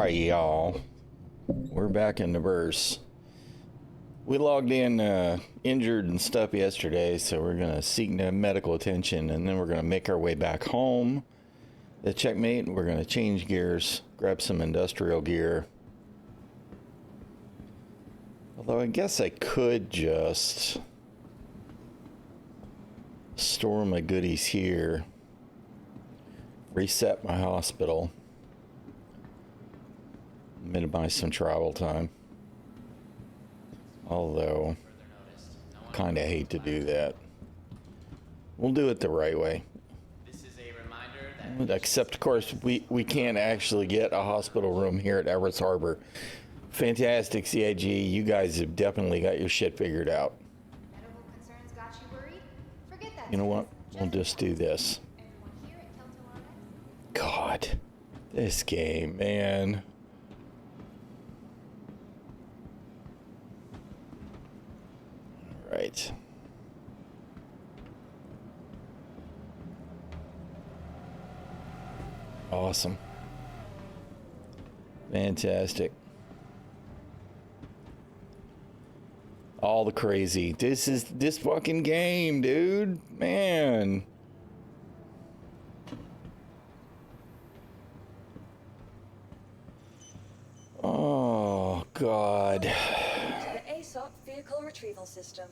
Alright, y'all. We're back in the verse. We logged in injured and stuff yesterday, so we're going to seek medical attention, and then we're going to make our way back home. The checkmate, we're going to change gears, grab some industrial gear. Although I guess I could just store my goodies here, reset my hospital, minimize some travel time. Although, kind of hate to do that. We'll do it the right way. Except, of course, we can't actually get a hospital room here at Everett's Harbor. Fantastic, CIG. You guys have definitely got your shit figured out. Medical concerns got you worried? Forget that. You know what? We'll just do this. Everyone here at ᚻᚖᚪ᚞ᚻᚢᚋᚋ? God. This game, man. All right. Awesome. Fantastic. All the crazy. This is this fucking game, dude. Man. Oh, God. To the ᚻᚖᚪ᚞ᚻᚢᚋ vehicle retrieval system.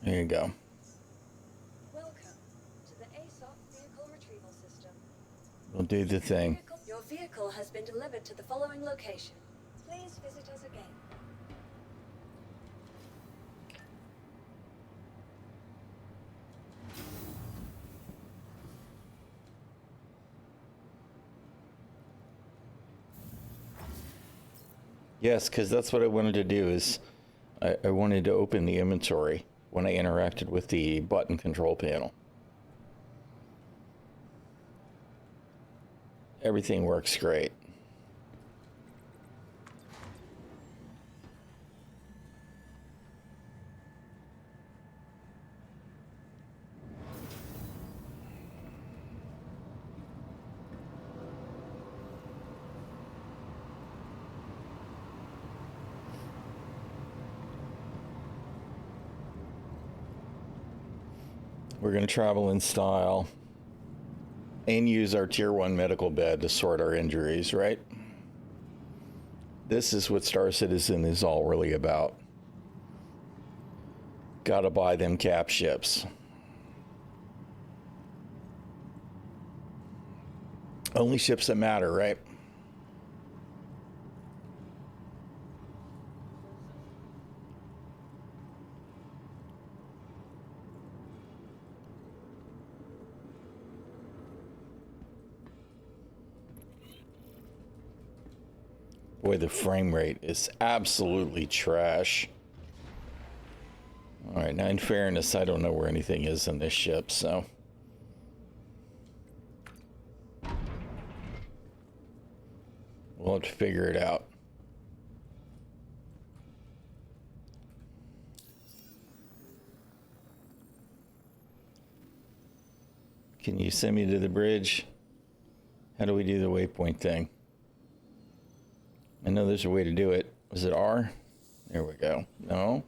There you go. Welcome to the ᚻᚪ᚞ᚻᚢᚋ vehicle retrieval system. We'll do the thing. Your vehicle has been delivered to the following location. Please visit us again. Yes, because that's what I wanted to do is I wanted to open the inventory when I interacted with the button control panel. Everything works great. We're going to travel in style and use our tier 1 medical bed to sort our injuries, right? This is what Star Citizen is all really about. Gotta buy them cap ships. Only ships that matter, right? Boy, the frame rate is absolutely trash. All right, now in fairness, I don't know where anything is in this ship, so. We'll have to figure it out. Can you send me to the bridge? How do we do the waypoint thing? I know there's a way to do it. Was it R? There we go. No.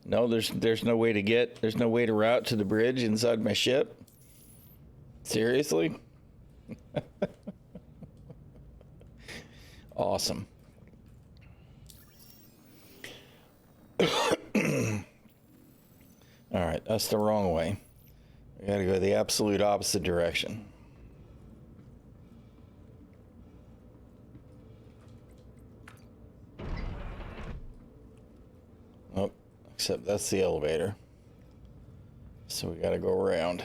No, there's no way to get, there's no way to route to the bridge inside my ship. Seriously? Awesome. All right, that's the wrong way. I gotta go the absolute opposite direction. Oh, except that's the elevator. So we gotta go around.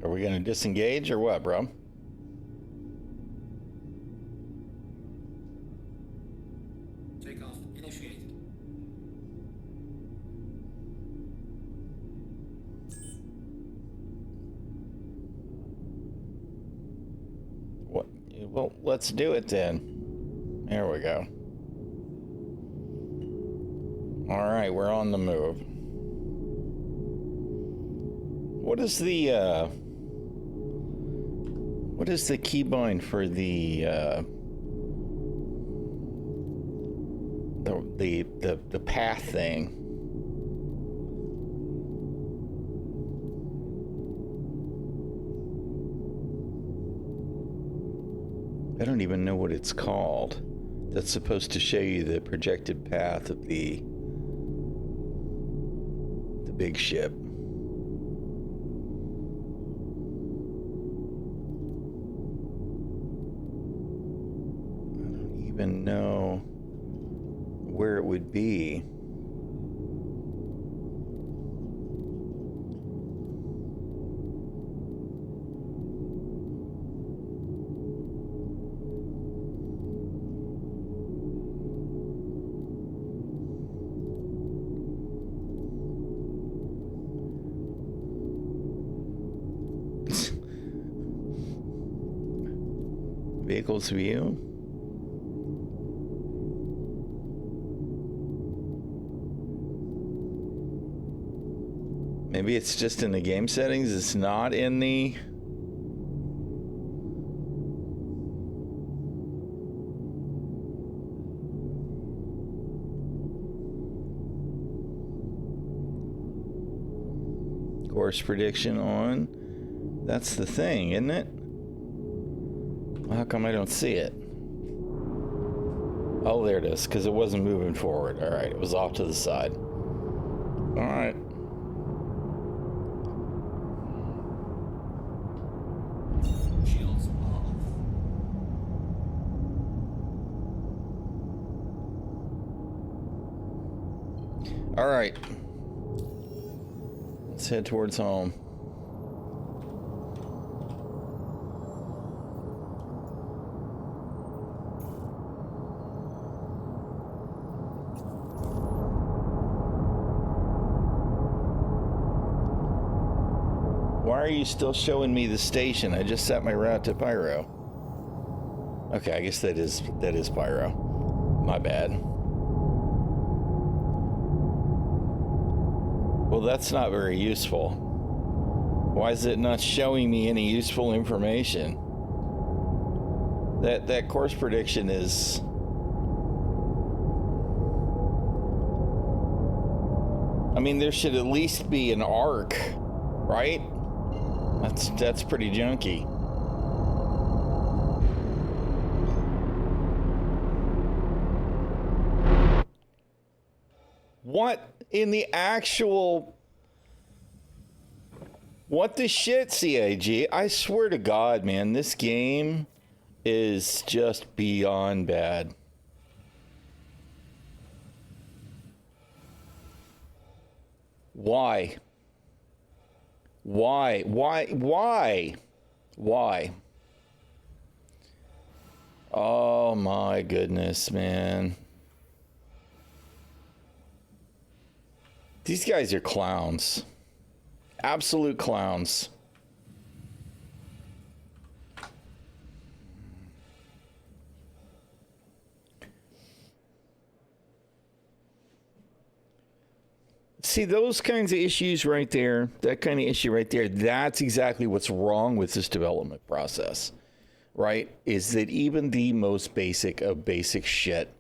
Are we going to disengage or what, bro? Takeoff initiated. What? Well, let's do it then. There we go. All right, we're on the move. What is the keybind for the path thing? I don't even know what it's called. That's supposed to show you the projected path of the big ship. I don't even know where it would be. Vehicles view. Maybe it's just in the game settings. It's not in the... course prediction on. That's the thing, isn't it? How come I don't see it? Oh, there it is, because it wasn't moving forward. All right, it was off to the side. All right. Shields are off. All right. Let's head towards home. Why are you still showing me the station? I just set my route to Pyro. Okay, I guess that is Pyro. My bad. Well, that's not very useful. Why is it not showing me any useful information? That course prediction is... I mean, there should at least be an arc, right? That's pretty junky. What in the actual... What the shit, CAG? I swear to God, man, this game is just beyond bad. Why? Why? Oh my goodness, man. These guys are clowns. Absolute clowns. See, those kinds of issues right there, that kind of issue right there, that's exactly what's wrong with this development process, right? Is that even the most basic of basic shit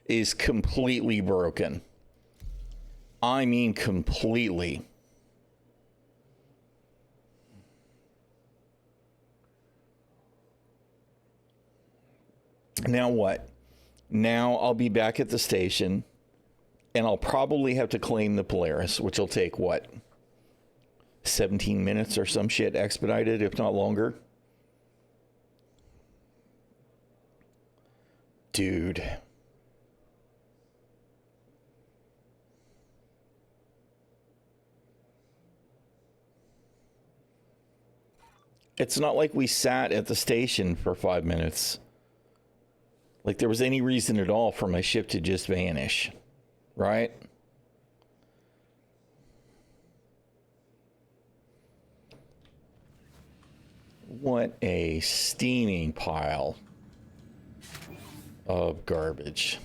is completely broken. I mean, completely. Now what? Now I'll be back at the station. And I'll probably have to claim the Polaris, which will take, what, 17 minutes or some shit expedited, if not longer? Dude. It's not like we sat at the station for 5 minutes. Like there was any reason at all for my ship to just vanish, right? What a steaming pile of garbage.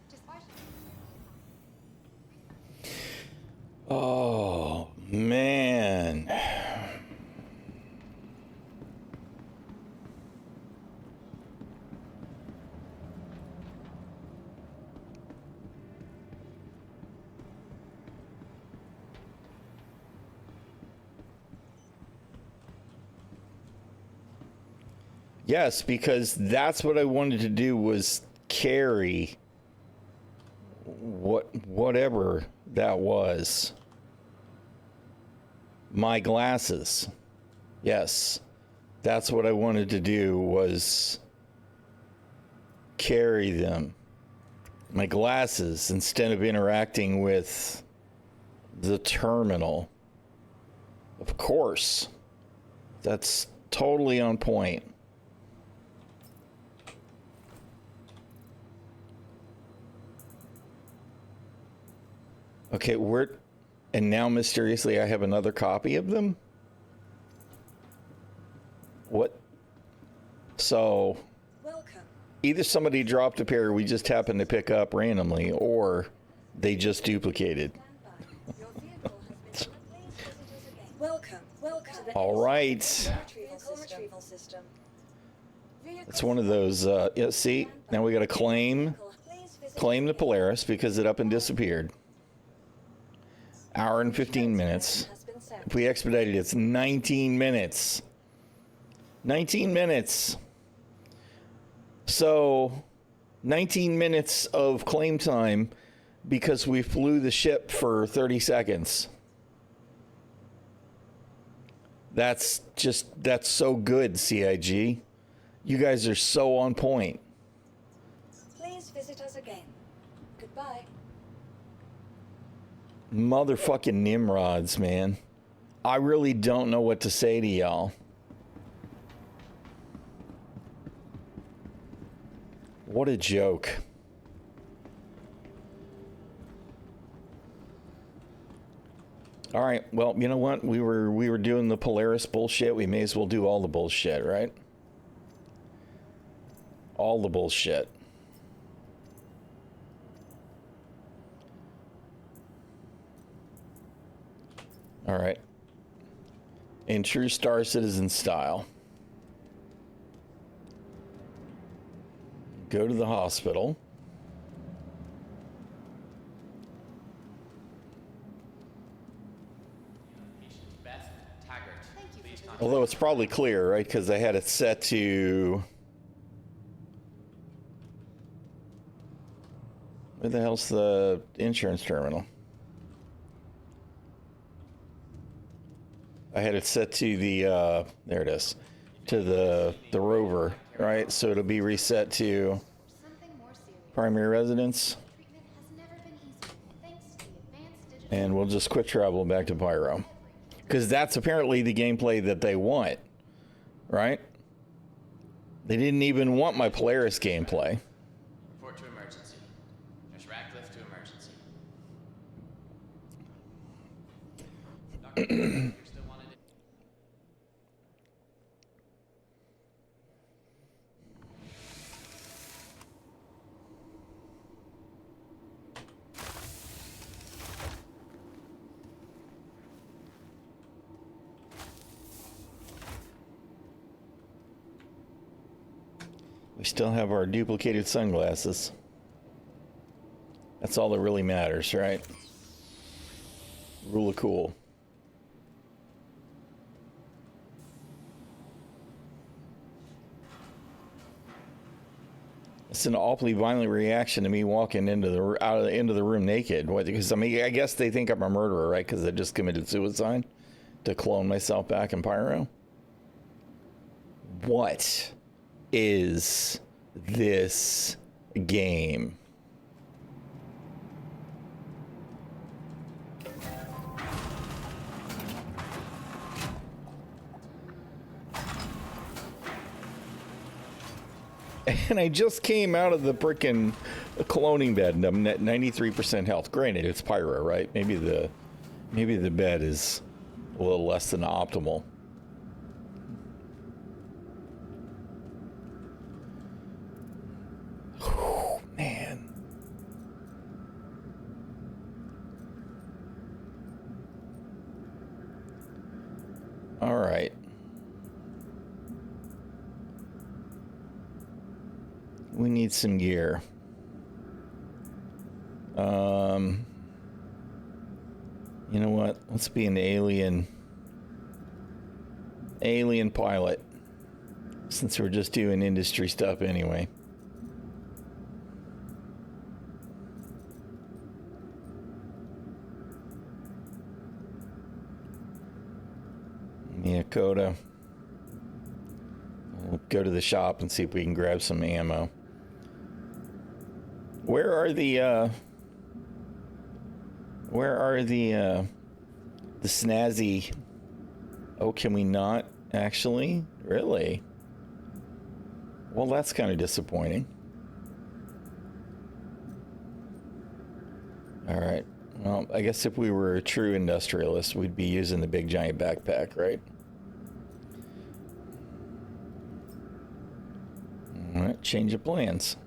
Just watch. Oh, man. Yes, because that's what I wanted to do was carry whatever that was. My glasses. Yes. That's what I wanted to do was carry them. My glasses instead of interacting with the terminal. Of course. That's totally on point. Okay, and now mysteriously I have another copy of them? What? So, Welcome. either somebody dropped a pair we just happened to pick up randomly, or they just duplicated. Stand by. Your vehicle has been. Please visit us again. Welcome to the All right. vehicle retrieval system. It's one of those, yeah, see, now we got to claim the Polaris because it up and disappeared. Hour and 15 minutes. If we expedited it, it's 19 minutes. 19 minutes. So, 19 minutes of claim time because we flew the ship for 30 seconds. That's so good, CIG. You guys are so on point. Please visit us again. Goodbye. Motherfucking Nimrods, man. I really don't know what to say to y'all. What a joke. All right, well, you know what? We were doing the Polaris bullshit. We may as well do all the bullshit, right? All the bullshit. All right. In true Star Citizen style. Go to the hospital. Beth Taggart. Please contact. Although it's probably clear, right? Because I had it set to... Where the hell's the insurance terminal? I had it set to the, there it is, to the rover, right? So it'll be reset to Something more serious. primary residence, Treatment has never been easier, thanks to the advanced digital. and we'll just quit travel back to Pyro. Because that's apparently the gameplay that they want, right? They didn't even want my Polaris gameplay. Report to emergency. Nurse Ratcliffe to emergency. Dr. you're still wanted. We still have our duplicated sunglasses. That's all that really matters, right? Rule of cool. It's an awfully violent reaction to me walking into the room naked. Because I mean, I guess they think I'm a murderer, right? Because I just committed suicide to clone myself back in Pyro. What is this game? And I just came out of the frickin' cloning bed, and I'm at 93% health. Granted, it's Pyro, right? Maybe the bed is a little less than optimal. Oh, man. All right. We need some gear. You know what? Let's be an alien pilot, since we're just doing industry stuff anyway. Yeah, Coda. We'll go to the shop and see if we can grab some ammo. Where are the snazzy? Oh, can we not actually? Really? Well, that's kind of disappointing. All right. Well, I guess if we were a true industrialist, we'd be using the big giant backpack, right? All right, change of plans.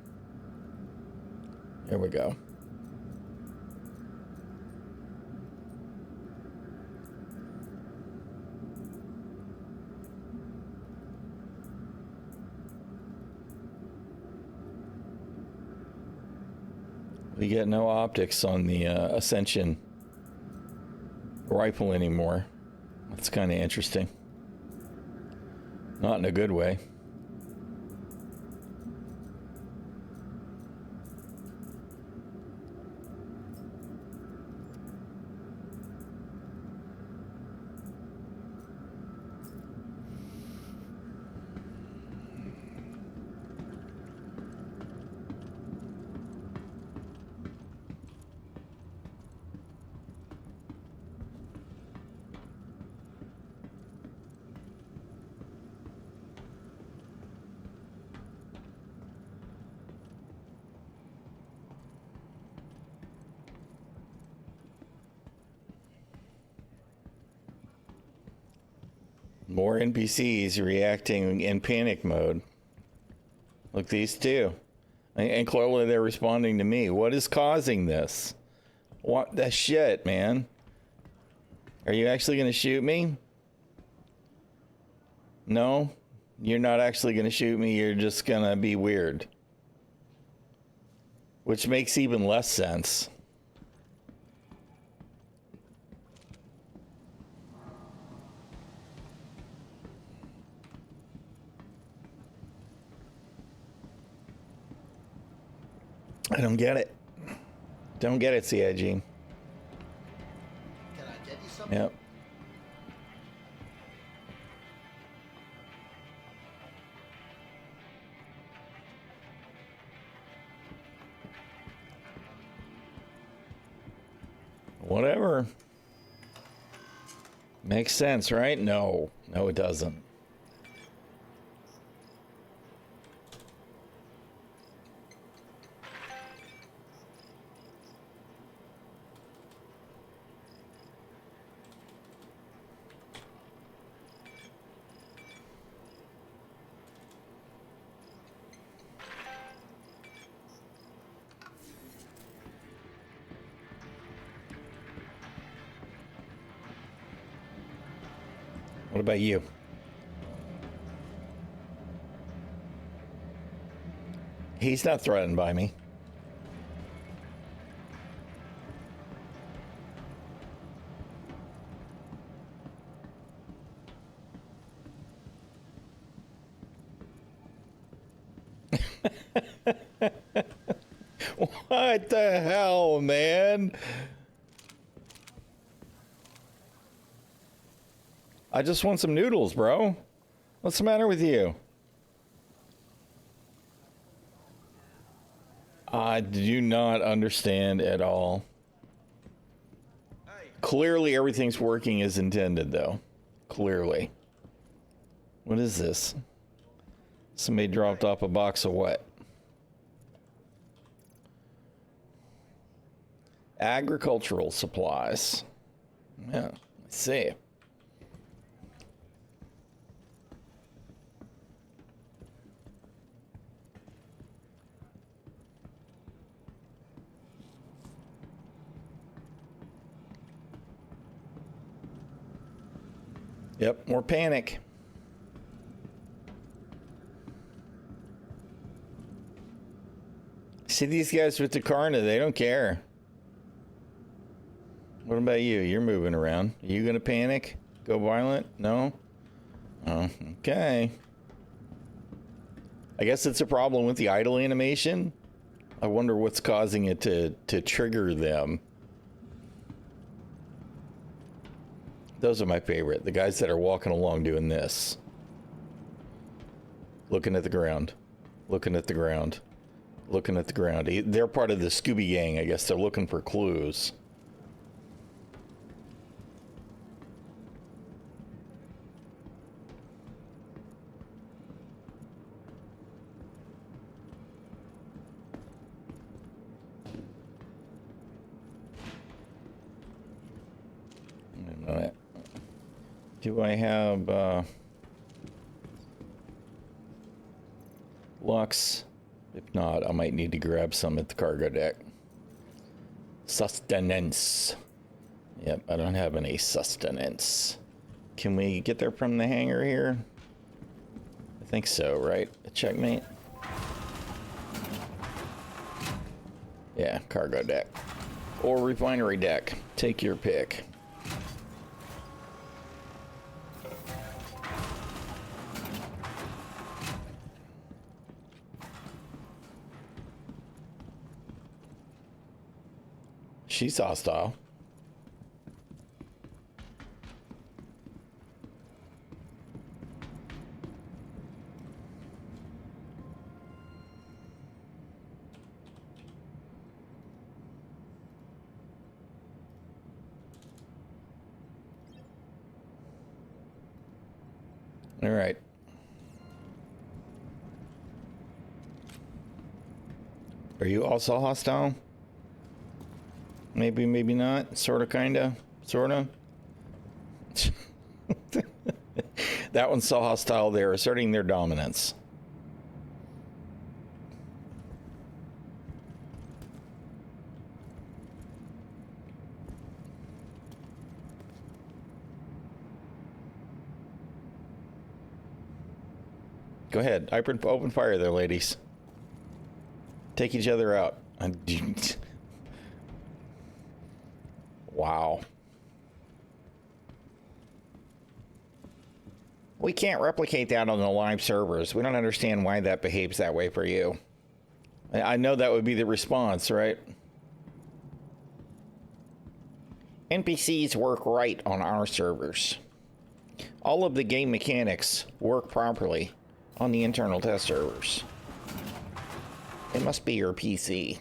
There we go. We get no optics on the Ascension rifle anymore. That's kind of interesting. Not in a good way. More NPCs reacting in panic mode. Look, these two. And clearly they're responding to me. What is causing this? What the shit, man? Are you actually going to shoot me? No? You're not actually going to shoot me. You're just going to be weird. Which makes even less sense. I don't get it. Don't get it, CIG. Can I get you something? Yep. Whatever. Makes sense, right? No. No, it doesn't. What about you? He's not threatened by me. What the hell, man? I just want some noodles, bro. What's the matter with you? I do not understand at all. Clearly everything's working as intended, though. Clearly. What is this? Somebody dropped off a box of what? Agricultural supplies. Yeah, I see. Yep, more panic. See these guys with the Karna, they don't care. What about you? You're moving around. Are you gonna panic? Go violent? No? Oh, okay. I guess it's a problem with the idle animation. I wonder what's causing it to trigger them. Those are my favorite. The guys that are walking along doing this. Looking at the ground. Looking at the ground. Looking at the ground. They're part of the Scooby Gang. I guess they're looking for clues. Do I have Lux? If not, I might need to grab some at the cargo deck. Sustenance. Yep, I don't have any sustenance. Can we get there from the hangar here? I think so, right? A checkmate? Yeah, cargo deck. Or refinery deck. Take your pick. She's hostile. All right. Are you also hostile? Maybe, maybe not. Sorta, kinda. Sorta. That one's so hostile, they're asserting their dominance. Go ahead. Open fire there, ladies. Take each other out. Wow. We can't replicate that on the live servers. We don't understand why that behaves that way for you. I know that would be the response, right? NPCs work right on our servers. All of the game mechanics work properly on the internal test servers. It must be your PC.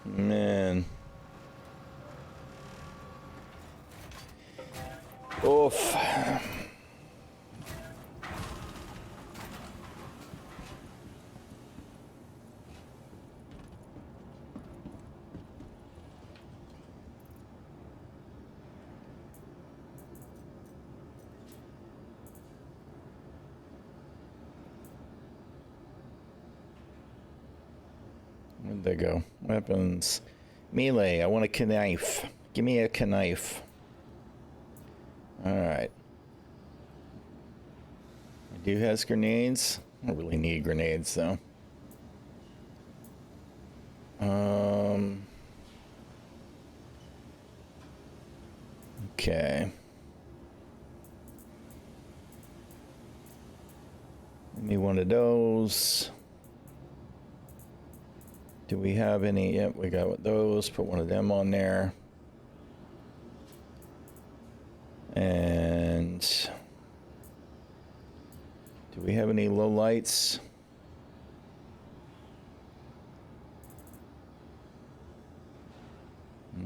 Man. Oof. Where'd they go? Weapons. Melee. I want a knife. Give me a knife. Alright. I do has grenades. I don't really need grenades though. Okay. Give me one of those. Do we have any? Yep, we got those. Put one of them on there. And do we have any low lights?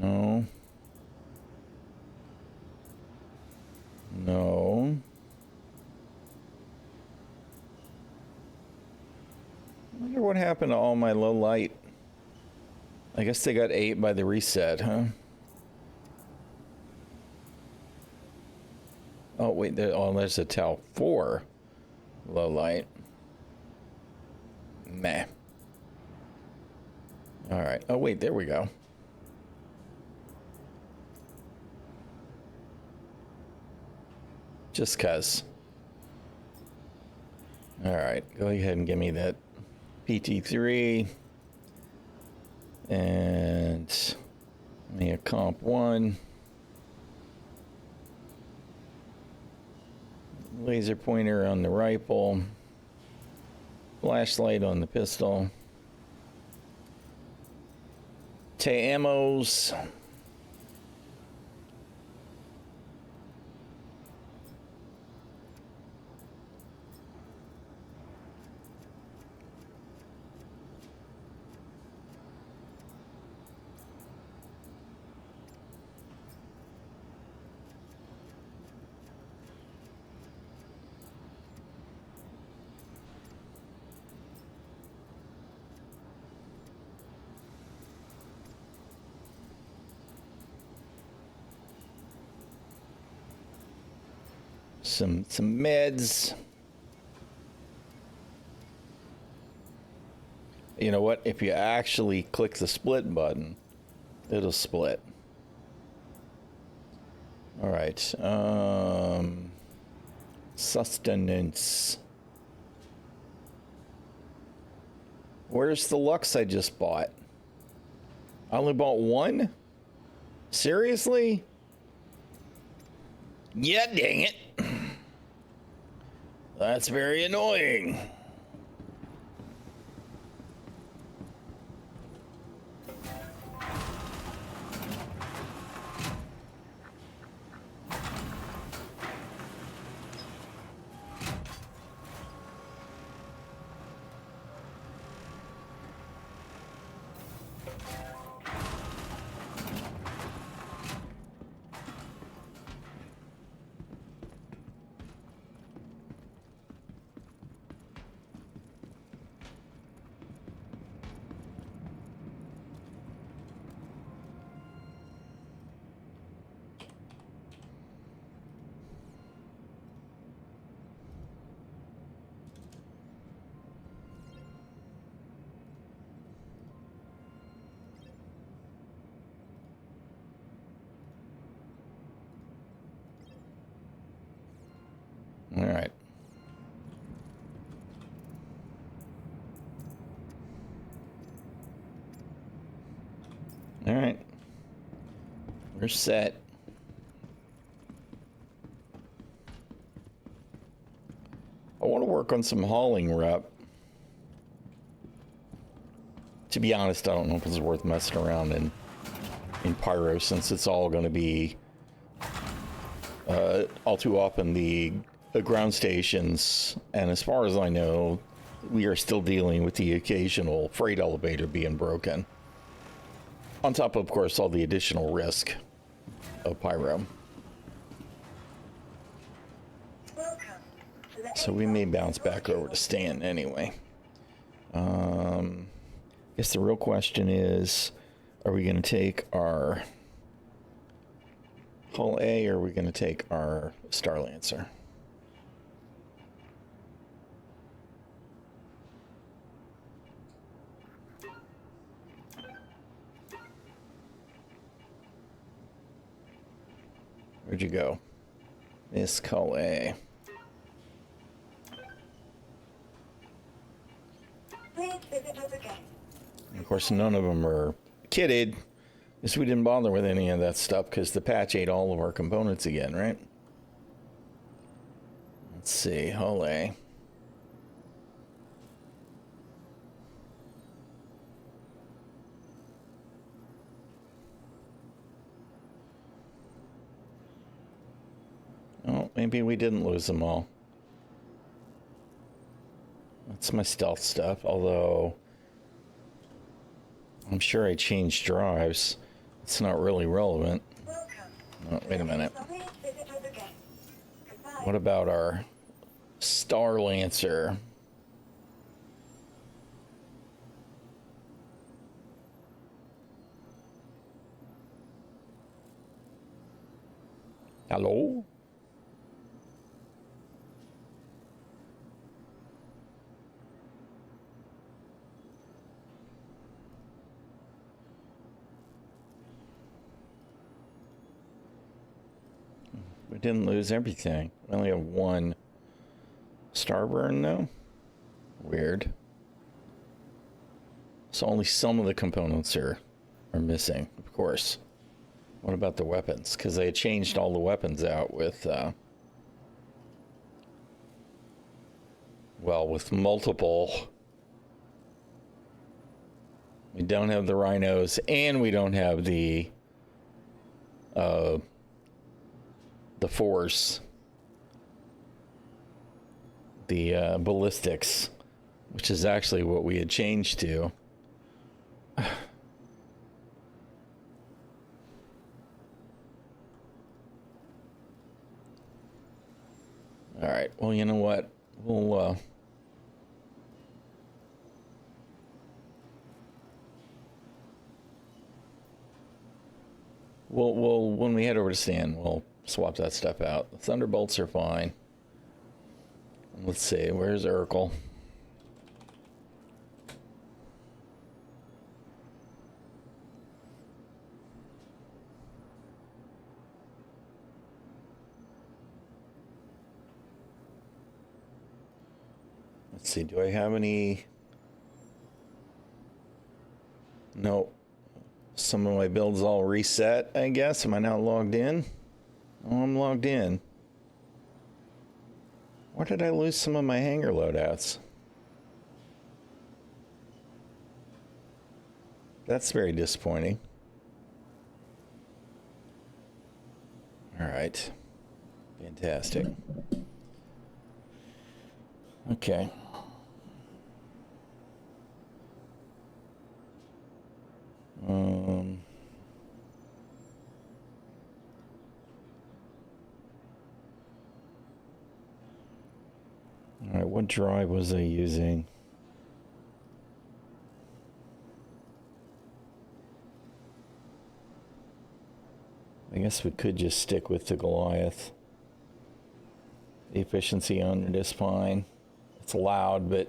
No. No. I wonder what happened to all my low light. I guess they got ate by the reset, huh? Oh, wait, there's a Tau 4 low light. Meh. All right. Oh, wait, there we go. Just cuz. All right, go ahead and give me that PT3 and me a comp 1. Laser pointer on the rifle. Flashlight on the pistol. Te-amos. Some meds. You know what? If you actually click the split button, it'll split. All right. Sustenance. Where's the Lux I just bought? I only bought one? Seriously? Yeah, dang it. That's very annoying. All right. All right. We're set. I want to work on some hauling rep. To be honest, I don't know if it's worth messing around in Pyro, since it's all going to be all too often the ground stations, and as far as I know, we are still dealing with the occasional freight elevator being broken. On top of course, all the additional risk of Pyro. So we may bounce back over to Stan anyway. I guess the real question is, are we going to take our Hull A, or are we going to take our Star Lancer? Where'd you go? Miss Hull A. Of course, none of them are kitted, because we didn't bother with any of that stuff because the patch ate all of our components again, right? Let's see, Hull A. maybe we didn't lose them all. That's my stealth stuff, although I'm sure I changed drives. It's not really relevant. Oh, wait a minute. What about our Star Lancer? Hello? We didn't lose everything. We only have one Starburn, though. Weird. So only some of the components are missing, of course. What about the weapons? Because they changed all the weapons out with, well, with multiple. We don't have the rhinos, and we don't have the force, the ballistics, which is actually what we had changed to. All right. Well, you know what? We'll when we head over to Stan, we'll swap that stuff out. The Thunderbolts are fine. Let's see. Where's Urkel? Let's see, do I have any? Nope. Some of my builds all reset, I guess. Am I now logged in? Oh, I'm logged in. Where did I lose some of my hangar loadouts? That's very disappointing. All right. Fantastic. Okay. All right, what drive was I using? I guess we could just stick with the Goliath. The efficiency on it is fine. It's loud, but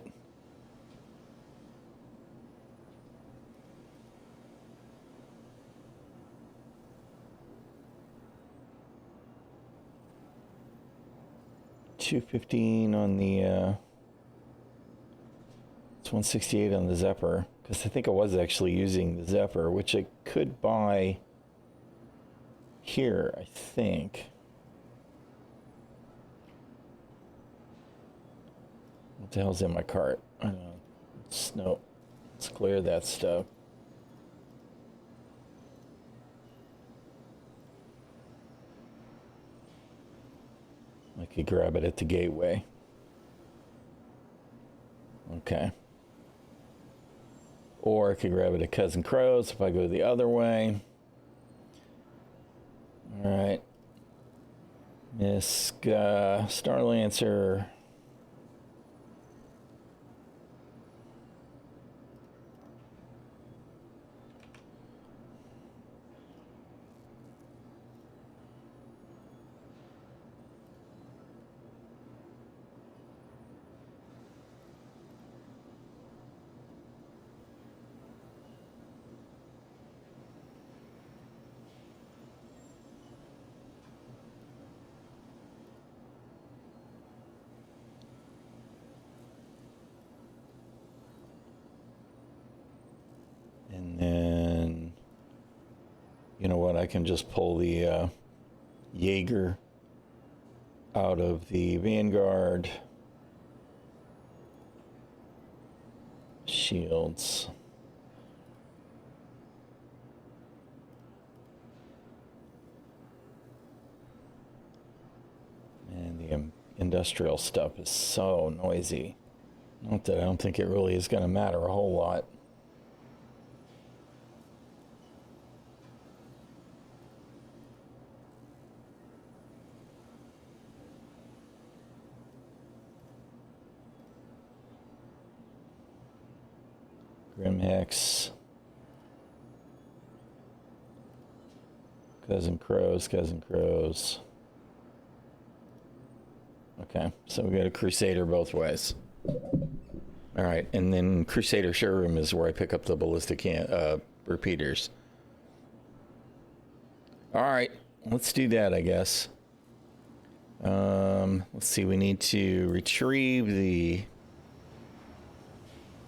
$215 on the it's 168 on the Zephyr, because I think I was actually using the Zephyr, which I could buy here, I think. What the hell's in my cart? I don't know. No, let's clear that stuff. I could grab it at the gateway. Okay. Or I could grab it at Cousin Crow's if I go the other way. All right. Miss Star Lancer. And then, you know what, I can just pull the Jaeger out of the Vanguard. Shields. industrial stuff is so noisy. Not that I don't think it really is going to matter a whole lot. Grimhex. Cousin Crows. Okay, so we got a Crusader both ways. All right, and then Crusader Showroom is where I pick up the ballistic repeaters. All right, let's do that, I guess. Let's see, we need to retrieve the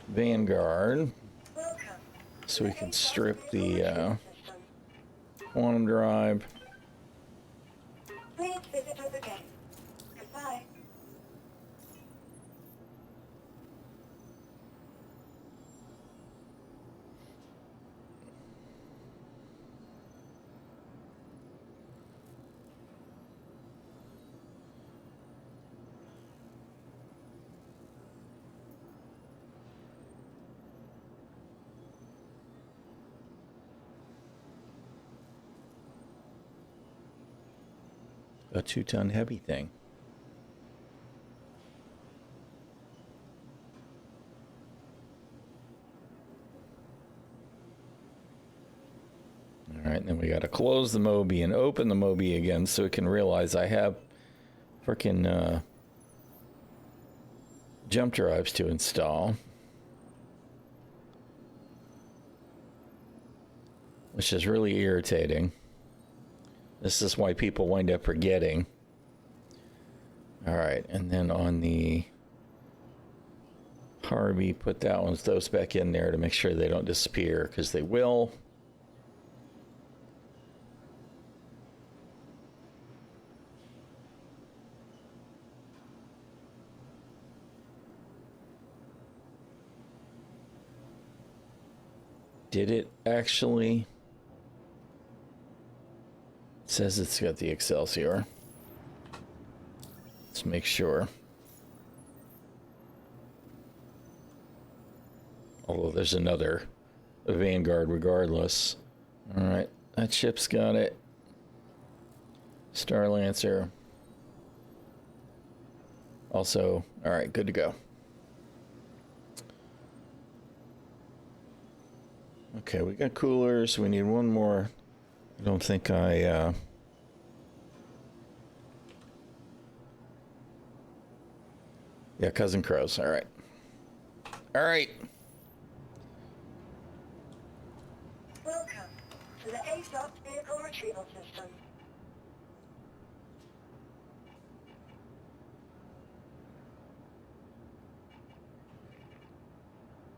Vanguard so we can strip the quantum drive. Please visit us again. Goodbye. A 2-ton heavy thing. All right, then we got to close the Moby and open the Moby again so it can realize I have freaking jump drives to install. Which is really irritating. This is why people wind up forgetting. All right, and then on the Harvey, put those back in there to make sure they don't disappear, because they will. Did it actually? Says it's got the Excelsior. Let's make sure. Although there's another Vanguard regardless. All right, that ship's got it. Star Lancer. Also, all right, good to go. Okay, we got coolers. We need one more. I don't think I, yeah, Cousin Crows. All right. All right. Welcome to the ASOP vehicle retrieval system.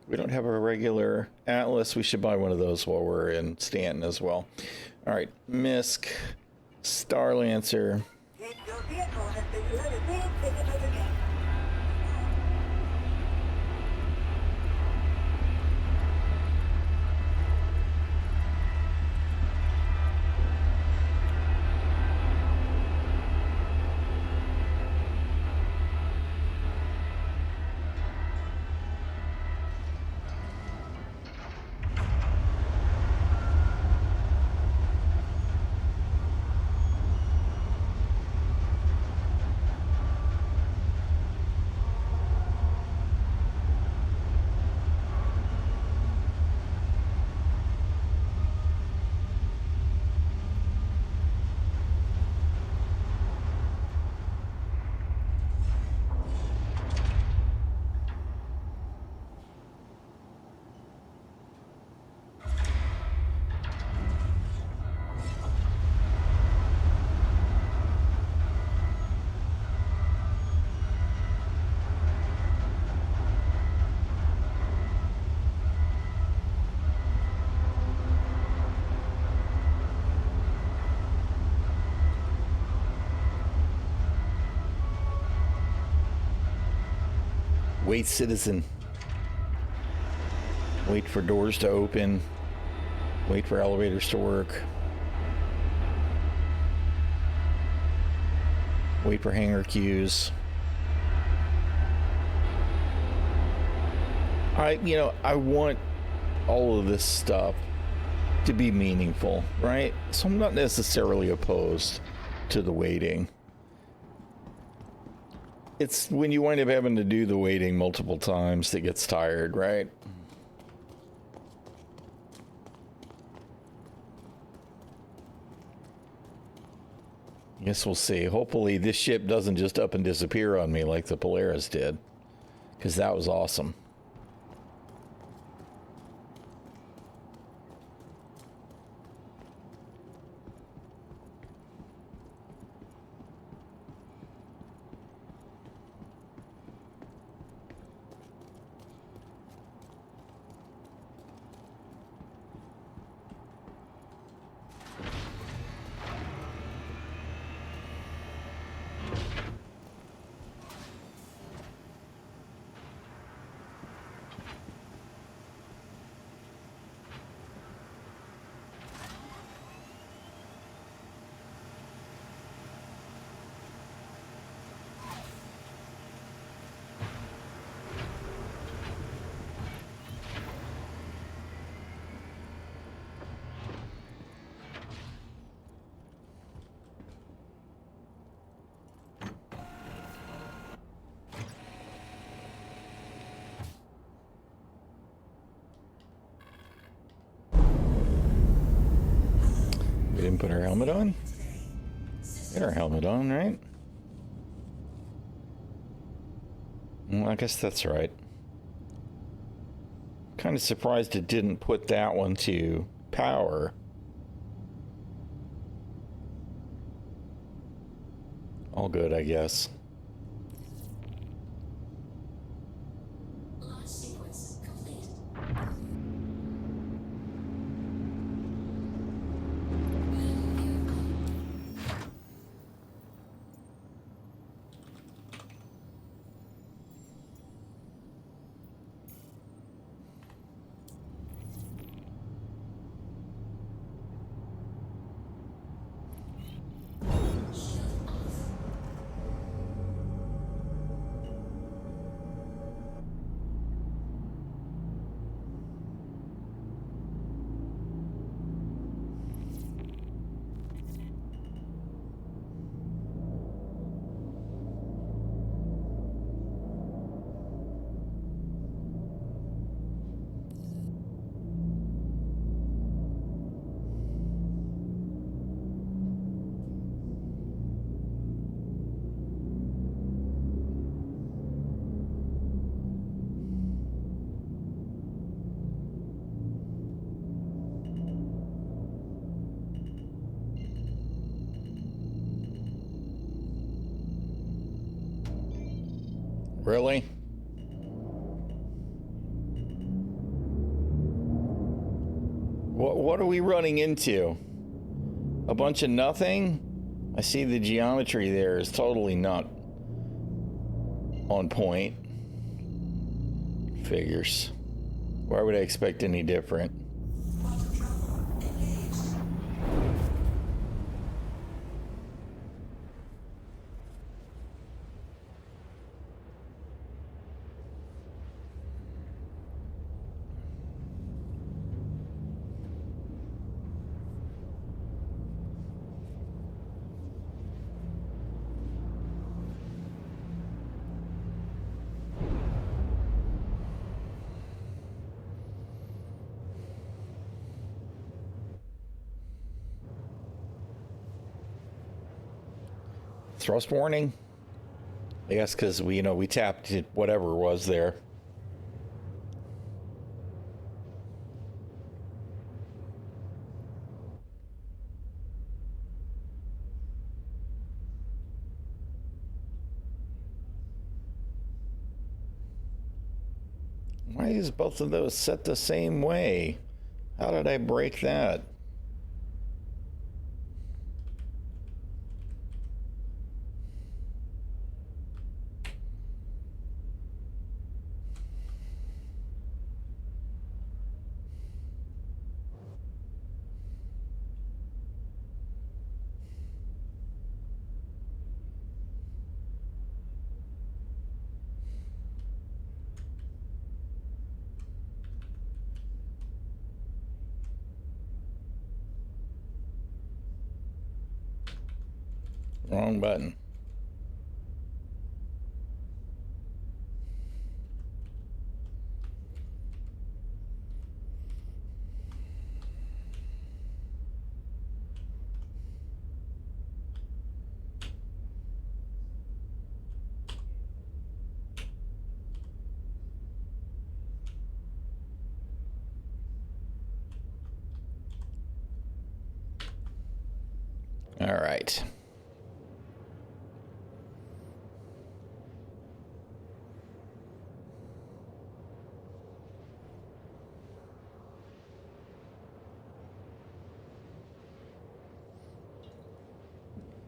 We don't have a regular Atlas. We should buy one of those while we're in Stanton as well. All right, Misk, Star Lancer. Your vehicle has been delivered. Please visit us again. Wait, citizen. Wait for doors to open. Wait for elevators to work. Wait for hangar queues. I want all of this stuff to be meaningful, right? So I'm not necessarily opposed to the waiting. It's when you wind up having to do the waiting multiple times that gets tired, right? I guess we'll see. Hopefully this ship doesn't just up and disappear on me like the Polaris did, because that was awesome. We didn't put our helmet on? Get our helmet on, right? Well, I guess that's right. Kind of surprised it didn't put that one to power. All good, I guess. Launch sequence complete. Really? What are we running into? A bunch of nothing? I see the geometry there is totally not on point. Figures. Why would I expect any different? Thrust warning? I guess because we tapped it, whatever was there. Why is both of those set the same way? How did I break that? Wrong button. All right.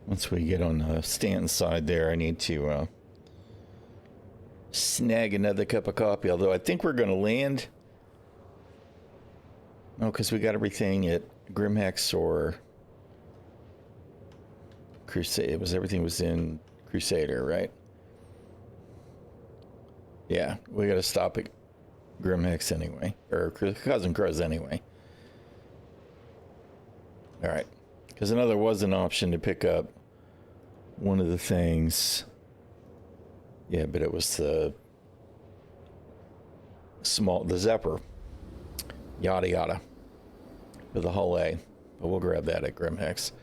Once we get on Stanton's side there, I need to snag another cup of coffee, although I think we're going to land. No, because we got everything at Grimhex or Crusade. Everything was in Crusader, right? Yeah, we got to stop at Grimhex anyway, or Cousin Crows anyway. All right, because I know there was an option to pick up one of the things. Yeah, but it was the Zephyr. Yada yada. For the Hull A. But we'll grab that at Grimhex.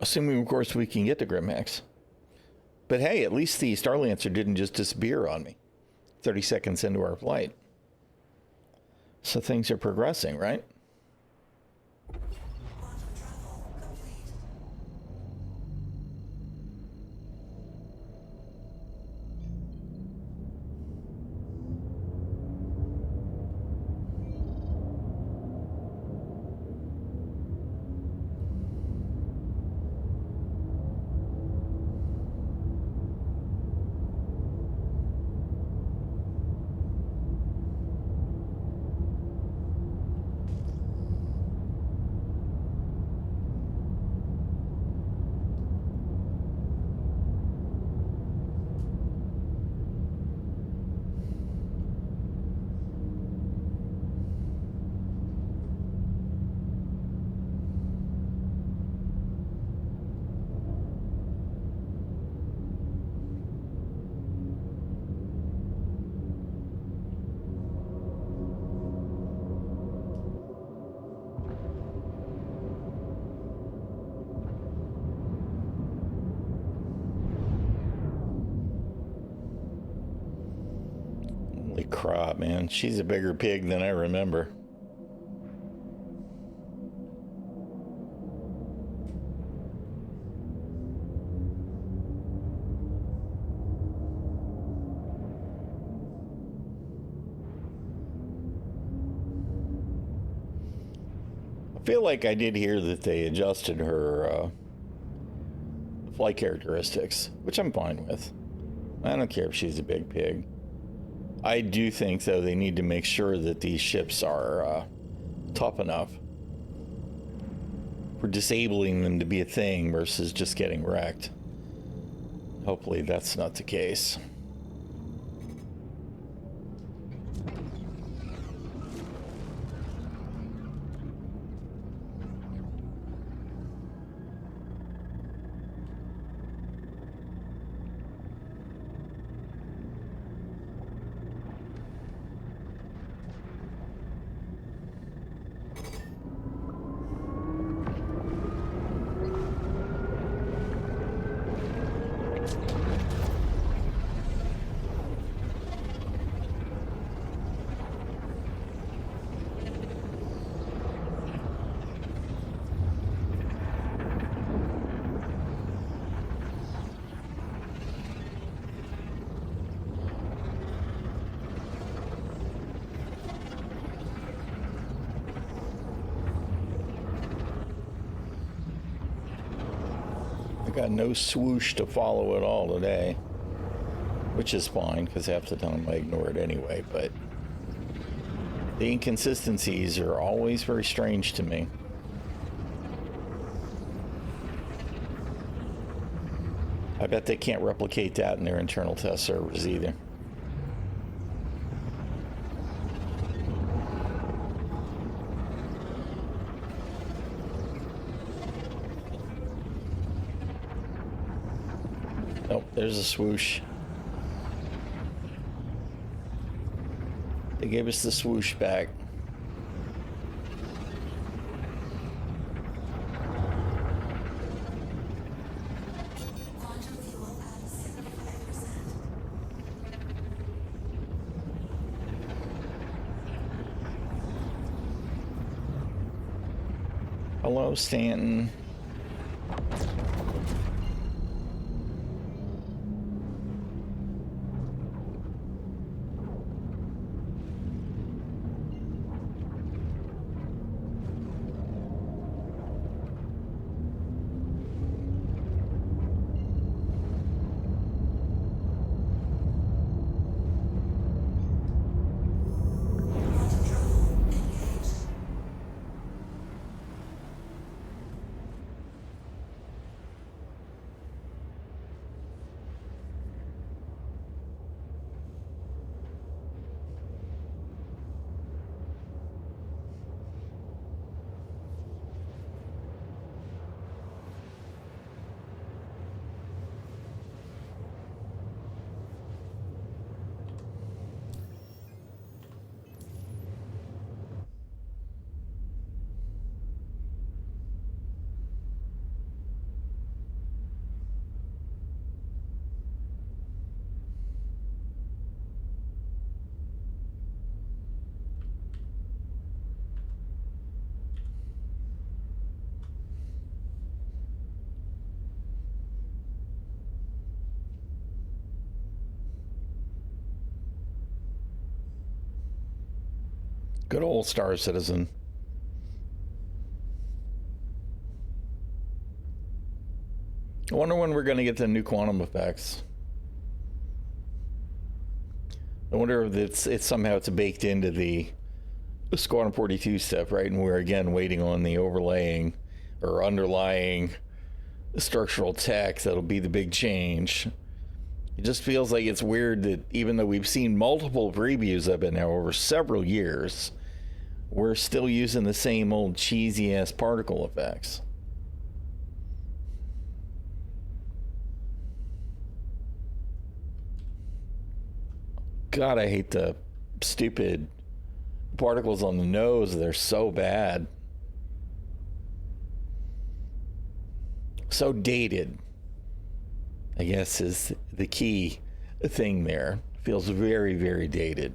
Assuming, of course, we can get to Grimhex. But hey, at least the Starlancer didn't just disappear on me 30 seconds into our flight. So things are progressing, right? Holy crap, man. She's a bigger pig than I remember. I feel like I did hear that they adjusted her flight characteristics, which I'm fine with. I don't care if she's a big pig. I do think, though, they need to make sure that these ships are tough enough for disabling them to be a thing versus just getting wrecked. Hopefully that's not the case. Got no swoosh to follow at all today, which is fine because half the time I ignore it anyway, but the inconsistencies are always very strange to me. I bet they can't replicate that in their internal test servers either. Nope, there's a swoosh. They gave us the swoosh back. Hello, Stanton. Good old Star Citizen. I wonder when we're going to get the new quantum effects. I wonder if it's somehow it's baked into the Squadron 42 stuff, right? And we're again waiting on the overlaying or underlying structural text that'll be the big change. It just feels like it's weird that even though we've seen multiple previews of it now over several years, we're still using the same old cheesy ass particle effects. God, I hate the stupid particles on the nose. They're so bad. So dated, I guess, is the key thing there. Feels very, very dated.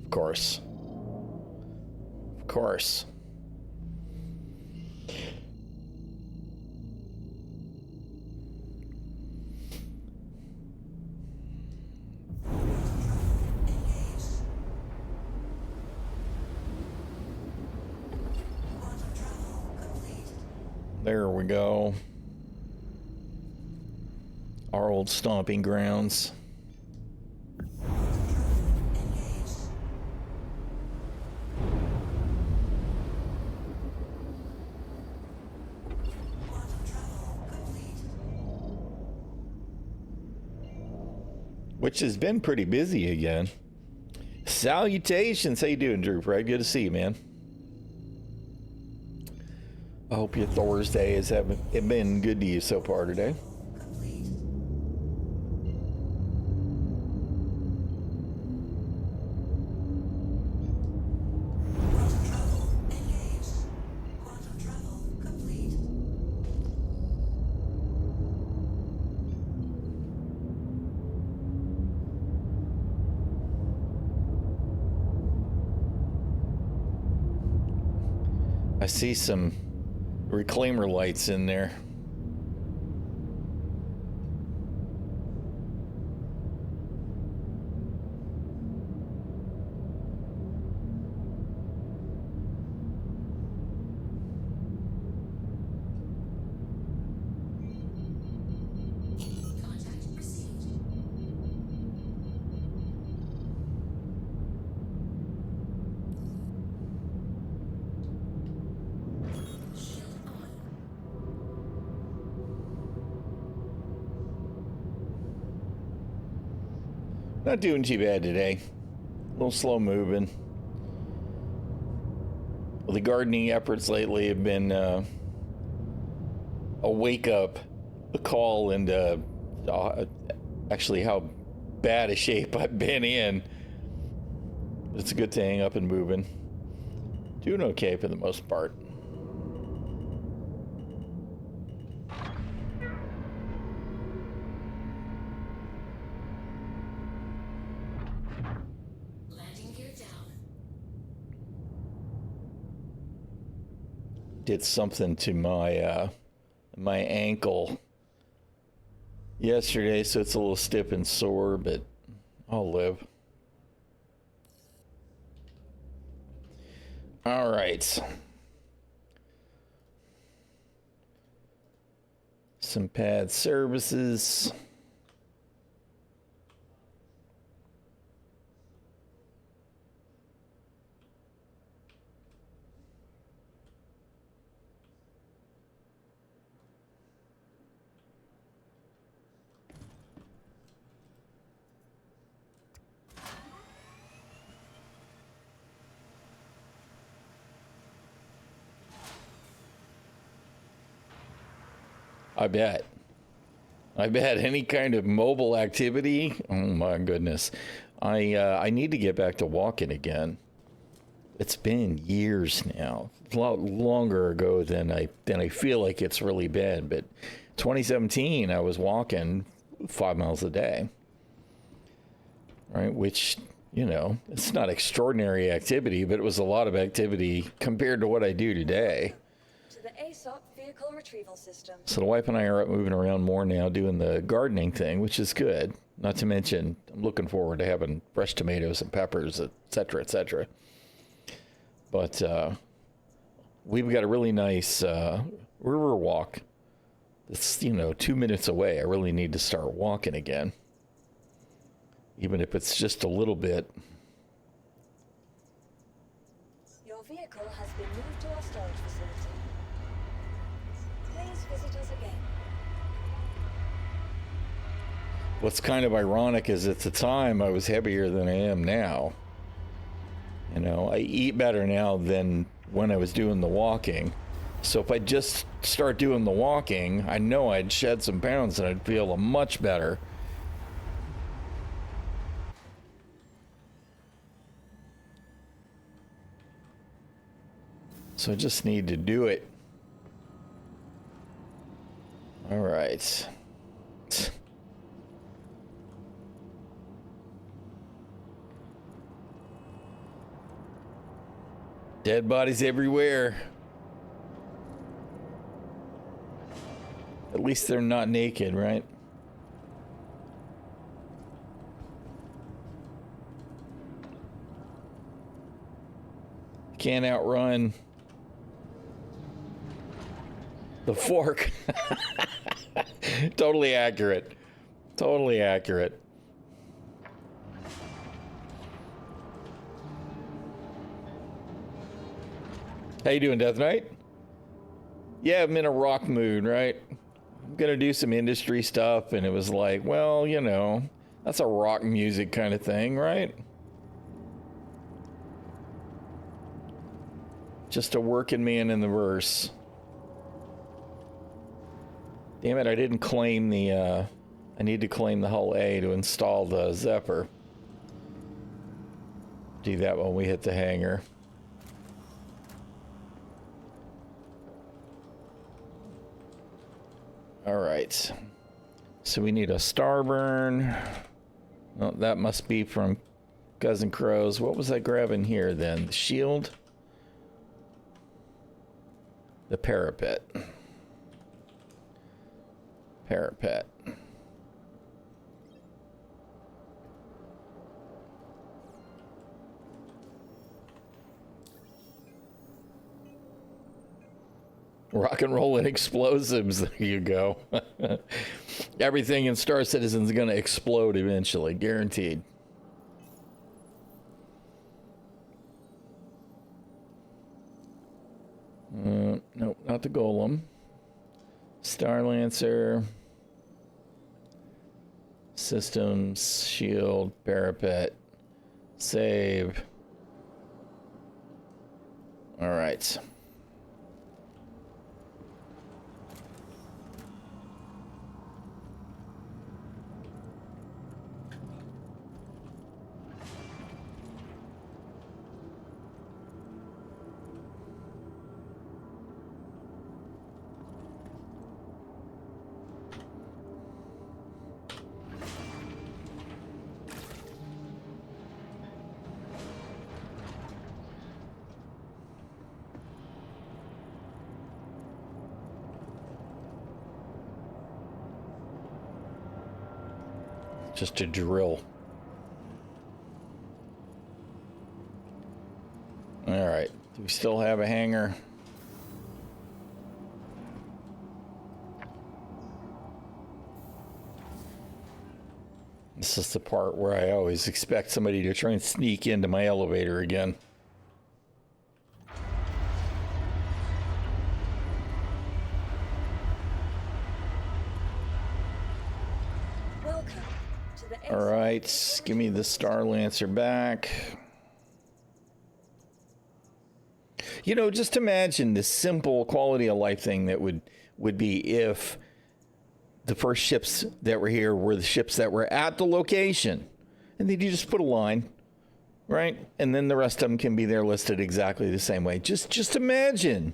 Course. Of course. There we go. Our old stomping grounds. Which has been pretty busy again. Salutations. How you doing, Drew? Right, good to see you, man. I hope your Thors day has been good to you so far today. I see some reclaimer lights in there. Not doing too bad today. A little slow moving. Well, the gardening efforts lately have been a wake up, a call into actually how bad a shape I've been in. It's a good to hang up and moving. Doing okay for the most part. Landing gear down. Did something to my my ankle yesterday, so it's a little stiff and sore, but I'll live. All right. Some pad services. I bet. Any kind of mobile activity. Oh my goodness. I need to get back to walking again. It's been years now. A lot longer ago than I feel like it's really been. But 2017, I was walking 5 miles a day. Right, which, you know, it's not extraordinary activity, but it was a lot of activity compared to what I do today. To the ASOP vehicle retrieval system. So the wife and I are up moving around more now doing the gardening thing, which is good. Not to mention, I'm looking forward to having fresh tomatoes and peppers, et cetera, et cetera. But we've got a really nice river walk. It's, 2 minutes away. I really need to start walking again. Even if it's just a little bit. Your vehicle has been moved to our storage facility. Please visit us again. What's kind of ironic is at the time I was heavier than I am now. I eat better now than when I was doing the walking. So if I just start doing the walking, I know I'd shed some pounds and I'd feel much better. So I just need to do it. All right. Dead bodies everywhere. At least they're not naked, right? Can't outrun the fork. Totally accurate. Totally accurate. How you doing, Death Knight? Yeah, I'm in a rock mood, right? I'm gonna do some industry stuff, and it was like, well, that's a rock music kind of thing, right? Just a working man in the verse. Damn it, I didn't claim the, I need to claim the hull A to install the Zephyr. Do that when we hit the hangar. All right. So we need a starburn. Oh, that must be from Cousin Crow's. What was I grabbing here then? The shield? The parapet. Parapet. Rock and roll and explosives. There you go. Everything in Star Citizen is going to explode eventually, guaranteed. Nope, not the Golem. Star Lancer. Systems, shield, parapet, save. All right. Just a drill. All right. Do we still have a hangar? This is the part where I always expect somebody to try and sneak into my elevator again. All right, give me the Star Lancer back. You know, just imagine the simple quality of life thing that would be if the first ships that were here were the ships that were at the location. And then you just put a line, right? And then the rest of them can be there listed exactly the same way. Just imagine.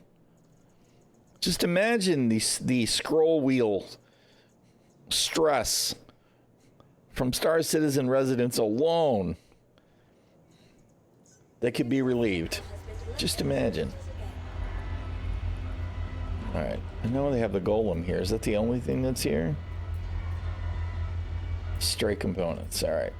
Just imagine the scroll wheel stress from Star Citizen residents alone that could be relieved. Just imagine. All right, I know they have the golem here. Is that the only thing that's here? Stray components, all right.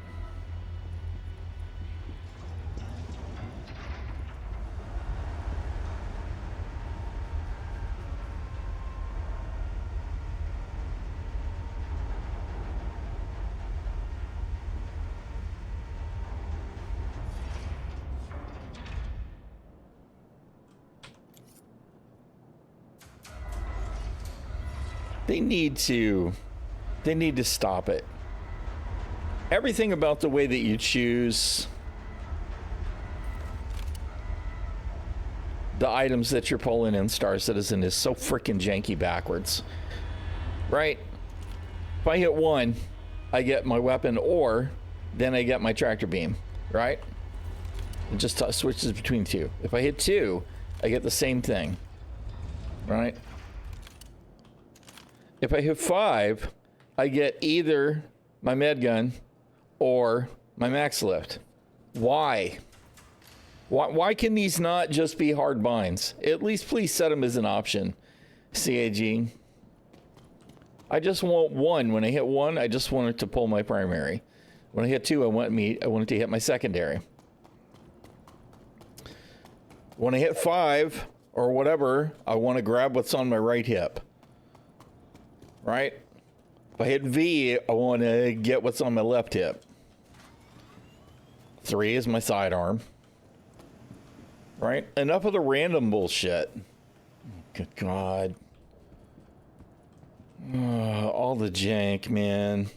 They need to stop it. Everything about the way that you choose the items that you're pulling in Star Citizen is so freaking janky backwards. Right? If I hit 1, I get my weapon, or then I get my tractor beam, right? It just switches between 2. If I hit 2, I get the same thing, right? If I hit 5, I get either my med gun or my max lift. Why? Why can these not just be hard binds? At least please set them as an option, CAG. I just want 1. When I hit 1, I just want it to pull my primary. When I hit 2, I want it to hit my secondary. When I hit 5 or whatever, I want to grab what's on my right hip. Right? If I hit V, I want to get what's on my left hip. 3 is my sidearm. Right? Enough of the random bullshit. Good God. All the jank, man.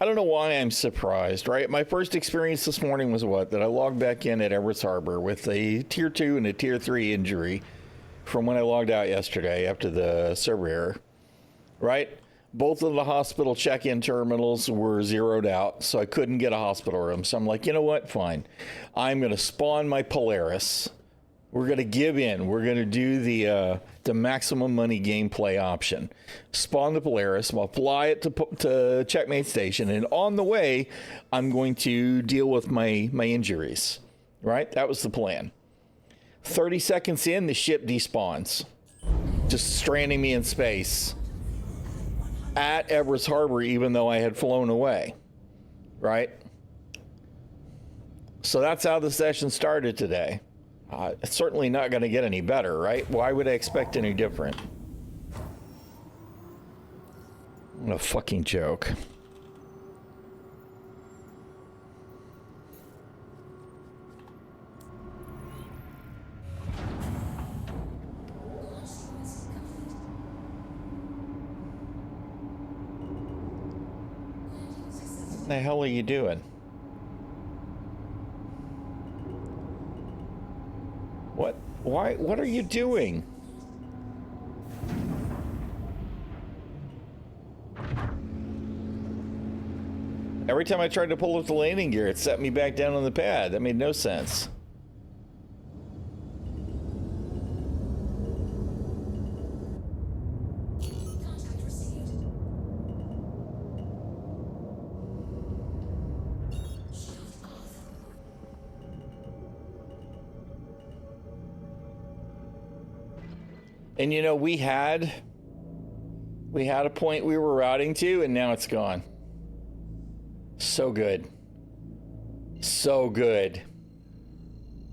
I don't know why I'm surprised, right? My first experience this morning was what? That I logged back in at Everest Harbor with a tier 2 and a tier 3 injury from when I logged out yesterday after the server error, right? Both of the hospital check-in terminals were zeroed out, so I couldn't get a hospital room. So I'm like, you know what? Fine. I'm going to spawn my Polaris. We're going to give in. We're going to do the maximum money gameplay option. Spawn the Polaris. I'll fly it to Checkmate Station, and on the way, I'm going to deal with my injuries, right? That was the plan. 30 seconds in, the ship despawns, just stranding me in space at Everest Harbor, even though I had flown away, right? So that's how the session started today. It's certainly not going to get any better, right? Why would I expect any different? What a fucking joke. the hell are you doing? What? Why? What are you doing? Every time I tried to pull up the landing gear, it set me back down on the pad. That made no sense. Contact received. Shield off. And you know, we had a point we were routing to, and now it's gone. So good. So good.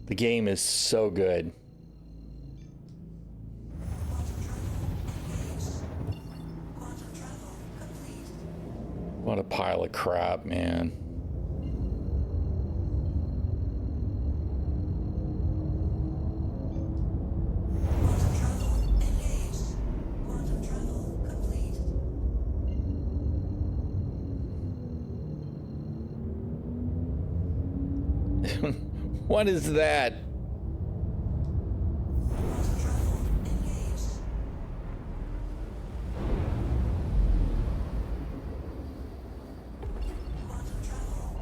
The game is so good. What a pile of crap, man. What is that?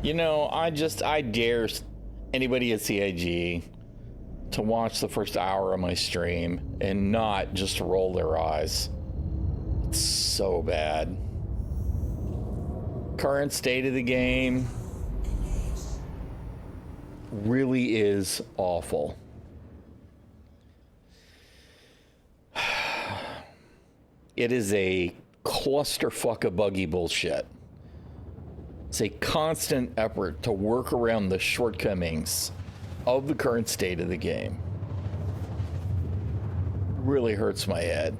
You know, I dare anybody at CIG to watch the first hour of my stream and not just roll their eyes. It's so bad. Current state of the game really is awful. It is a clusterfuck of buggy bullshit. It's a constant effort to work around the shortcomings of the current state of the game. Really hurts my head.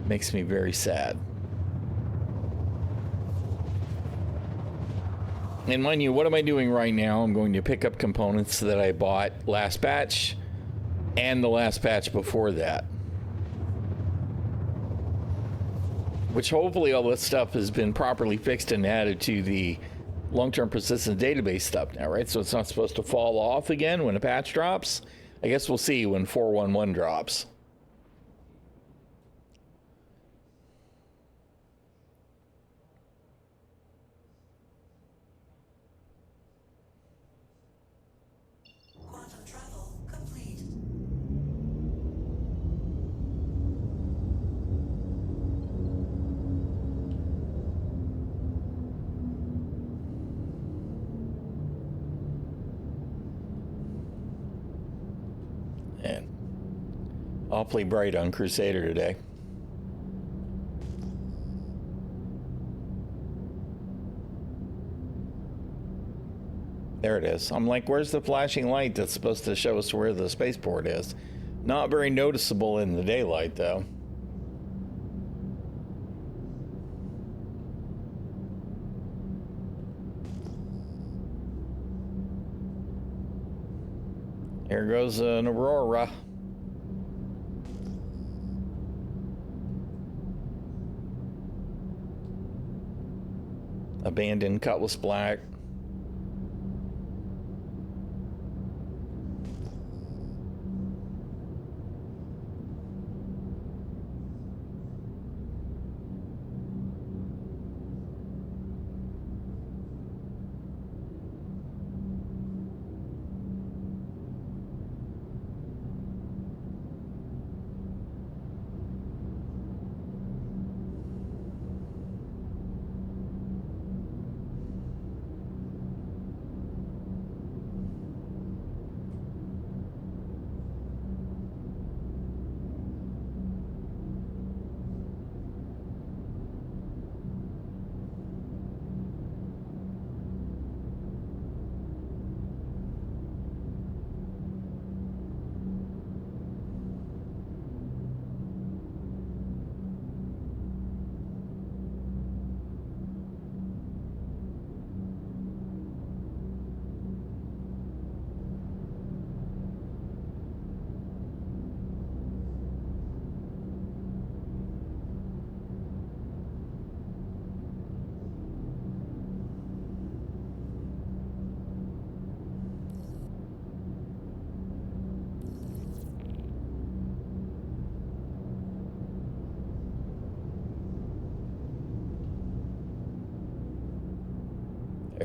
Makes me very sad. And mind you, what am I doing right now? I'm going to pick up components that I bought last patch and the last patch before that. Which hopefully all this stuff has been properly fixed and added to the long-term persistent database stuff now, right? So it's not supposed to fall off again when a patch drops. I guess we'll see when 4.1.1 drops. Awfully bright on Crusader today. There it is. I'm like, where's the flashing light that's supposed to show us where the spaceport is? Not very noticeable in the daylight, though. Here goes an Aurora. Abandoned Cutlass Black.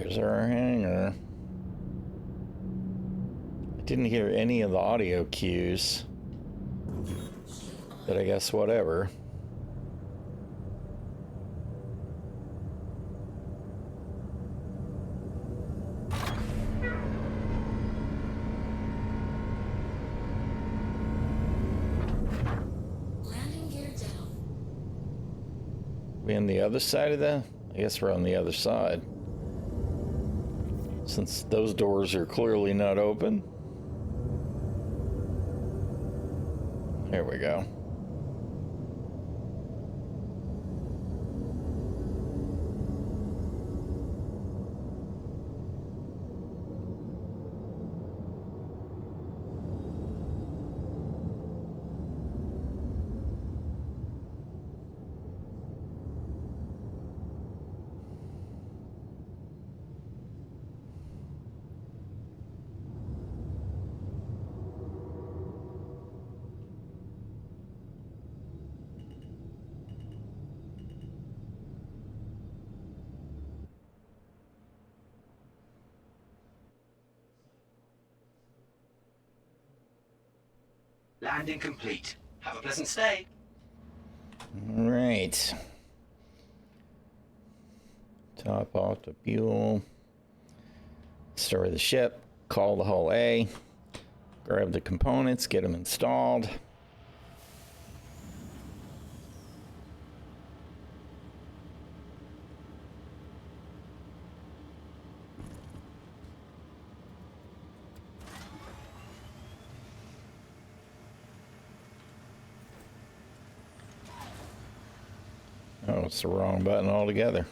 There's our hangar. I didn't hear any of the audio cues, but I guess whatever. Landing gear down. We on the other side of the? I guess we're on the other side. Since those doors are clearly not open. There we go. Landing complete. Have a pleasant stay. All right. Top off the fuel. Store the ship. Call the hull A. Grab the components. Get them installed. Oh, it's the wrong button altogether.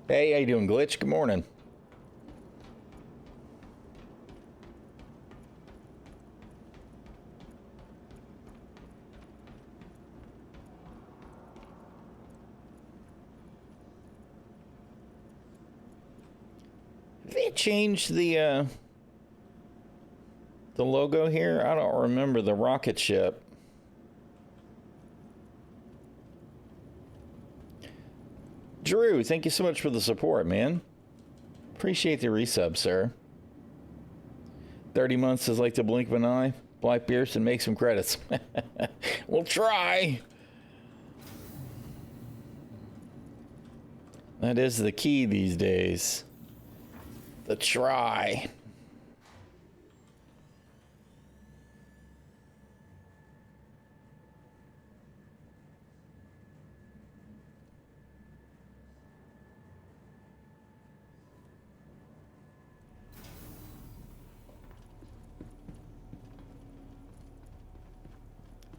Hey, how you doing, Glitch? Good morning. They changed the logo here. I don't remember the rocket ship. Drew, thank you so much for the support, man. Appreciate the resub, sir. 30 months is like the blink of an eye. Black Pearson, make some credits. We'll try. That is the key these days. The try.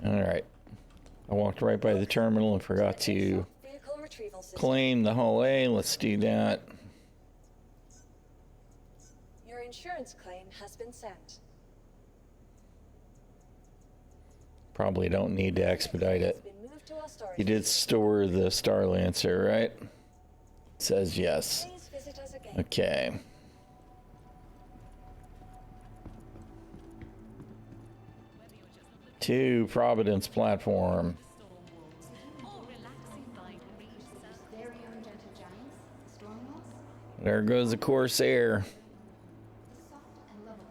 All right. I walked right by the terminal and forgot to Vehicle retrieval system. claim the hull A. Let's do that. Your insurance claim has been sent. Probably don't need to expedite it. It's been moved to our storage. You did store the Star Lancer, right? It says yes. Please visit us again. Okay. To Providence platform. Very own gentle giants, the storm moss, There goes the Corsair the soft and lovable,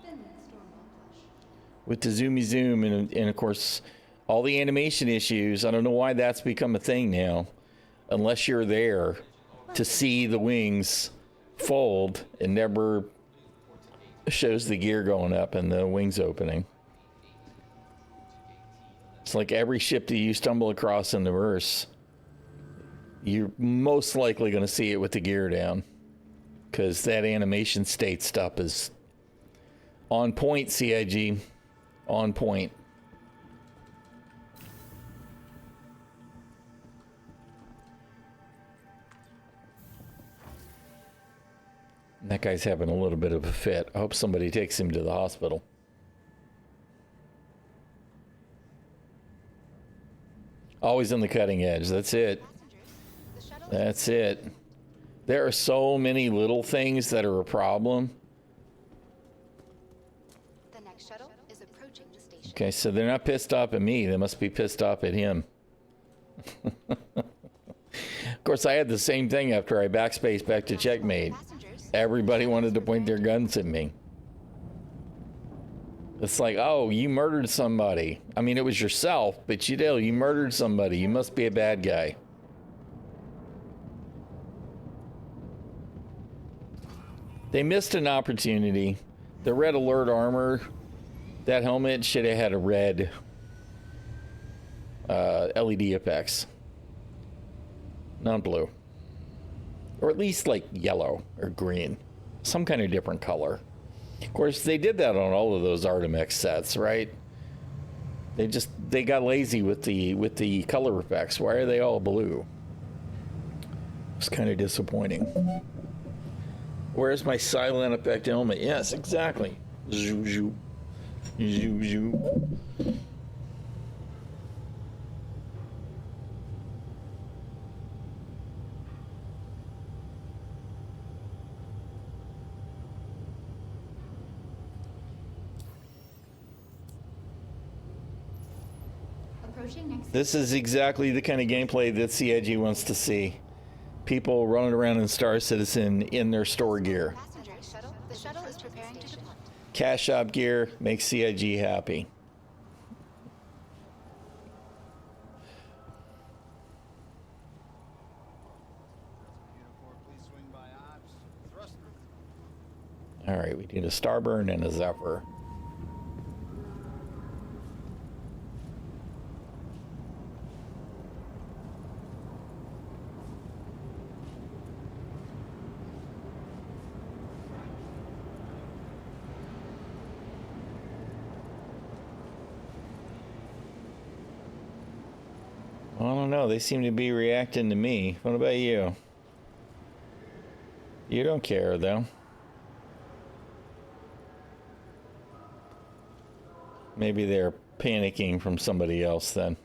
thin storm moss flesh. with the zoomy zoom and of course all the animation issues. I don't know why that's become a thing now, unless you're there to see the wings fold. It never shows the gear going up and the wings opening. It's like every ship that you stumble across in the verse, you're most likely going to see it with the gear down, because that animation state stuff is on point. CIG, on point. And that guy's having a little bit of a fit. I hope somebody takes him to the hospital. Always on the cutting edge. That's it. The shuttle That's it. There are so many little things that are a problem. The next shuttle approaching the station. Okay, so they're not pissed off at me. They must be pissed off at him. Of course, I had the same thing after I backspaced back to checkmate. Everybody wanted to point their guns at me. It's like, oh, you murdered somebody. I mean, it was yourself, but you murdered somebody. You must be a bad guy. They missed an opportunity. The red alert armor, that helmet should have had a red LED effects. Not blue. Or at least like yellow or green. Some kind of different color. Of course, they did that on all of those Artemex sets, right? They got lazy with the color effects. Why are they all blue? It's kind of disappointing. Where's my silent effect helmet? Yes, exactly. Zoo, zoo. Zoo, zoo. This is exactly the kind of gameplay that CIG wants to see. People running around in Star Citizen in their store gear. The shuttle is preparing to depart. Cash shop gear makes CIG happy. All right, we need a Starburn and a Zephyr. I don't know. They seem to be reacting to me. What about you? You don't care, though. Maybe they're panicking from somebody else then.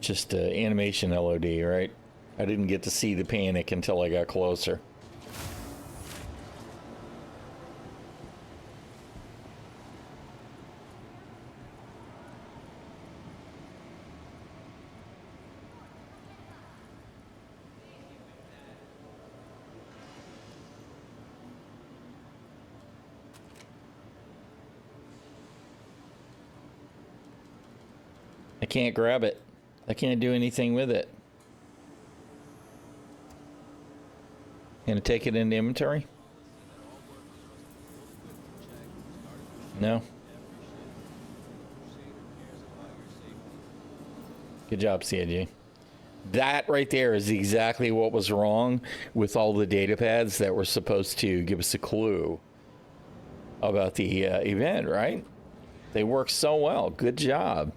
Just animation LOD, right? I didn't get to see the panic until I got closer. I can't grab it. I can't do anything with it. Gonna take it into inventory? No. Good job, CIG. That right there is exactly what was wrong with all the data pads that were supposed to give us a clue about the event, right? They work so well. Good job.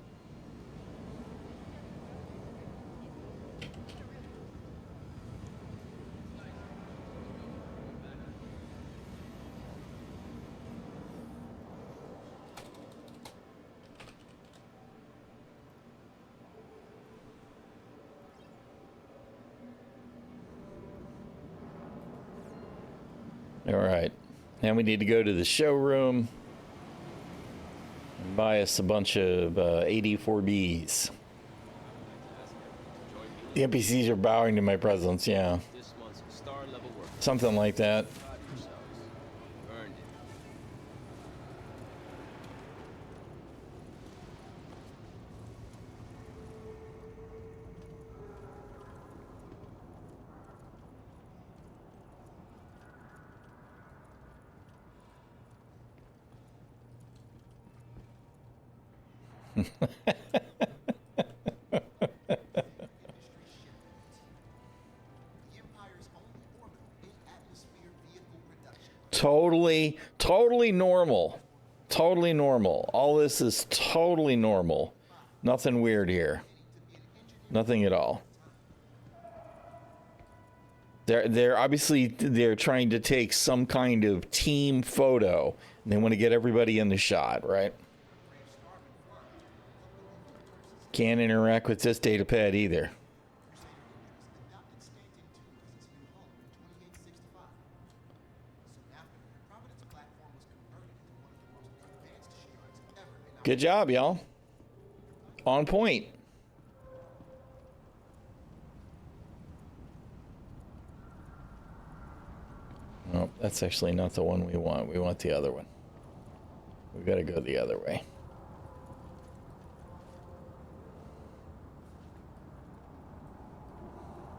All right, now we need to go to the showroom and buy us a bunch of 84Bs. The NPCs are bowing to my presence, yeah. Something like that. Totally normal. Totally normal. All this is totally normal. Nothing weird here. Nothing at all. They're obviously trying to take some kind of team photo. And they want to get everybody in the shot, right? Can't interact with this data pad either. Good job, y'all. On point. No, that's actually not the one we want. We want the other one. We got to go the other way.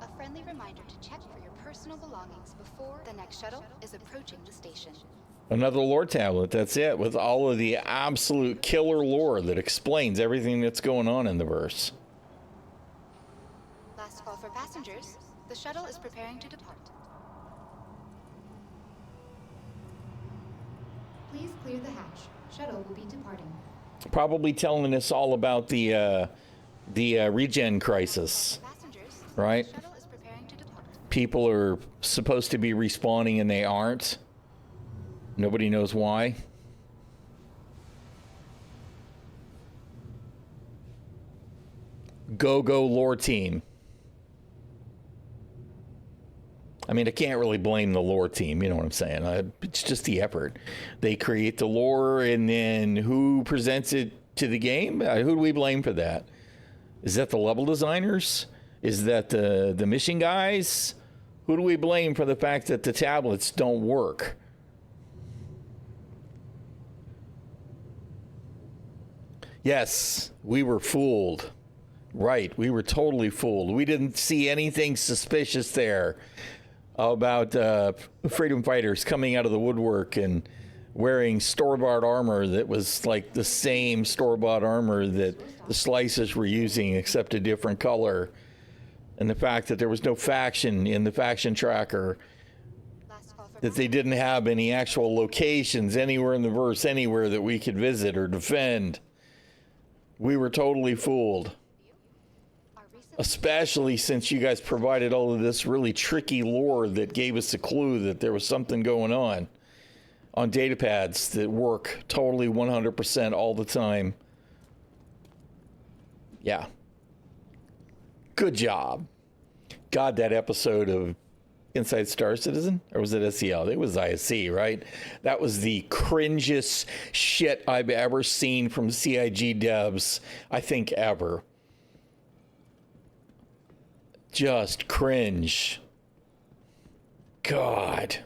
A friendly reminder to check for your personal belongings before the next shuttle is approaching the station. Another lore tablet, that's it, with all of the absolute killer lore that explains everything that's going on in the verse. Last call for passengers. The shuttle is preparing to depart. Please clear the hatch. Shuttle will be departing. Probably telling us all about the regen crisis, right? Shuttle is preparing to depart. People are supposed to be respawning and they aren't. Nobody knows why. Go lore team. I mean, I can't really blame the lore team, you know what I'm saying? It's just the effort. They create the lore, and then who presents it to the game? Who do we blame for that? Is that the level designers? Is that the mission guys? Who do we blame for the fact that the tablets don't work? Yes, we were fooled. Right, we were totally fooled. We didn't see anything suspicious there about freedom fighters coming out of the woodwork and wearing store-bought armor that was like the same store-bought armor that the slicers were using, except a different color. And the fact that there was no faction in the faction tracker, that they didn't have any actual locations anywhere in the verse, anywhere that we could visit or defend. We were totally fooled. Especially since you guys provided all of this really tricky lore that gave us a clue that there was something going on datapads that work totally 100% all the time. Yeah. Good job. God, that episode of Inside Star Citizen, or was it SCL? It was ISC, right? That was the cringiest shit I've ever seen from CIG devs, I think ever. Just cringe. God.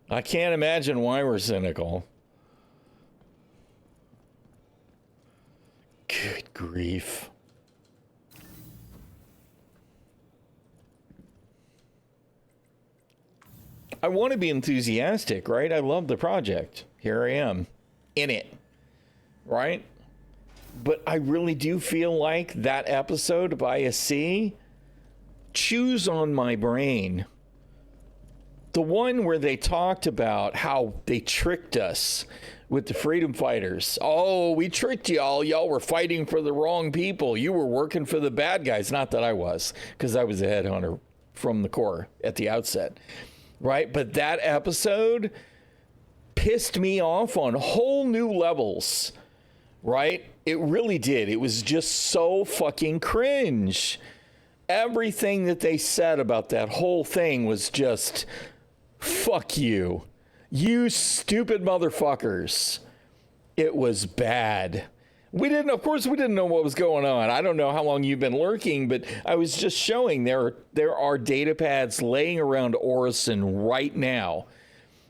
I can't imagine why we're cynical. Good grief. I want to be enthusiastic, right? I love the project. Here I am in it, right? But I really do feel like that episode of ISC chews on my brain. The one where they talked about how they tricked us with the freedom fighters. Oh, we tricked y'all. Y'all were fighting for the wrong people. You were working for the bad guys. Not that I was, because I was a headhunter from the core at the outset. Right? But that episode pissed me off on whole new levels. Right? It really did. It was just so fucking cringe. Everything that they said about that whole thing was just, fuck you. You stupid motherfuckers. It was bad. Of course we didn't know what was going on. I don't know how long you've been lurking, but I was just showing there are data pads laying around Orison right now,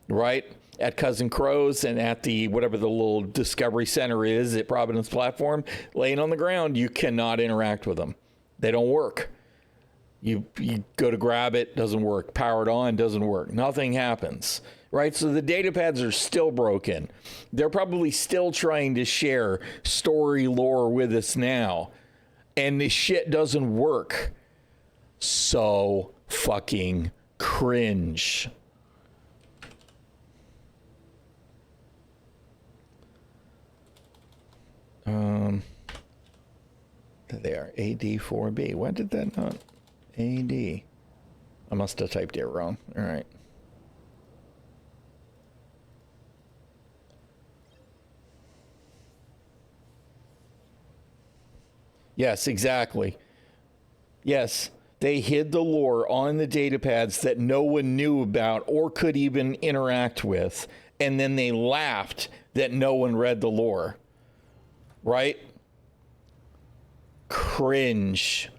right? At Cousin Crow's and at the, whatever the little discovery center is at Providence Platform, laying on the ground. You cannot interact with them. They don't work. You go to grab it, doesn't work. Power it on, doesn't work. Nothing happens. Right? So the data pads are still broken. They're probably still trying to share story lore with us now. And this shit doesn't work. So fucking cringe. There, AD4B. Why did that not? AD. I must have typed it wrong. All right. Yes, exactly. Yes, they hid the lore on the data pads that no one knew about or could even interact with. and then they laughed that no one read the lore, right? Cringe.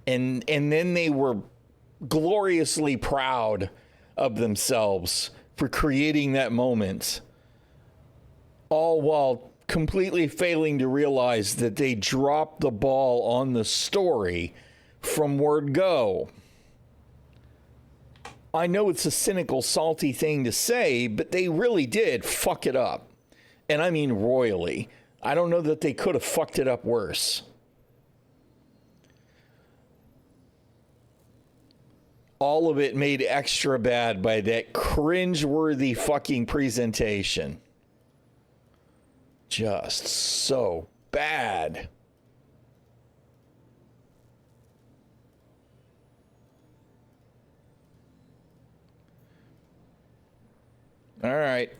And then they were gloriously proud of themselves for creating that moment, all while completely failing to realize that they dropped the ball on the story from word go. I know it's a cynical, salty thing to say, but they really did fuck it up. And I mean royally. I don't know that they could have fucked it up worse. All of it made extra bad by that cringe-worthy fucking presentation. Just so bad. All right.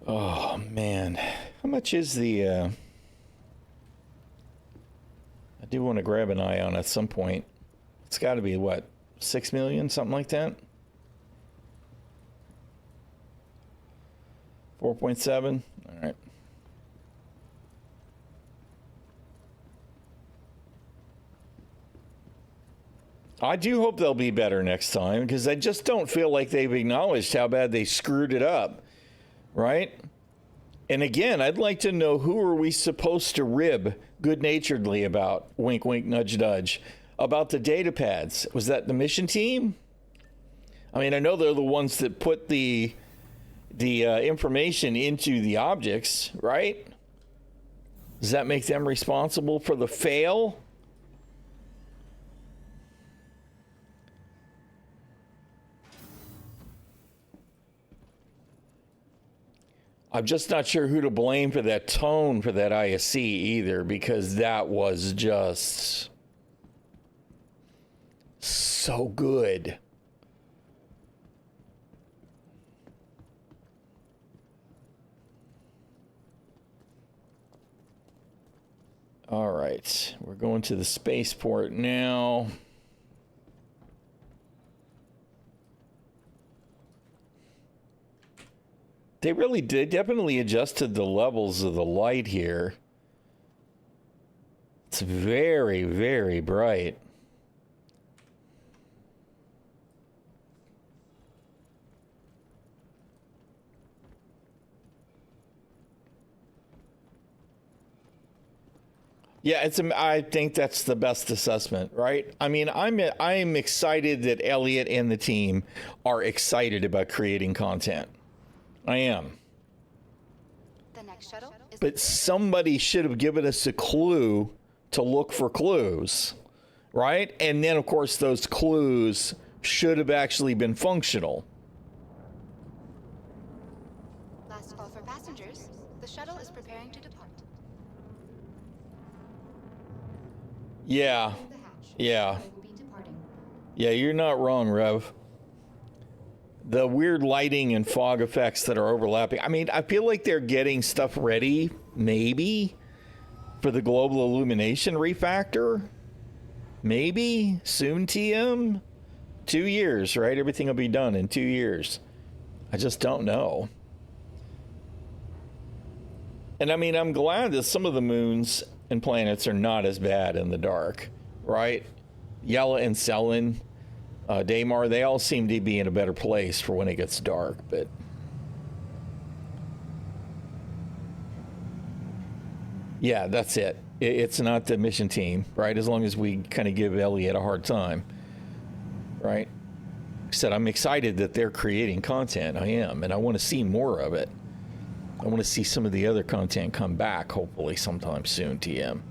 Oh, man. How much is the... I do want to grab an eye on it at some point. It's got to be, what, 6 million? Something like that? 4.7? All right. I do hope they'll be better next time, because I just don't feel like they've acknowledged how bad they screwed it up, right? And again, I'd like to know, who are we supposed to rib good-naturedly about, wink, wink, nudge, nudge, about the data pads? Was that the mission team? I mean, I know they're the ones that put the information into the objects, right? Does that make them responsible for the fail? I'm just not sure who to blame for that tone for that ISC either, because that was just so good. All right, we're going to the spaceport now. They definitely adjusted the levels of the light here. It's very, very bright. Yeah, I think that's the best assessment, right? I mean, I'm excited that Elliot and the team are excited about creating content. I am. The next shuttle is... But somebody should have given us a clue to look for clues, right? And then, of course, those clues should have actually been functional. Last call for passengers. The shuttle is preparing to depart. Yeah. The hatch. Yeah. They will be departing. Yeah, you're not wrong, Rev. The weird lighting and fog effects that are overlapping. I mean, I feel like they're getting stuff ready, maybe, for the global illumination refactor. Maybe soon, TM. 2 years, right? Everything will be done in 2 years. I just don't know. And I mean, I'm glad that some of the moons and planets are not as bad in the dark, right? ᚻᚖᚪ᚞ᚻᚢᚾᚏ, Daymar, they all seem to be in a better place for when it gets dark, but yeah, that's it. It's not the mission team, right? As long as we kind of give Elliot a hard time, right? I said, I'm excited that they're creating content. I am, and I want to see more of it. I want to see some of the other content come back, hopefully sometime soon, TM.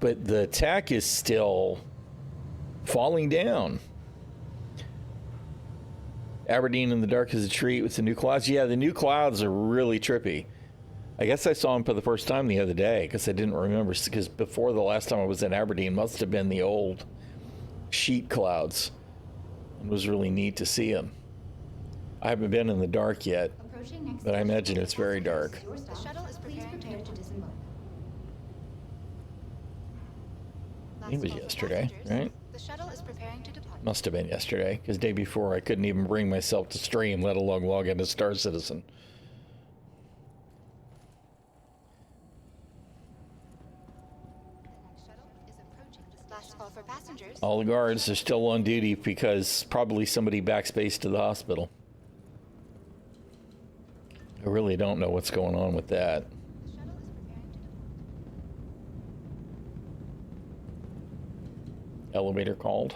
But the tech is still falling down. Aberdeen in the dark is a treat with the new clouds. Yeah, the new clouds are really trippy. I guess I saw them for the first time the other day because I didn't remember, because before the last time I was in Aberdeen must have been the old sheet clouds. It was really neat to see them. I haven't been in the dark yet, but I imagine it's very dark. The shuttle is preparing to disembark. It was yesterday, right? The shuttle is preparing to depart. Must have been yesterday, because day before I couldn't even bring myself to stream, let alone log into Star Citizen. The next shuttle is approaching the last call for passengers. All the guards are still on duty because probably somebody backspaced to the hospital. I really don't know what's going on with that. The shuttle is preparing to depart. Elevator called.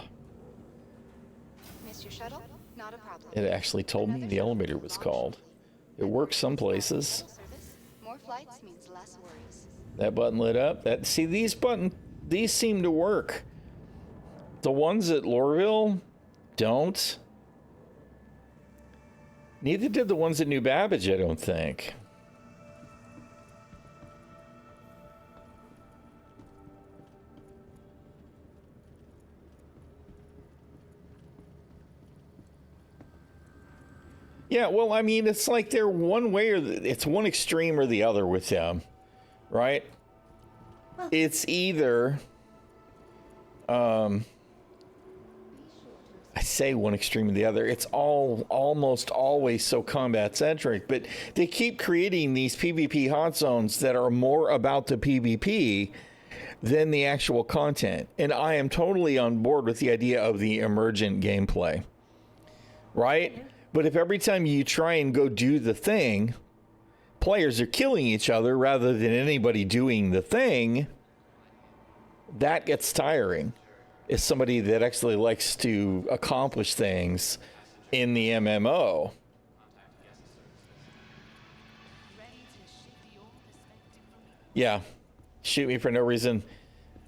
Miss your shuttle? Not a problem. It actually told me the elevator was called. It works some places. Service. More flights means less worries. That button lit up. See, these seem to work. The ones at Lorville don't. Neither did the ones at New Babbage, I don't think. Yeah, well, I mean, it's like they're one way or it's one extreme or the other with them, right? It's either, I say one extreme or the other. It's almost always so combat centric, but they keep creating these PvP hot zones that are more about the PvP than the actual content. And I am totally on board with the idea of the emergent gameplay, right? But if every time you try and go do the thing, players are killing each other rather than anybody doing the thing, that gets tiring. As somebody that actually likes to accomplish things in the MMO. Yeah, shoot me for no reason.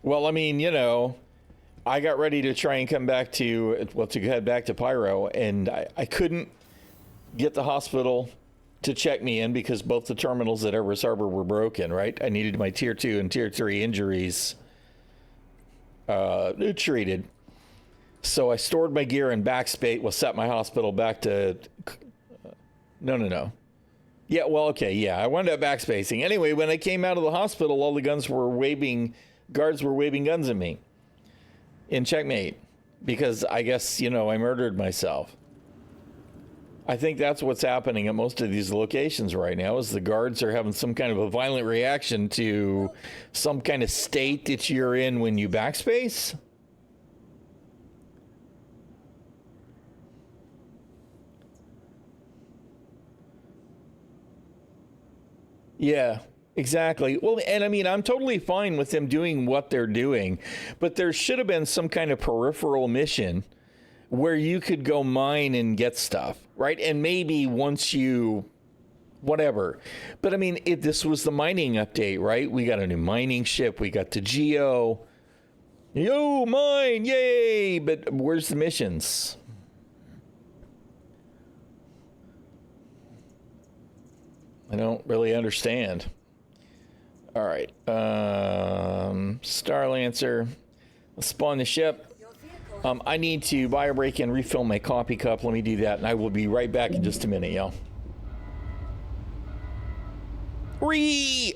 Well, I mean, you know, I got ready to try and come back to, well, to head back to Pyro, and I couldn't get the hospital to check me in because both the terminals at Everest Harbor were broken, right? I needed my tier 2 and tier 3 injuries treated. So I stored my gear in backspace, set my hospital back to, no. Yeah, well, okay, yeah, I wound up backspacing. Anyway, when I came out of the hospital, all the guards were waving guns at me in checkmate because I guess, you know, I murdered myself. I think that's what's happening at most of these locations right now is the guards are having some kind of a violent reaction to some kind of state that you're in when you backspace. Yeah, exactly. Well, and I mean, I'm totally fine with them doing what they're doing, but there should have been some kind of peripheral mission where you could go mine and get stuff, right? And maybe once you, whatever. But I mean, this was the mining update, right? We got a new mining ship. We got the Geo. Yo, mine, yay! But where's the missions? I don't really understand. All right. Starlancer. Let's spawn the ship. I need to buy a break and refill my coffee cup. Let me do that, and I will be right back in just a minute, y'all. Whee!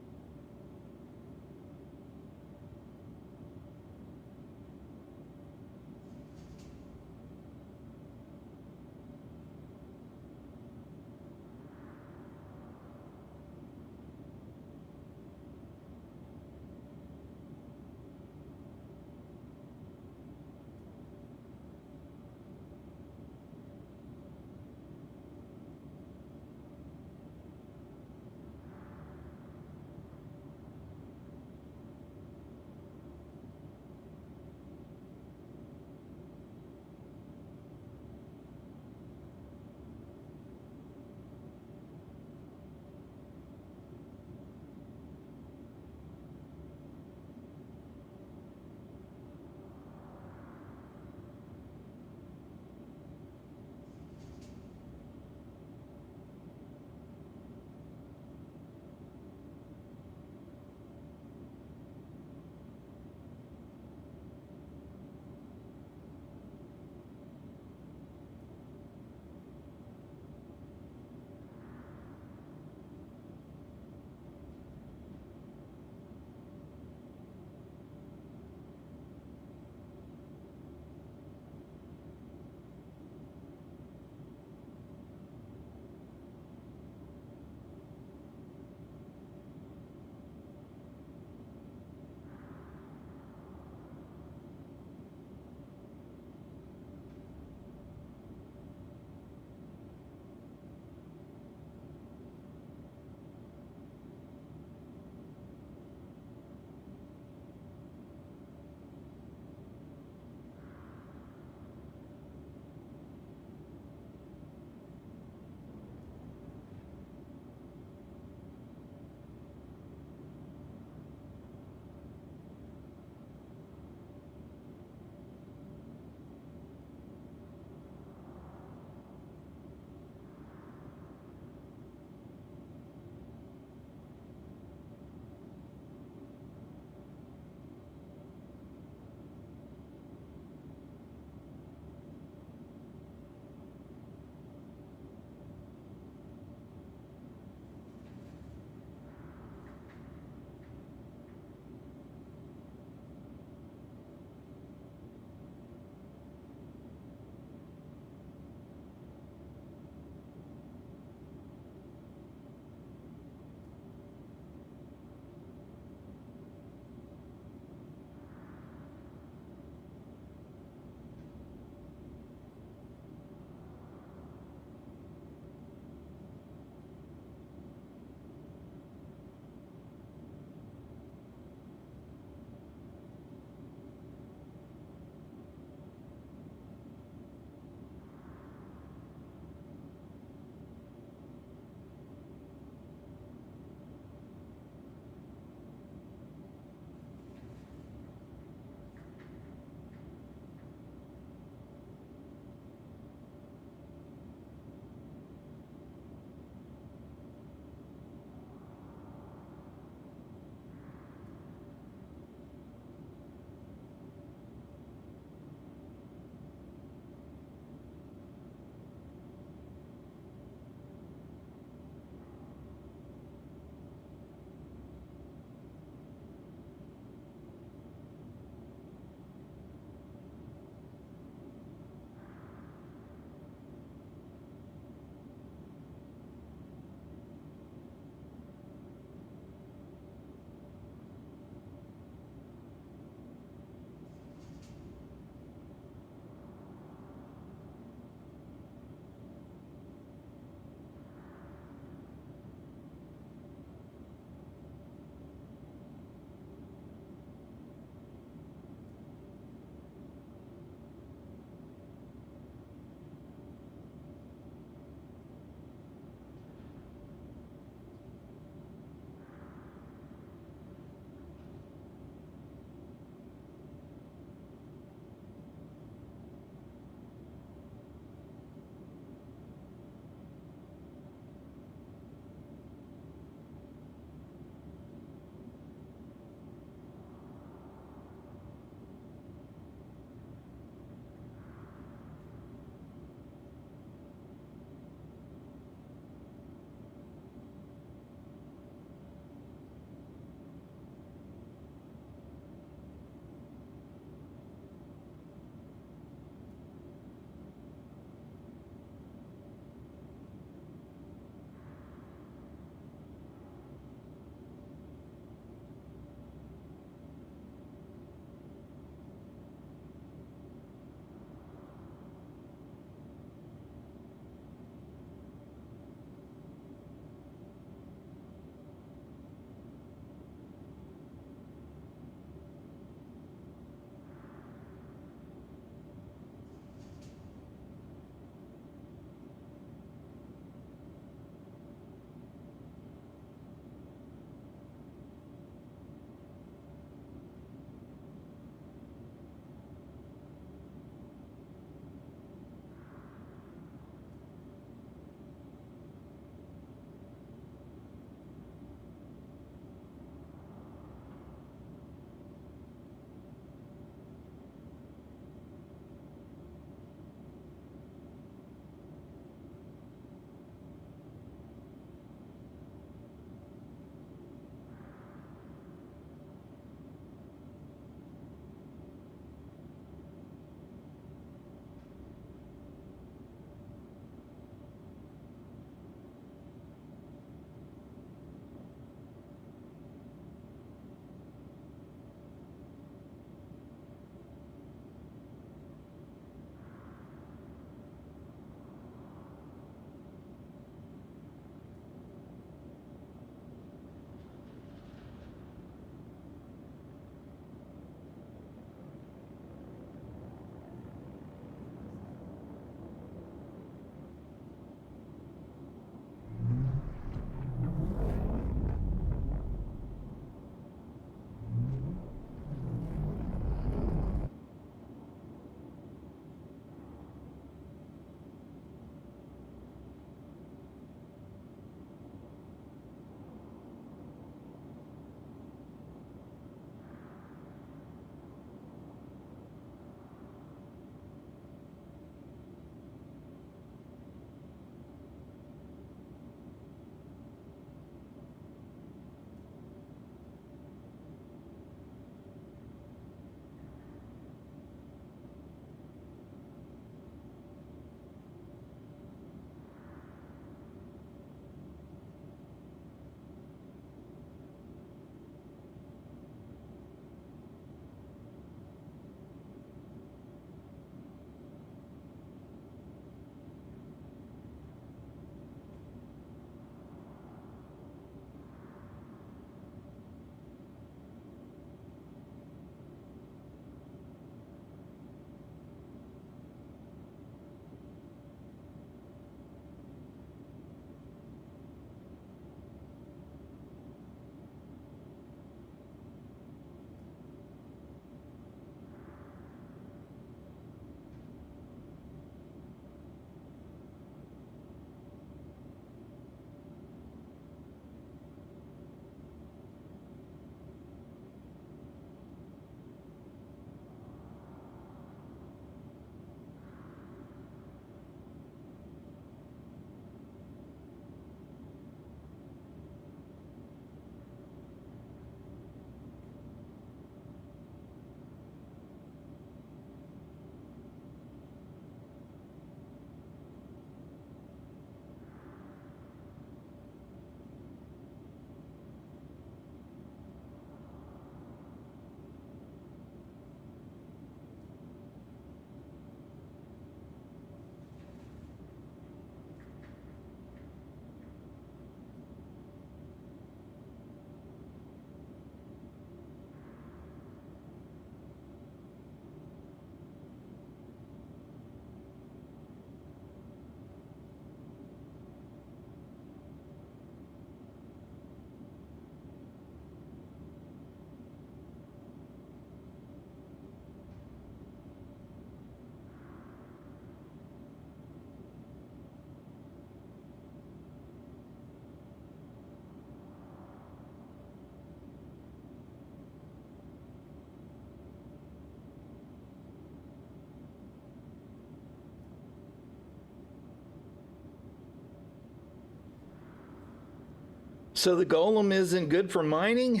So the golem isn't good for mining?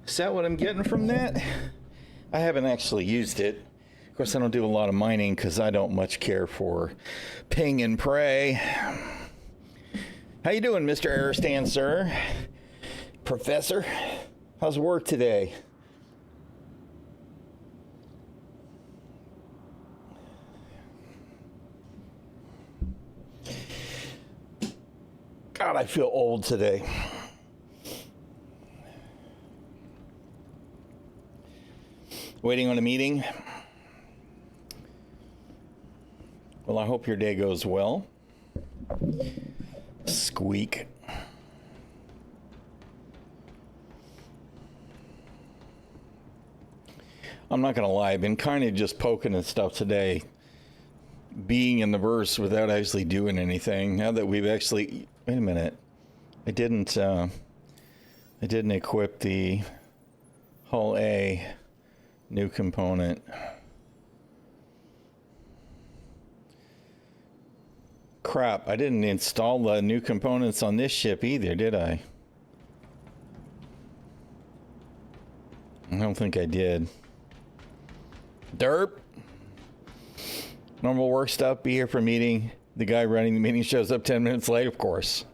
Is that what I'm getting from that? I haven't actually used it. Of course, I don't do a lot of mining because I don't much care for ping and pray. How you doing, Mr. Aristan, sir? Professor? How's work today? God, I feel old today. Waiting on a meeting? Well, I hope your day goes well. Squeak. I'm not going to lie, I've been kind of just poking and stuff today, being in the verse without actually doing anything. Now that we've actually... Wait a minute. I didn't equip the hull A new component. Crap, I didn't install the new components on this ship either, did I? I don't think I did. Derp. Normal work stuff, be here for meeting. The guy running the meeting shows up 10 minutes late, of course.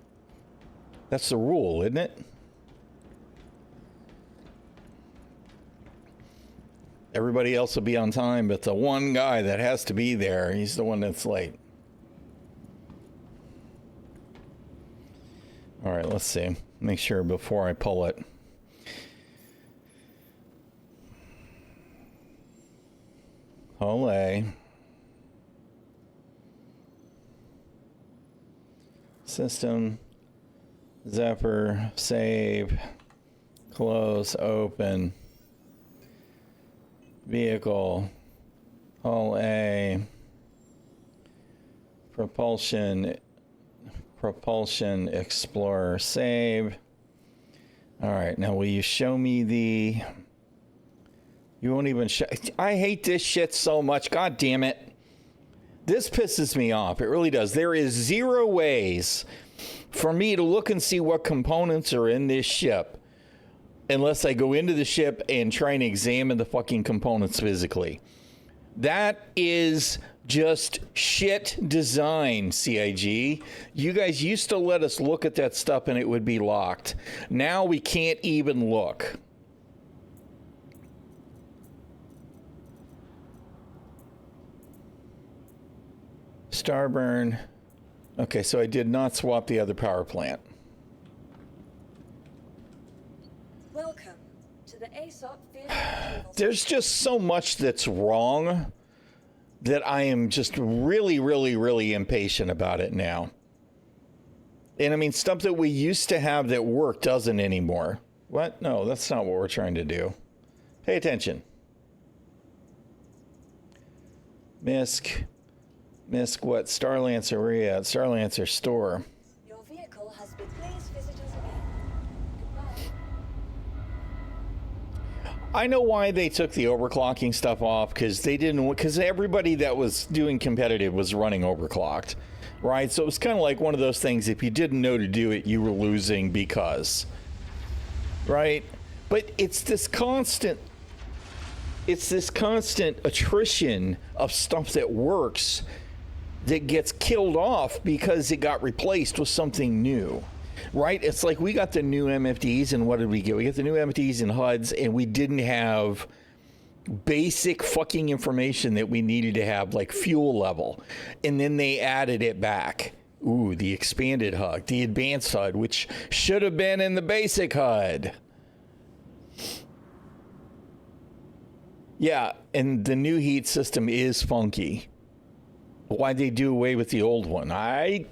That's the rule, isn't it? Everybody else will be on time, but the one guy that has to be there, he's the one that's late. All right, let's see. Make sure before I pull it. Hull A. System. Zephyr. Save. Close. Open. Vehicle. Hull A. Propulsion Explorer. Save. All right, now will you show me the... You won't even show... I hate this shit so much. God damn it. This pisses me off. It really does. There is 0 ways for me to look and see what components are in this ship unless I go into the ship and try and examine the fucking components physically. That is just shit design, CIG. You guys used to let us look at that stuff and it would be locked. Now we can't even look. Starburn. Okay, so I did not swap the other power plant. Welcome to the ASOP field. There's just so much that's wrong that I am just really, really, really impatient about it now. And I mean, stuff that we used to have that worked doesn't anymore. What? No, that's not what we're trying to do. Pay attention. MISC what? Starlancer, where are you at? Starlancer store. Your vehicle has been... Please visit us again. Goodbye. I know why they took the overclocking stuff off, because everybody that was doing competitive was running overclocked, right? So it was kind of like one of those things, if you didn't know to do it, you were losing because, right? But it's this constant attrition of stuff that works that gets killed off because it got replaced with something new, right? It's like we got the new MFDs, and what did we get? We got the new MFDs and HUDs, and we didn't have basic fucking information that we needed to have, like fuel level. And then they added it back. Ooh, the expanded HUD, the advanced HUD, which should have been in the basic HUD. Yeah, and the new heat system is funky. Why'd they do away with the old one? And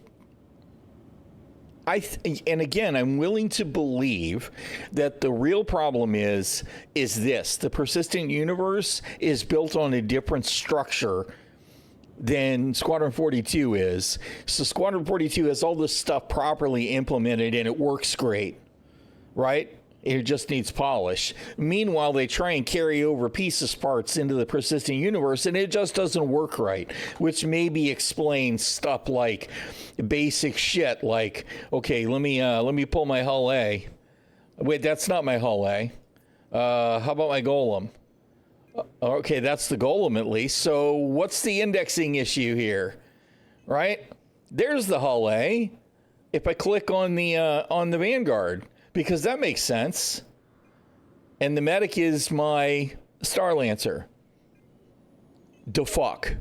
again, I'm willing to believe that the real problem is this. The persistent universe is built on a different structure than Squadron 42 is. So Squadron 42 has all this stuff properly implemented and it works great, right? It just needs polish. Meanwhile, they try and carry over pieces parts into the persistent universe, and it just doesn't work right, which maybe explains stuff like basic shit like, okay, let me pull my hull A. Wait, that's not my hull A. How about my golem? Okay, that's the golem at least. So what's the indexing issue here? Right? There's the hull A. If I click on the Vanguard, because that makes sense. And the medic is my Star Lancer. The fuck?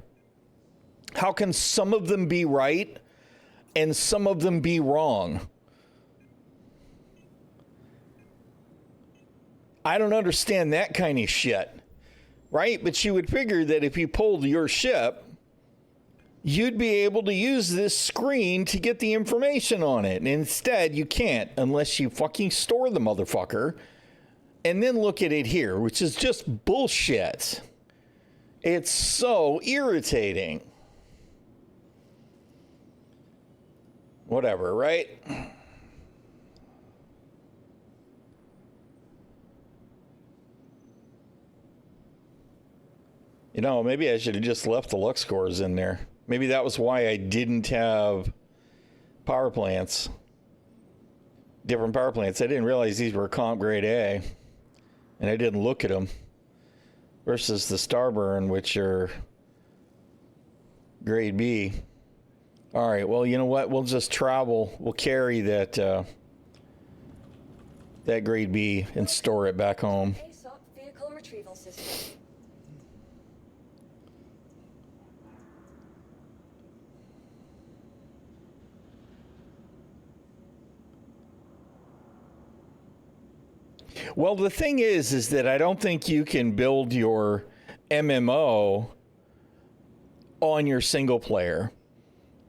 How can some of them be right and some of them be wrong? I don't understand that kind of shit. Right? But you would figure that if you pulled your ship, you'd be able to use this screen to get the information on it. And instead, you can't unless you fucking store the motherfucker and then look at it here, which is just bullshit. It's so irritating. Whatever, right? You know, maybe I should have just left the Lux cores in there. Maybe that was why I didn't have power plants. Different power plants. I didn't realize these were comp grade A. And I didn't look at them. Versus the Starburn, which are grade B. All right, well, you know what? We'll just travel. We'll carry that that grade B and store it back home. ASOP vehicle retrieval system. Well, the thing is that I don't think you can build your MMO on your single player,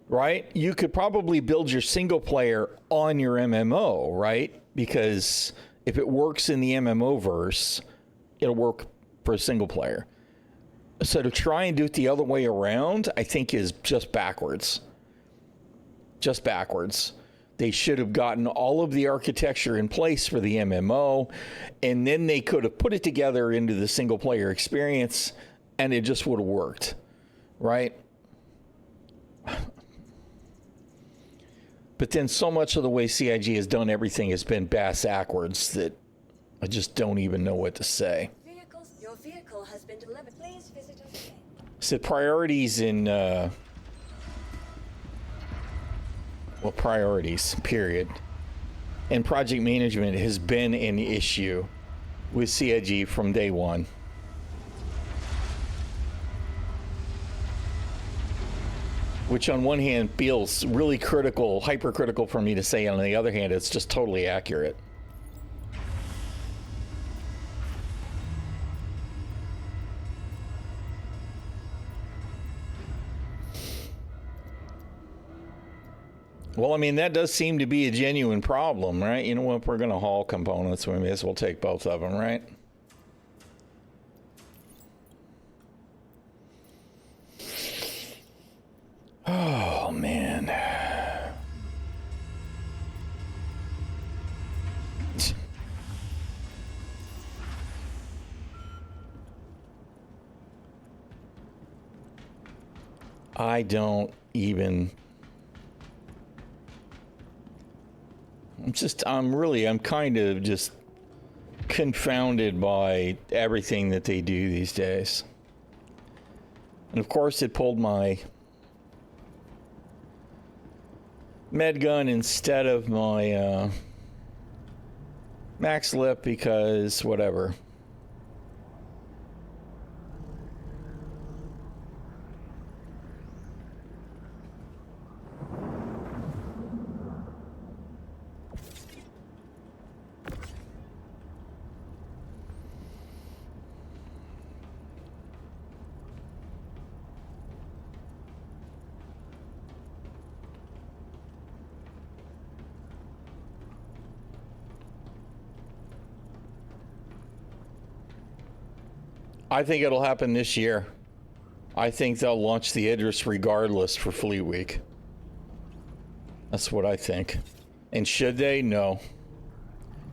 right? You could probably build your single player on your MMO, right? Because if it works in the MMO verse, it'll work for a single player. So to try and do it the other way around, I think is just backwards. Just backwards. They should have gotten all of the architecture in place for the MMO, and then they could have put it together into the single player experience, and it just would have worked, right? But then so much of the way CIG has done everything has been backwards that I just don't even know what to say. Your vehicle has been delivered. Please visit us again. So priorities in... well, priorities, period. And project management has been an issue with CIG from day one. Which on one hand feels really critical, hypercritical for me to say, and on the other hand, it's just totally accurate. Well, I mean, that does seem to be a genuine problem, right? You know what? If we're going to haul components, we may as well take both of them, right? Oh, man. I don't even... I'm kind of just confounded by everything that they do these days. And of course it pulled my med gun instead of my max lip because whatever. I think it'll happen this year. I think they'll launch the Idris regardless for Fleet Week. That's what I think. And should they? No.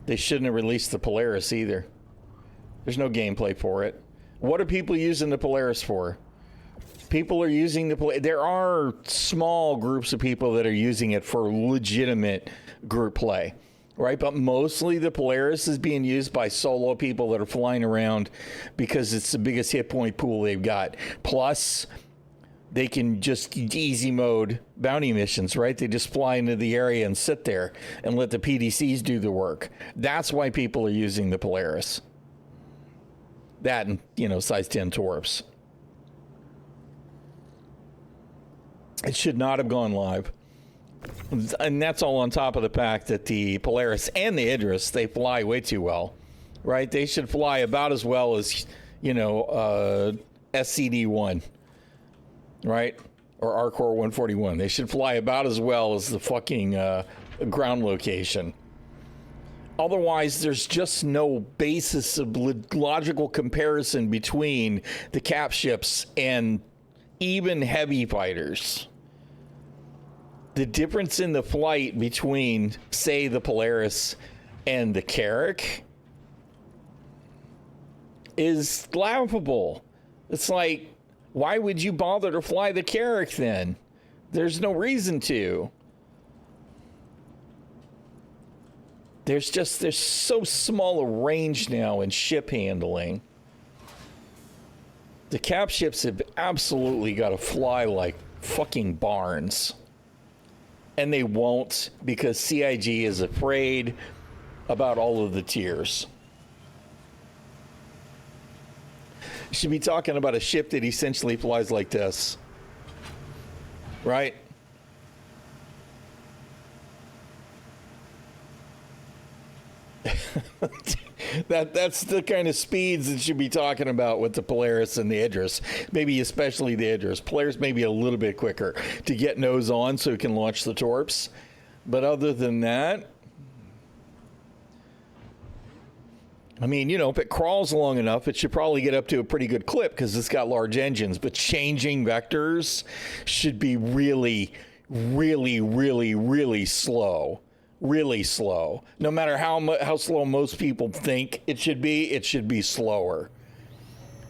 They shouldn't have released the Polaris either. There's no gameplay for it. What are people using the Polaris for? People are using there are small groups of people that are using it for legitimate group play, right? But mostly the Polaris is being used by solo people that are flying around because it's the biggest hit point pool they've got. Plus, they can just easy mode bounty missions, right? They just fly into the area and sit there and let the PDCs do the work. That's why people are using the Polaris. That and, size 10 torps. It should not have gone live. And that's all on top of the fact that the Polaris and the Idris, they fly way too well, right? They should fly about as well as, SCD-1, right? Or R-Core 141. They should fly about as well as the fucking ground location. Otherwise, there's just no basis of logical comparison between the cap ships and even heavy fighters. The difference in the flight between, say, the Polaris and the Carrack is laughable. It's like, why would you bother to fly the Carrack then? There's no reason to. There's so small a range now in ship handling. The cap ships have absolutely got to fly like fucking barns. And they won't, because CIG is afraid about all of the tiers. You should be talking about a ship that essentially flies like this. Right? That's the kind of speeds that you should be talking about with the Polaris and the Idris. Maybe especially the Idris. Polaris may be a little bit quicker to get nose on so it can launch the torps. But other than that, I mean, if it crawls long enough, it should probably get up to a pretty good clip because it's got large engines. But changing vectors should be really, really, really, really slow. Really slow. No matter how slow most people think it should be slower.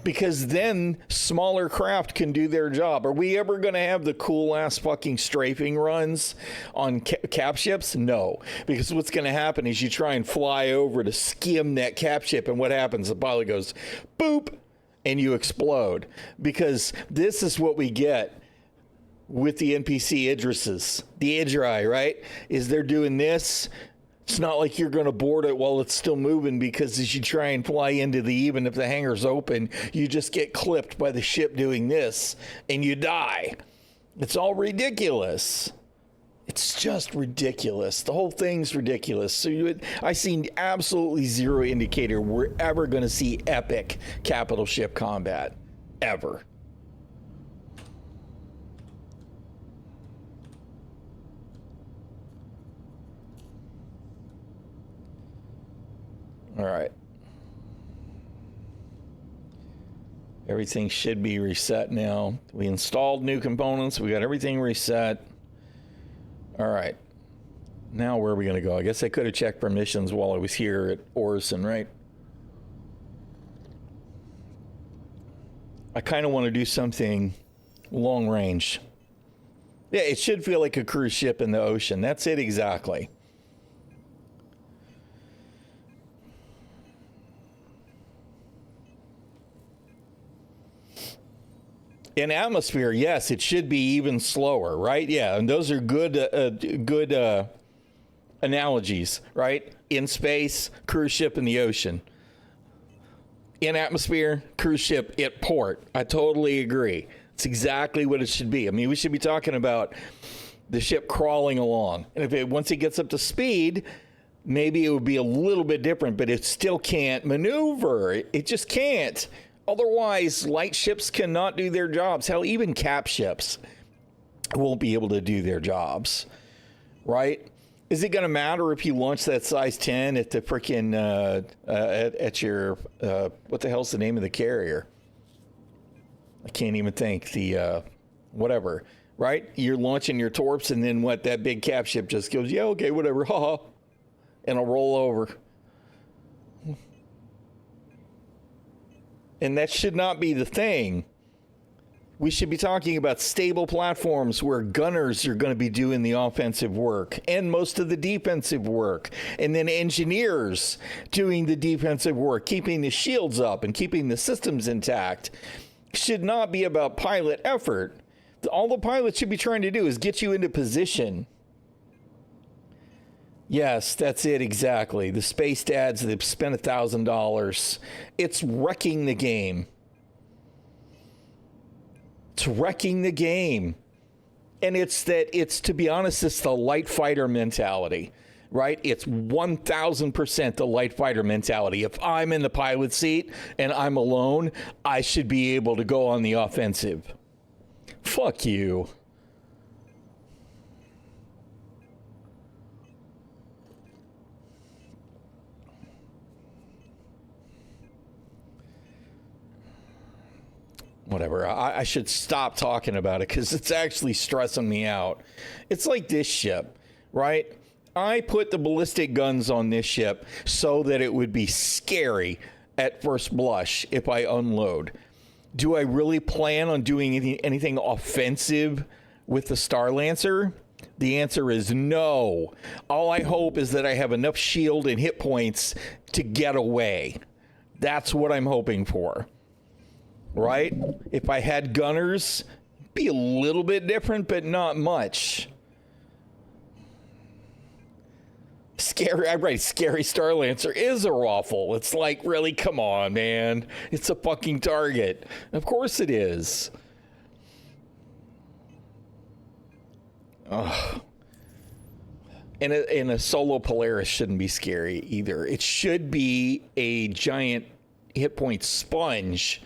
Because then smaller craft can do their job. Are we ever going to have the cool ass fucking strafing runs on cap ships? No. Because what's going to happen is you try and fly over to skim that cap ship, and what happens? The pilot goes boop and you explode. Because this is what we get with the NPC Idrises, the Idri, right? Is they're doing this. It's not like you're going to board it while it's still moving, because as you try and fly into even if the hangar's open, you just get clipped by the ship doing this and you die. It's all ridiculous. It's just ridiculous. The whole thing's ridiculous. So I see absolutely zero indicator we're ever going to see epic capital ship combat. Ever. All right. Everything should be reset now. We installed new components. We got everything reset. All right. Now where are we going to go? I guess I could have checked permissions while I was here at Orison, right? I kind of want to do something long range. Yeah, it should feel like a cruise ship in the ocean. That's it exactly. In atmosphere, yes, it should be even slower, right? Yeah, and those are good analogies, right? In space, cruise ship in the ocean. In atmosphere, cruise ship at port. I totally agree. It's exactly what it should be. I mean, we should be talking about the ship crawling along. And once it gets up to speed, maybe it would be a little bit different, but it still can't maneuver. It just can't. Otherwise, light ships cannot do their jobs. Hell, even cap ships won't be able to do their jobs, right? Is it going to matter if you launch that size 10 at the freaking, at your, what the hell's the name of the carrier? I can't even think. The, whatever, right? You're launching your torps, and then what? That big cap ship just goes, yeah, okay, whatever, haha, and it'll roll over. And that should not be the thing. We should be talking about stable platforms where gunners are going to be doing the offensive work and most of the defensive work. And then engineers doing the defensive work, keeping the shields up and keeping the systems intact. Should not be about pilot effort. All the pilots should be trying to do is get you into position. Yes, that's it exactly. The space dads that have spent $1,000. It's wrecking the game. It's wrecking the game. And to be honest, it's the light fighter mentality, right? It's 1,000% the light fighter mentality. If I'm in the pilot seat and I'm alone, I should be able to go on the offensive. Fuck you. Whatever. I should stop talking about it because it's actually stressing me out. It's like this ship, right? I put the ballistic guns on this ship so that it would be scary at first blush if I unload. Do I really plan on doing anything offensive with the Star Lancer? The answer is no. All I hope is that I have enough shield and hit points to get away. That's what I'm hoping for. Right? If I had gunners, be a little bit different, but not much. Scary Star Lancer is a raffle. It's like, really, come on, man. It's a fucking target. Of course it is. Ugh. And a solo Polaris shouldn't be scary either. It should be a giant hit point sponge.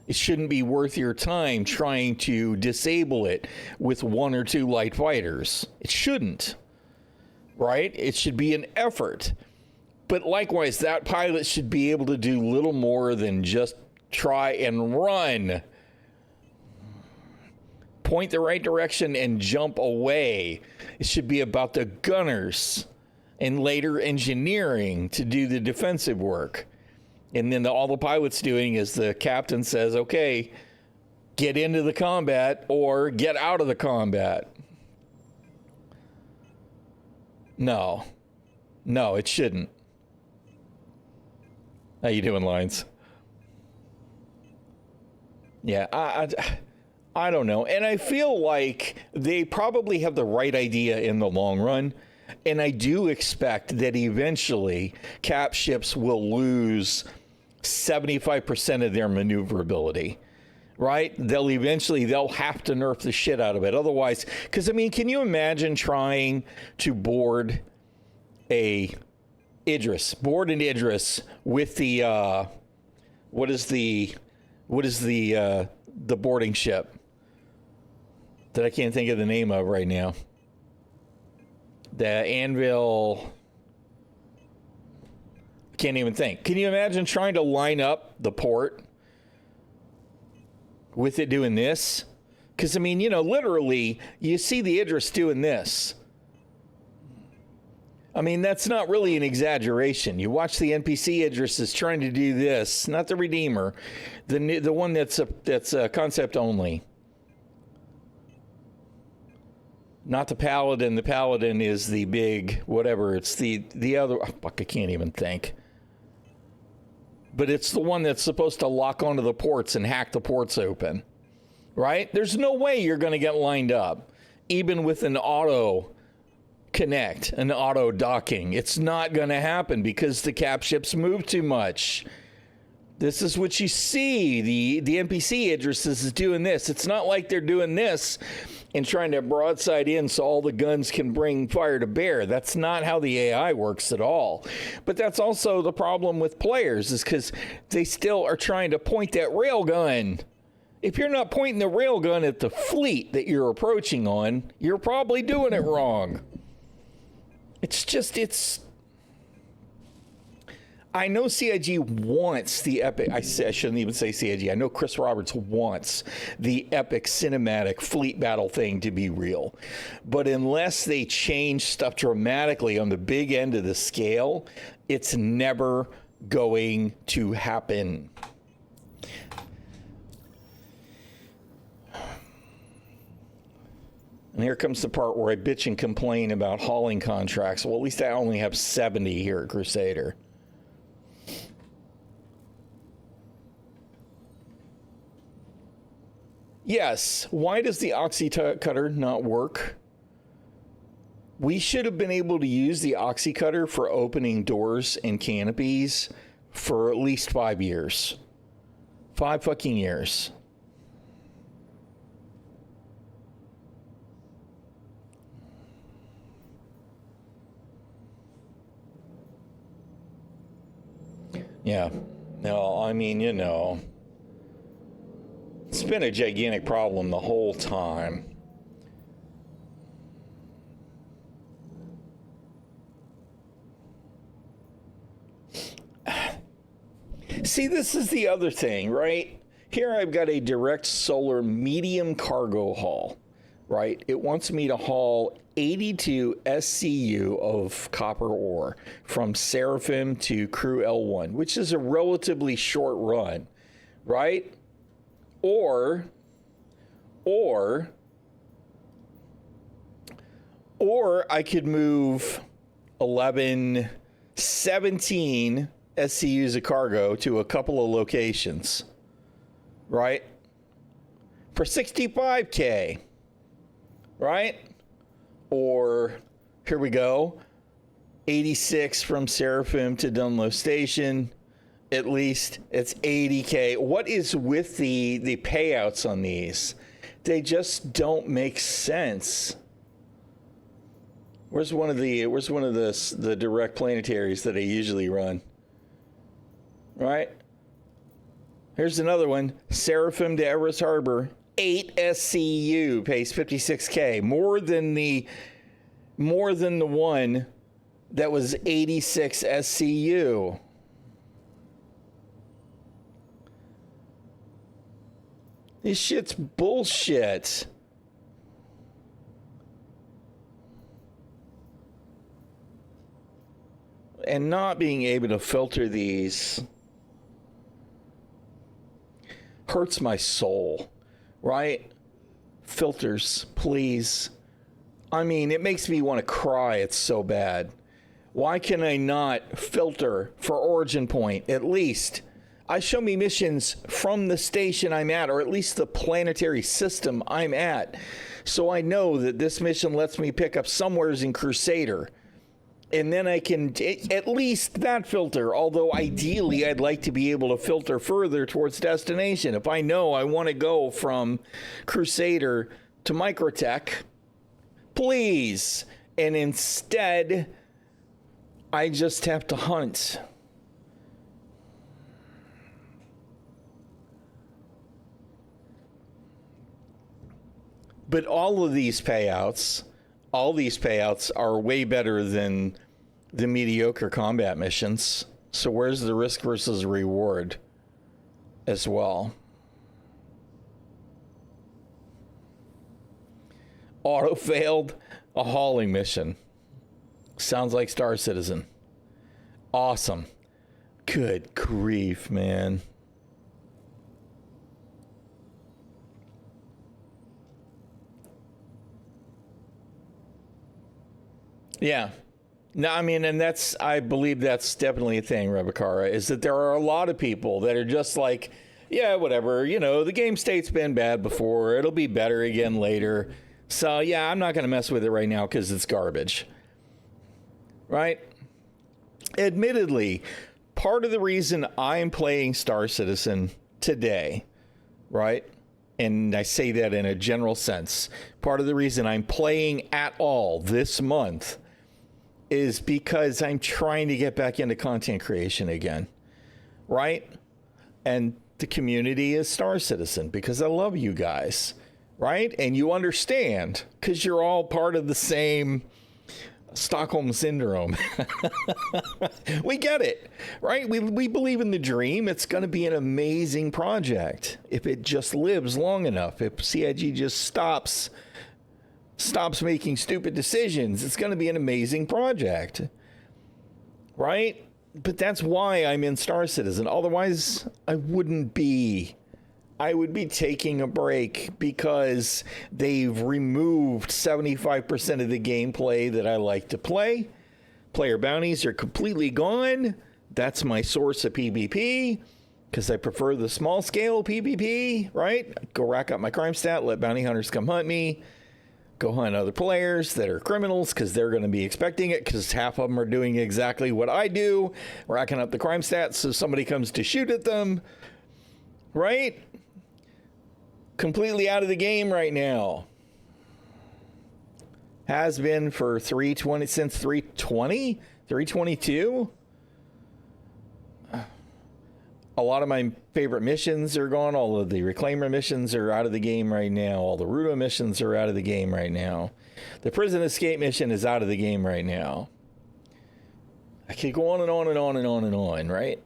It shouldn't be worth your time trying to disable it with one or two light fighters. It shouldn't, right? It should be an effort. But likewise, that pilot should be able to do little more than just try and run. Point the right direction and jump away. It should be about the gunners and later engineering to do the defensive work. And then all the pilot's doing is the captain says, okay, get into the combat or get out of the combat. No, it shouldn't. How you doing, Lines? Yeah, I don't know. And I feel like they probably have the right idea in the long run. And I do expect that eventually cap ships will lose 75% of their maneuverability, right? They'll have to nerf the shit out of it. Otherwise, because I mean, can you imagine trying to board an Idris with the, what is the boarding ship that I can't think of the name of right now? The Anvil. Can't even think. Can you imagine trying to line up the port with it doing this? Because, I mean, literally, you see the Idris doing this. I mean, that's not really an exaggeration. You watch the NPC Idris is trying to do this, not the Redeemer, the one that's a concept only. Not the Paladin. The Paladin is the big whatever. It's the other. Oh, fuck, I can't even think. But it's the one that's supposed to lock onto the ports and hack the ports open, right? There's no way you're going to get lined up, even with an auto connect, an auto docking. It's not going to happen because the cap ships move too much. This is what you see. The NPC Idris is doing this. It's not like they're doing this and trying to broadside in so all the guns can bring fire to bear. That's not how the AI works at all. But that's also the problem with players, is because they still are trying to point that railgun. If you're not pointing the railgun at the fleet that you're approaching on, you're probably doing it wrong. I know CIG wants the epic. I shouldn't even say CIG. I know Chris Roberts wants the epic cinematic fleet battle thing to be real. But unless they change stuff dramatically on the big end of the scale, it's never going to happen. And here comes the part where I bitch and complain about hauling contracts. Well, at least I only have 70 here at Crusader. Yes, why does the oxy cutter not work? We should have been able to use the oxy cutter for opening doors and canopies for at least 5 years. 5 fucking years. Yeah. No, I mean, you know, it's been a gigantic problem the whole time. See, this is the other thing, right? Here I've got a direct solar medium cargo haul, right? It wants me to haul 82 SCU of copper ore from Seraphim to Crew L1, which is a relatively short run, right? Or I could move 11, 17 SCUs of cargo to a couple of locations, right? For 65K, right? Or, here we go, 86 from Seraphim to Dunlow Station. At least it's 80K. What is with the payouts on these? They just don't make sense. Where's one of the direct planetaries that I usually run? Right? Here's another one. Seraphim to Everest Harbor. 8 SCU pays 56K. More than the one that was 86 SCU. This shit's bullshit. And not being able to filter these hurts my soul, right? Filters, please. I mean, it makes me want to cry. It's so bad. Why can I not filter for origin point at least? Show me missions from the station I'm at, or at least the planetary system I'm at, so I know that this mission lets me pick up somewheres in Crusader. And then I can, at least that filter, although ideally I'd like to be able to filter further towards destination. If I know I want to go from Crusader to Microtech, please. And instead, I just have to hunt. But all these payouts are way better than the mediocre combat missions. So where's the risk versus reward as well? Auto failed a hauling mission. Sounds like Star Citizen. Awesome. Good grief, man. Yeah. No, I mean, and I believe that's definitely a thing, Rebekara, is that there are a lot of people that are just like, yeah, whatever, you know, the game state's been bad before, it'll be better again later. So, yeah, I'm not going to mess with it right now because it's garbage. Right? Admittedly, part of the reason I'm playing Star Citizen today, right? And I say that in a general sense. Part of the reason I'm playing at all this month is because I'm trying to get back into content creation again, right? And the community is Star Citizen because I love you guys, right? And you understand because you're all part of the same Stockholm Syndrome. We get it, right? We believe in the dream. It's going to be an amazing project if it just lives long enough. If CIG just stops making stupid decisions, it's going to be an amazing project, right? But that's why I'm in Star Citizen. Otherwise, I wouldn't be I would be taking a break because they've removed 75% of the gameplay that I like to play. Player bounties are completely gone. That's my source of PvP because I prefer the small scale PvP, right? Go rack up my crime stat, let bounty hunters come hunt me. Go hunt other players that are criminals because they're going to be expecting it because half of them are doing exactly what I do, racking up the crime stats so somebody comes to shoot at them, right? Completely out of the game right now. Has been for 320 since 320, 322. A lot of my favorite missions are gone. All of the Reclaimer missions are out of the game right now. All the Rudo missions are out of the game right now. The Prison Escape mission is out of the game right now. I could go on and on and on and on and on, right?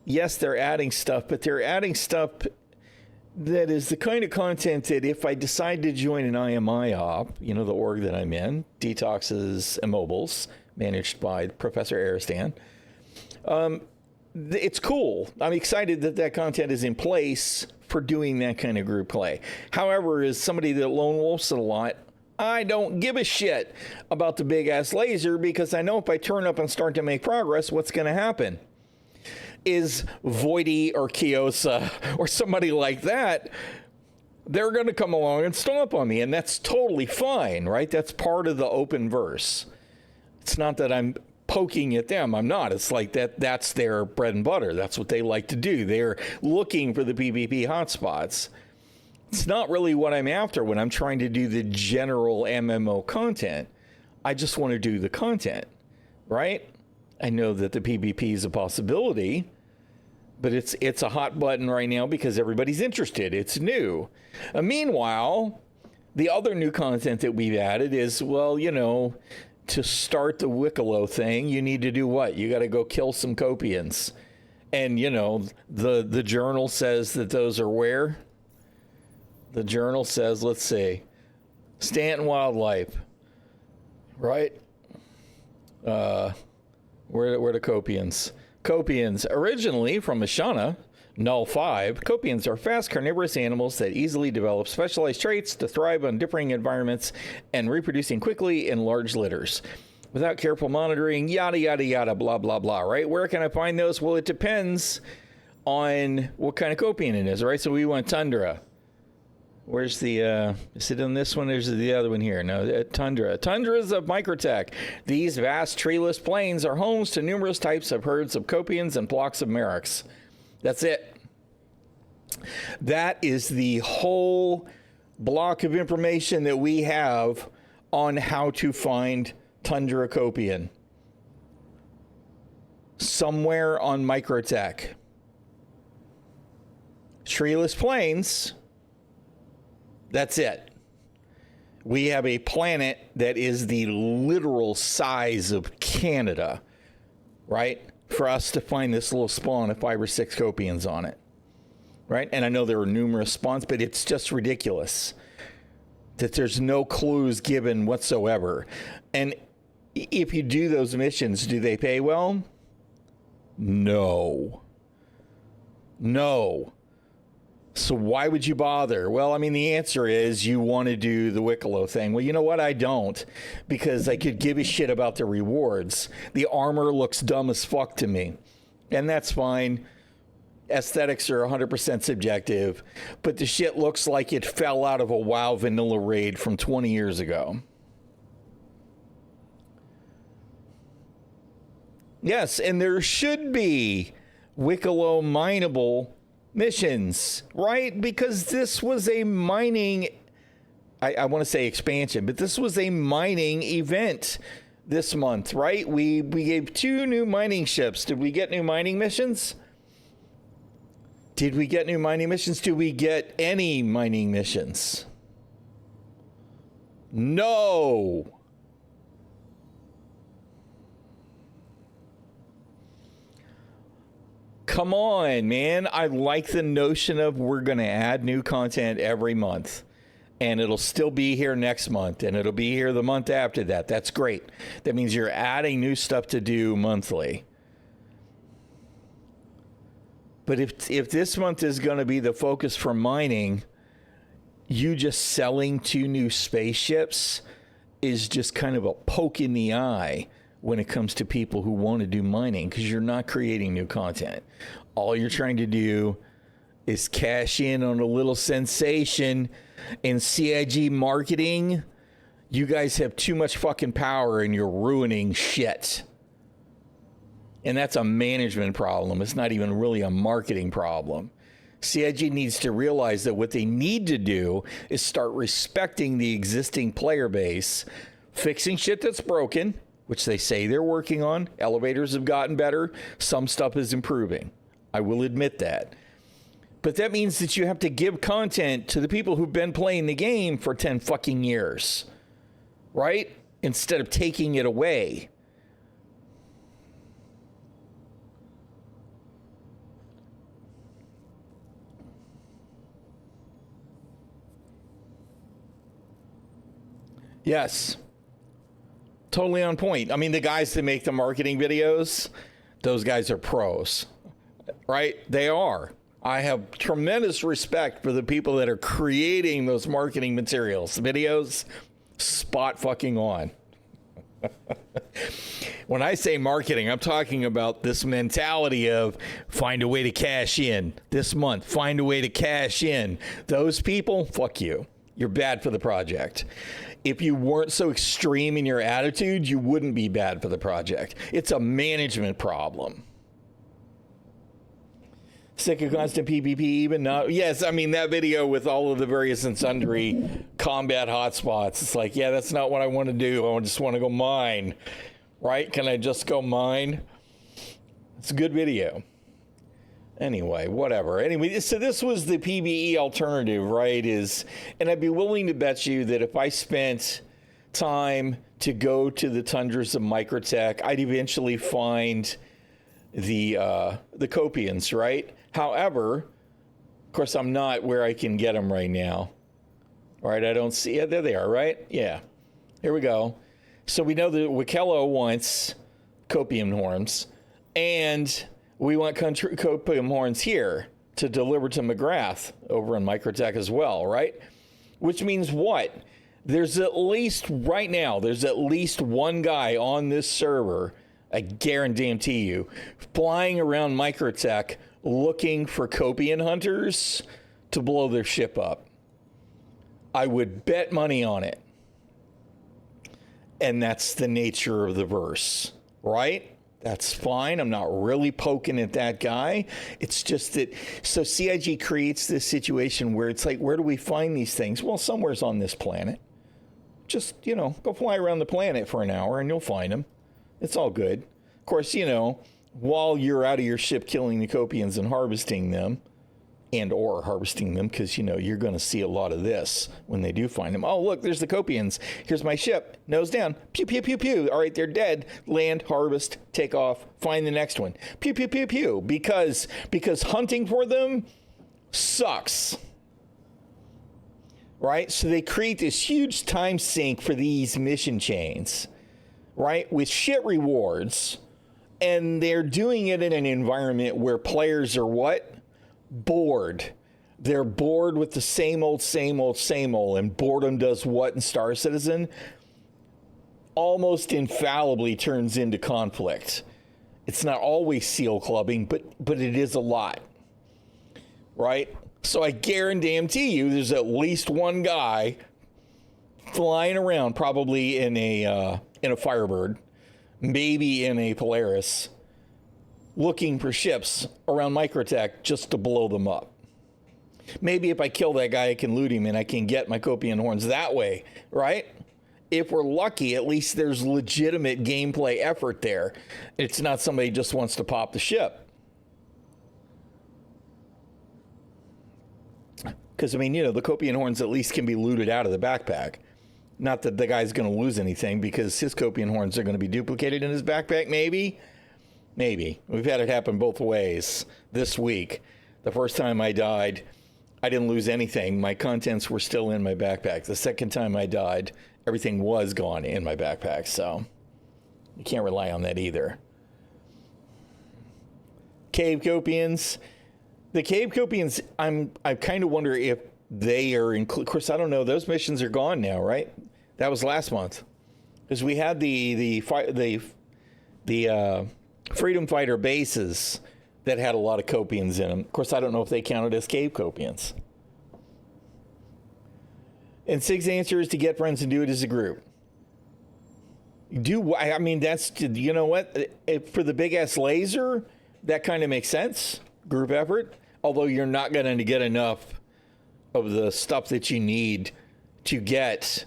Yes, they're adding stuff, but they're adding stuff that is the kind of content that if I decide to join an IMI op, you know, the org that I'm in, Detoxes Immobiles, managed by Professor Aristan, it's cool. I'm excited that that content is in place for doing that kind of group play. However, as somebody that lone wolfs it a lot, I don't give a shit about the big ass laser because I know if I turn up and start to make progress, what's going to happen is Voidy or Kiosa or somebody like that, they're going to come along and stomp on me, and that's totally fine, right? That's part of the open verse. It's not that I'm poking at them. I'm not. It's like that's their bread and butter. That's what they like to do. They're looking for the PvP hotspots. It's not really what I'm after when I'm trying to do the general MMO content. I just want to do the content, right? I know that the PvP is a possibility, but it's a hot button right now because everybody's interested. It's new. Meanwhile, the other new content that we've added is, well, you know, to start the ᚻᚖᚪ᚞ᚻᚢᚾᚏ thing, you need to do what? You got to go kill some Copians. And, you know, the journal says that those are where? The journal says, let's see, Stanton Wildlife, right? Where the Copians? Copians, originally from ᚻᚖᚪ᚞ᚻᚢᚾᚏ 5, Copians are fast carnivorous animals that easily develop specialized traits to thrive on differing environments and reproducing quickly in large litters. Without careful monitoring, yada, yada, yada, blah, blah, blah, right? Where can I find those? Well, it depends on what kind of Copian it is, right? So we want Tundra. Where's the, is it on this one? There's the other one here. No, Tundra. Tundras of Microtech. These vast treeless plains are homes to numerous types of herds of Copians and flocks of Merox. That's it. That is the whole block of information that we have on how to find Tundra Copian. Somewhere on Microtech. Treeless plains. That's it. We have a planet that is the literal size of Canada, right? For us to find this little spawn of 5 or 6 Copians on it, right? And I know there are numerous spawns, but it's just ridiculous that there's no clues given whatsoever. And if you do those missions, do they pay well? No. No. So why would you bother? Well, I mean, the answer is you want to do the ᚻᚖᚪ᚞ᚻᚢᚾ thing. Well, you know what? I don't, because I could give a shit about the rewards. The armor looks dumb as fuck to me, and that's fine. Aesthetics are 100% subjective, but the shit looks like it fell out of a WoW vanilla raid from 20 years ago. Yes, and there should be ᚻᚖᚪ᚞ᚻᚢᚾ mineable missions, right? Because this was a mining, I want to say expansion, but this was a mining event this month, right? We gave 2 new mining ships. Did we get new mining missions? Did we get new mining missions? Do we get any mining missions? No. Come on, man. I like the notion of we're going to add new content every month. And it'll still be here next month. And it'll be here the month after that. That's great. That means you're adding new stuff to do monthly. But if this month is going to be the focus for mining, you just selling 2 new spaceships is just kind of a poke in the eye when it comes to people who want to do mining, because you're not creating new content. All you're trying to do is cash in on a little sensation. And CIG marketing, you guys have too much fucking power and you're ruining shit. And that's a management problem. It's not even really a marketing problem. CIG needs to realize that what they need to do is start respecting the existing player base, fixing shit that's broken, which they say they're working on. Elevators have gotten better. Some stuff is improving. I will admit that. But that means that you have to give content to the people who've been playing the game for 10 fucking years, right? Instead of taking it away. Yes. Totally on point. I mean, the guys that make the marketing videos, those guys are pros, right? They are. I have tremendous respect for the people that are creating those marketing materials, videos, spot fucking on. When I say marketing, I'm talking about this mentality of find a way to cash in this month, find a way to cash in. Those people, fuck you. You're bad for the project. If you weren't so extreme in your attitude, you wouldn't be bad for the project. It's a management problem. Sick of constant PvP even? No. Yes, I mean, that video with all of the various and sundry combat hotspots. It's like, yeah, that's not what I want to do. I just want to go mine. Right? Can I just go mine? It's a good video. Anyway, whatever. Anyway, so this was the PvE alternative, right? And I'd be willing to bet you that if I spent time to go to the tundras of Microtech, I'd eventually find the Copians, right? However, of course, I'm not where I can get them right now. Right? I don't see it. There they are, right? Yeah. Here we go. So we know that ᚻᚖᚪ᚞ᚻᚢᚾ wants copium horns, and we want copium horns here to deliver to McGrath over in Microtech as well, right? Which means what? There's at least, right now, there's at least one guy on this server, I guarantee you, flying around Microtech looking for copian hunters to blow their ship up. I would bet money on it. And that's the nature of the verse, right? That's fine. I'm not really poking at that guy. It's just that, so CIG creates this situation where it's like, where do we find these things? Well, somewhere's on this planet. Just, go fly around the planet for an hour and you'll find them. It's all good. Of course, while you're out of your ship killing the Copians and harvesting them, or harvesting them, because, you're going to see a lot of this when they do find them. Oh, look, there's the Copians. Here's my ship. Nose down. Pew, pew, pew, pew. All right, they're dead. Land, harvest, take off, find the next one. Pew, pew, pew, pew. Because hunting for them sucks. Right? So they create this huge time sink for these mission chains, right? With shit rewards. And they're doing it in an environment where players are what? Bored. They're bored with the same old. And boredom does what in Star Citizen? Almost infallibly turns into conflict. It's not always seal clubbing, but it is a lot. Right? So I guarantee you there's at least one guy flying around, probably in a Firebird, maybe in a Polaris, looking for ships around Microtech just to blow them up. Maybe if I kill that guy, I can loot him and I can get my Copian horns that way, right? If we're lucky, at least there's legitimate gameplay effort there. It's not somebody just wants to pop the ship. Because, the Copian horns at least can be looted out of the backpack. Not that the guy's going to lose anything because his Copian horns are going to be duplicated in his backpack, maybe. Maybe. We've had it happen both ways this week. The first time I died, I didn't lose anything. My contents were still in my backpack. The second time I died, everything was gone in my backpack. So you can't rely on that either. Cave Copians, The Cave Copians, I kind of wonder if they are of course, I don't know. Those missions are gone now, right? That was last month, because we had the Freedom Fighter bases that had a lot of Copians in them. Of course, I don't know if they counted as Cave Copians. And Sig's answer is to get friends and do it as a group. I mean, that's, you know what? For the big ass laser, that kind of makes sense. Group effort. Although you're not going to get enough of the stuff that you need to get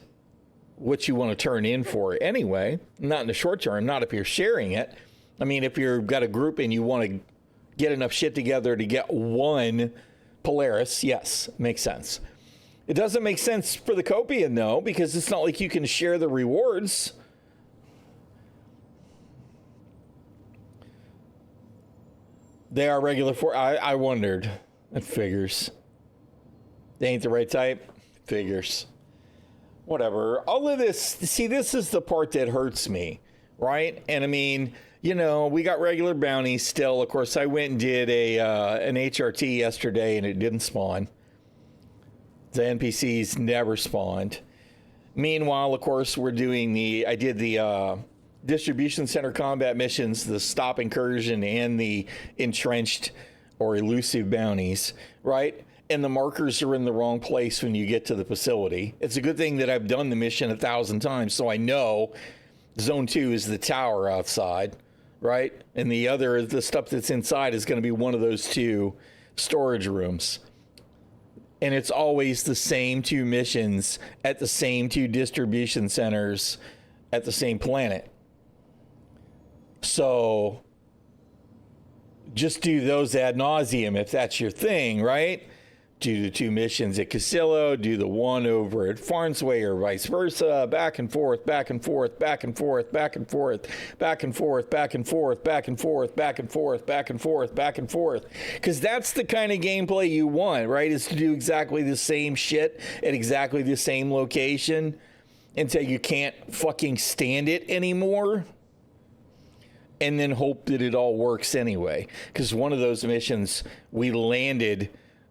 what you want to turn in for anyway. Not in the short term, not if you're sharing it. I mean, if you've got a group and you want to get enough shit together to get one Polaris, yes, makes sense. It doesn't make sense for the Copian, though, because it's not like you can share the rewards. They are regular for. I wondered. It figures. They ain't the right type. Figures. Whatever. All of this. See, this is the part that hurts me, right? And I mean, you know, we got regular bounties still. Of course, I went and did an HRT yesterday, and it didn't spawn. The NPCs never spawned. Meanwhile, of course, we're doing I did the distribution center combat missions, the stop incursion and the entrenched or elusive bounties, right? And the markers are in the wrong place when you get to the facility. It's a good thing that I've done the mission 1,000 times, so I know zone 2 is the tower outside, right? And the stuff that's inside is going to be one of those 2 storage rooms. And it's always the same 2 missions at the same 2 distribution centers at the same planet. So just do those ad nauseum if that's your thing, right? Do the 2 missions at ᚻᚖᚪ᚞ᚻᚖᚋ, do the one over at Farnsway or vice versa, back and forth, back and forth, back and forth, back and forth, back and forth, back and forth, back and forth, back and forth, back and forth, back and forth. Because that's the kind of gameplay you want, right? Is to do exactly the same shit at exactly the same location until you can't fucking stand it anymore. And then hope that it all works anyway. Because one of those missions, we landed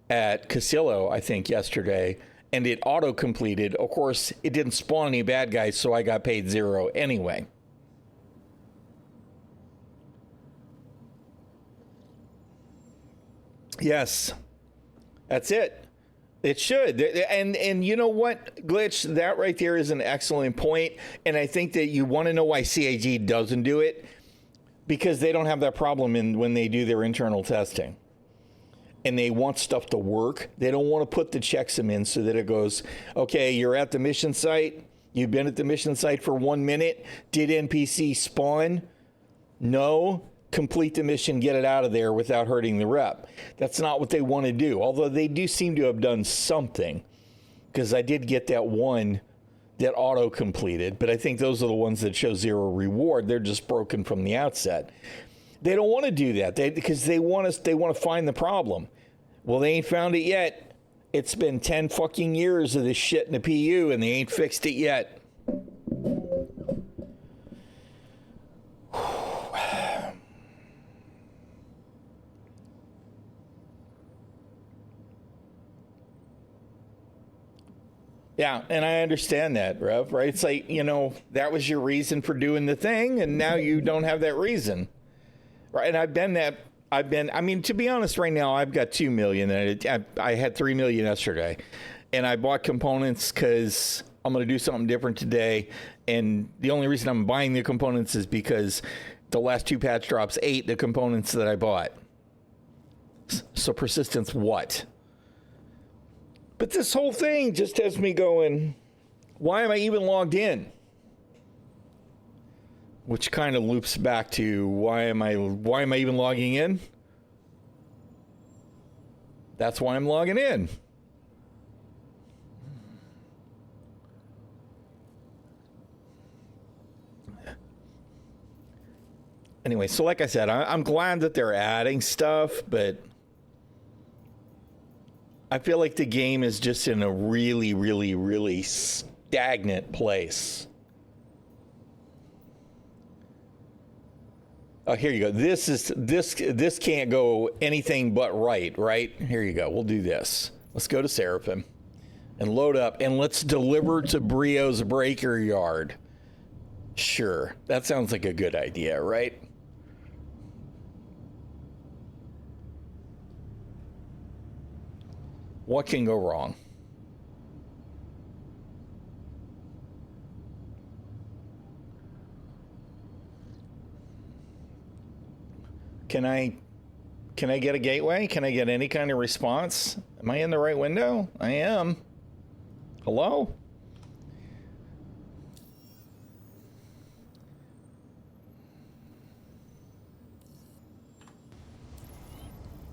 at ᚻᚪ᚞ᚻᚖᚪ᚞, I think, yesterday, and it auto-completed. Of course, it didn't spawn any bad guys, so I got paid 0 anyway. Yes, that's it. It should. And you know what, Glitch? That right there is an excellent point. And I think that you want to know why CIG doesn't do it. Because they don't have that problem when they do their internal testing. And they want stuff to work. They don't want to put the checksum in so that it goes, okay, you're at the mission site. You've been at the mission site for 1 minute. Did NPC spawn? No. Complete the mission, get it out of there without hurting the rep. That's not what they want to do. Although they do seem to have done something. Because I did get that one that auto-completed, but I think those are the ones that show 0 reward. They're just broken from the outset. They don't want to do that because they want to find the problem. Well, they ain't found it yet. It's been 10 fucking years of this shit in the PU, and they ain't fixed it yet. Yeah, and I understand that, Rev, right? It's like, you know, that was your reason for doing the thing, and now you don't have that reason. Right? And I mean, to be honest, right now, I've got 2 million, and I had 3 million yesterday. And I bought components because I'm going to do something different today. And the only reason I'm buying the components is because the last 2 patch drops ate the components that I bought. So persistence what? But this whole thing just has me going, why am I even logged in? Which kind of loops back to why am I even logging in? That's why I'm logging in. Anyway, so like I said, I'm glad that they're adding stuff, but I feel like the game is just in a really, really, really stagnant place. Oh, here you go. This can't go anything but right? Here you go. We'll do this. Let's go to Seraphim and load up, and let's deliver to Brio's breaker yard. Sure, that sounds like a good idea, right? What can go wrong? Can I get a gateway? Can I get any kind of response? Am I in the right window? I am. Hello?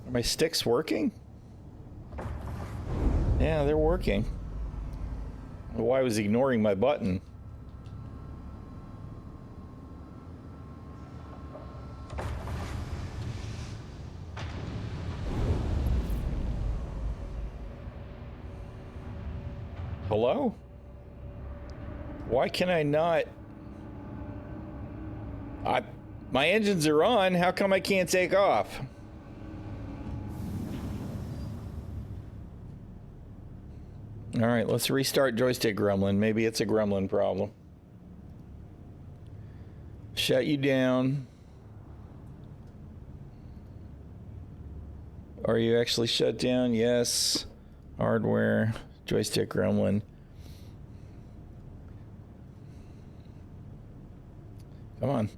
Are my sticks working? Yeah, they're working. I don't know why I was ignoring my button. Hello? Why can I not? My engines are on. How come I can't take off? All right, let's restart joystick gremlin. Maybe it's a gremlin problem. Shut you down. Are you actually shut down? Yes. Hardware. Joystick gremlin. Come on.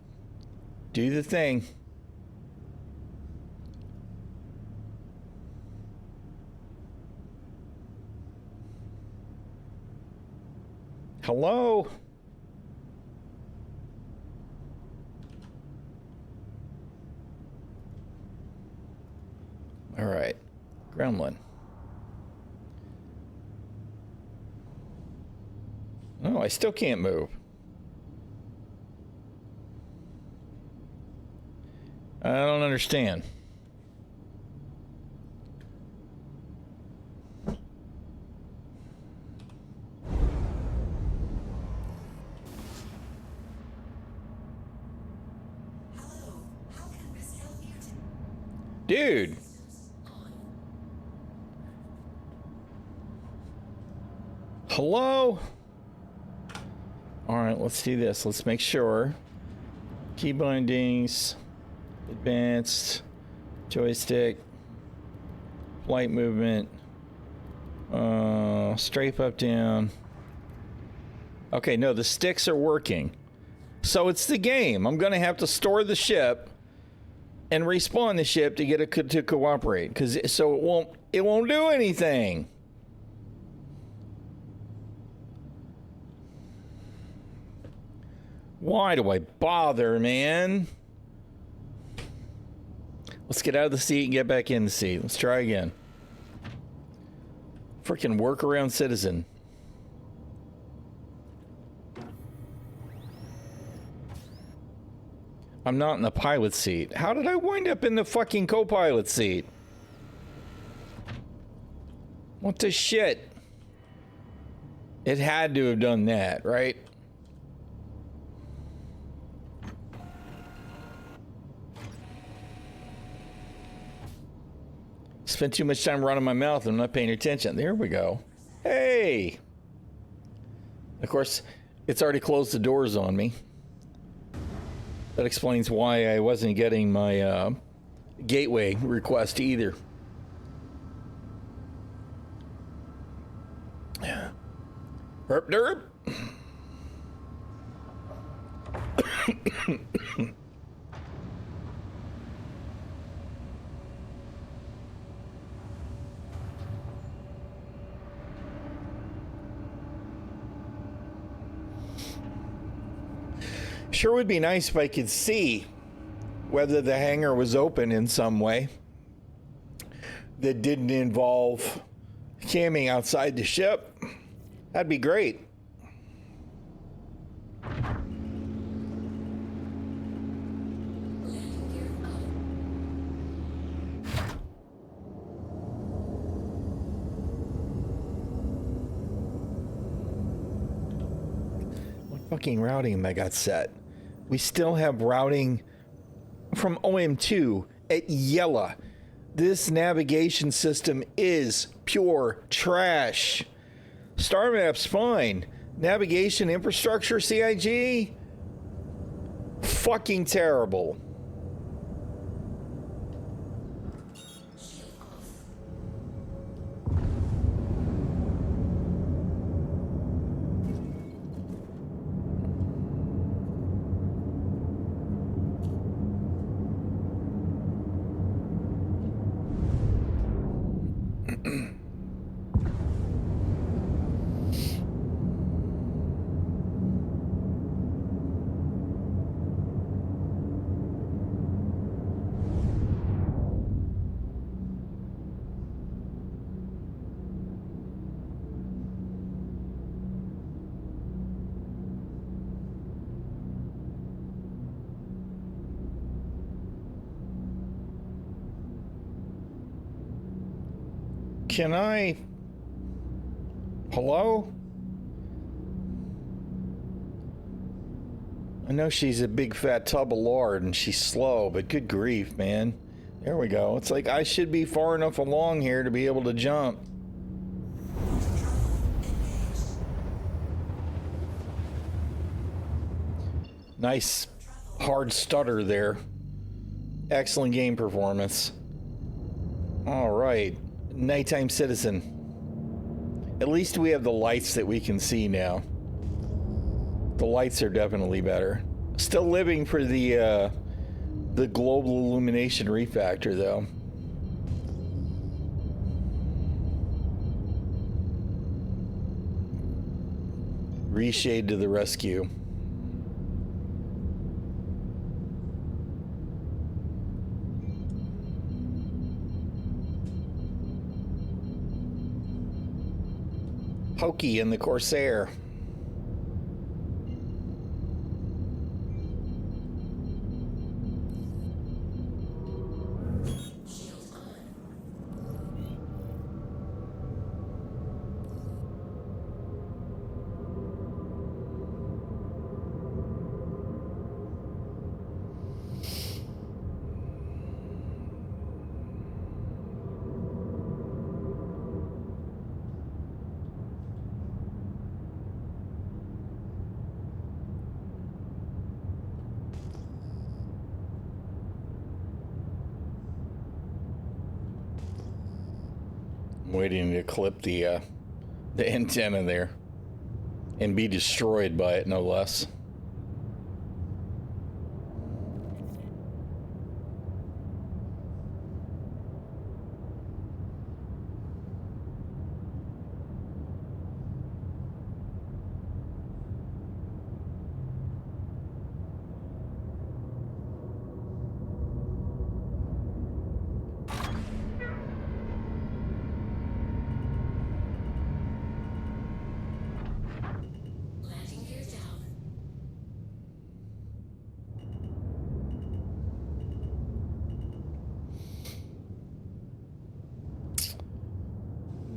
Do the thing. Hello? All right. Gremlin. No, I still can't move. I don't understand. Dude. Hello? All right, let's do this. Let's make sure. Key bindings, advanced, joystick, flight movement, strafe up, down. Okay, no, the sticks are working. So it's the game. I'm going to have to store the ship and respawn the ship to get it to cooperate, so it won't do anything. Why do I bother, man? Let's get out of the seat and get back in the seat. Let's try again. Freaking workaround citizen. I'm not in the pilot seat. How did I wind up in the fucking co-pilot seat? What the shit? It had to have done that, right? Spent too much time running my mouth. I'm not paying attention. There we go. Hey! Of course, it's already closed the doors on me. That explains why I wasn't getting my gateway request either. Herp derp. Sure would be nice if I could see whether the hangar was open in some way that didn't involve camming outside the ship. That'd be great. What fucking routing am I got set? We still have routing from OM2 at Yella. This navigation system is pure trash. Star map's fine. Navigation infrastructure, CIG? Fucking terrible. Can I? Hello? I know she's a big fat tub of lard and she's slow, but good grief, man. There we go. It's like I should be far enough along here to be able to jump. Nice hard stutter there. Excellent game performance. All right. Nighttime citizen. At least we have the lights that we can see now. The lights are definitely better. Still living for the global illumination refactor though. Reshade to the rescue. Pokey and the Corsair. Waiting to clip the antenna there and be destroyed by it, no less.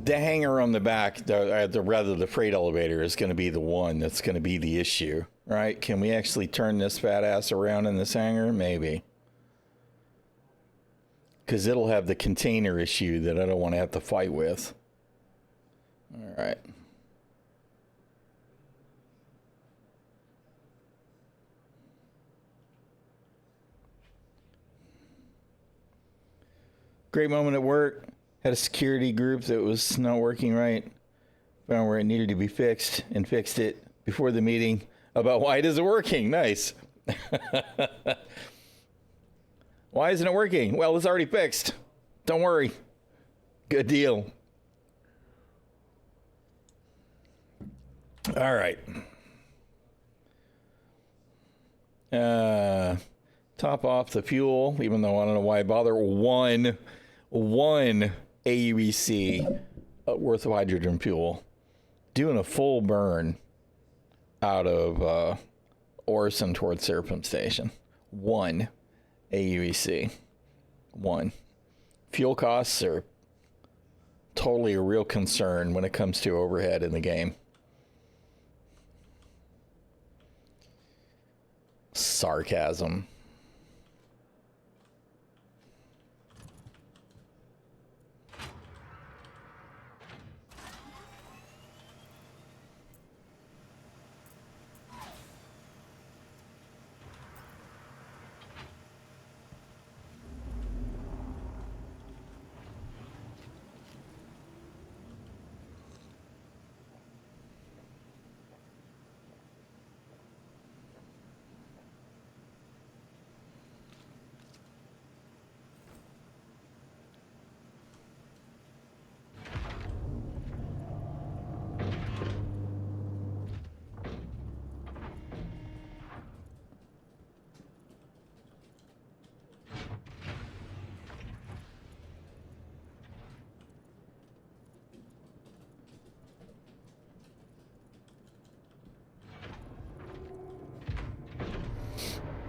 The hangar on the back, the freight elevator is going to be the one that's going to be the issue, right? Can we actually turn this fat ass around in this hangar? Maybe. Because it'll have the container issue that I don't want to have to fight with. All right. Great moment at work. Had a security group that was not working right. Found where it needed to be fixed and fixed it before the meeting about why it isn't working. Nice. Why isn't it working? Well, it's already fixed. Don't worry. Good deal. All right. Top off the fuel, even though I don't know why I bother. One AUEC worth of hydrogen fuel. Doing a full burn out of Orison towards Serpent Station. One AUEC. One. Fuel costs are totally a real concern when it comes to overhead in the game. Sarcasm.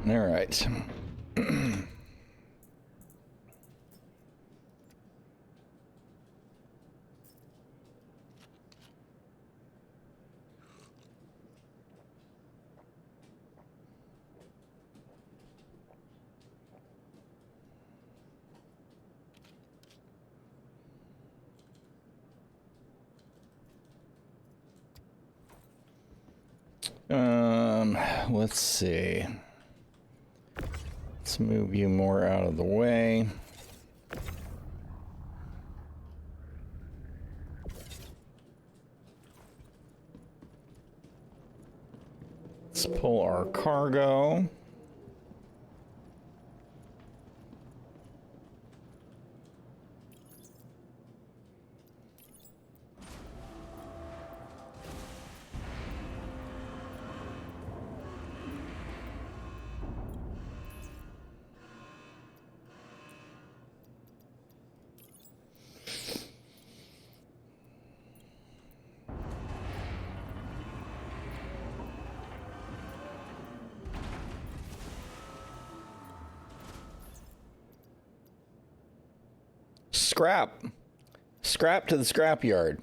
All right. Let's see. Let's move you more out of the way. Let's pull our cargo. Scrap to the scrapyard.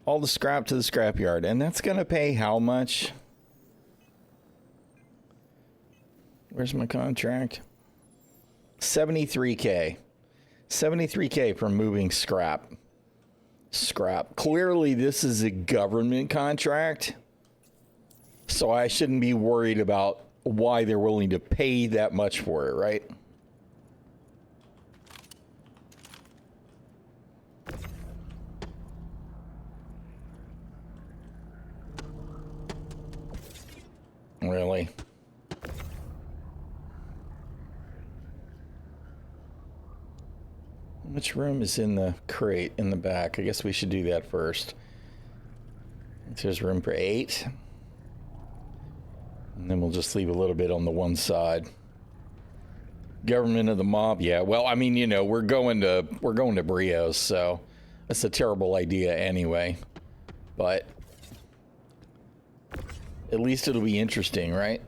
All the scrap to the scrapyard. And that's going to pay how much? Where's my contract? 73K. 73K for moving scrap. Clearly, this is a government contract. So I shouldn't be worried about why they're willing to pay that much for it, right? Really? Which room is in the crate in the back? I guess we should do that first. There's room for 8. And then we'll just leave a little bit on the one side. Government of the mob, yeah. Well, I mean, you know, we're going to Brios, so that's a terrible idea anyway. But at least it'll be interesting, right?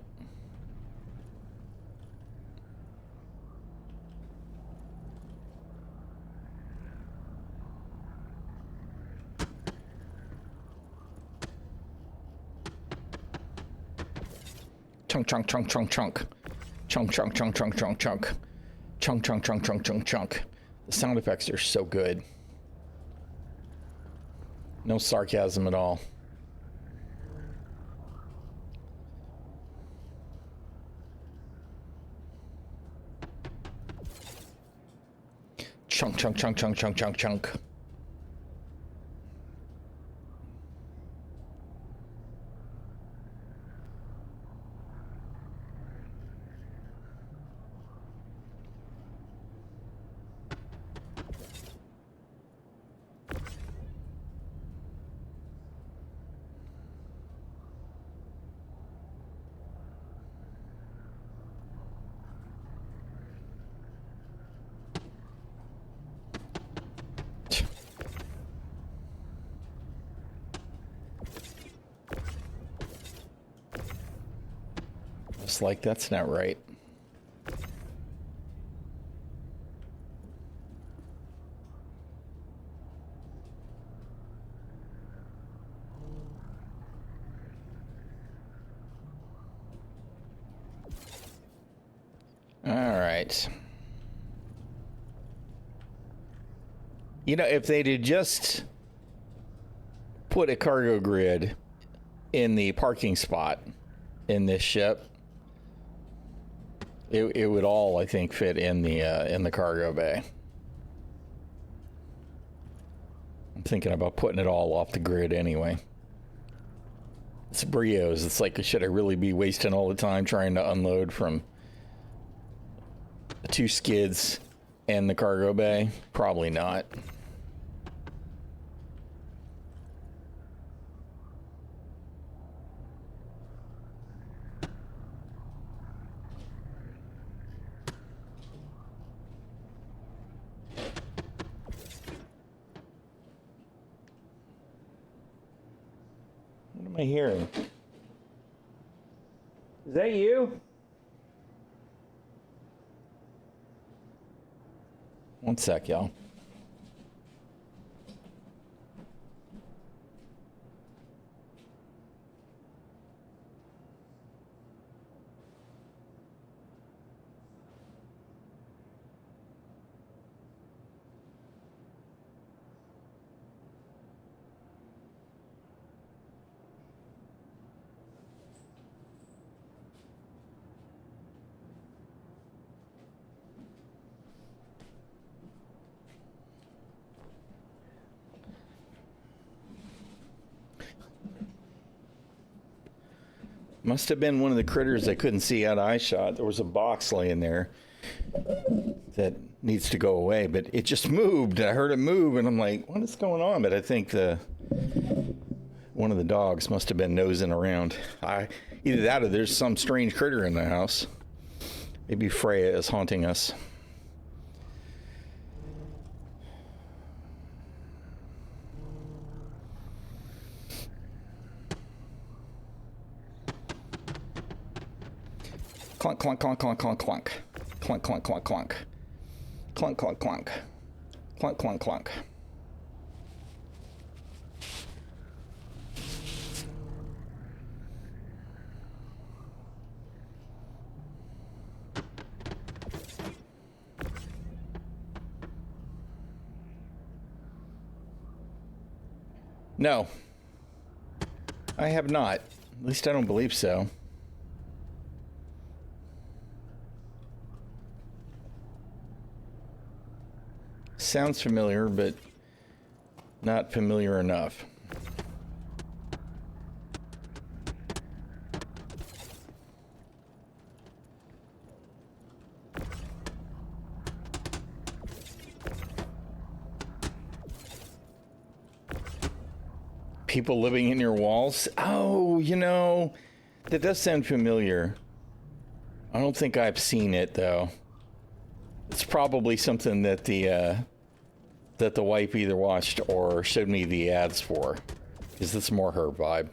Chunk, chunk, chunk, chunk, chunk. Chunk, chunk, chunk, chunk, chunk, chunk. Chunk, chunk, chunk, chunk, chunk, chunk. The sound effects are so good. No sarcasm at all. Chunk, chunk, chunk, chunk, chunk, chunk, chunk. Like that's not right. All right. You know, if they'd have just put a cargo grid in the parking spot in this ship, it would all, I think, fit in the cargo bay. I'm thinking about putting it all off the grid anyway. It's Brios. It's like, should I really be wasting all the time trying to unload from the 2 skids and the cargo bay? Probably not. What am I hearing? Is that you? One sec, y'all. Must have been one of the critters I couldn't see out of eye shot. There was a box laying there that needs to go away, but it just moved. I heard it move, and I'm like, what is going on? But I think one of the dogs must have been nosing around. Either that or there's some strange critter in the house. Maybe Freya is haunting us. Clunk, clunk, clunk, clunk, clunk, clunk. Clunk, clunk, clunk, clunk. Clunk, clunk, clunk. Clunk, clunk, clunk. No. I have not. At least I don't believe so. Sounds familiar, but not familiar enough. People living in your walls? Oh, you know, that does sound familiar. I don't think I've seen it, though. It's probably something that the wife either watched or showed me the ads for. Is this more her vibe?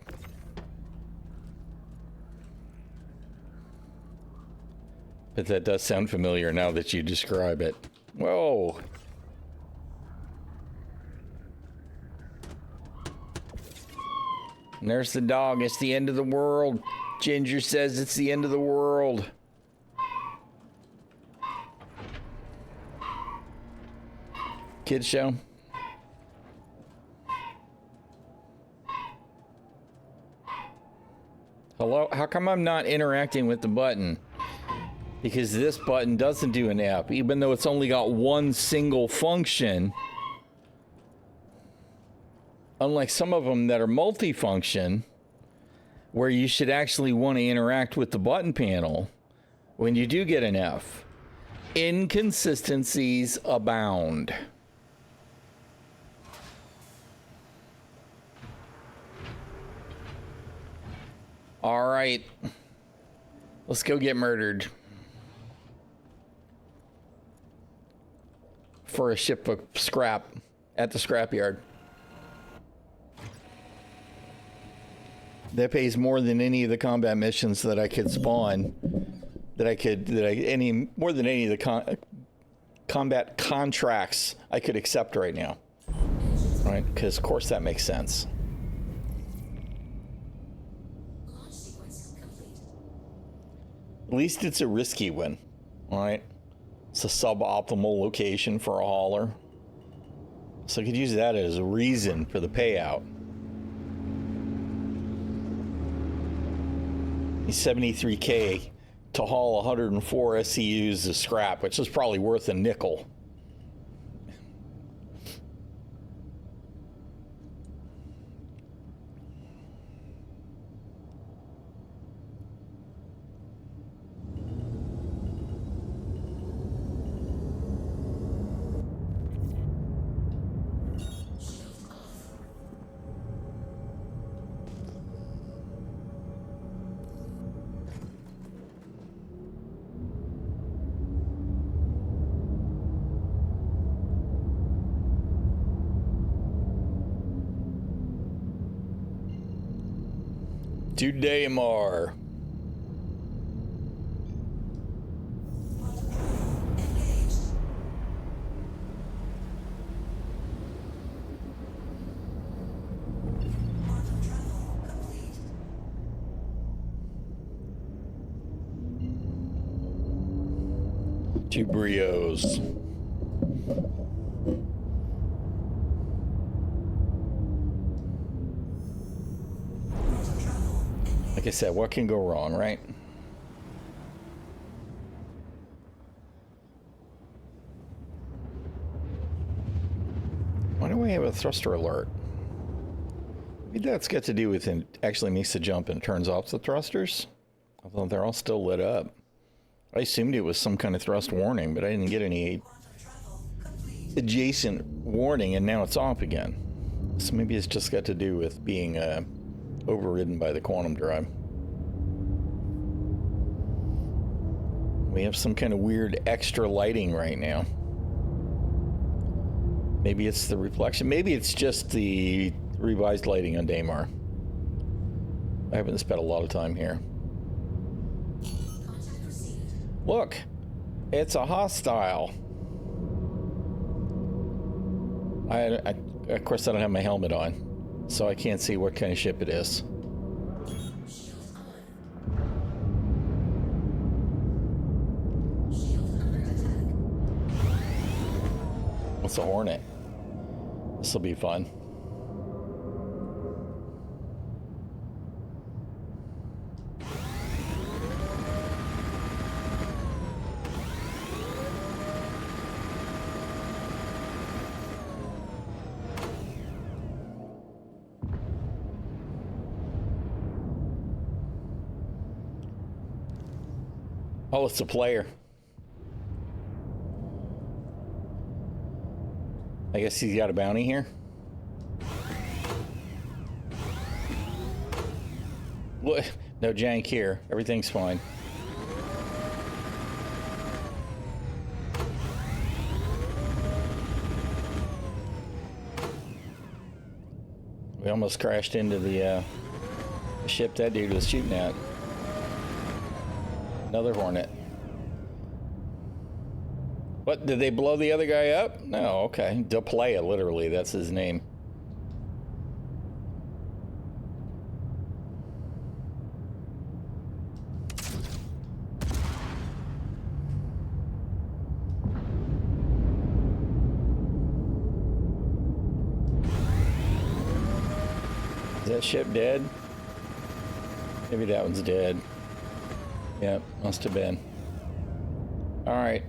But that does sound familiar now that you describe it. Whoa. And there's the dog. It's the end of the world. Ginger says it's the end of the world. Kids show. Hello? How come I'm not interacting with the button? Because this button doesn't do an app, even though it's only got one single function. Unlike some of them that are multifunction, where you should actually want to interact with the button panel when you do get an F. Inconsistencies abound. All right, let's go get murdered for a ship of scrap at the scrapyard. That pays more than any of the combat missions that I could spawn. More than any of the combat contracts I could accept right now. All right, because of course that makes sense. At least it's a risky one, all right? It's a suboptimal location for a hauler. So I could use that as a reason for the payout. He's $73K to haul 104 SCUs of scrap, which is probably worth a nickel. To Daymar. Two brios. Like I said, what can go wrong, right? Why do I have a thruster alert? Maybe that's got to do with it actually makes the jump and turns off the thrusters. Although they're all still lit up. I assumed it was some kind of thrust warning, but I didn't get any adjacent warning, and now it's off again. So maybe it's just got to do with being overridden by the quantum drive. We have some kind of weird extra lighting right now. Maybe it's the reflection. Maybe it's just the revised lighting on Daymar. I haven't spent a lot of time here. Look, it's a hostile. Of course, I don't have my helmet on, so I can't see what kind of ship it is. What's a Hornet? This will be fun. Oh, it's a player. I guess he's got a bounty here. Look, no jank here. Everything's fine. We almost crashed into the ship that dude was shooting at. Another Hornet. What, did they blow the other guy up? No, okay. Deplaya, literally, that's his name. Is that ship dead? Maybe that one's dead. Yep, must have been. All right.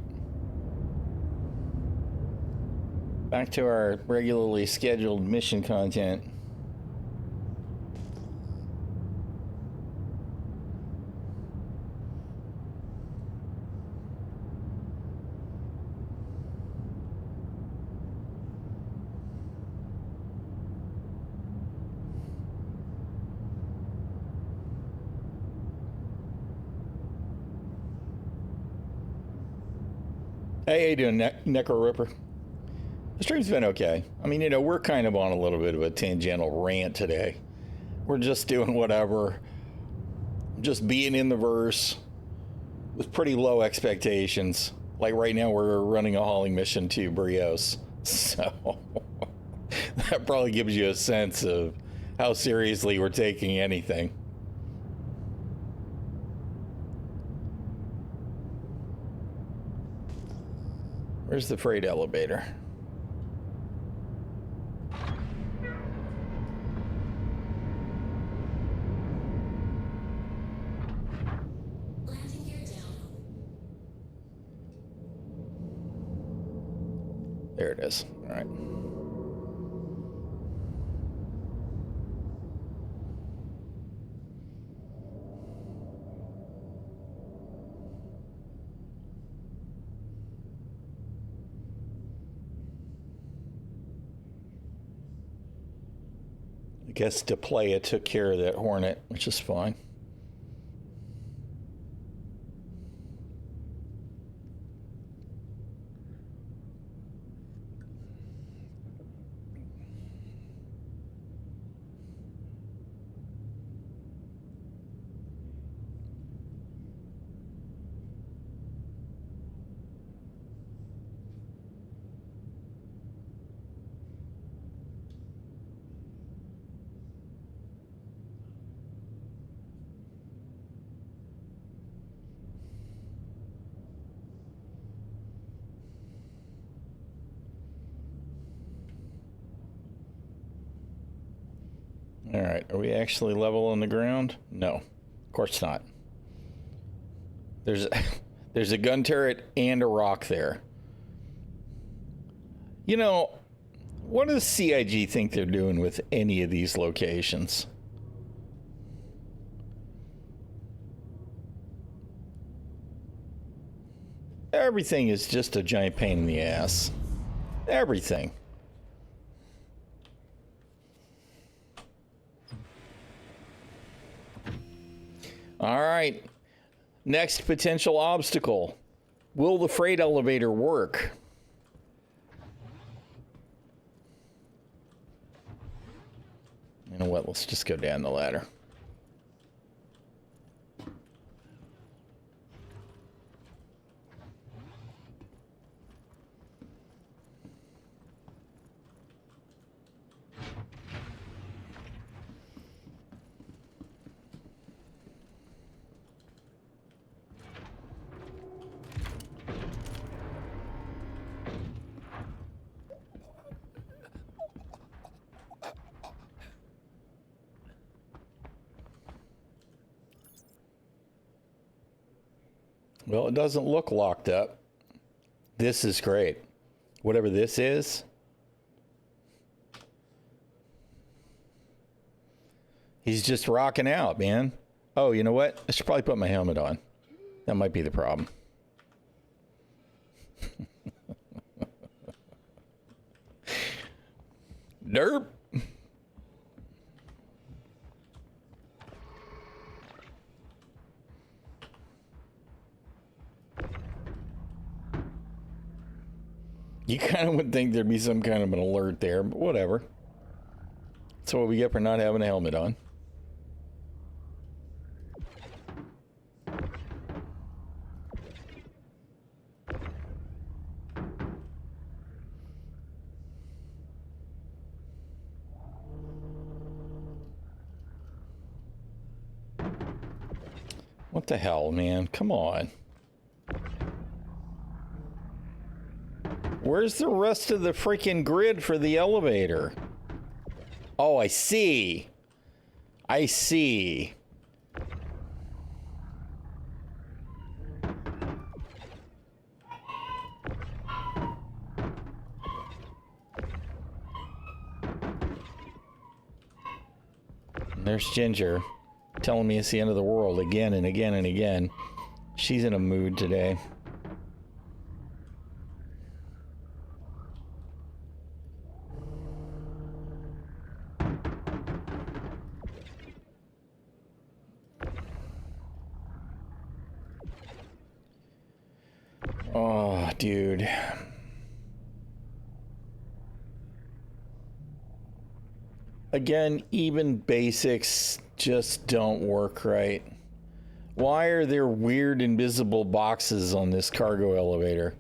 Back to our regularly scheduled mission content. Hey, how you doing, Necro Ripper? The stream's been okay. I mean, you know, we're kind of on a little bit of a tangential rant today. We're just doing whatever. Just being in the verse with pretty low expectations. Like right now, we're running a hauling mission to Brios. So that probably gives you a sense of how seriously we're taking anything. Where's the freight elevator? There it is. All right. I guess Deplaya took care of that Hornet, which is fine. All right, are we actually level on the ground? No, of course not. There's a gun turret and a rock there. You know, what does CIG think they're doing with any of these locations? Everything is just a giant pain in the ass. Everything. All right. Next potential obstacle. Will the freight elevator work? You know what? Let's just go down the ladder. Well, it doesn't look locked up. This is great. Whatever this is. He's just rocking out, man. Oh, you know what? I should probably put my helmet on. That might be the problem. Derp. You kind of would think there'd be some kind of an alert there, but whatever. That's what we get for not having a helmet on. What the hell, man? Come on. Where's the rest of the freaking grid for the elevator? Oh, I see. I see. And there's Ginger telling me it's the end of the world again and again and again. She's in a mood today. Oh, dude. Again, even basics just don't work right. Why are there weird invisible boxes on this cargo elevator?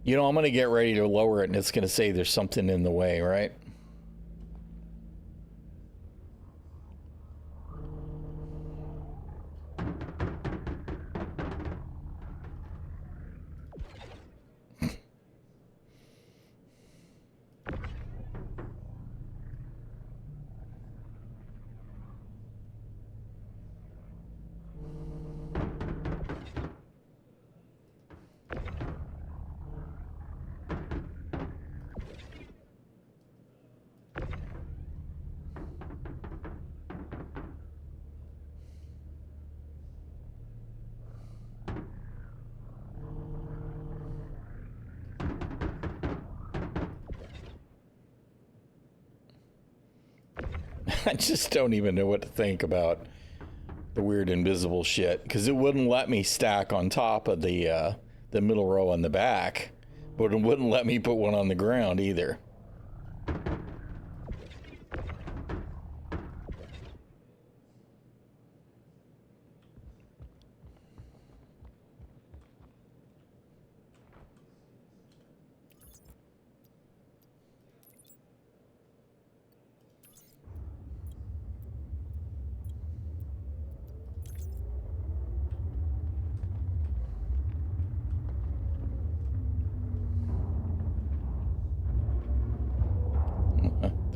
You know, I'm going to get ready to lower it and it's going to say there's something in the way, right? I just don't even know what to think about the weird invisible shit, because it wouldn't let me stack on top of the middle row on the back, but it wouldn't let me put one on the ground either.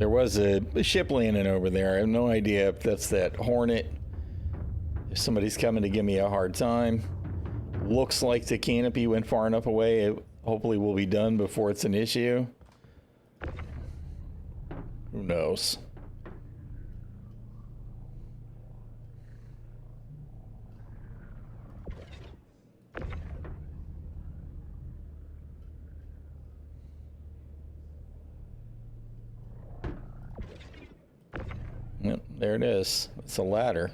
There was a ship landing over there. I have no idea if that's that Hornet. If somebody's coming to give me a hard time. Looks like the canopy went far enough away. It hopefully will be done before it's an issue. Who knows? Yep, there it is. It's a ladder.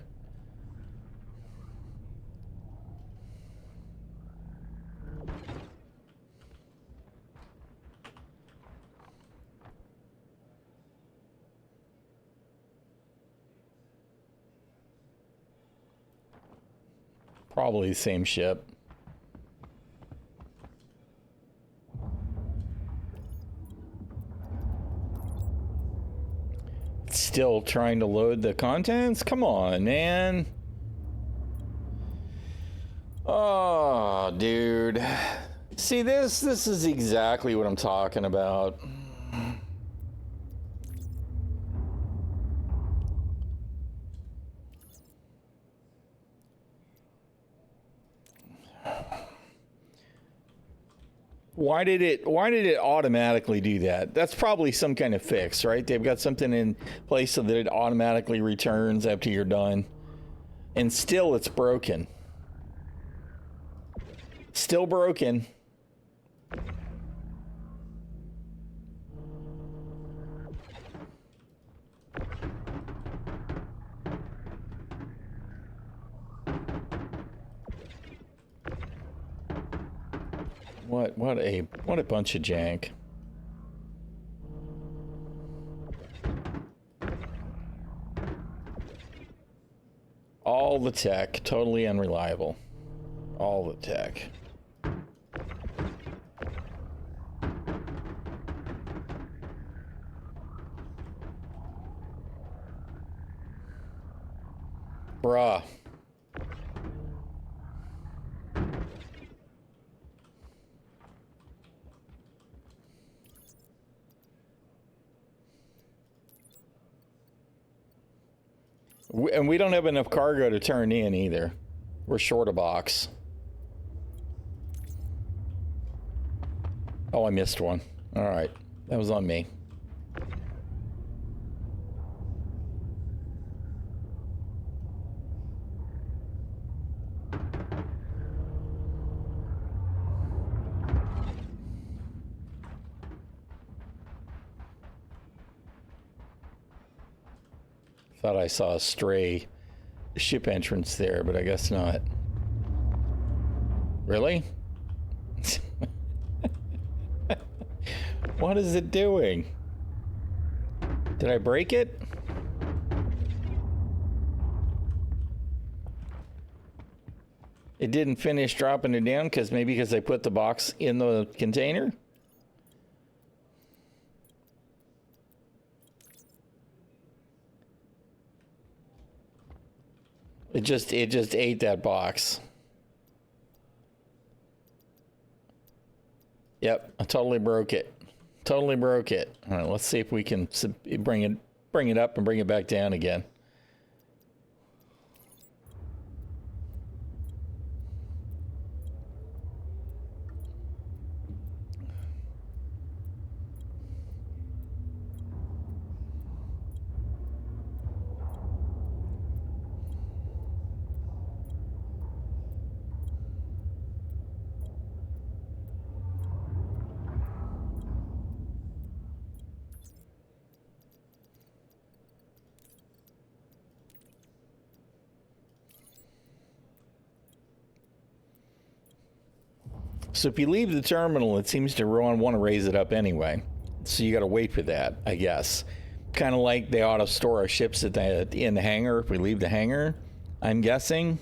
Probably the same ship. Still trying to load the contents? Come on, man. Oh, dude. See, this is exactly what I'm talking about. Why did it automatically do that? That's probably some kind of fix, right? They've got something in place so that it automatically returns after you're done. And still it's broken. Still broken. What a bunch of jank. All the tech, totally unreliable. All the tech. Bruh. And we don't have enough cargo to turn in either. We're short a box. Oh, I missed one. All right. That was on me. Thought I saw a stray ship entrance there, but I guess not. Really? What is it doing? Did I break it? It didn't finish dropping it down because I put the box in the container? It just ate that box. Yep, I totally broke it. Totally broke it. All right, let's see if we can bring it up and bring it back down again. So if you leave the terminal, it seems to want to raise it up anyway. So you got to wait for that, I guess. Kind of like they ought to store our ships in the hangar if we leave the hangar, I'm guessing.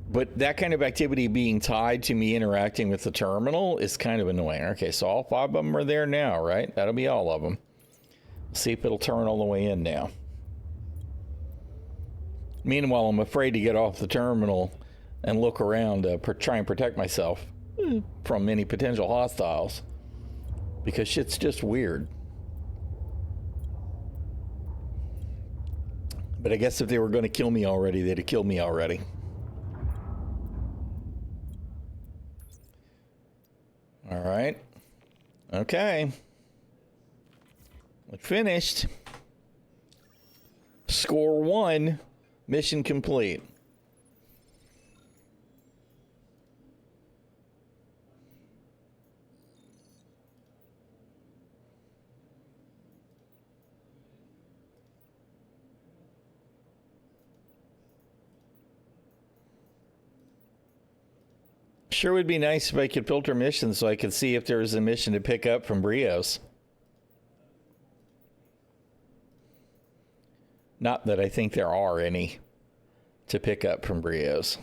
But that kind of activity being tied to me interacting with the terminal is kind of annoying. Okay, so all 5 of them are there now, right? That'll be all of them. See if it'll turn all the way in now. Meanwhile, I'm afraid to get off the terminal and look around to try and protect myself from any potential hostiles, because shit's just weird. But I guess if they were going to kill me already, they'd have killed me already. All right. Okay. We finished. Score 1. Mission complete. Sure would be nice if I could filter missions so I could see if there was a mission to pick up from Brios. Not that I think there are any to pick up from Brios.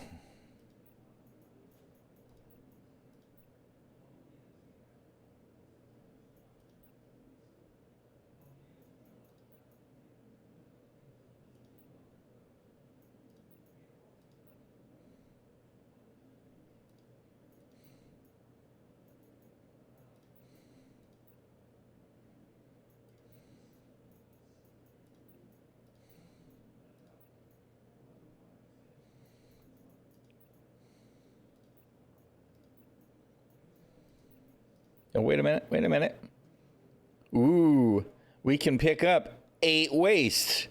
Oh, wait a minute. Ooh, we can pick up 8 waste.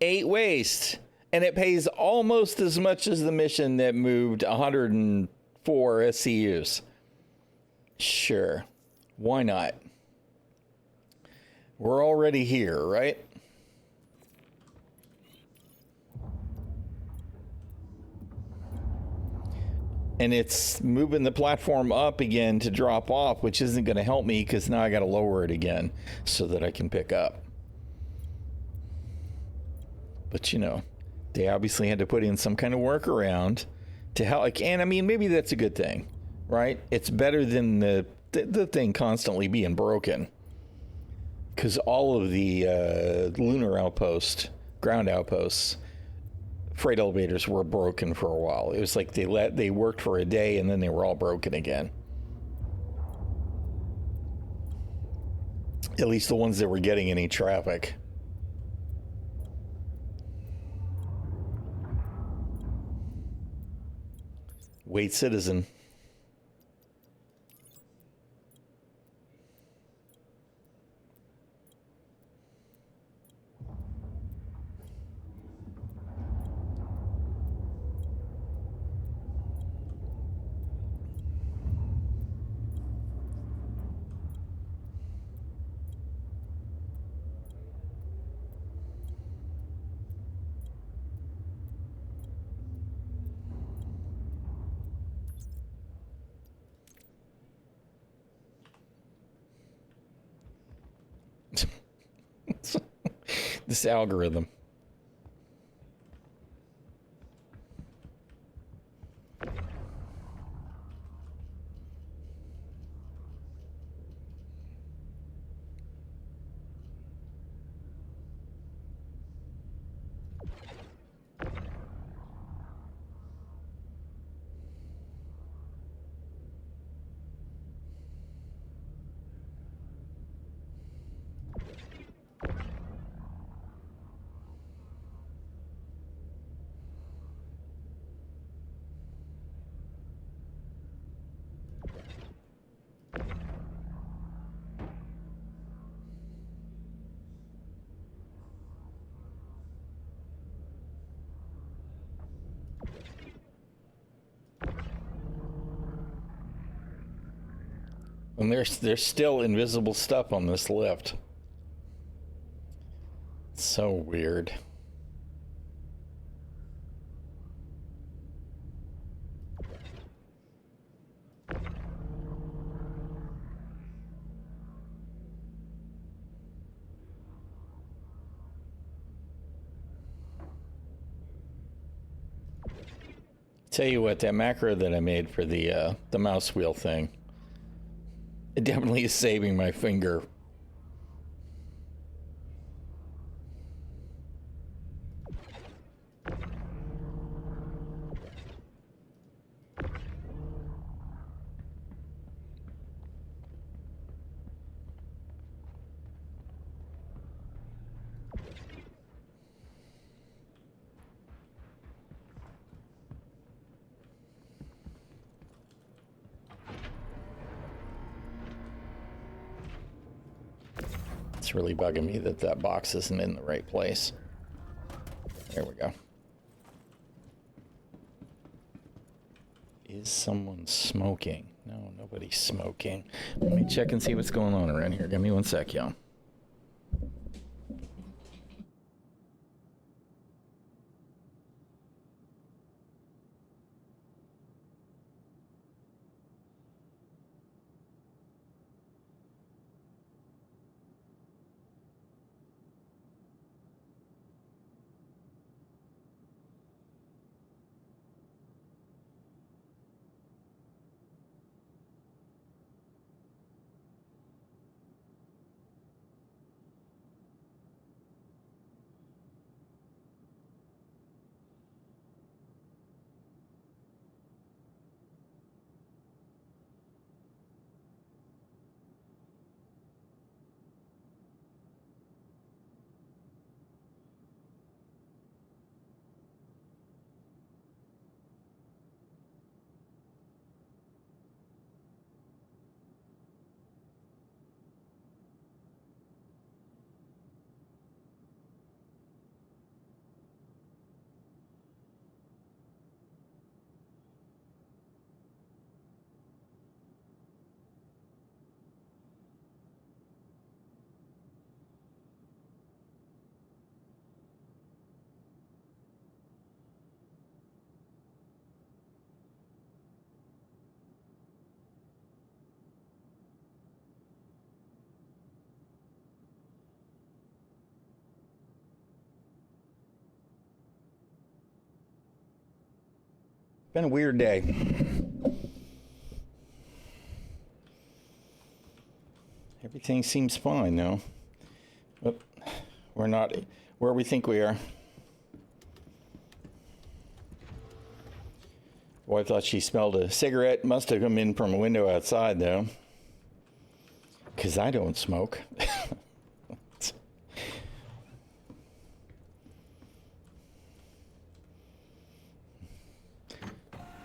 8 waste. And it pays almost as much as the mission that moved 104 SCUs. Sure. Why not? We're already here, right? And it's moving the platform up again to drop off, which isn't going to help me because now I got to lower it again so that I can pick up. But, you know, they obviously had to put in some kind of workaround to help. And, I mean, maybe that's a good thing, right? It's better than the thing constantly being broken. Because all of the lunar outposts, ground outposts, freight elevators were broken for a while. It was like they worked for a day and then they were all broken again. At least the ones that were getting any traffic. Wait, citizen. This algorithm. And there's still invisible stuff on this lift. So weird. Tell you what, that macro that I made for the mouse wheel thing, it definitely is saving my finger. It's really bugging me that that box isn't in the right place. There we go. Is someone smoking? No, nobody's smoking. Let me check and see what's going on around here. Give me one sec, y'all. Been a weird day. Everything seems fine now. But we're not where we think we are. Boy, I thought she smelled a cigarette. Must have come in from a window outside, though. Because I don't smoke.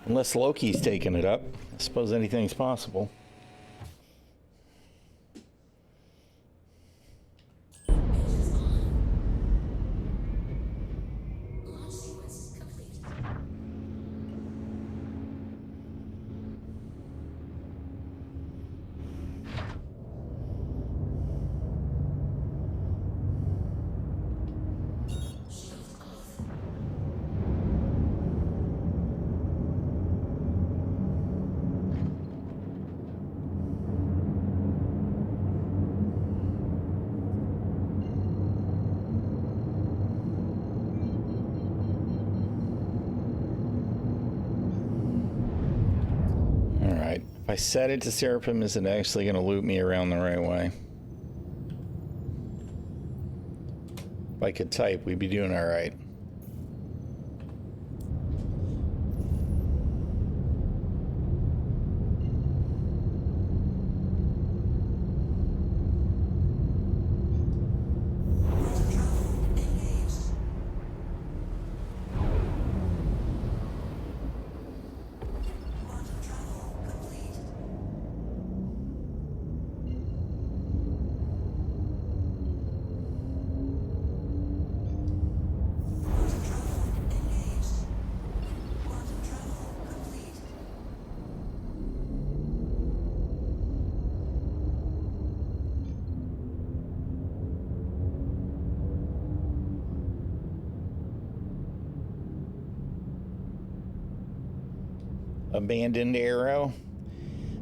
Unless Loki's taking it up. I suppose anything's possible. If I set it to Seraphim, is it actually going to loop me around the right way? If I could type, we'd be doing all right. Abandoned arrow.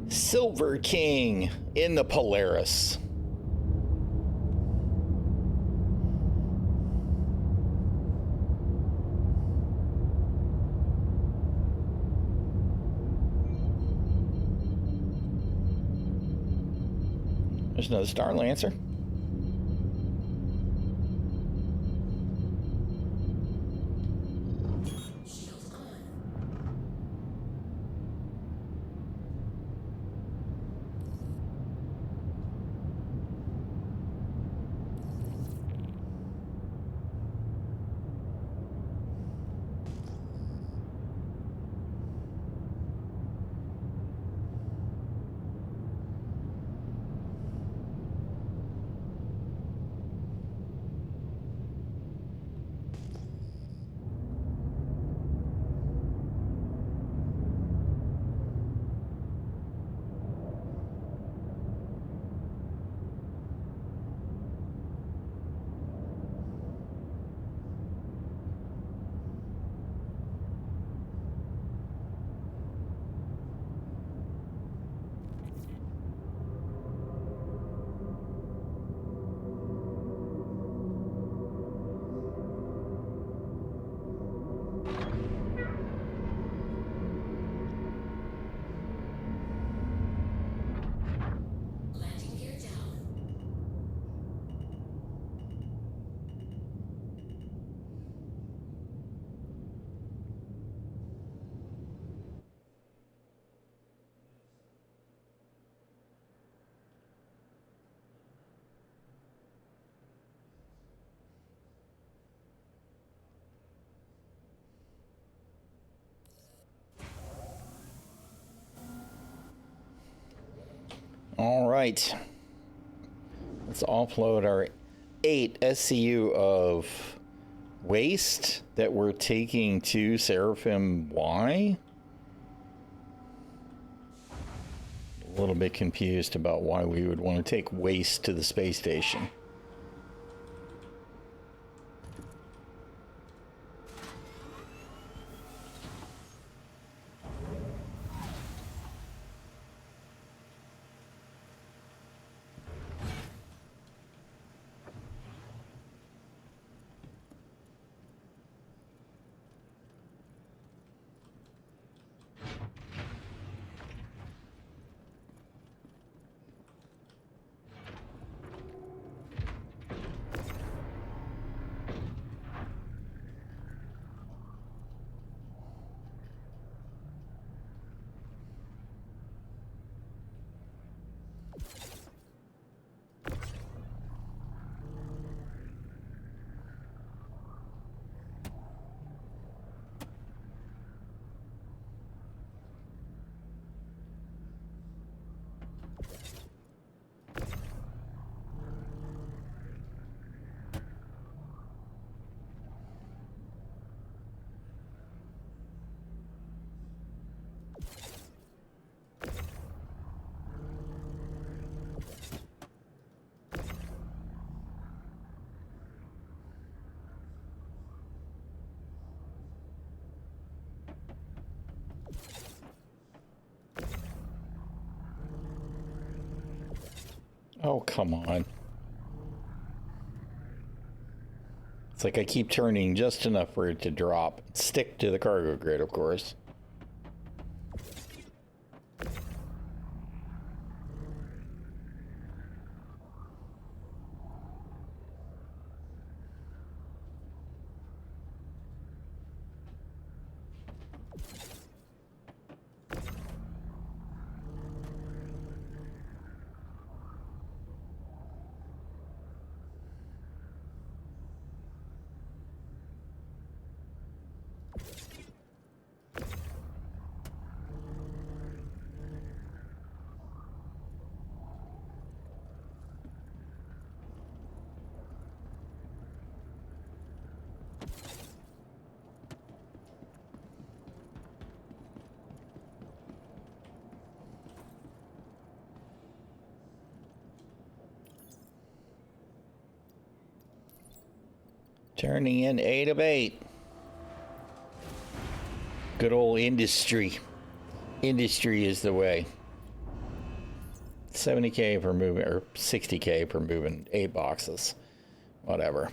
Silver King in the Polaris. There's another Star Lancer. All right. Let's offload our 8 SCU of waste that we're taking to ᚻᚖᚪ᚞ᚻᚖᚾ. A little bit confused about why we would want to take waste to the space station. Oh, come on. It's like I keep turning just enough for it to drop. Stick to the cargo grid, of course. Turning in 8 of 8. Good old industry. Industry is the way. 70K for moving, or 60K for moving 8 boxes. Whatever.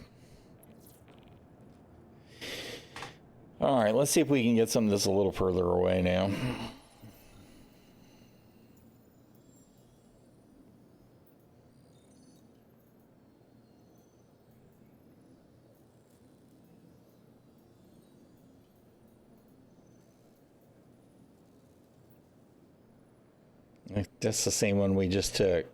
All right, let's see if we can get some of this a little further away now. That's the same one we just took.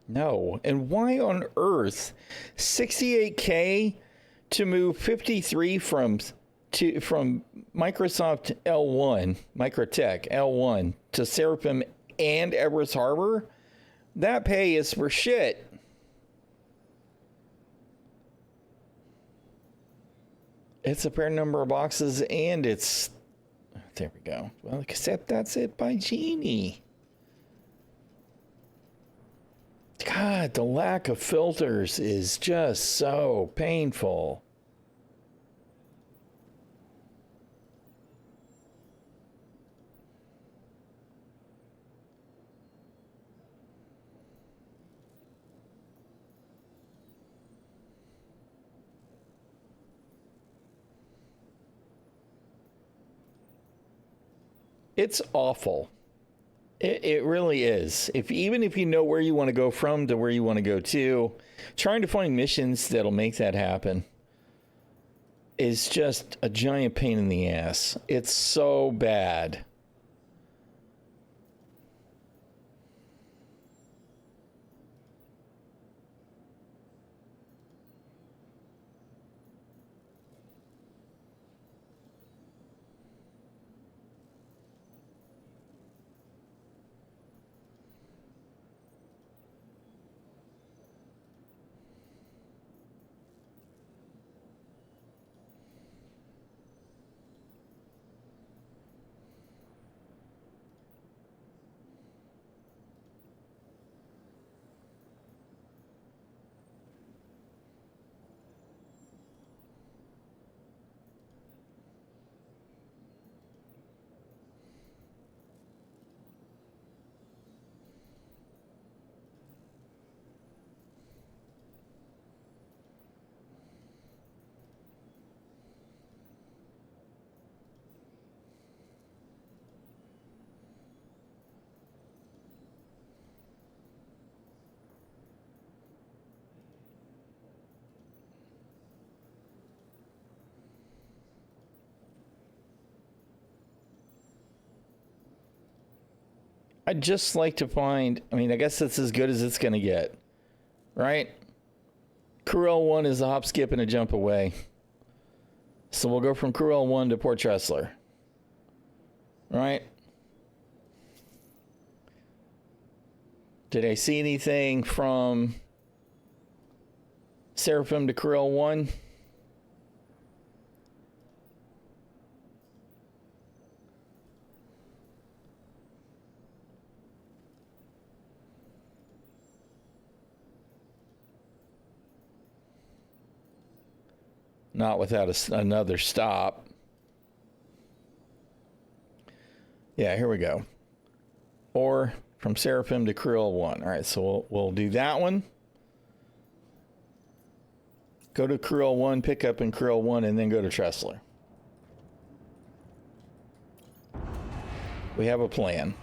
No. And why on earth 68K to move 53 from Microsoft L1, Microtech L1 to Seraphim and Everest Harbor? That pay is for shit. It's a fair number of boxes, and it's... There we go. Well, except that's it by Genie. God, the lack of filters is just so painful. It's awful. It really is. Even if you know where you want to go from to where you want to go to, trying to find missions that'll make that happen is just a giant pain in the ass. It's so bad. I'd just like to find, I mean, I guess that's as good as it's going to get, right? Crew L1 is a hop, skip, and a jump away. So we'll go from Crew L1 to Port Tressler. Right? Did I see anything from Seraphim to Crew L1? Not without another stop. Yeah, here we go. Or from Seraphim to Crew L1. All right, so we'll do that one. Go to Crew L1, pick up in Crew L1, and then go to Tressler. We have a plan.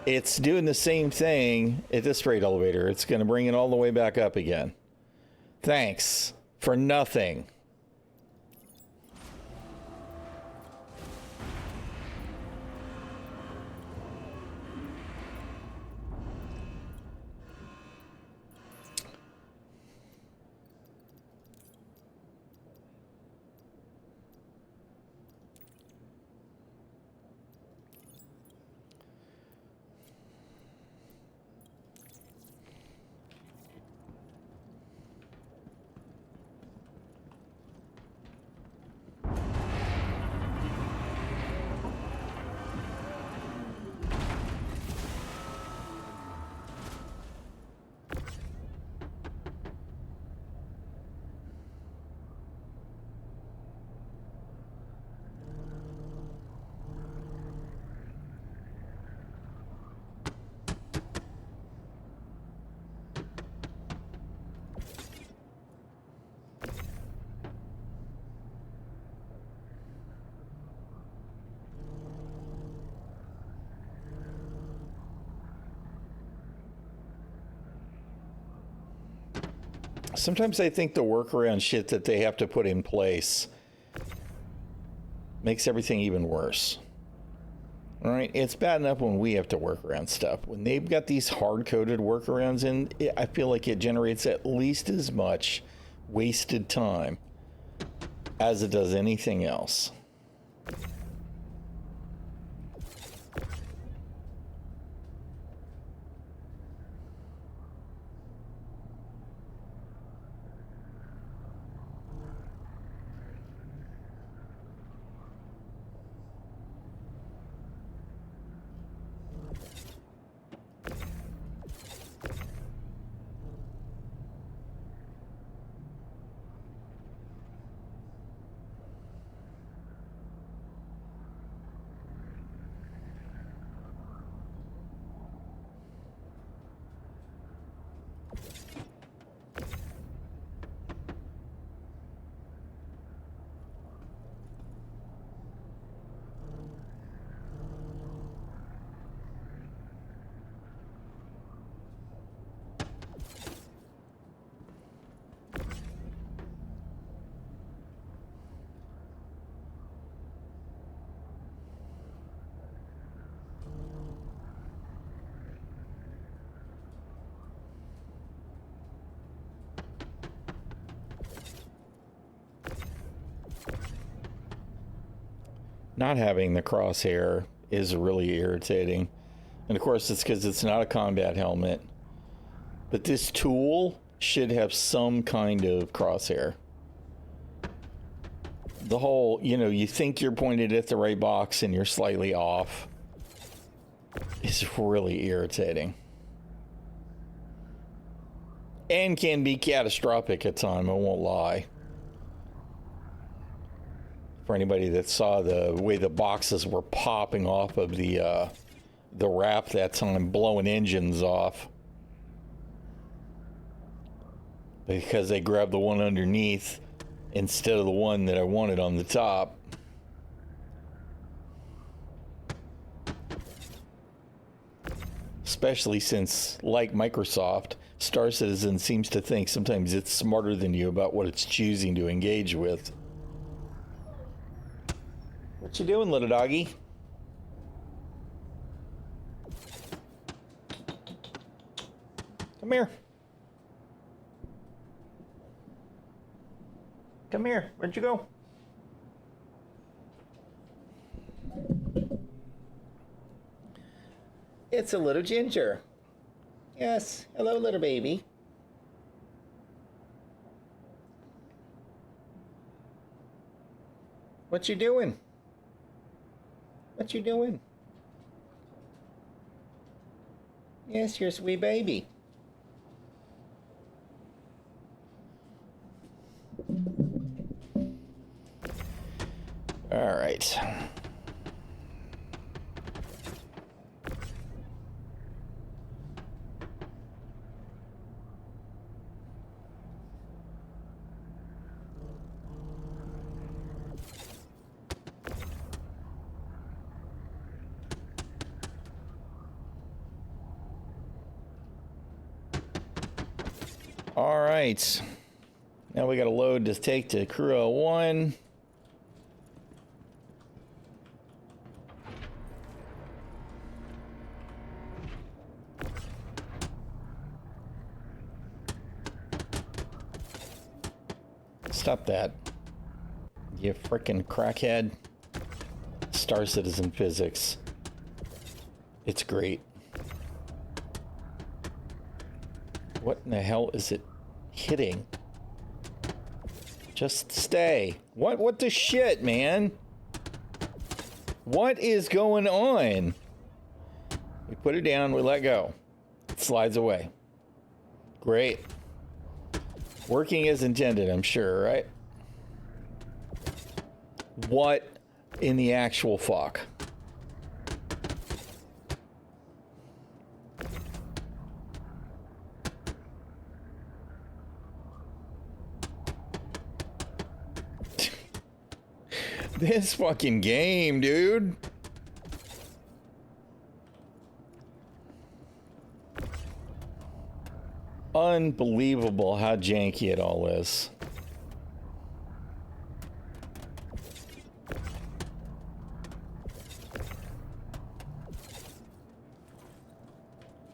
It's doing the same thing at this freight elevator. It's going to bring it all the way back up again. Thanks for nothing. Sometimes I think the workaround shit that they have to put in place makes everything even worse. All right, it's bad enough when we have to work around stuff. When they've got these hard-coded workarounds in, I feel like it generates at least as much wasted time as it does anything else. Not having the crosshair is really irritating. And of course, it's because it's not a combat helmet. But this tool should have some kind of crosshair. The whole, you think you're pointed at the right box and you're slightly off is really irritating. And can be catastrophic at times, I won't lie. For anybody that saw the way the boxes were popping off of the wrap that time, blowing engines off. Because they grabbed the one underneath instead of the one that I wanted on the top. Especially since, like Microsoft, Star Citizen seems to think sometimes it's smarter than you about what it's choosing to engage with. What you doing, little doggy? Come here. Come here. Where'd you go? It's a little ginger. Yes. Hello, little baby. What you doing? What you doing? Yes, you're a sweet baby. All right. All right. Now we got to load to take to Crew 01. Stop that. You frickin' crackhead. Star Citizen physics. It's great. What in the hell is it hitting? Just stay. What the shit, man? What is going on? We put it down, we let go. It slides away. Great. Working as intended, I'm sure, right? What in the actual fuck? This fucking game, dude. Unbelievable how janky it all is.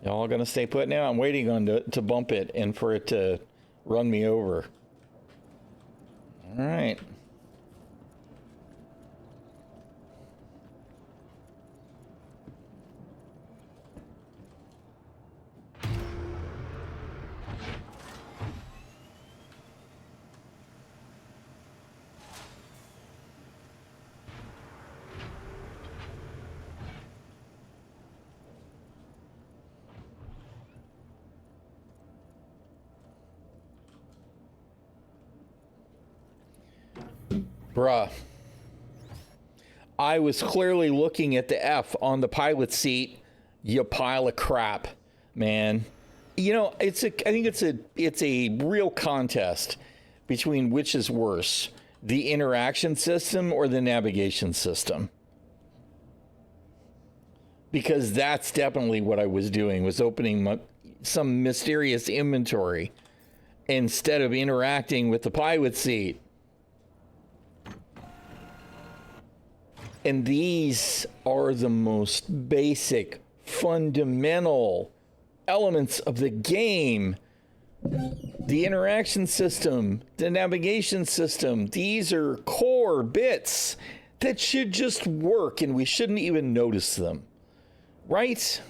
Y'all gonna stay put now? I'm waiting on to bump it and for it to run me over. All right. Bruh. I was clearly looking at the F on the pilot seat, you pile of crap, man. You know, I think it's a real contest between which is worse, the interaction system or the navigation system. Because that's definitely what I was doing, was opening some mysterious inventory instead of interacting with the pilot seat. And these are the most basic, fundamental elements of the game. The interaction system, the navigation system, these are core bits that should just work and we shouldn't even notice them. Right?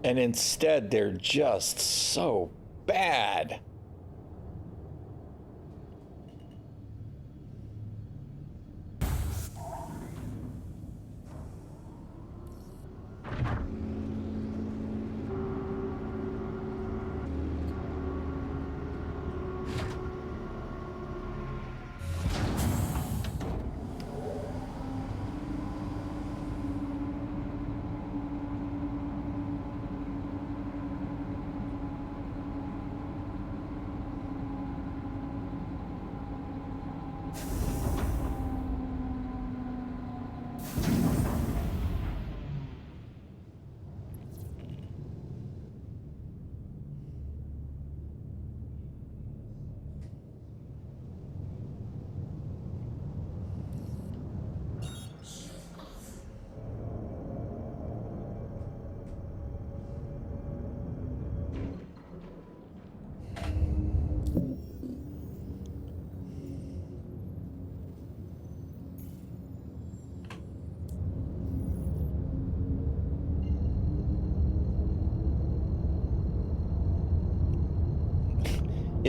And instead, they're just so bad.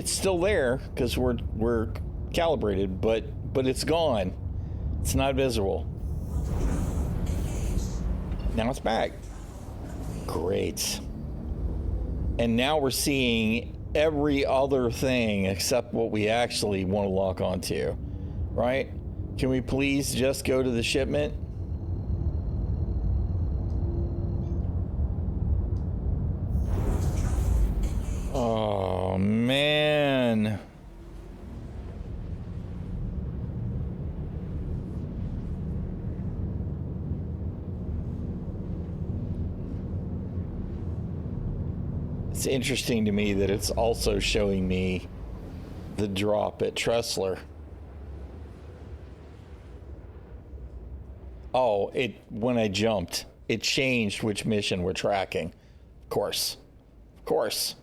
It's still there because we're calibrated, but it's gone. It's not visible. Now it's back. Great. And now we're seeing every other thing except what we actually want to lock onto, right? Can we please just go to the shipment? Oh, man. It's interesting to me that it's also showing me the drop at Tressler. Oh, when I jumped, it changed which mission we're tracking. Of course. Of course.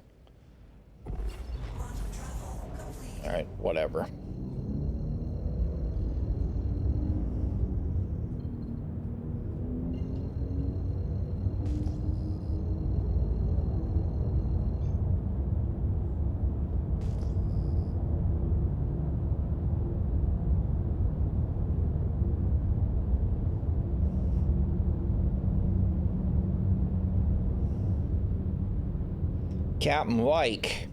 All right, whatever. Captain Vike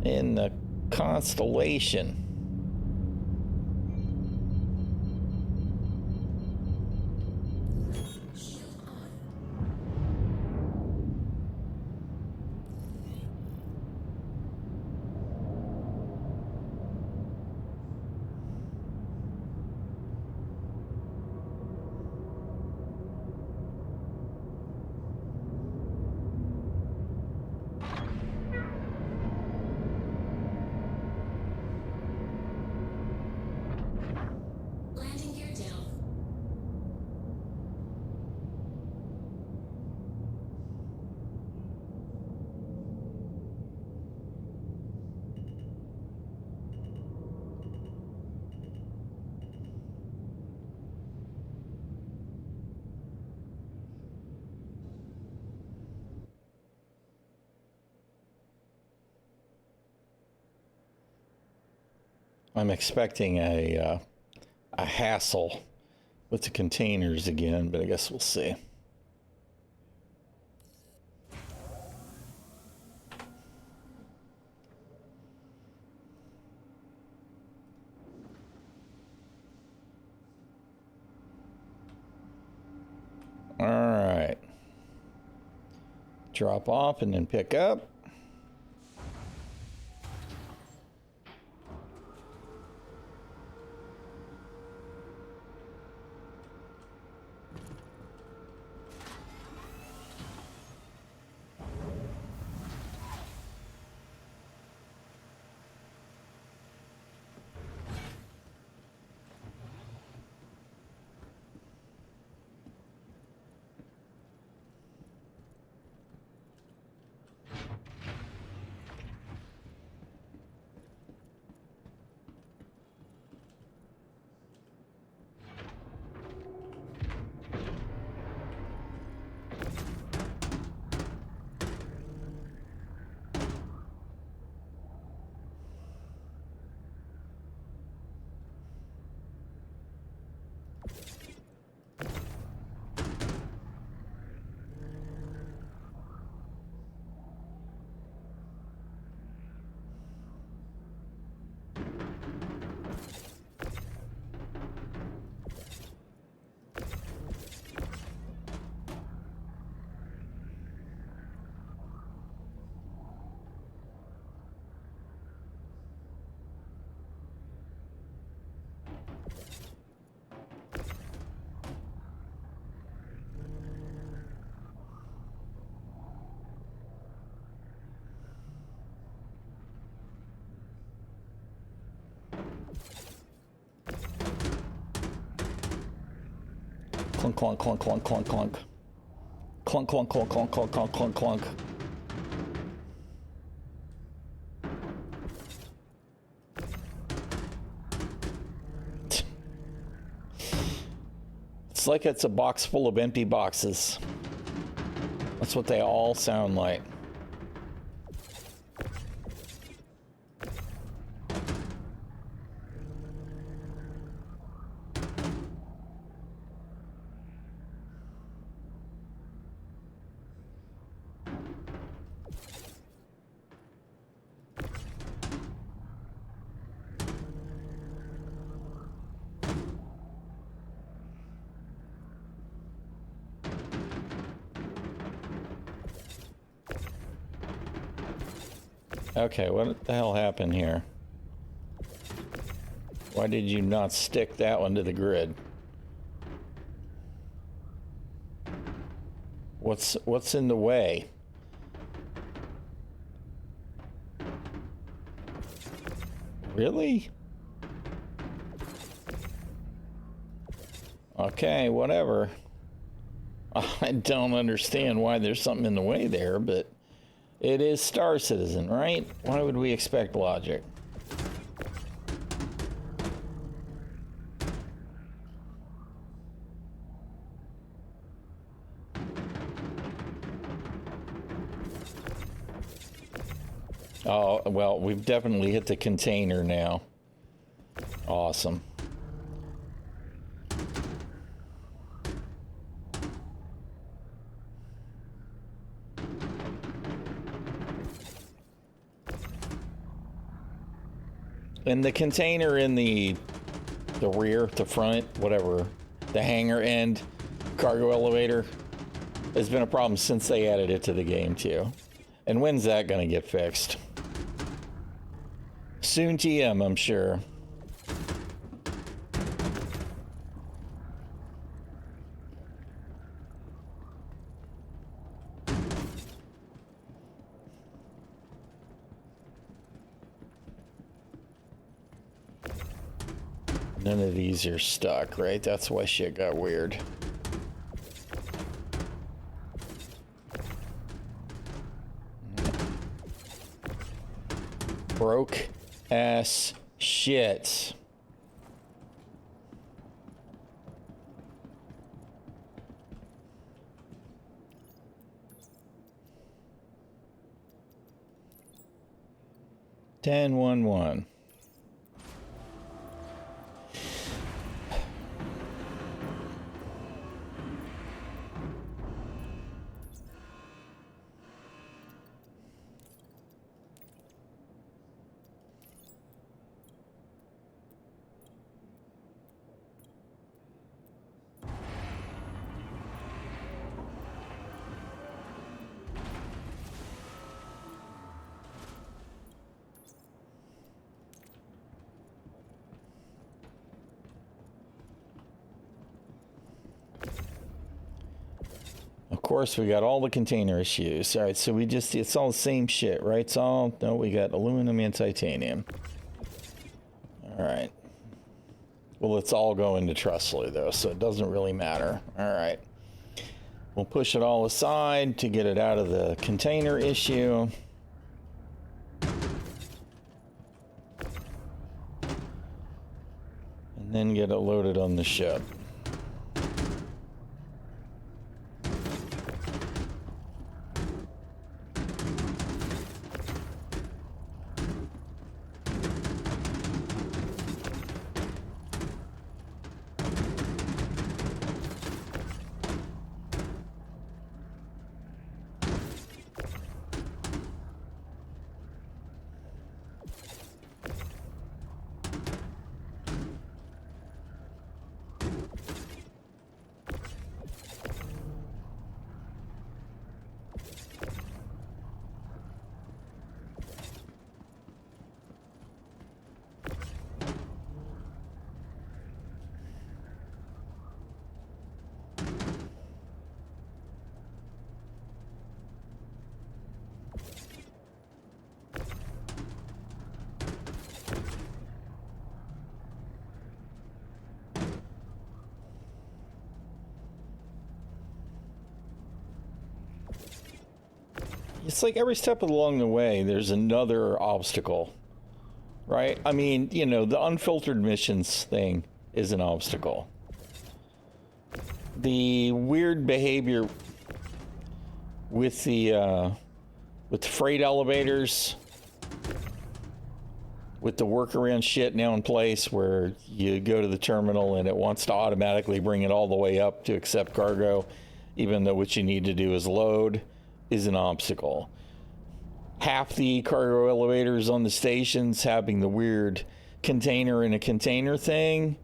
in the Constellation. I'm expecting a hassle with the containers again, but I guess we'll see. All right. Drop off and then pick up. Clunk, clunk, clunk, clunk, clunk, clunk. Clunk, clunk, clunk, clunk, clunk, clunk, clunk, clunk. It's like it's a box full of empty boxes. That's what they all sound like. Okay, what the hell happened here? Why did you not stick that one to the grid? What's in the way? Really? Okay, whatever. I don't understand why there's something in the way there, but it is Star Citizen, right? Why would we expect logic? Oh, well, we've definitely hit the container now. Awesome. And the container in the rear, the front, whatever, the hangar end cargo elevator has been a problem since they added it to the game too. And when's that gonna get fixed? Soon TM, I'm sure. None of these are stuck, right? That's why shit got weird. Broke ass shit. Ten one one. Of course, we got all the container issues. All right, so it's all the same shit, right? It's all, no, we got aluminum and titanium. All right. Well, it's all going to Trustly, though, so it doesn't really matter. All right. We'll push it all aside to get it out of the container issue. And then get it loaded on the ship. It's like every step along the way, there's another obstacle, right? I mean, you know, the unfiltered missions thing is an obstacle. The weird behavior with the freight elevators, with the workaround shit now in place where you go to the terminal and it wants to automatically bring it all the way up to accept cargo, even though what you need to do is load, is an obstacle. Half the cargo elevators on the stations having the weird container in a container thing,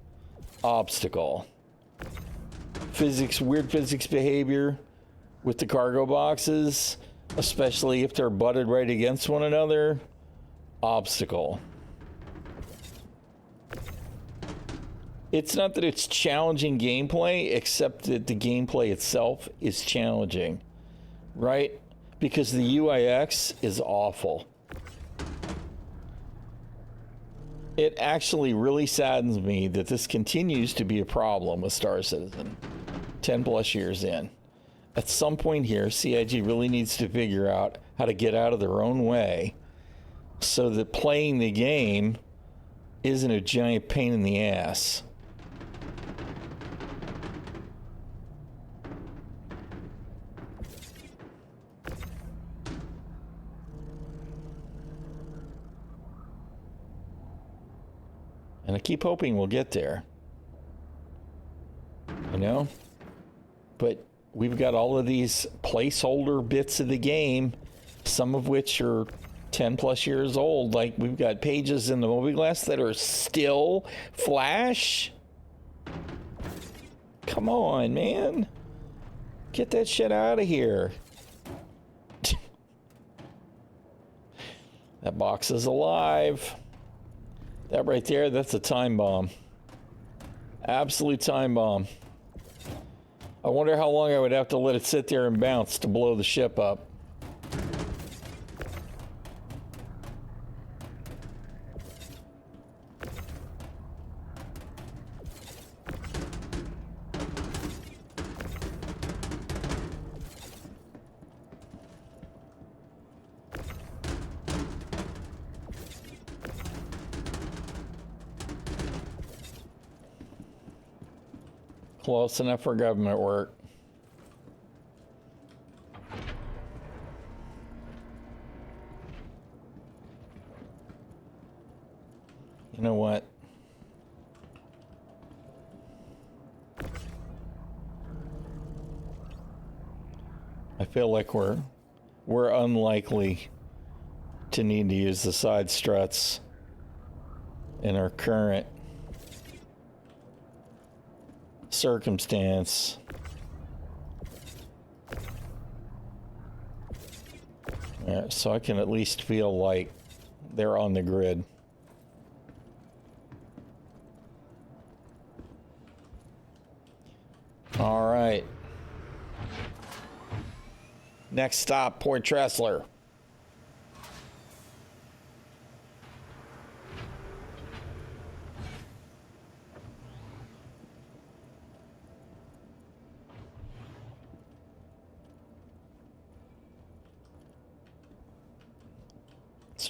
obstacle. Weird physics behavior with the cargo boxes, especially if they're butted right against one another, obstacle. It's not that it's challenging gameplay, except that the gameplay itself is challenging, right? Because the UIX is awful. It actually really saddens me that this continues to be a problem with Star Citizen 10 plus years in. At some point here, CIG really needs to figure out how to get out of their own way so that playing the game isn't a giant pain in the ass. And I keep hoping we'll get there. You know? But we've got all of these placeholder bits of the game, some of which are 10 plus years old. Like, we've got pages in the mobiGlas that are still Flash. Come on, man. Get that shit out of here. That box is alive. That right there, that's a time bomb. Absolute time bomb. I wonder how long I would have to let it sit there and bounce to blow the ship up. Close enough for government work. You know what? I feel like we're unlikely to need to use the side struts in our current circumstance. Yeah, so I can at least feel like they're on the grid. All right. Next stop, Port Tressler.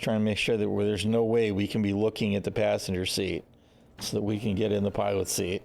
Trying to make sure that there's no way we can be looking at the passenger seat so that we can get in the pilot seat.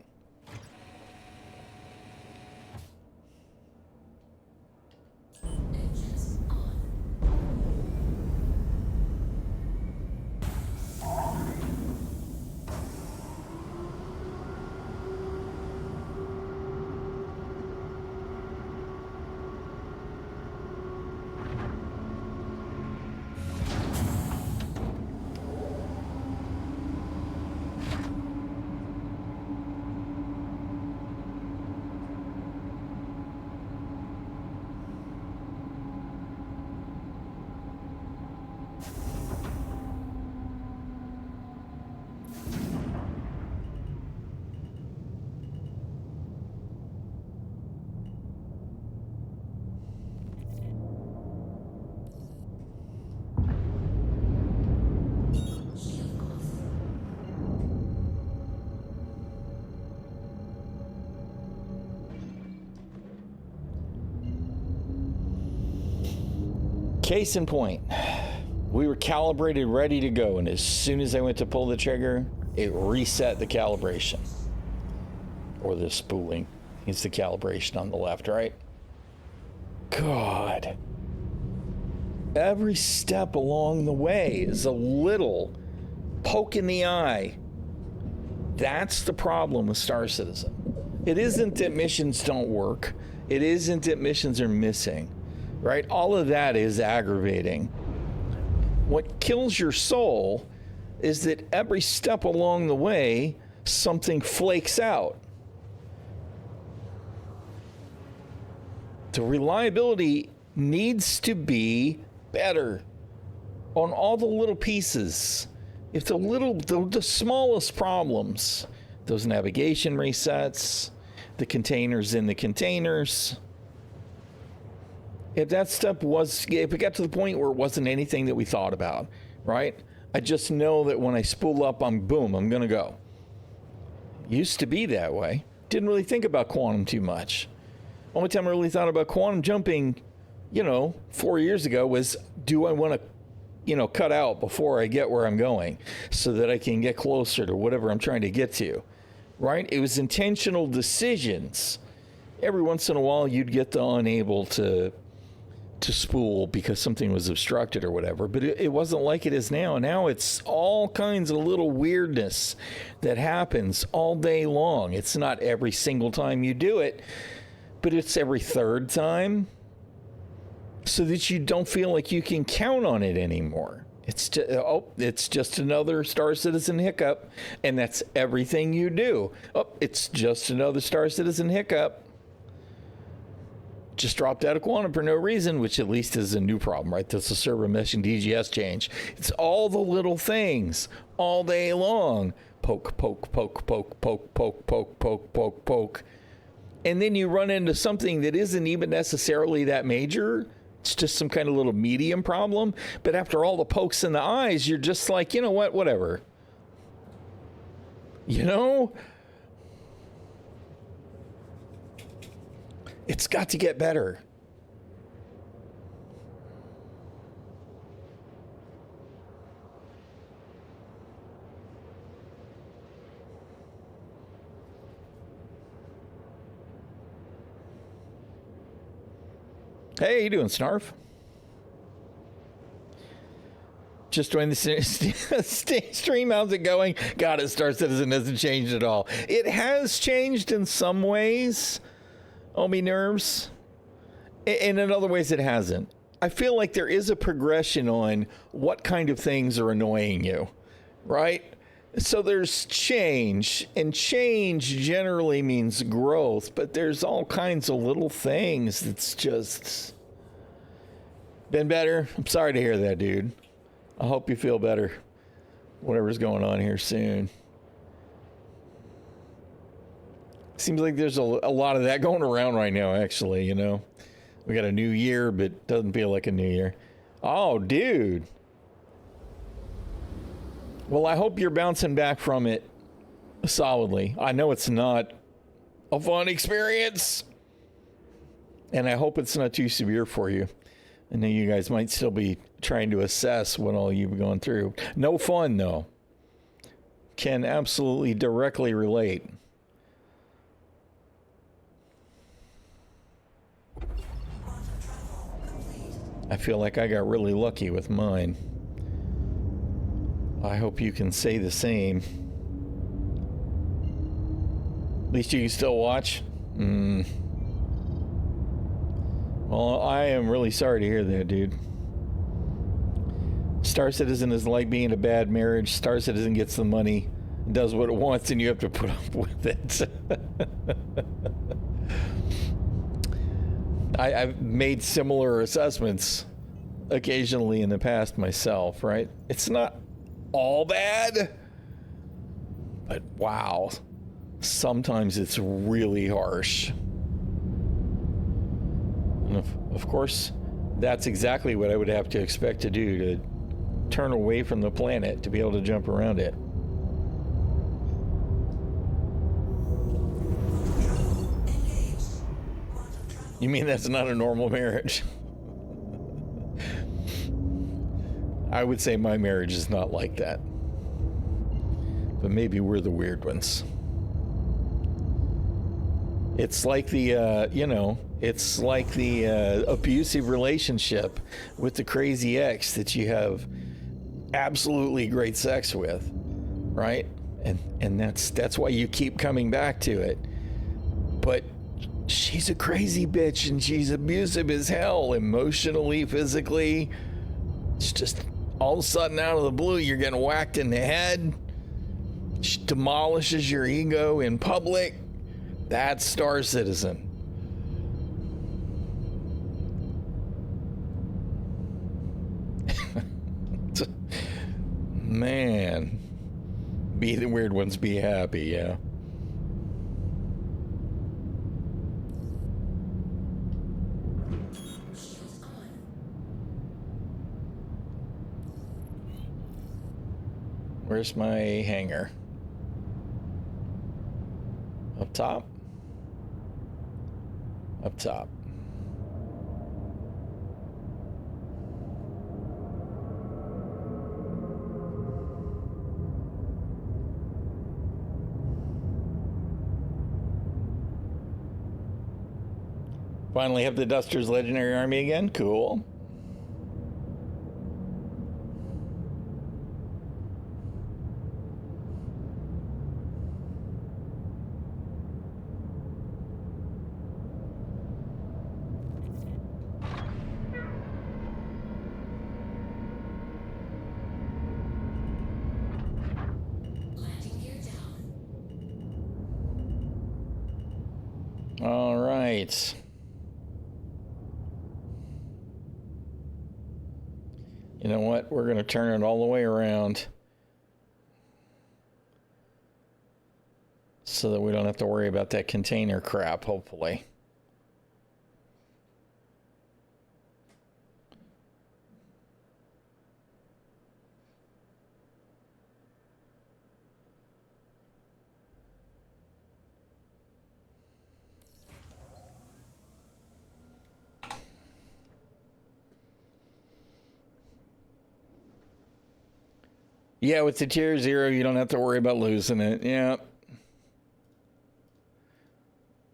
Case in point, we were calibrated, ready to go, and as soon as I went to pull the trigger, it reset the calibration. Or the spooling. It's the calibration on the left, right? God. Every step along the way is a little poke in the eye. That's the problem with Star Citizen. It isn't that missions don't work. It isn't that missions are missing. Right? All of that is aggravating. What kills your soul is that every step along the way, something flakes out. The reliability needs to be better. on all the little pieces. If the smallest problems, those navigation resets, the containers in the containers, if that stuff if it got to the point where it wasn't anything that we thought about, right? I just know that when I spool up, I'm going to go. Used to be that way. Didn't really think about quantum too much. Only time I really thought about quantum jumping, 4 years ago was, do I want to, cut out before I get where I'm going so that I can get closer to whatever I'm trying to get to, right? It was intentional decisions. Every once in a while, you'd get the unable to spool because something was obstructed or whatever, but it wasn't like it is now. Now it's all kinds of little weirdness that happens all day long. It's not every single time you do it, but it's every third time, so that you don't feel like you can count on it anymore. It's just another Star Citizen hiccup, and that's everything you do. It's just another Star Citizen hiccup. Just dropped out of quantum for no reason, which at least is a new problem, right? That's a server mesh and DGS change. It's all the little things all day long. Poke, poke, poke, poke, poke, poke, poke, poke, poke, poke. And then you run into something that isn't even necessarily that major. It's just some kind of little medium problem. But after all the pokes in the eyes, you're just like, you know what, whatever. It's got to get better. Hey, how you doing, Snarf? Just joined the stream. How's it going? God, it Star Citizen hasn't changed at all. It has changed in some ways. Oh, me nerves. And in other ways, it hasn't. I feel like there is a progression on what kind of things are annoying you, right? So there's change, and change generally means growth, but there's all kinds of little things that's just been better. I'm sorry to hear that, dude. I hope you feel better. Whatever's going on here soon. Seems like there's a lot of that going around right now, actually, We got a new year, but doesn't feel like a new year. Oh, dude. Well, I hope you're bouncing back from it solidly. I know it's not a fun experience, and I hope it's not too severe for you. I know you guys might still be trying to assess what all you've gone through. No fun, though. Can absolutely directly relate. I feel like I got really lucky with mine. I hope you can say the same. At least you can still watch. Well, I am really sorry to hear that, dude. Star Citizen is like being a bad marriage. Star Citizen gets the money, does what it wants, and you have to put up with it. I've made similar assessments occasionally in the past myself, right? It's not all bad, but wow, sometimes it's really harsh. And of course, that's exactly what I would have to expect to do, to turn away from the planet to be able to jump around it. You mean that's not a normal marriage? I would say my marriage is not like that. But maybe we're the weird ones. It's like the, abusive relationship with the crazy ex that you have absolutely great sex with, right? And that's why you keep coming back to it. But she's a crazy bitch, and she's abusive as hell, emotionally, physically. It's just all of a sudden, out of the blue, you're getting whacked in the head. She demolishes your ego in public. That's Star Citizen. Man. Be the weird ones, be happy, yeah. Where's my hangar? Up top? Up top. Finally have the Duster's Legendary Army again. Cool. All right. You know what? We're going to turn it all the way around so that we don't have to worry about that container crap, hopefully. Yeah, with the tier 0, you don't have to worry about losing it. Yeah.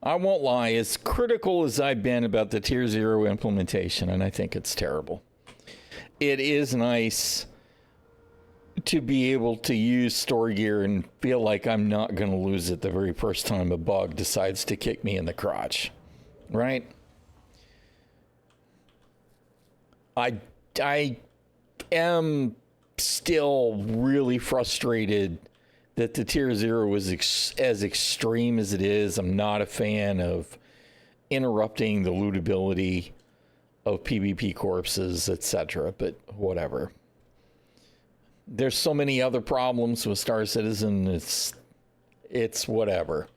I won't lie, as critical as I've been about the tier 0 implementation, and I think it's terrible, it is nice to be able to use store gear and feel like I'm not going to lose it the very first time a bug decides to kick me in the crotch. Right? I am still really frustrated that the tier 0 is as extreme as it is. I'm not a fan of interrupting the lootability of PvP corpses, etc., but whatever. There's so many other problems with Star Citizen, it's whatever,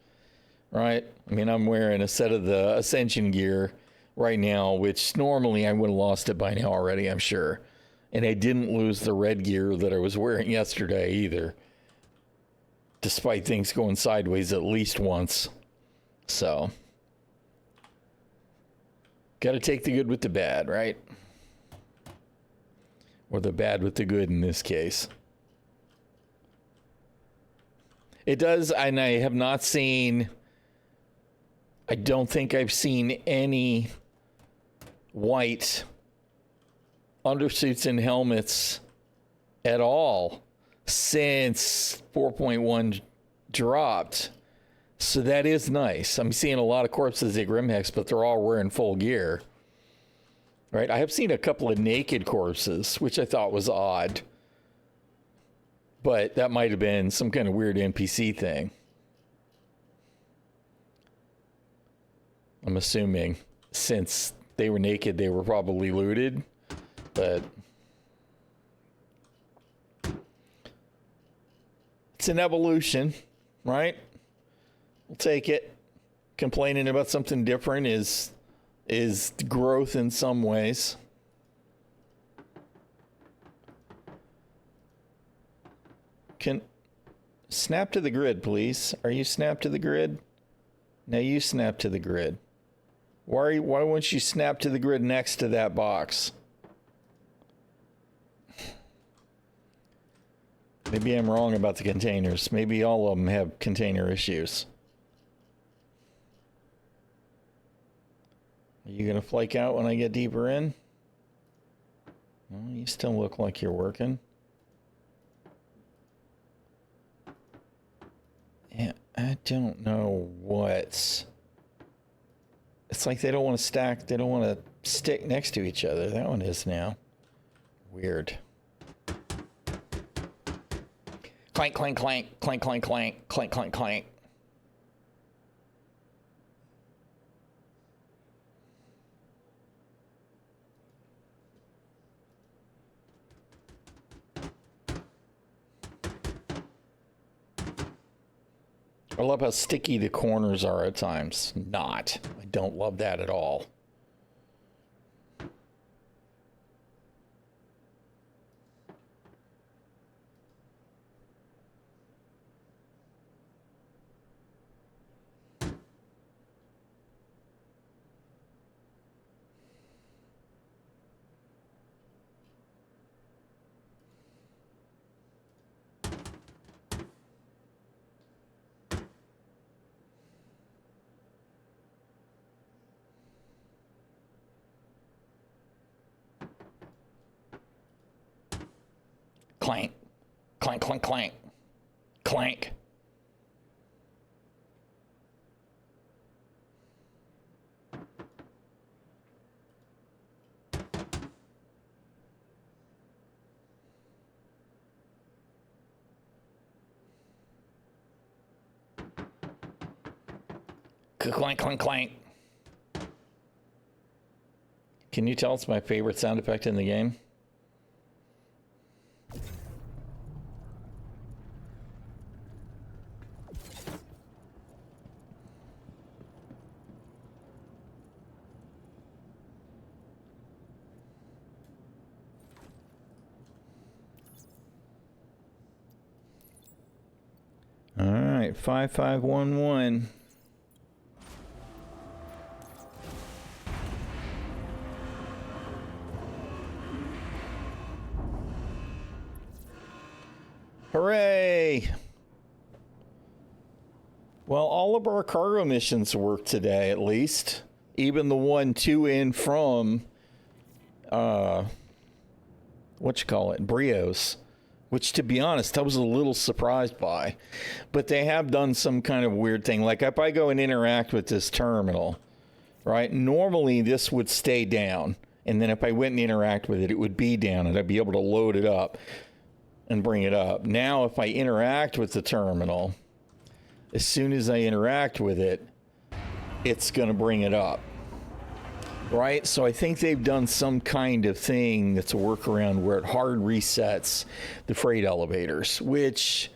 right? I mean, I'm wearing a set of the Ascension gear right now, which normally I would have lost it by now already, I'm sure. And I didn't lose the red gear that I was wearing yesterday either, despite things going sideways at least once. So, got to take the good with the bad, right? Or the bad with the good in this case. It does, and I have not seen, I don't think I've seen any white undersuits and helmets at all since 4.1 dropped. So that is nice. I'm seeing a lot of corpses at Grimhex, but they're all wearing full gear. Right? I have seen a couple of naked corpses, which I thought was odd. But that might have been some kind of weird NPC thing. I'm assuming since they were naked, they were probably looted. But it's an evolution, right? We'll take it. Complaining about something different is growth in some ways. Can snap to the grid, please. Are you snap to the grid? Now you snap to the grid. Why won't you snap to the grid next to that box? Maybe I'm wrong about the containers. Maybe all of them have container issues. Are you going to flake out when I get deeper in? Well, you still look like you're working. Yeah, I don't know what's... It's like they don't want to stack, they don't want to stick next to each other. That one is now. Weird. Clank, clank, clank, clank, clank, clank, clank, clank, clank. I love how sticky the corners are at times. Not. I don't love that at all. Clank. Clank, clank, clank. Clank. Clank, clank, clank. Can you tell it's my favorite sound effect in the game? All right, 5511. Hooray! Well, all of our cargo missions worked today, at least. Even the one to and from, Brios. Which, to be honest, I was a little surprised by. But they have done some kind of weird thing. Like, if I go and interact with this terminal, right? Normally, this would stay down. And then if I went and interact with it, it would be down. And I'd be able to load it up and bring it up. Now, if I interact with the terminal, as soon as I interact with it, it's going to bring it up. Right? So I think they've done some kind of thing that's a workaround where it hard resets the freight elevators, which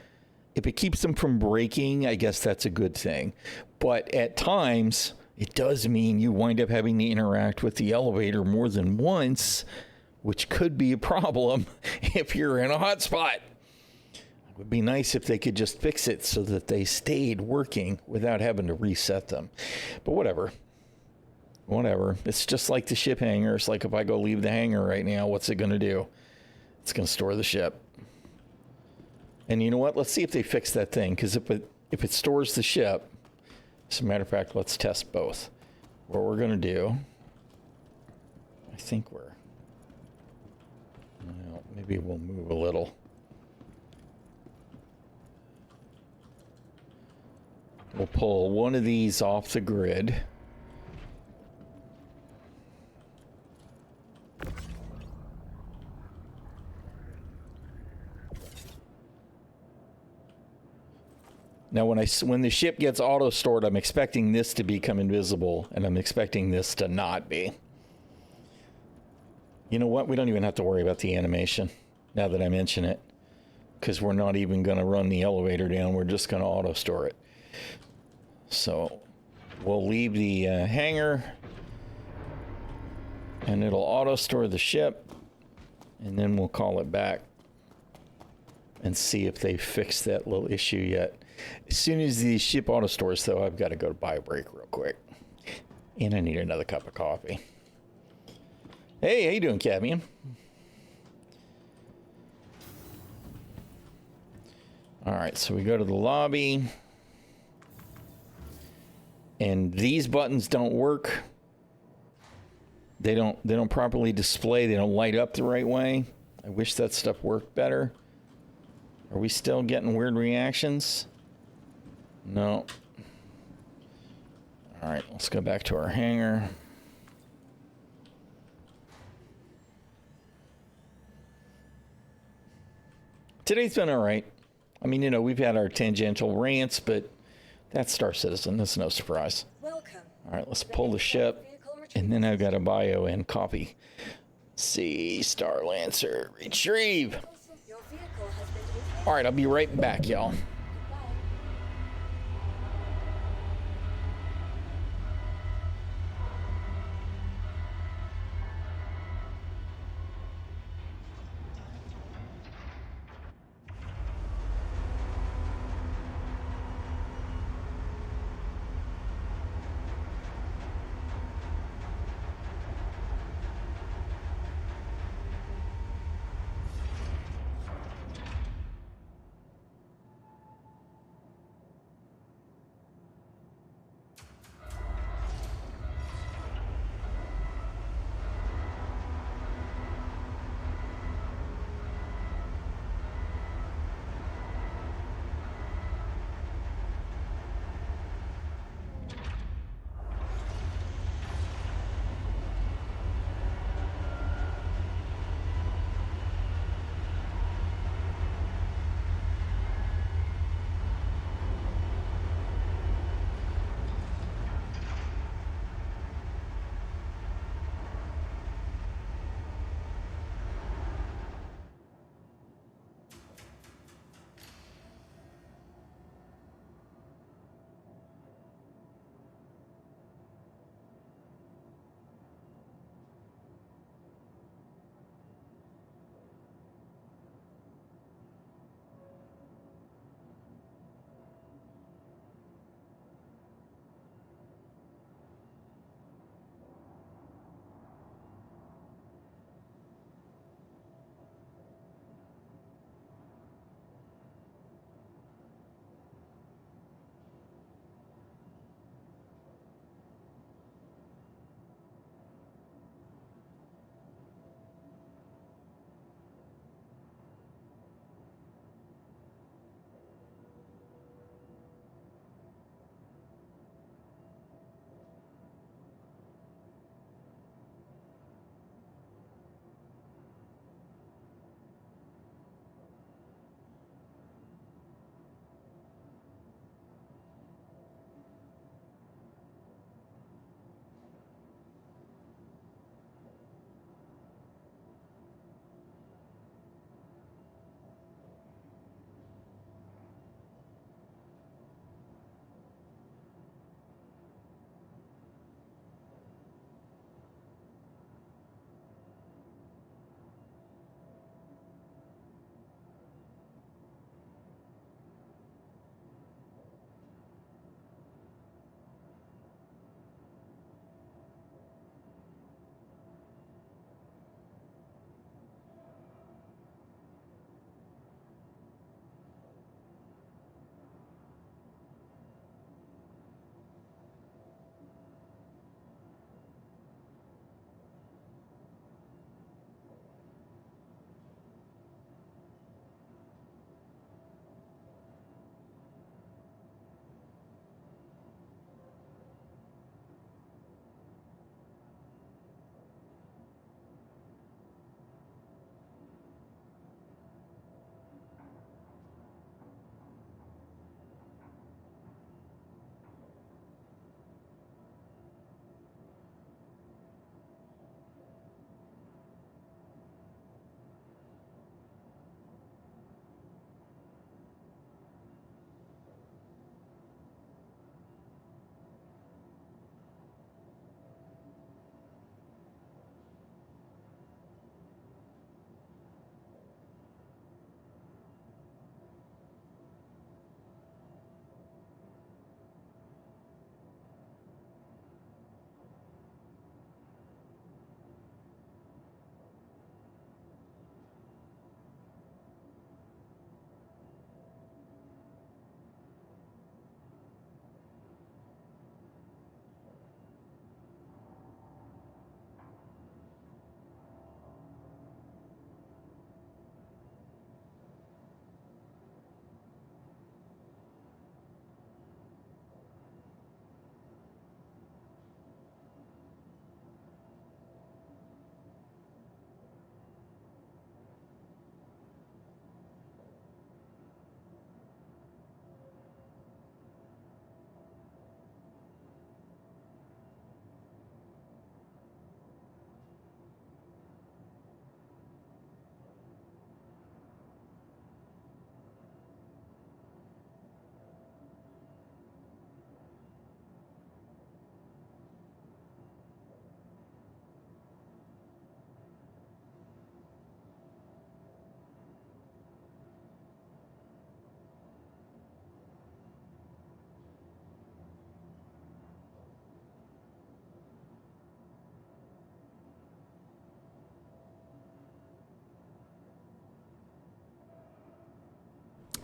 if it keeps them from breaking, I guess that's a good thing. But at times, it does mean you wind up having to interact with the elevator more than once, which could be a problem if you're in a hotspot. It would be nice if they could just fix it so that they stayed working without having to reset them. But whatever. It's just like the ship hangar. It's like if I go leave the hangar right now, what's it going to do? It's going to store the ship. And you know what? Let's see if they fix that thing. Because if it stores the ship, as a matter of fact, let's test both. What we're going to do, I think maybe we'll move a little. We'll pull one of these off the grid. Now, when the ship gets auto-stored, I'm expecting this to become invisible, and I'm expecting this to not be. You know what? We don't even have to worry about the animation, now that I mention it, because we're not even going to run the elevator down. We're just going to auto-store it. So, we'll leave the hangar, and it'll auto-store the ship, and then we'll call it back and see if they fixed that little issue yet. As soon as the ship auto stores, though, I've got to go to buy a break real quick. And I need another cup of coffee. Hey, how you doing, Cadmium? All right, so we go to the lobby. And these buttons don't work. They don't properly display. They don't light up the right way. I wish that stuff worked better. Are we still getting weird reactions? No. All right, let's go back to our hangar. Today's been all right. I mean, we've had our tangential rants, but that's Star Citizen. That's no surprise. Welcome. All right, let's pull the ship, and then I've got a bio and copy. See, Star Lancer, retrieve. Your vehicle has been All right, I'll be right back, y'all.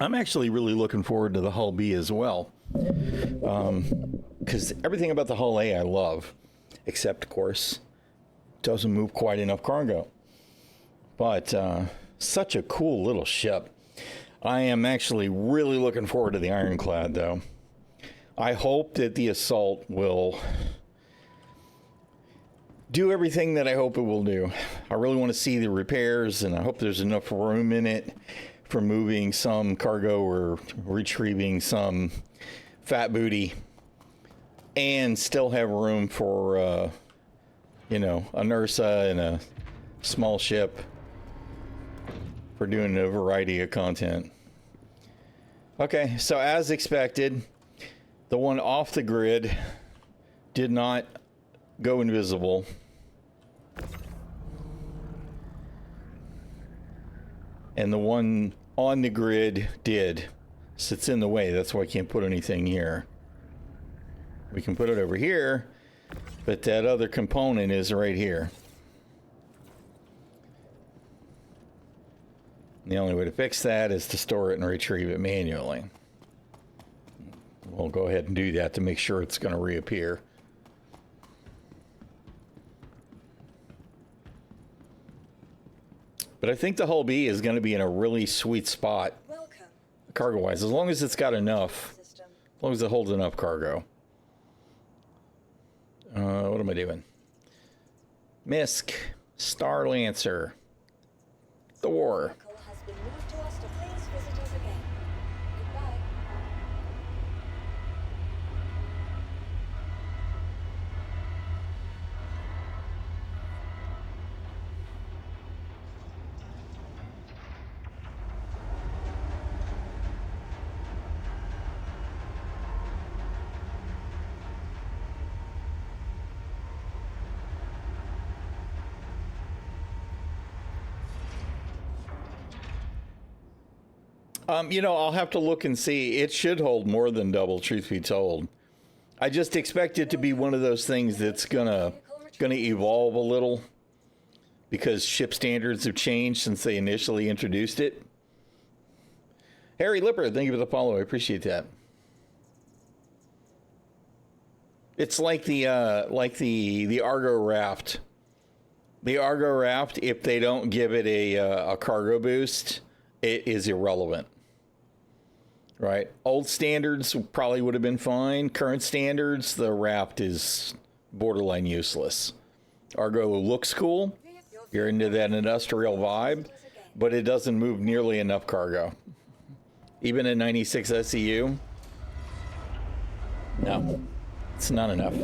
I'm actually really looking forward to the Hull B as well. Because everything about the Hull A I love, except, of course, doesn't move quite enough cargo. But such a cool little ship. I am actually really looking forward to the Ironclad, though. I hope that the Assault will do everything that I hope it will do. I really want to see the repairs, and I hope there's enough room in it for moving some cargo or retrieving some fat booty, and still have room for, a NERSA and a small ship for doing a variety of content. Okay, so as expected, the one off the grid did not go invisible. And the one on the grid did. So it's in the way. That's why I can't put anything here. We can put it over here, but that other component is right here. The only way to fix that is to store it and retrieve it manually. We'll go ahead and do that to make sure it's going to reappear. But I think the Hull B is going to be in a really sweet spot, cargo-wise, as long as it's got enough, as long as it holds enough cargo. What am I doing? Misk, Star Lancer, Thor. I'll have to look and see. It should hold more than double, truth be told. I just expect it to be one of those things that's gonna evolve a little because ship standards have changed since they initially introduced it. Harry Lipper, thank you for the follow. I appreciate that. It's like the Argo Raft. The Argo Raft, if they don't give it a cargo boost, it is irrelevant. Right? Old standards probably would have been fine. Current standards, the Raft is borderline useless. Argo looks cool. You're into that industrial vibe, but it doesn't move nearly enough cargo. Even at 96 SEU, no, it's not enough.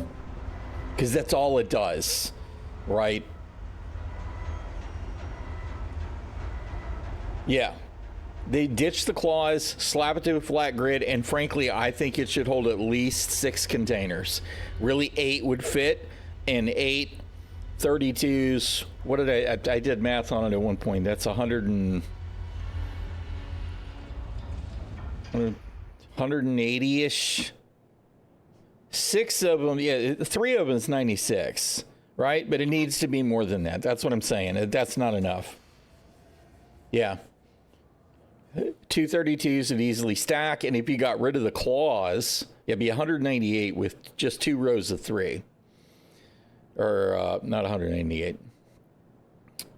Because that's all it does, right? Yeah. They ditch the claws, slap it to a flat grid, and frankly, I think it should hold at least 6 containers. Really, 8 would fit, and 8 32s. What did I did math on it at one point. That's 180-ish. 6 of them, yeah, 3 of them is 96, right? But it needs to be more than that. That's what I'm saying. That's not enough. Yeah. 2 32s would easily stack, and if you got rid of the claws, it'd be 198 with just 2 rows of 3. Or not 198.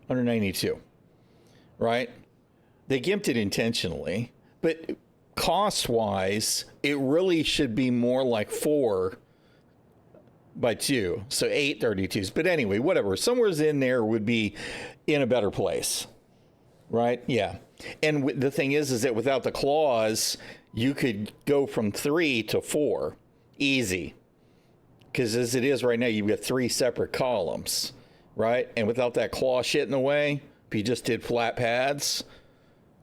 192. Right? They gimped it intentionally, but cost-wise, it really should be more like 4 by 2. So 8 32s. But anyway, whatever. Somewhere's in there would be in a better place. Right? Yeah. And the thing is that without the claws, you could go from 3 to 4. Easy. Because as it is right now, you've got 3 separate columns. Right? And without that claw shit in the way, if you just did flat pads,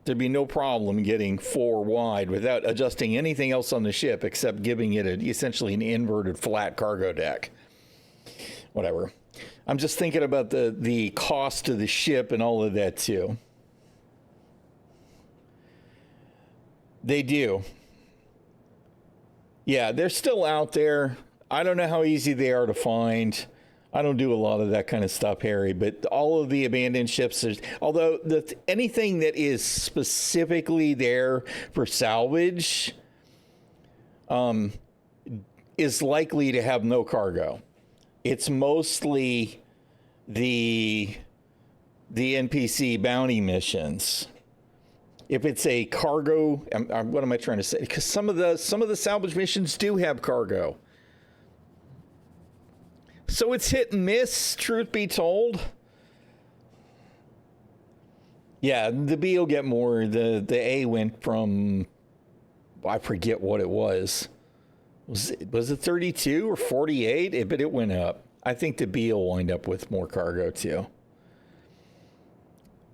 there'd be no problem getting 4 wide without adjusting anything else on the ship except giving it essentially an inverted flat cargo deck. Whatever. I'm just thinking about the cost of the ship and all of that too. They do. Yeah, they're still out there. I don't know how easy they are to find. I don't do a lot of that kind of stuff, Harry, but all of the abandoned ships, although anything that is specifically there for salvage is likely to have no cargo. It's mostly the NPC bounty missions. If it's a cargo, what am I trying to say? Because some of the salvage missions do have cargo. So it's hit and miss, truth be told. Yeah, the B will get more. The A went from, I forget what it was. Was it 32 or 48? But it went up. I think the B will wind up with more cargo too.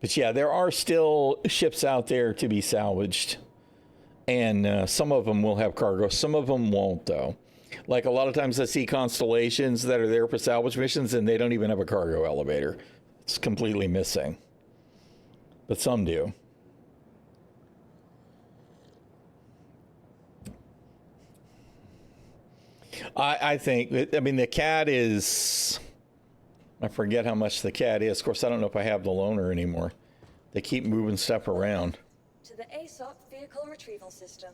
But yeah, there are still ships out there to be salvaged. And some of them will have cargo. Some of them won't, though. Like a lot of times I see constellations that are there for salvage missions and they don't even have a cargo elevator. It's completely missing. But some do. I think, I mean, the CAD is, I forget how much the CAD is. Of course, I don't know if I have the loaner anymore. They keep moving stuff around. To the ASOP vehicle retrieval system.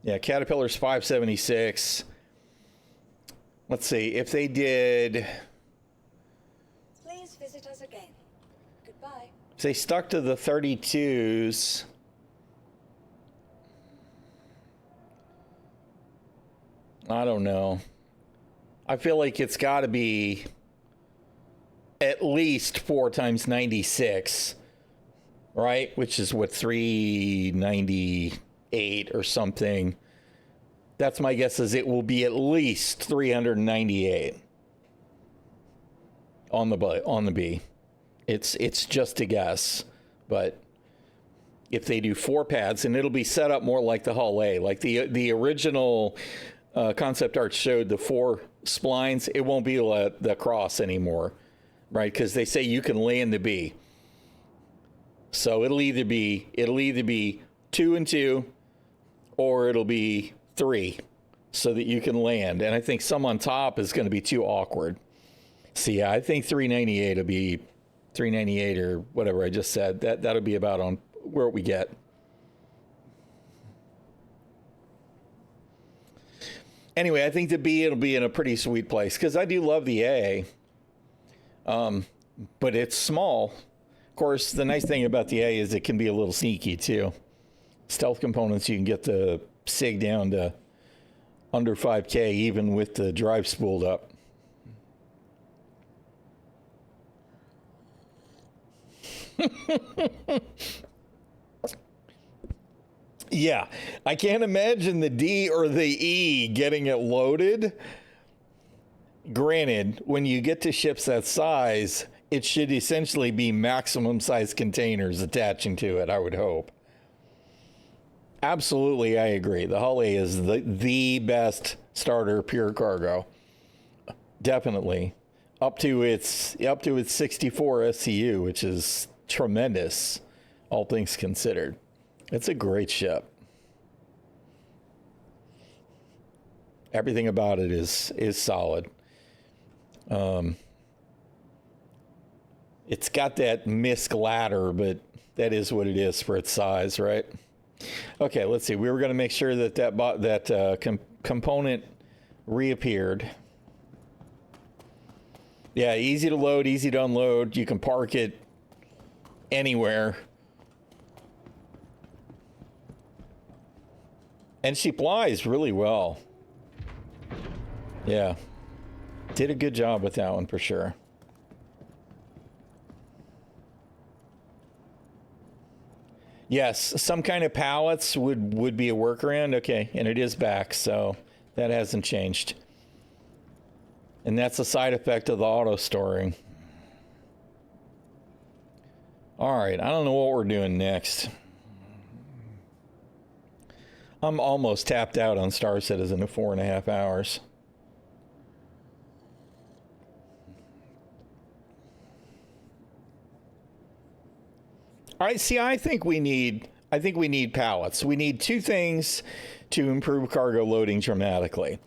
Yeah, Caterpillar's 576. Let's see, if they did... Please visit us again. Goodbye. If they stuck to the 32s... I don't know. I feel like it's got to be at least 4 times 96, right? Which is what, 398 or something. That's my guess, is it will be at least 398 on the B. It's just a guess, but if they do 4 pads, and it'll be set up more like the Hull A, like the original concept art showed the 4 splines. It won't be the cross anymore, right? Because they say you can land the B. So it'll either be 2 and 2, or it'll be 3, so that you can land. And I think some on top is going to be too awkward. So yeah, I think 398 will be 398 or whatever I just said. That'll be about on where we get. Anyway, I think the B, it'll be in a pretty sweet place, because I do love the A, but it's small. Of course, the nice thing about the A is it can be a little sneaky too. Stealth components, you can get the SIG down to under 5K even with the drive spooled up. Yeah, I can't imagine the D or the E getting it loaded. Granted, when you get to ships that size, it should essentially be maximum size containers attaching to it, I would hope. Absolutely, I agree. The Hull A is the best starter pure cargo. Definitely. Up to its 64 SCU, which is tremendous, all things considered. It's a great ship. Everything about it is solid. It's got that MISC ladder, but that is what it is for its size, right? Okay, let's see. We were going to make sure that component reappeared. Yeah, easy to load, easy to unload. You can park it anywhere. And she flies really well. Yeah. Did a good job with that one for sure. Yes, some kind of pallets would be a workaround. Okay, and it is back, so that hasn't changed. And that's a side effect of the auto storing. All right, I don't know what we're doing next. I'm almost tapped out on Star Citizen in 4.5 hours. All right, see, I think we need pallets. We need 2 things to improve cargo loading dramatically.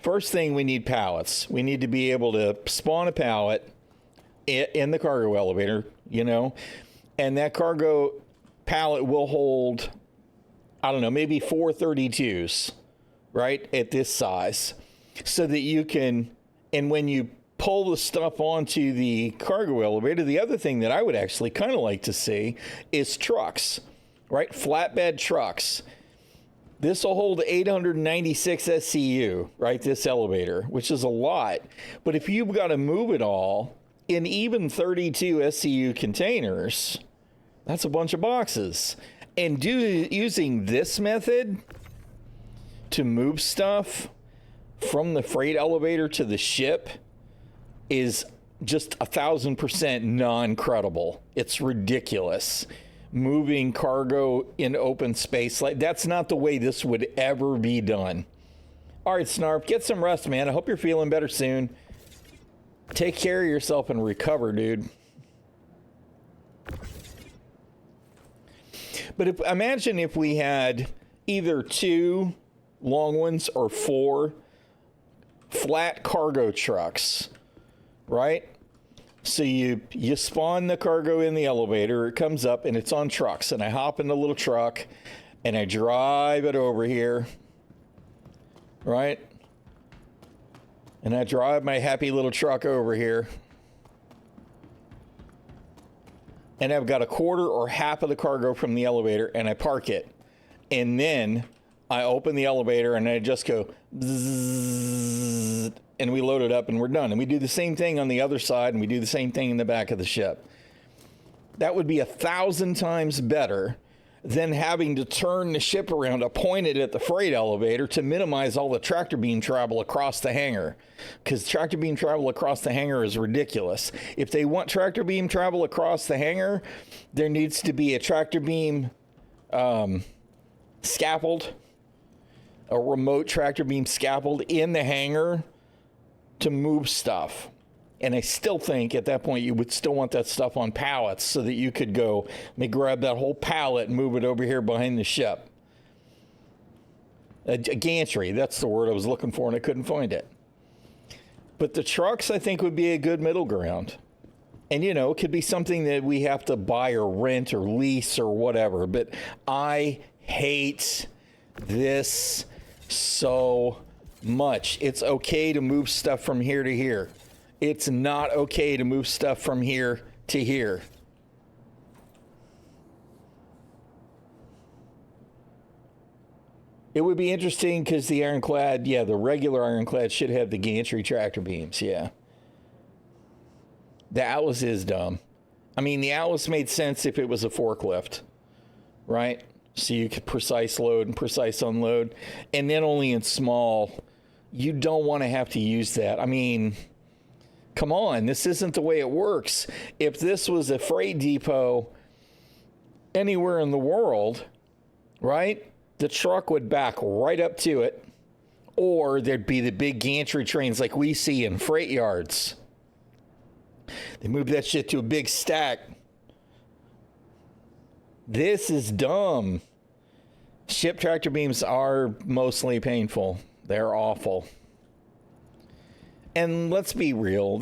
First thing, we need pallets. We need to be able to spawn a pallet in the cargo elevator, you know, and that cargo pallet will hold, I don't know, maybe 4 32s, right, at this size, so that you can, and when you pull the stuff onto the cargo elevator, the other thing that I would actually kind of like to see is trucks, right, flatbed trucks. This will hold 896 SCU, right, this elevator, which is a lot. But if you've got to move it all in even 32 SCU containers, that's a bunch of boxes. And using this method to move stuff from the freight elevator to the ship is just 1,000% non-credible. It's ridiculous. Moving cargo in open space, like that's not the way this would ever be done. All right, Snarp, get some rest, man. I hope you're feeling better soon. Take care of yourself and recover, dude. But imagine if we had either 2 long ones or 4 flat cargo trucks, right? So you spawn the cargo in the elevator, it comes up and it's on trucks, and I hop in the little truck and I drive it over here, right? And I drive my happy little truck over here, and I've got a quarter or half of the cargo from the elevator, and I park it, and then I open the elevator and I just go bzzz, and we load it up and we're done. And we do the same thing on the other side, and we do the same thing in the back of the ship. That would be 1,000 times better than having to turn the ship around to point it at the freight elevator to minimize all the tractor beam travel across the hangar. Because tractor beam travel across the hangar is ridiculous. If they want tractor beam travel across the hangar, there needs to be a tractor beam scaffold, a remote tractor beam scaffold in the hangar to move stuff. And I still think at that point you would still want that stuff on pallets so that you could go, let me grab that whole pallet and move it over here behind the ship. A gantry, that's the word I was looking for and I couldn't find it. But the trucks, I think, would be a good middle ground. And, you know, it could be something that we have to buy or rent or lease or whatever. But I hate this so much. It's okay to move stuff from here to here. It's not okay to move stuff from here to here. It would be interesting because the ironclad, yeah, the regular ironclad should have the gantry tractor beams, yeah. The Atlas is dumb. I mean, the Atlas made sense if it was a forklift, right? So you could precise load and precise unload, and then only in small. You don't want to have to use that. I mean, come on, this isn't the way it works. If this was a freight depot anywhere in the world, right, the truck would back right up to it, or there'd be the big gantry trains like we see in freight yards. They move that shit to a big stack. This is dumb. Ship tractor beams are mostly painful. They're awful. And let's be real.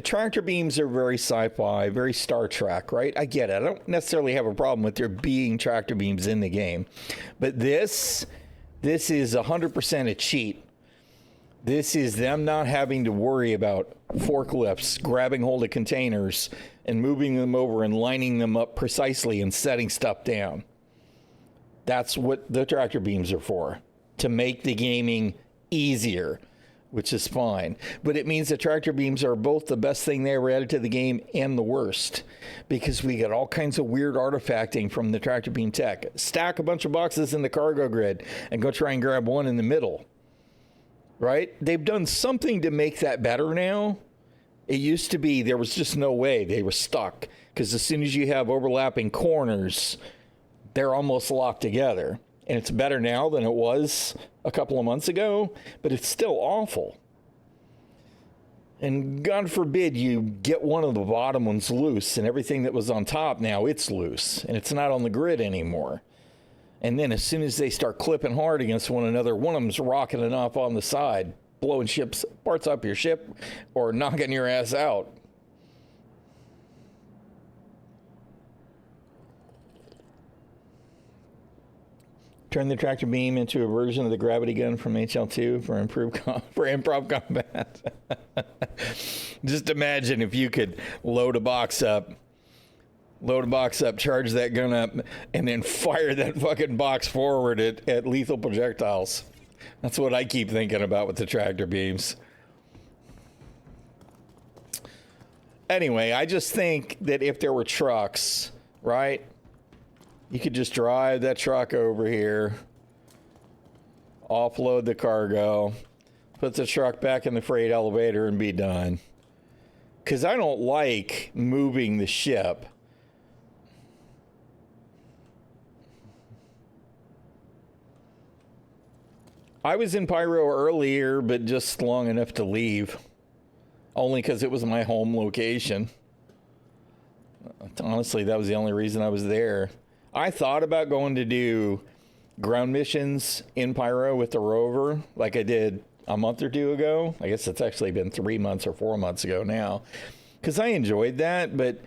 Tractor beams are very sci-fi, very Star Trek, right? I get it. I don't necessarily have a problem with there being tractor beams in the game. But this is 100% a cheat. This is them not having to worry about forklifts grabbing hold of containers and moving them over and lining them up precisely and setting stuff down. That's what the tractor beams are for, to make the gaming easier, which is fine. But it means the tractor beams are both the best thing they ever added to the game and the worst, because we get all kinds of weird artifacting from the tractor beam tech. Stack a bunch of boxes in the cargo grid and go try and grab one in the middle. Right? They've done something to make that better now. It used to be there was just no way. They were stuck, because as soon as you have overlapping corners, they're almost locked together. And it's better now than it was a couple of months ago, but it's still awful. And God forbid you get one of the bottom ones loose and everything that was on top now, it's loose and it's not on the grid anymore. And then as soon as they start clipping hard against one another, one of them's rocketing off on the side. blowing parts up your ship or knocking your ass out. Turn the tractor beam into a version of the gravity gun from HL2 for improv combat. Just imagine if you could load a box up, charge that gun up, and then fire that fucking box forward at lethal projectiles. That's what I keep thinking about with the tractor beams. Anyway, I just think that if there were trucks, right? You could just drive that truck over here, offload the cargo, put the truck back in the freight elevator and be done. Because I don't like moving the ship. I was in Pyro earlier, but just long enough to leave. Only because it was my home location. Honestly, that was the only reason I was there. I thought about going to do ground missions in Pyro with the rover like I did a month or two ago. I guess it's actually been 3 months or 4 months ago now. Because I enjoyed that, but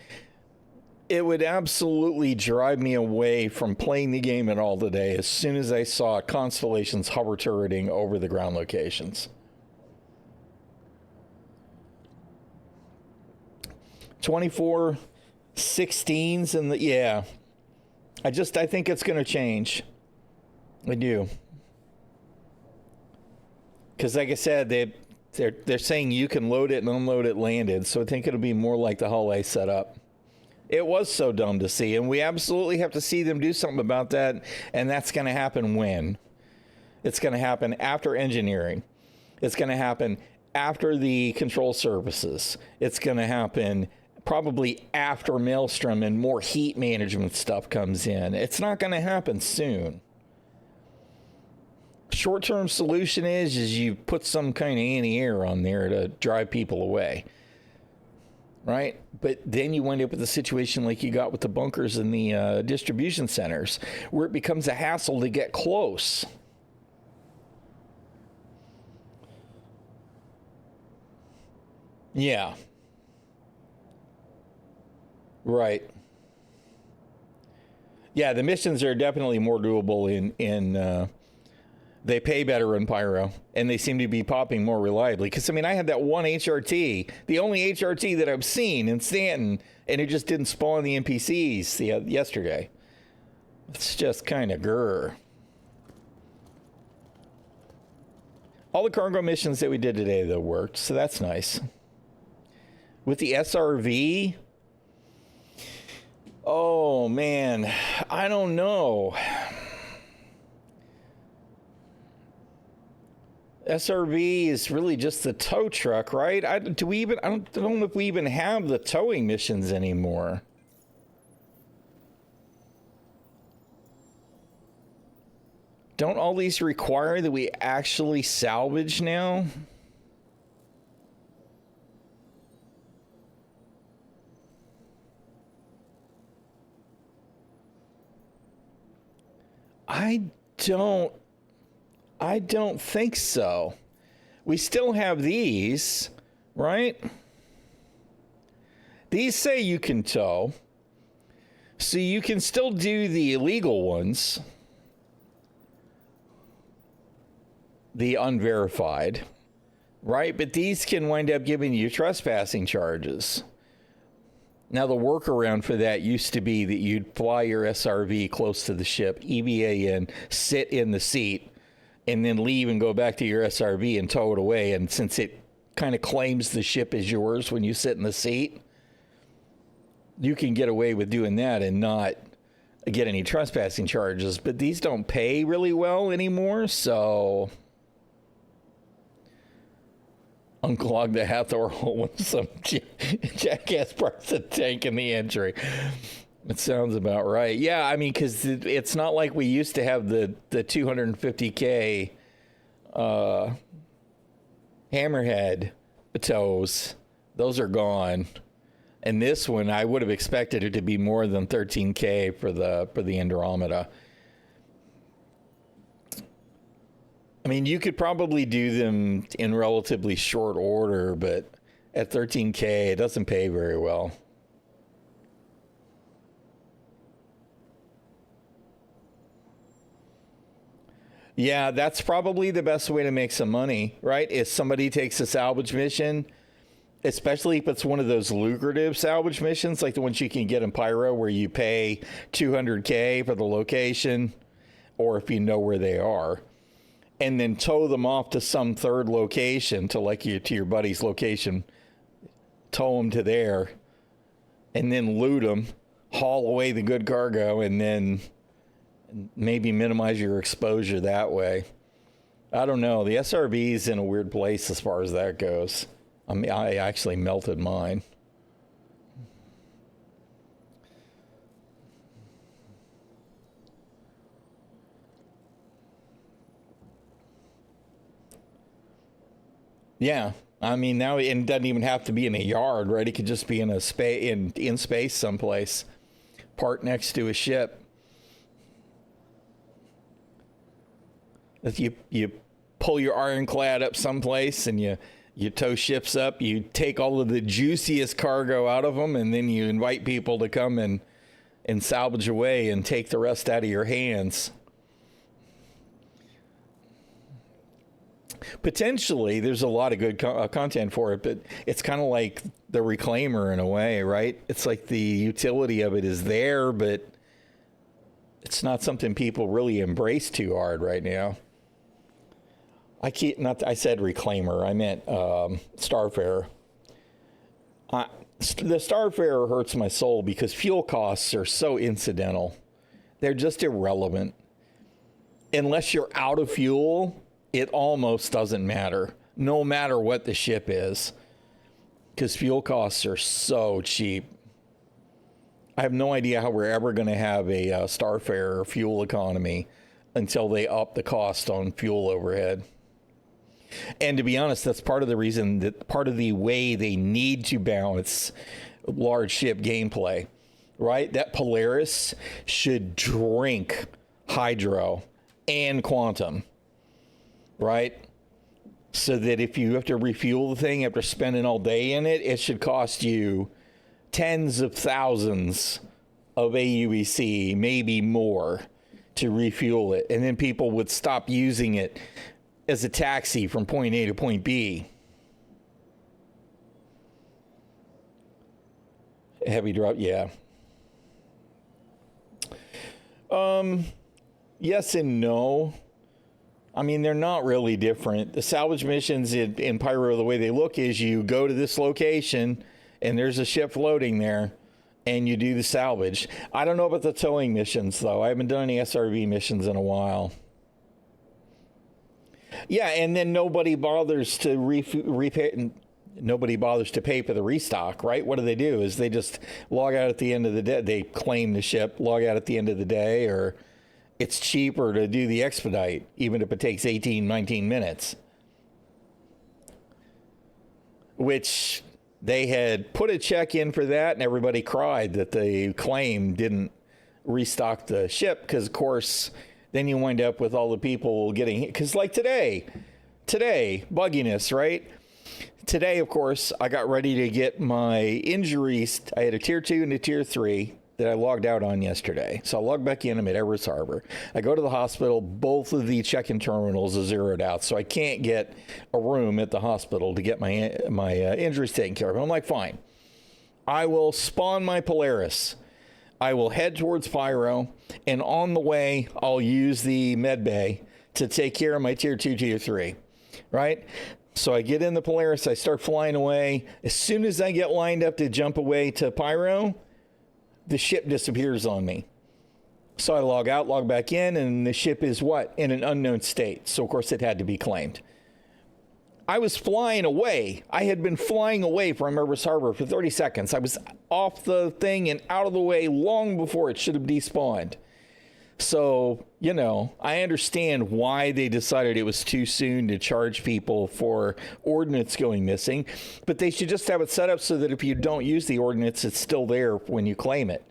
it would absolutely drive me away from playing the game at all today as soon as I saw constellations hover turreting over the ground locations. 24 16s and yeah. I think it's going to change. I do. Because like I said, they're saying you can load it and unload it landed. So I think it'll be more like the Hull A setup. It was so dumb to see. And we absolutely have to see them do something about that. And that's going to happen when? It's going to happen after engineering. It's going to happen after the control services. It's going to happen probably after Maelstrom and more heat management stuff comes in. It's not going to happen soon. Short-term solution is you put some kind of anti-air on there to drive people away. Right? But then you wind up with a situation like you got with the bunkers in the distribution centers, where it becomes a hassle to get close. Yeah. Right. Yeah, the missions are definitely more doable in they pay better in Pyro, and they seem to be popping more reliably. Because, I mean, I had that one HRT, the only HRT that I've seen in Stanton, and it just didn't spawn the NPCs yesterday. It's just kind of grr. All the cargo missions that we did today, though, worked, so that's nice. With the SRV... Oh, man, I don't know. SRV is really just the tow truck, right? I don't know if we even have the towing missions anymore. Don't all these require that we actually salvage now? I don't think so. We still have these, right? These say you can tow. So you can still do the illegal ones. The unverified, right? But these can wind up giving you trespassing charges. Now, the workaround for that used to be that you'd fly your SRV close to the ship, EVA in, sit in the seat, and then leave and go back to your SRV and tow it away. And since it kind of claims the ship is yours when you sit in the seat, you can get away with doing that and not get any trespassing charges. But these don't pay really well anymore, so... Unclog the Hathor hole with some jackass parts the tank in the entry. It sounds about right. Yeah, I mean, because it's not like we used to have the 250K hammerhead tows. Those are gone. And this one, I would have expected it to be more than 13K for the Andromeda. I mean, you could probably do them in relatively short order, but at 13K, it doesn't pay very well. Yeah, that's probably the best way to make some money, right? If somebody takes a salvage mission, especially if it's one of those lucrative salvage missions, like the ones you can get in Pyro, where you pay 200K for the location, or if you know where they are, and then tow them off to some third location, to your buddy's location, tow them to there, and then loot them, haul away the good cargo, and then maybe minimize your exposure that way. I don't know. The SRB's in a weird place as far as that goes. I mean, I actually melted mine. Yeah. I mean, now it doesn't even have to be in a yard, right? It could just be in a in space someplace, parked next to a ship. If you pull your ironclad up someplace and you tow ships up, you take all of the juiciest cargo out of them, and then you invite people to come and salvage away and take the rest out of your hands. Potentially, there's a lot of good content for it, but it's kind of like the Reclaimer in a way, right? It's like the utility of it is there, but it's not something people really embrace too hard right now. I said Reclaimer, I meant Starfarer. The Starfarer hurts my soul because fuel costs are so incidental. They're just irrelevant. Unless you're out of fuel, it almost doesn't matter, no matter what the ship is, because fuel costs are so cheap. I have no idea how we're ever going to have a Starfarer fuel economy until they up the cost on fuel overhead. And to be honest, that's part of the reason, that part of the way they need to balance large ship gameplay, right? That Polaris should drink hydro and quantum, right? So that if you have to refuel the thing after spending all day in it, it should cost you tens of thousands of AUEC, maybe more, to refuel it. And then people would stop using it as a taxi from point A to point B. Heavy drop, yeah. Yes and no. I mean, they're not really different. The salvage missions in Pyro, the way they look is you go to this location and there's a ship floating there and you do the salvage. I don't know about the towing missions, though. I haven't done any SRV missions in a while. Yeah, and then nobody bothers to repay. Nobody bothers to pay for the restock, right? What do? Is they just log out at the end of the day. They claim the ship, log out at the end of the day, or it's cheaper to do the expedite, even if it takes 18, 19 minutes. Which they had put a check in for that, and everybody cried that the claim didn't restock the ship, because, of course, then you wind up with all the people getting hit. Because like today, bugginess, right? Today, of course, I got ready to get my injuries. I had a tier 2 and a tier 3 that I logged out on yesterday. So I logged back in. I'm at Everest Harbor. I go to the hospital. Both of the check-in terminals are zeroed out. So I can't get a room at the hospital to get my injuries taken care of. I'm like, fine. I will spawn my Polaris. I will head towards Pyro, and on the way, I'll use the med bay to take care of my tier 2, tier 3, right? So I get in the Polaris, I start flying away. As soon as I get lined up to jump away to Pyro, the ship disappears on me. So I log out, log back in, and the ship is what? In an unknown state. So, of course, it had to be claimed. I was flying away. I had been flying away from Everest Harbor for 30 seconds. I was off the thing and out of the way long before it should have despawned. So, you know, I understand why they decided it was too soon to charge people for ordnance going missing, but they should just have it set up so that if you don't use the ordnance, it's still there when you claim it,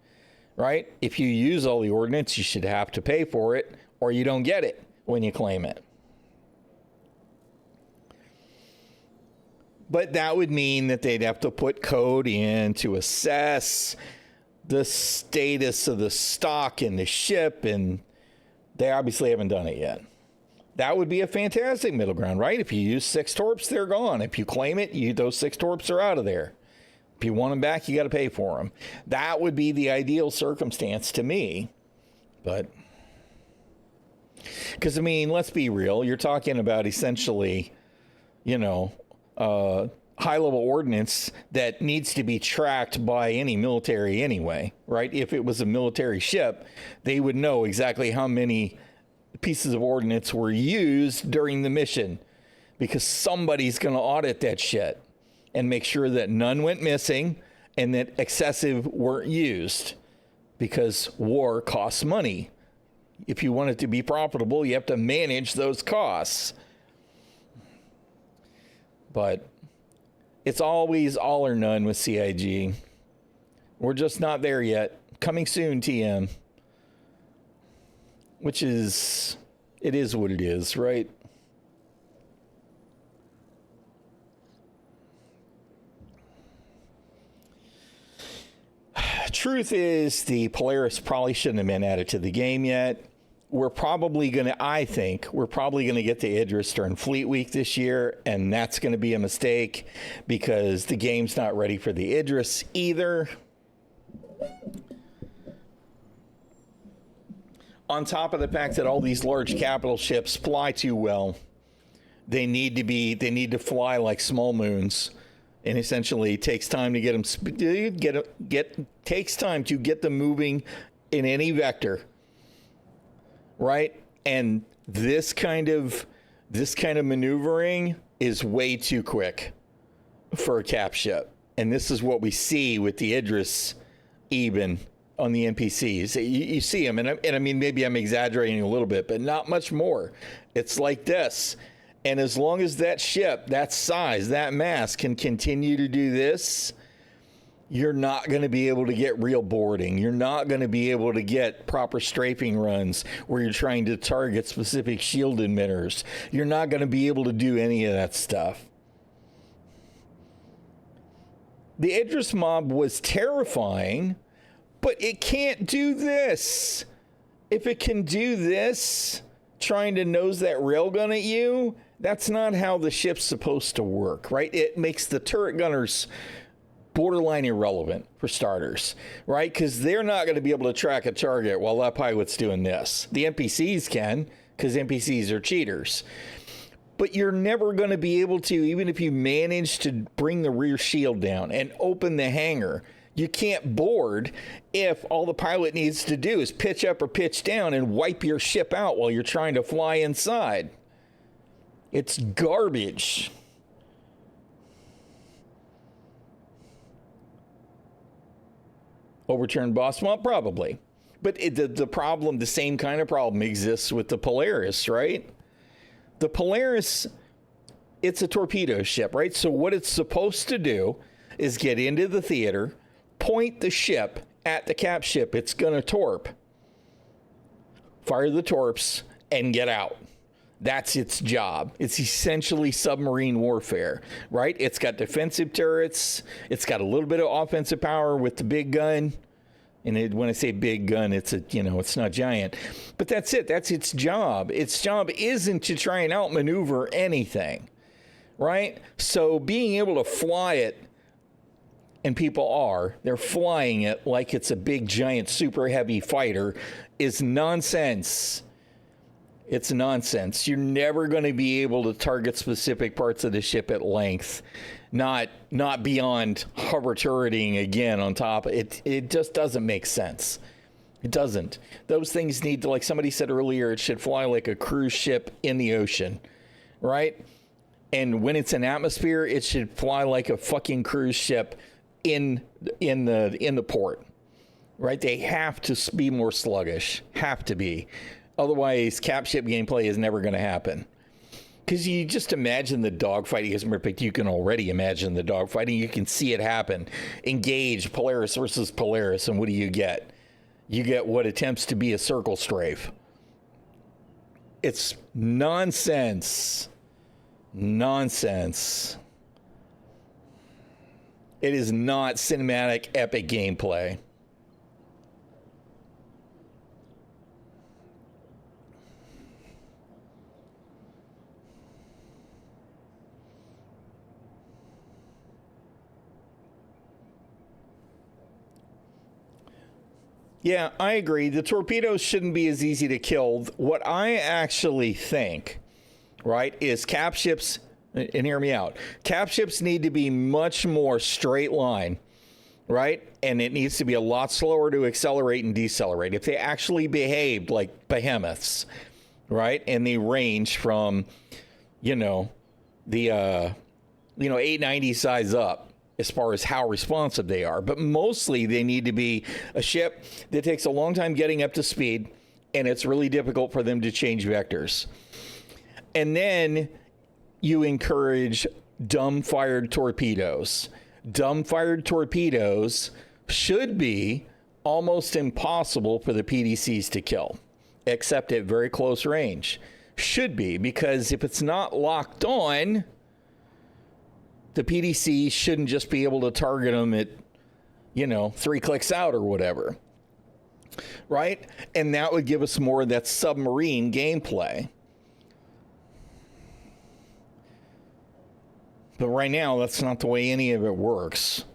right? If you use all the ordnance, you should have to pay for it, or you don't get it when you claim it. But that would mean that they'd have to put code in to assess the status of the stock in the ship, and they obviously haven't done it yet. That would be a fantastic middle ground, right? If you use 6 torps, they're gone. If you claim it, those 6 torps are out of there. If you want them back, you got to pay for them. That would be the ideal circumstance to me. But, because, I mean, let's be real. You're talking about essentially, high-level ordnance that needs to be tracked by any military anyway, right? If it was a military ship, they would know exactly how many pieces of ordnance were used during the mission, because somebody's going to audit that shit and make sure that none went missing and that excessive weren't used, because war costs money. If you want it to be profitable, you have to manage those costs. But it's always all or none with CIG. We're just not there yet. Coming soon, TM. Which is, it is what it is, right? Truth is, the Polaris probably shouldn't have been added to the game yet. We're probably going to get the Idris during Fleet Week this year, and that's going to be a mistake because the game's not ready for the Idris either. On top of the fact that all these large capital ships fly too well, they need to fly like small moons, and essentially it takes time to get them takes time to get them moving in any vector. Right? And this kind of maneuvering is way too quick for a cap ship. And this is what we see with the Idris even on the NPCs. You see them, and I mean, maybe I'm exaggerating a little bit, but not much more. It's like this. And as long as that ship, that size, that mass can continue to do this, you're not going to be able to get real boarding. You're not going to be able to get proper strafing runs where you're trying to target specific shield emitters. You're not going to be able to do any of that stuff. The Idris mob was terrifying, but it can't do this. If it can do this, trying to nose that railgun at you, that's not how the ship's supposed to work, right? It makes the turret gunners borderline irrelevant, for starters, right? Because they're not going to be able to track a target while that pilot's doing this. The NPCs can, because NPCs are cheaters. But you're never going to be able to, even if you manage to bring the rear shield down and open the hangar, you can't board if all the pilot needs to do is pitch up or pitch down and wipe your ship out while you're trying to fly inside. It's garbage. Overturned boss swamp? Probably. But the same kind of problem exists with the Polaris, right? The Polaris, it's a torpedo ship, right? So what it's supposed to do is get into the theater, point the ship at the cap ship it's going to torp, fire the torps, and get out. That's its job. It's essentially submarine warfare, right? It's got defensive turrets. It's got a little bit of offensive power with the big gun. And when I say big gun, it's it's not giant. But that's it. That's its job. Its job isn't to try and outmaneuver anything, right? So being able to fly it, and they're flying it like it's a big, giant, super heavy fighter, is nonsense. It's nonsense. You're never going to be able to target specific parts of the ship at length, not beyond hover turreting again on top. It just doesn't make sense. It doesn't. Those things need to, like somebody said earlier, it should fly like a cruise ship in the ocean, right? And when it's in atmosphere, it should fly like a fucking cruise ship in the port, right? They have to be more sluggish. Have to be. Otherwise, cap ship gameplay is never going to happen. Because you just imagine the dogfighting is perfect. You can already imagine the dogfighting. You can see it happen. Engage Polaris versus Polaris, and what do you get? You get what attempts to be a circle strafe. It's nonsense. Nonsense. It is not cinematic, epic gameplay. Yeah, I agree. The torpedoes shouldn't be as easy to kill. What I actually think, right, is cap ships, and hear me out, cap ships need to be much more straight line, right? And it needs to be a lot slower to accelerate and decelerate. If they actually behaved like behemoths, right, and they range from, the 890 size up, as far as how responsive they are. But mostly they need to be a ship that takes a long time getting up to speed, and it's really difficult for them to change vectors. And then you encourage dumb-fired torpedoes. Dumb-fired torpedoes should be almost impossible for the PDCs to kill, except at very close range. Should be, because if it's not locked on, the PDC shouldn't just be able to target them at, 3 clicks out or whatever. Right? And that would give us more of that submarine gameplay. But right now, that's not the way any of it works.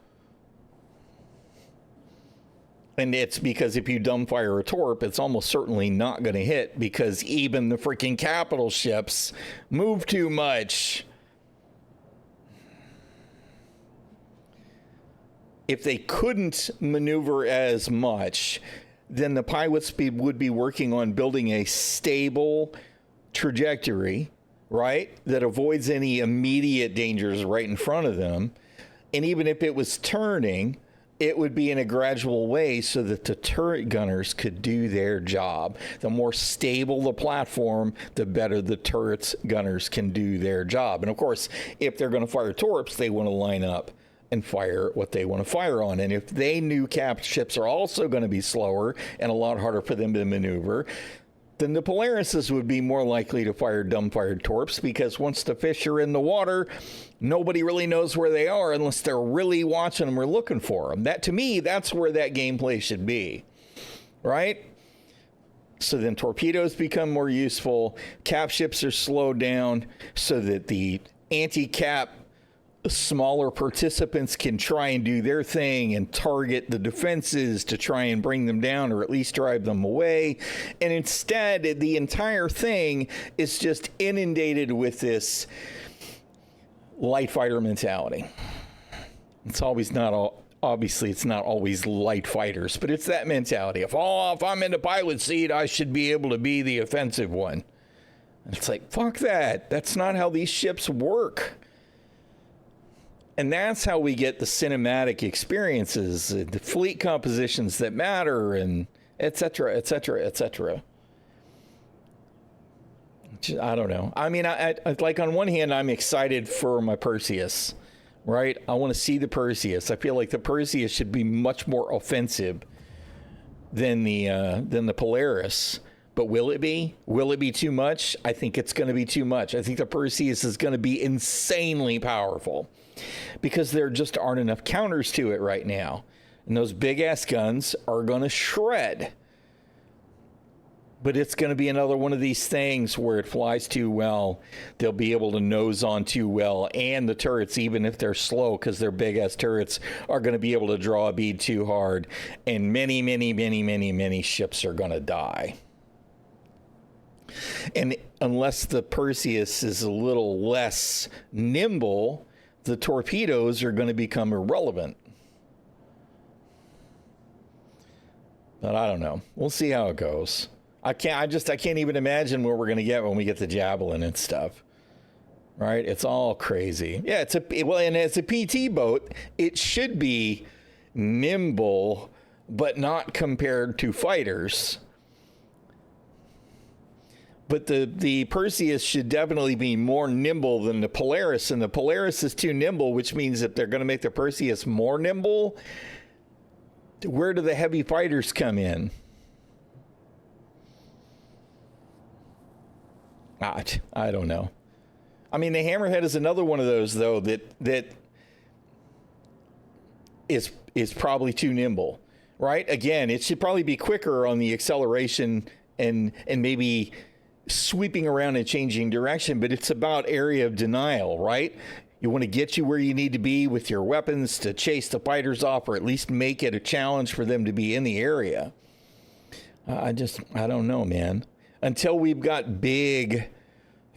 And it's because if you dumbfire a torp, it's almost certainly not going to hit, because even the freaking capital ships move too much. If they couldn't maneuver as much, then the pilots would be working on building a stable trajectory, right, that avoids any immediate dangers right in front of them. And even if it was turning, it would be in a gradual way so that the turret gunners could do their job. The more stable the platform, the better the turrets gunners can do their job. And of course, if they're going to fire torps, they want to line up and fire what they want to fire on. And if they knew cap ships are also going to be slower and a lot harder for them to maneuver, then the Polarises would be more likely to fire dumb-fired torps, because once the fish are in the water, nobody really knows where they are unless they're really watching them or looking for them. That, to me, that's where that gameplay should be, right? So then torpedoes become more useful. Cap ships are slowed down so that the anti-cap smaller participants can try and do their thing and target the defenses to try and bring them down, or at least drive them away. And instead, the entire thing is just inundated with this light fighter mentality. It's always not all. Obviously, it's not always light fighters, but it's that mentality of, if I'm in the pilot seat, I should be able to be the offensive one. And it's like, fuck that. That's not how these ships work. And that's how we get the cinematic experiences, the fleet compositions that matter, and et cetera, et cetera, et cetera. I don't know. I mean, I like, on one hand, I'm excited for my Perseus, right? I want to see the Perseus. I feel like the Perseus should be much more offensive than the Polaris. But will it be? Will it be too much? I think it's going to be too much. I think the Perseus is going to be insanely powerful, because there just aren't enough counters to it right now. And those big-ass guns are going to shred. But it's going to be another one of these things where it flies too well. They'll be able to nose on too well. And the turrets, even if they're slow, because they're big-ass turrets, are going to be able to draw a bead too hard. And many, many, many, many, many ships are going to die. And unless the Perseus is a little less nimble, the torpedoes are going to become irrelevant. But I don't know. We'll see how it goes. I can't even imagine what we're going to get when we get the Javelin and stuff. Right? It's all crazy. Yeah, and it's a PT boat. It should be nimble, but not compared to fighters. But the Perseus should definitely be more nimble than the Polaris, and the Polaris is too nimble, which means if they're going to make the Perseus more nimble, where do the heavy fighters come in? I don't know. I mean, the Hammerhead is another one of those, though, that is probably too nimble, right? Again, it should probably be quicker on the acceleration and maybe sweeping around and changing direction, but it's about area of denial, right? You want to get you where you need to be with your weapons to chase the fighters off, or at least make it a challenge for them to be in the area. I don't know, man. Until we've got big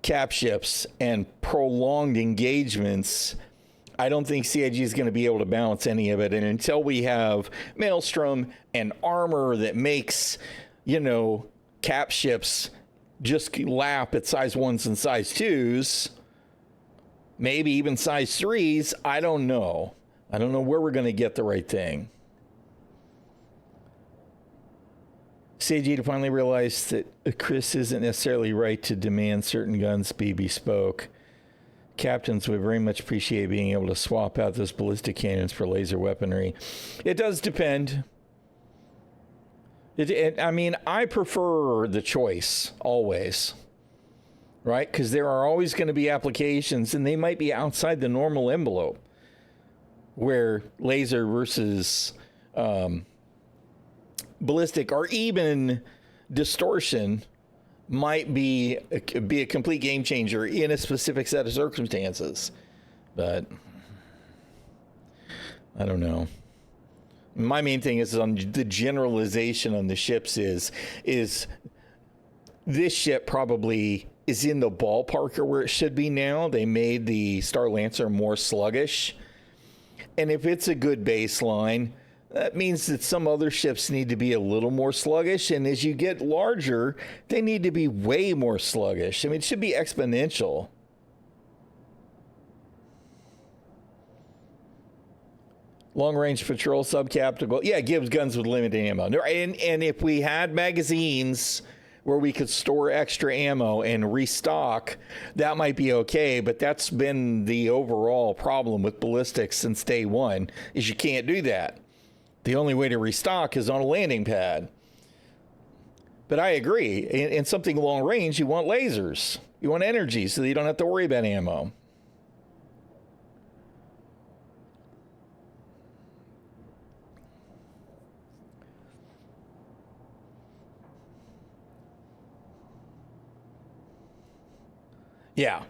cap ships and prolonged engagements, I don't think CIG is going to be able to balance any of it. And until we have Maelstrom and armor that makes, cap ships just lap at size 1s and size 2s, maybe even size 3s, I don't know. I don't know where we're going to get the right thing. CG to finally realize that Chris isn't necessarily right to demand certain guns be bespoke. Captains would very much appreciate being able to swap out those ballistic cannons for laser weaponry. It does depend. I prefer the choice always, right? Because there are always going to be applications, and they might be outside the normal envelope, where laser versus ballistic or even distortion might be a complete game changer in a specific set of circumstances. But I don't know. My main thing is on the generalization on the ships is this ship probably is in the ballpark of where it should be now. They made the Star Lancer more sluggish. And if it's a good baseline, that means that some other ships need to be a little more sluggish. And as you get larger, they need to be way more sluggish. I mean, it should be exponential. Long-range patrol, subcapital. Yeah, it gives guns with limited ammo. And if we had magazines where we could store extra ammo and restock, that might be okay. But that's been the overall problem with ballistics since day one, is you can't do that. The only way to restock is on a landing pad. But I agree. In something long range, you want lasers. You want energy so that you don't have to worry about ammo. Yeah.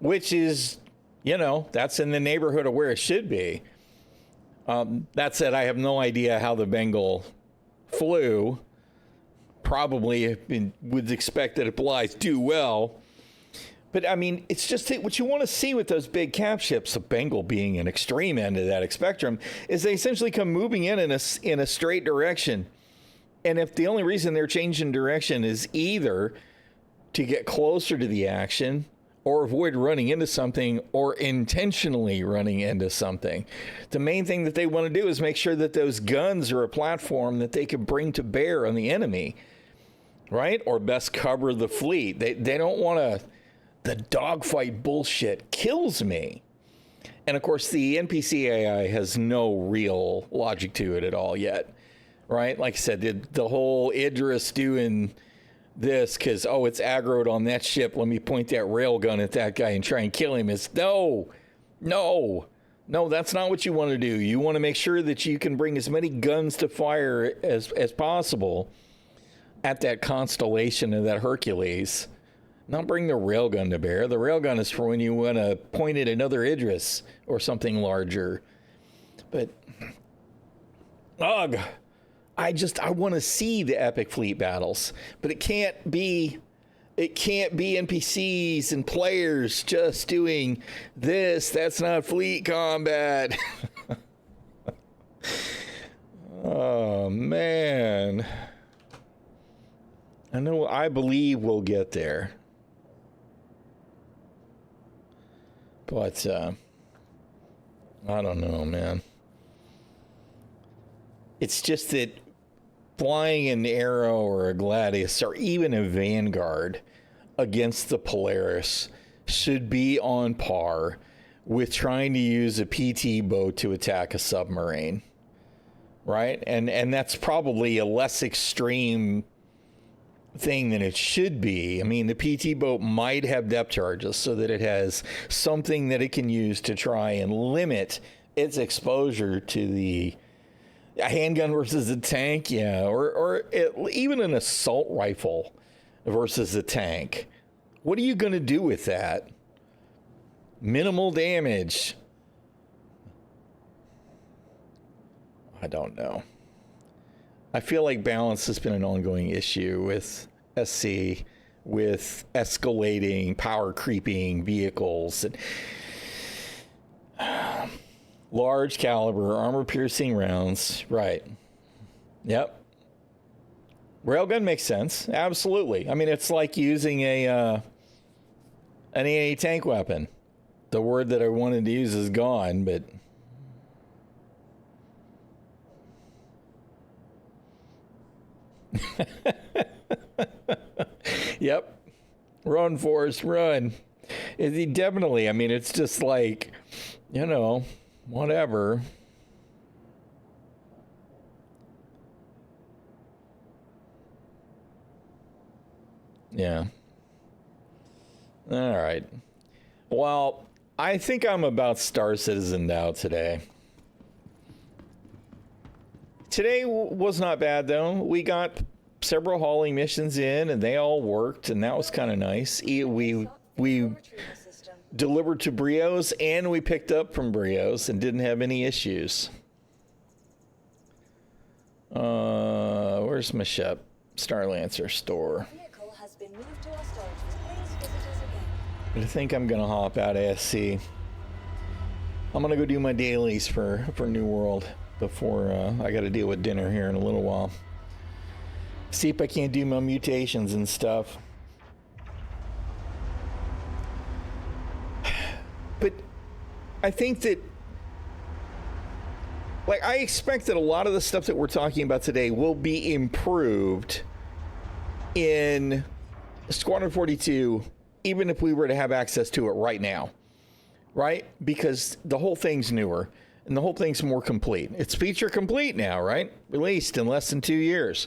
Which is, that's in the neighborhood of where it should be. That said, I have no idea how the Bengal flew. Probably would expect that it flies too well. But, I mean, it's just what you want to see with those big cap ships, the Bengal being an extreme end of that spectrum, is they essentially come moving in a straight direction. And if the only reason they're changing direction is either to get closer to the action or avoid running into something or intentionally running into something, the main thing that they want to do is make sure that those guns are a platform that they can bring to bear on the enemy, right? Or best cover the fleet. They don't want to. The dogfight bullshit kills me. And of course, the NPC AI has no real logic to it at all yet, right? Like I said, the whole Idris doing this because, it's aggroed on that ship, let me point that railgun at that guy and try and kill him, is no, that's not what you want to do. You want to make sure that you can bring as many guns to fire as possible at that constellation of that Hercules. Not bring the railgun to bear. The railgun is for when you want to point at another Idris or something larger. But I want to see the epic fleet battles, but it can't be NPCs and players just doing this. That's not fleet combat. Oh man. I believe we'll get there. But I don't know, man. It's just that flying an Arrow or a Gladius or even a Vanguard against the Polaris should be on par with trying to use a PT boat to attack a submarine, right? And that's probably a less extreme thing than it should be. I mean, the PT boat might have depth charges so that it has something that it can use to try and limit its exposure to a handgun versus a tank, yeah, or even an assault rifle versus a tank. What are you going to do with that? Minimal damage. I don't know. I feel like balance has been an ongoing issue with SC, with escalating, power creeping vehicles. And large caliber, armor piercing rounds. Right. Yep. Railgun makes sense. Absolutely. I mean, it's like using an anti-tank weapon. The word that I wanted to use is gone, but yep. Run, Forrest, run. Definitely. I mean, it's just like, whatever. Yeah. All right. Well, I think I'm about Star Citizen now today. Today was not bad, though. We got several hauling missions in, and they all worked, and that was kind of nice. We delivered to Brios, and we picked up from Brios, and didn't have any issues. Where's my ship? Starlancer store. Vehicle has been moved to our storage. Please visit us again. But I think I'm gonna hop out of SC. I'm gonna go do my dailies for New World before I got to deal with dinner here in a little while. See if I can't do my mutations and stuff. But I think that, like, I expect that a lot of the stuff that we're talking about today will be improved in Squadron 42, even if we were to have access to it right now, right? Because the whole thing's newer and the whole thing's more complete. It's feature complete now, right? Released in less than 2 years.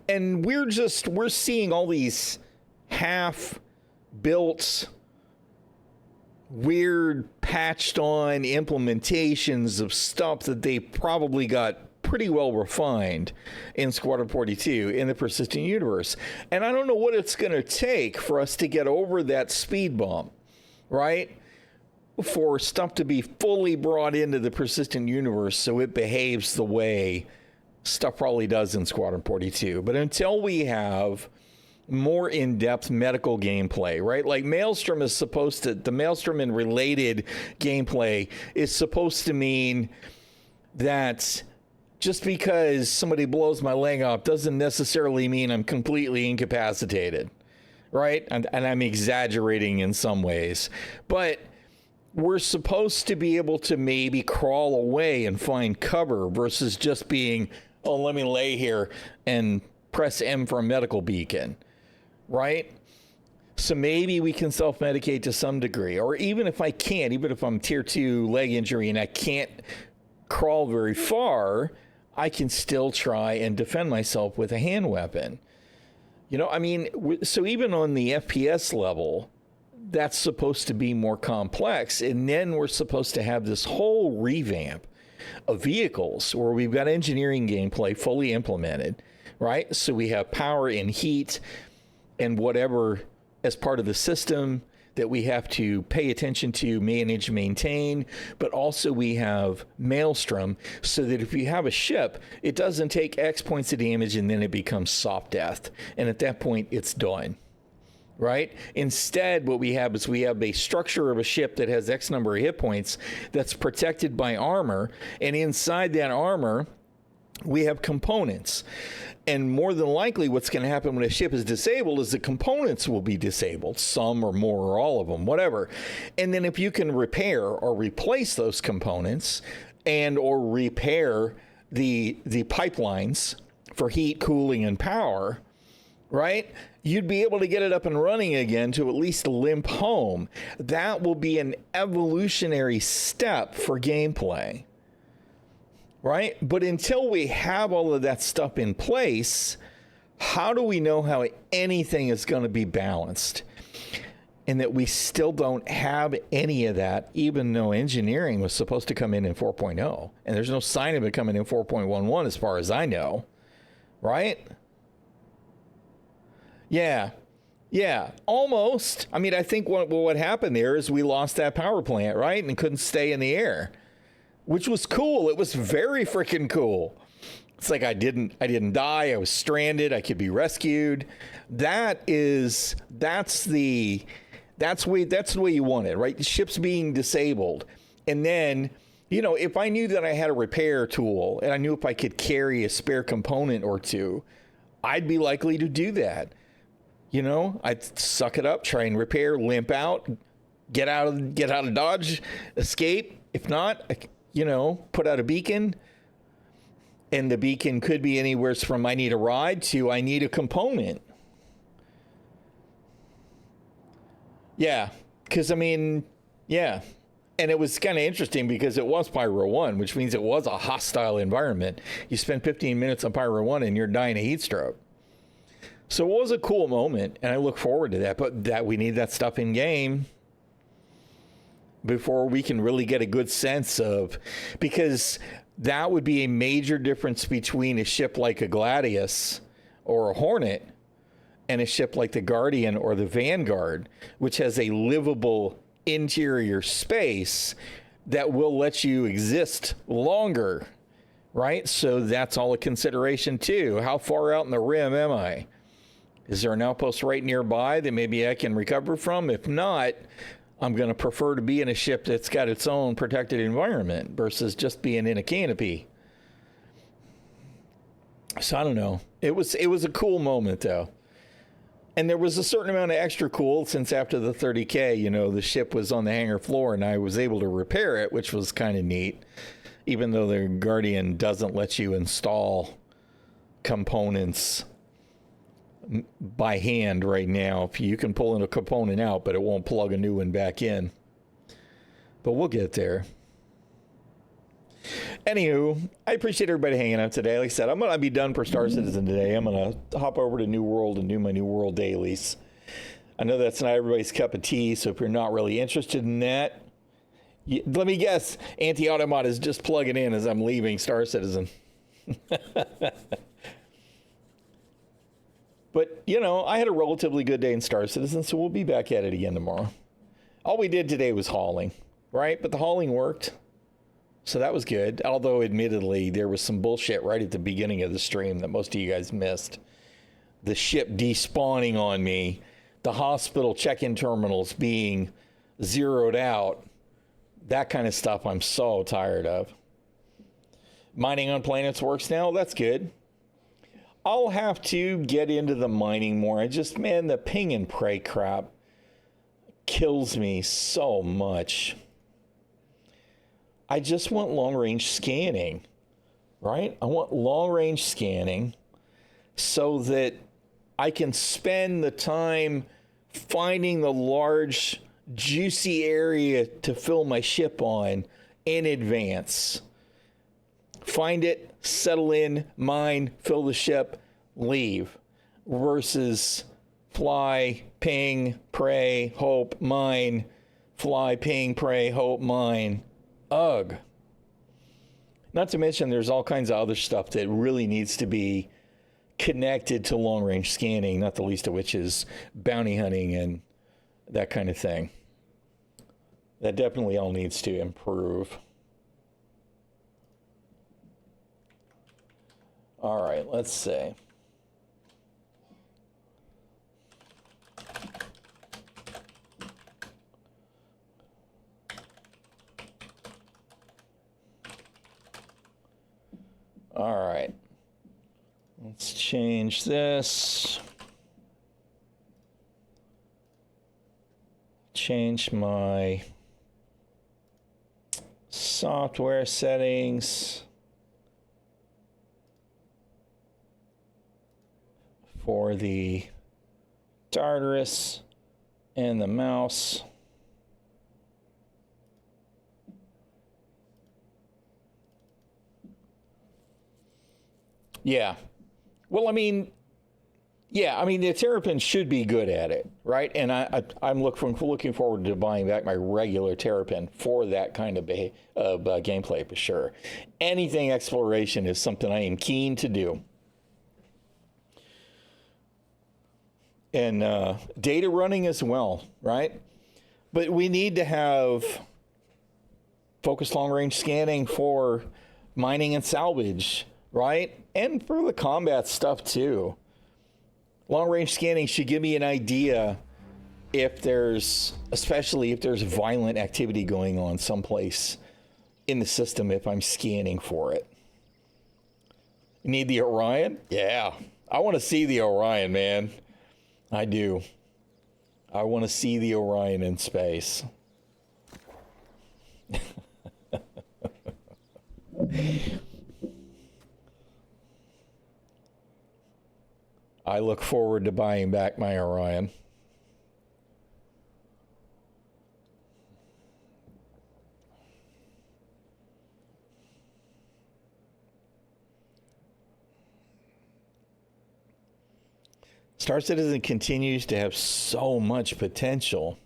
And we're seeing all these half-built, weird, patched-on implementations of stuff that they probably got pretty well refined in Squadron 42 in the Persistent Universe. And I don't know what it's going to take for us to get over that speed bump, right? For stuff to be fully brought into the Persistent Universe so it behaves the way stuff probably does in Squadron 42. But until we have more in-depth medical gameplay, right? Like Maelstrom is supposed to, the Maelstrom and related gameplay is supposed to mean that just because somebody blows my leg off doesn't necessarily mean I'm completely incapacitated, right? And I'm exaggerating in some ways. But we're supposed to be able to maybe crawl away and find cover versus just being, oh, let me lay here and press M for a medical beacon, right? So maybe we can self-medicate to some degree. Or even if I can't, even if I'm tier 2 leg injury and I can't crawl very far, I can still try and defend myself with a hand weapon. I mean, so even on the FPS level, that's supposed to be more complex. And then we're supposed to have this whole revamp of vehicles where we've got engineering gameplay fully implemented, right? So we have power and heat and whatever as part of the system that we have to pay attention to, manage, maintain, but also we have Maelstrom so that if you have a ship, it doesn't take X points of damage and then it becomes soft death. And at that point, it's done. Right? Instead, what we have is we have a structure of a ship that has X number of hit points that's protected by armor. And inside that armor, we have components. And more than likely, what's going to happen when a ship is disabled is the components will be disabled, some or more or all of them, whatever. And then if you can repair or replace those components and or repair the pipelines for heat, cooling, and power, right? You'd be able to get it up and running again to at least limp home. That will be an evolutionary step for gameplay, right? But until we have all of that stuff in place, how do we know how anything is going to be balanced? and that we still don't have any of that, even though engineering was supposed to come in 4.0. And there's no sign of it coming in 4.11 as far as I know. Right? Yeah. Yeah, almost. I mean, I think what happened there is we lost that power plant, right? And couldn't stay in the air, which was cool. It was very freaking cool. It's like I didn't die. I was stranded. I could be rescued. That's the way you want it, right? The ship's being disabled. And then, you know, if I knew that I had a repair tool and I knew if I could carry a spare component or two, I'd be likely to do that. You know, I'd suck it up, try and repair, limp out, get out of Dodge, escape. If not, you know, put out a beacon. And the beacon could be anywhere from I need a ride to I need a component. Yeah, because I mean, yeah. And it was kind of interesting because it was Pyro 1, which means it was a hostile environment. You spend 15 minutes on Pyro 1 and you're dying of heat stroke. So it was a cool moment, and I look forward to that. But that we need that stuff in game before we can really get a good sense of, because that would be a major difference between a ship like a Gladius or a Hornet and a ship like the Guardian or the Vanguard, which has a livable interior space that will let you exist longer, right? So that's all a consideration too. How far out in the rim am I? Is there an outpost right nearby that maybe I can recover from? If not, I'm going to prefer to be in a ship that's got its own protected environment versus just being in a canopy. So I don't know. It was a cool moment though. And there was a certain amount of extra cool since after the 30K, you know, the ship was on the hangar floor and I was able to repair it, which was kind of neat. Even though the Guardian doesn't let you install components by hand right now. If you can pull in a component out, but it won't plug a new one back in. But we'll get there. Anywho, I appreciate everybody hanging out today. Like I said, I'm going to be done for Star Citizen today. I'm going to hop over to New World and do my New World dailies. I know that's not everybody's cup of tea, so if you're not really interested in that, let me guess, Anti-Automat is just plugging in as I'm leaving Star Citizen. But, you know, I had a relatively good day in Star Citizen, so we'll be back at it again tomorrow. All we did today was hauling, right? But the hauling worked. So that was good. Although, admittedly, there was some bullshit right at the beginning of the stream that most of you guys missed. The ship despawning on me. The hospital check-in terminals being zeroed out. That kind of stuff I'm so tired of. Mining on planets works now. That's good. I'll have to get into the mining more. Man, the ping and pray crap kills me so much. I just want long-range scanning, right? I want long-range scanning so that I can spend the time finding the large, juicy area to fill my ship on in advance. Find it, settle in, mine, fill the ship, leave. Versus fly, ping, pray, hope, mine. Fly, ping, pray, hope, mine. Ugh. Not to mention there's all kinds of other stuff that really needs to be connected to long-range scanning, not the least of which is bounty hunting and that kind of thing. That definitely all needs to improve. All right, let's see. All right. Let's change this. Change my software settings for the Tartarus and the mouse. Yeah. Well, I mean, Yeah, I mean, the Terrapin should be good at it, right? And I'm looking forward to buying back my regular Terrapin for that kind of gameplay, for sure. Anything exploration is something I am keen to do. And data running as well, right? But we need to have focused long-range scanning for mining and salvage, right? And for the combat stuff, too. Long-range scanning should give me an idea especially if there's violent activity going on someplace in the system if I'm scanning for it. You need the Orion? Yeah. I want to see the Orion, man. I do. I want to see the Orion in space. I look forward to buying back my Orion. Star Citizen continues to have so much potential.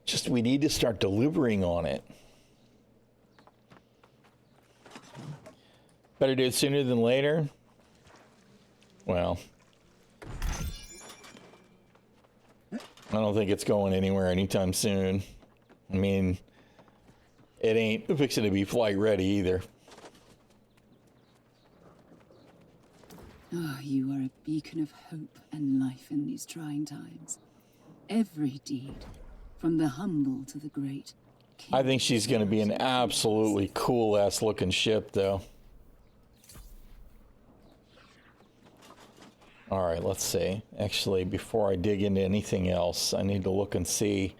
Just we need to start delivering on it. Better do it sooner than later. Well, I don't think it's going anywhere anytime soon. I mean, it ain't fixing to be flight ready either. Oh, you are a beacon of hope and life in these trying times. Every deed, from the humble to the great. I think she's going to be an absolutely cool-ass looking ship, though. All right, let's see. Actually, before I dig into anything else, I need to look and see.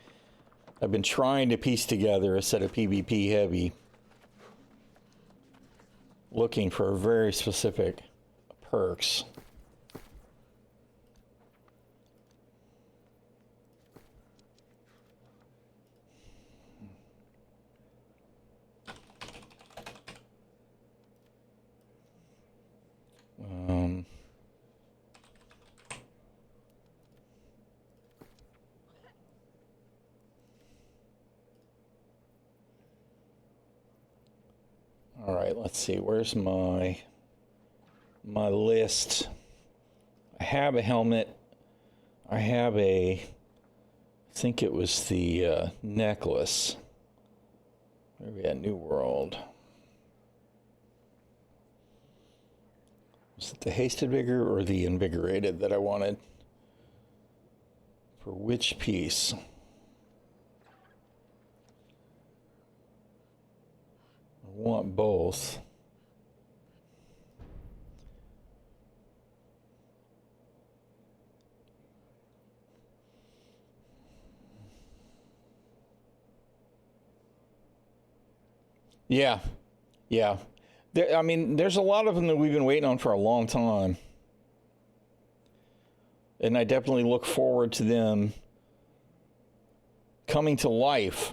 I've been trying to piece together a set of PvP heavy, looking for very specific perks. All right, let's see. Where's my list? I have a helmet. I have I think it was the necklace. Where are we at? New World. Was it the Hasted Vigor or the Invigorated that I wanted? For which piece? I want both. Yeah. I mean, there's a lot of them that we've been waiting on for a long time. And I definitely look forward to them coming to life.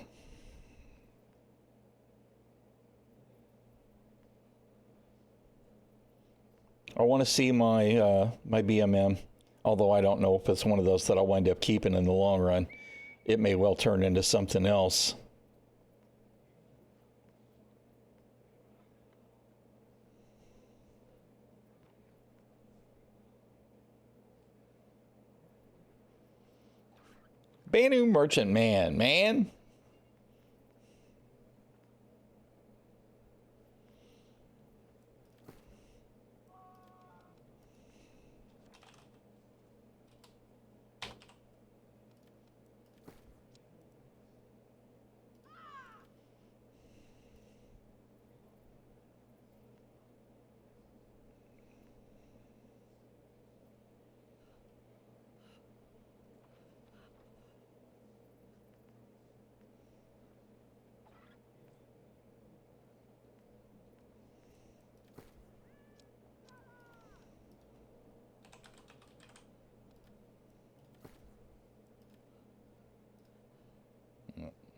I want to see my BMM, although I don't know if it's one of those that I'll wind up keeping in the long run. It may well turn into something else. Banu Merchant Man.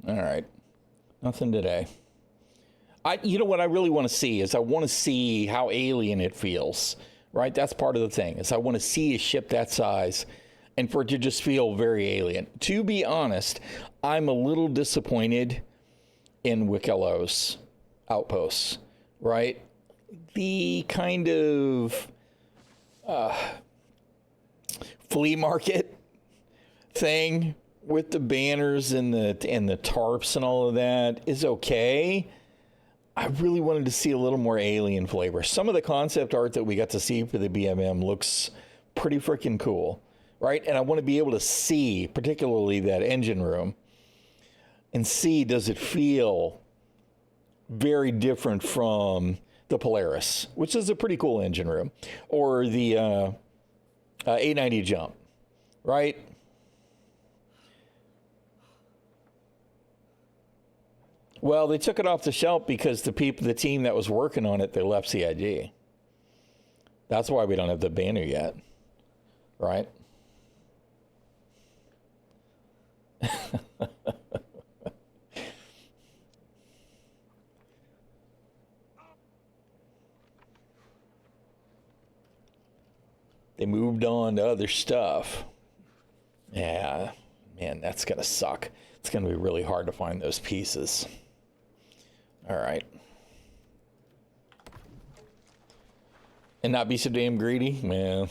All right. Nothing today. You know what I really want to see is I want to see how alien it feels right? That's part of the thing, is I want to see a ship that size and for it to just feel very alien. To be honest, I'm a little disappointed in ᚻᚖᚪ᚞ᚻᚢᚋ outposts, right? The kind of flea market thing with the banners and the tarps and all of that is okay. I really wanted to see a little more alien flavor. Some of the concept art that we got to see for the BMM looks pretty freaking cool, right? And I want to be able to see, particularly that engine room, and see, does it feel very different from the Polaris, which is a pretty cool engine room, or the 890 jump, right? Well, they took it off the shelf because the team that was working on it, they left CIG. That's why we don't have the banner yet, right? They moved on to other stuff. Yeah, man, that's going to suck. It's going to be really hard to find those pieces. All right. And not be so damn greedy? Man.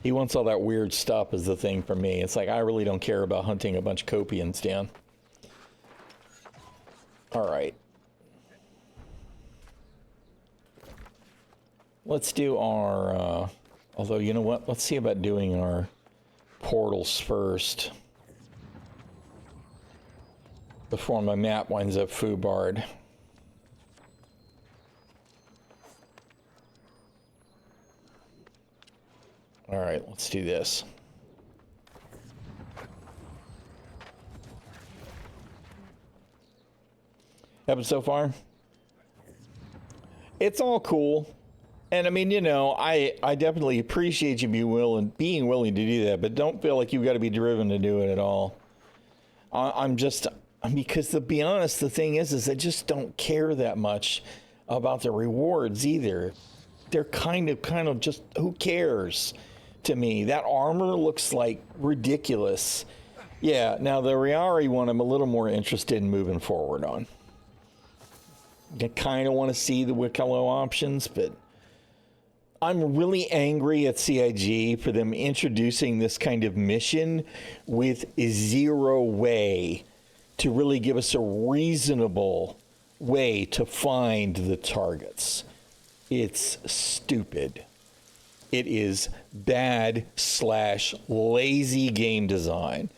He wants all that weird stuff is the thing for me. It's like, I really don't care about hunting a bunch of Copians down. All right. Let's do our, although, you know what? Let's see about doing our portals first before my map winds up foobarred. All right, let's do this. Happened so far? It's all cool. And I mean, you know, I definitely appreciate you being willing to do that, but don't feel like you've got to be driven to do it at all. Because to be honest, the thing is I just don't care that much about the rewards either. They're kind of just, who cares to me? That armor looks like ridiculous. Yeah, now the Riari one I'm a little more interested in moving forward on. I kind of want to see the ᚻᚪ᚞ options, but I'm really angry at CIG for them introducing this kind of mission with zero way to really give us a reasonable way to find the targets. It's stupid. It is bad/lazy game design.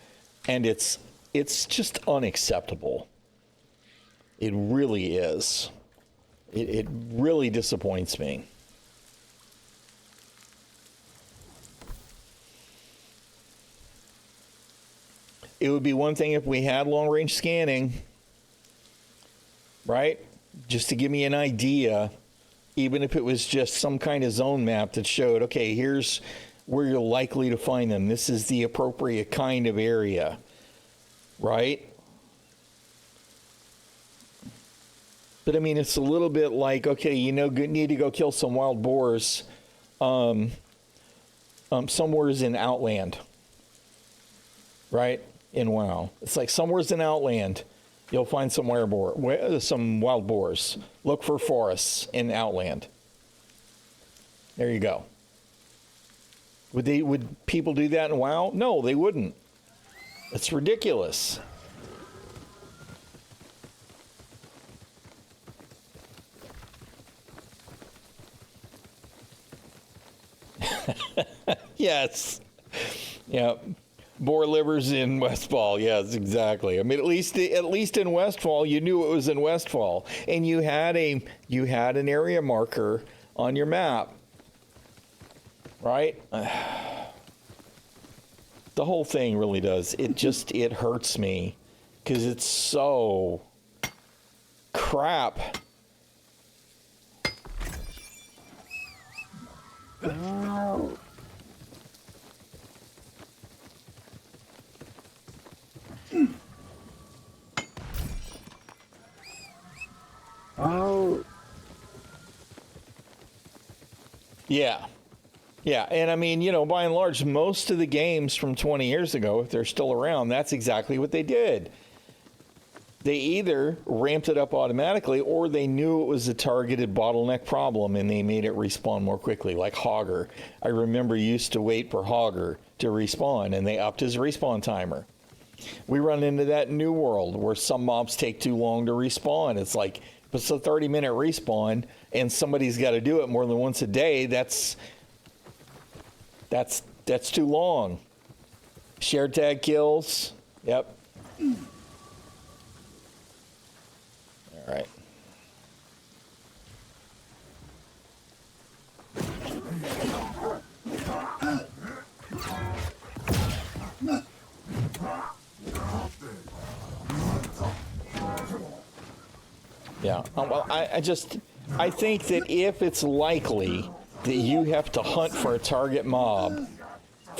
And it's just unacceptable. It really is. It really disappoints me. It would be one thing if we had long-range scanning, right? Just to give me an idea, even if it was just some kind of zone map that showed, okay, here's where you're likely to find them. This is the appropriate kind of area, right? But I mean, it's a little bit like, okay, you know, need to go kill some wild boars somewhere's in Outland, right? In WoW. It's like somewhere's in Outland, you'll find some wild boars. Look for forests in Outland. There you go. Would people do that in WoW? No, they wouldn't. It's ridiculous. Yes. Yeah. Boar livers in Westfall. Yes, exactly. I mean, at least in Westfall, you knew it was in Westfall, and you had an area marker on your map, right? The whole thing really does. It hurts me because it's so crap. Yeah. Yeah, and I mean, you know, by and large, most of the games from 20 years ago, if they're still around, that's exactly what they did. They either ramped it up automatically or they knew it was a targeted bottleneck problem and they made it respawn more quickly, like Hogger. I remember used to wait for Hogger to respawn and they upped his respawn timer. We run into that New World where some mobs take too long to respawn. It's like, if it's a 30-minute respawn and somebody's got to do it more than once a day, that's too long. Shared tag kills. Yep. All right. Yeah. Well, I think that if it's likely that you have to hunt for a target mob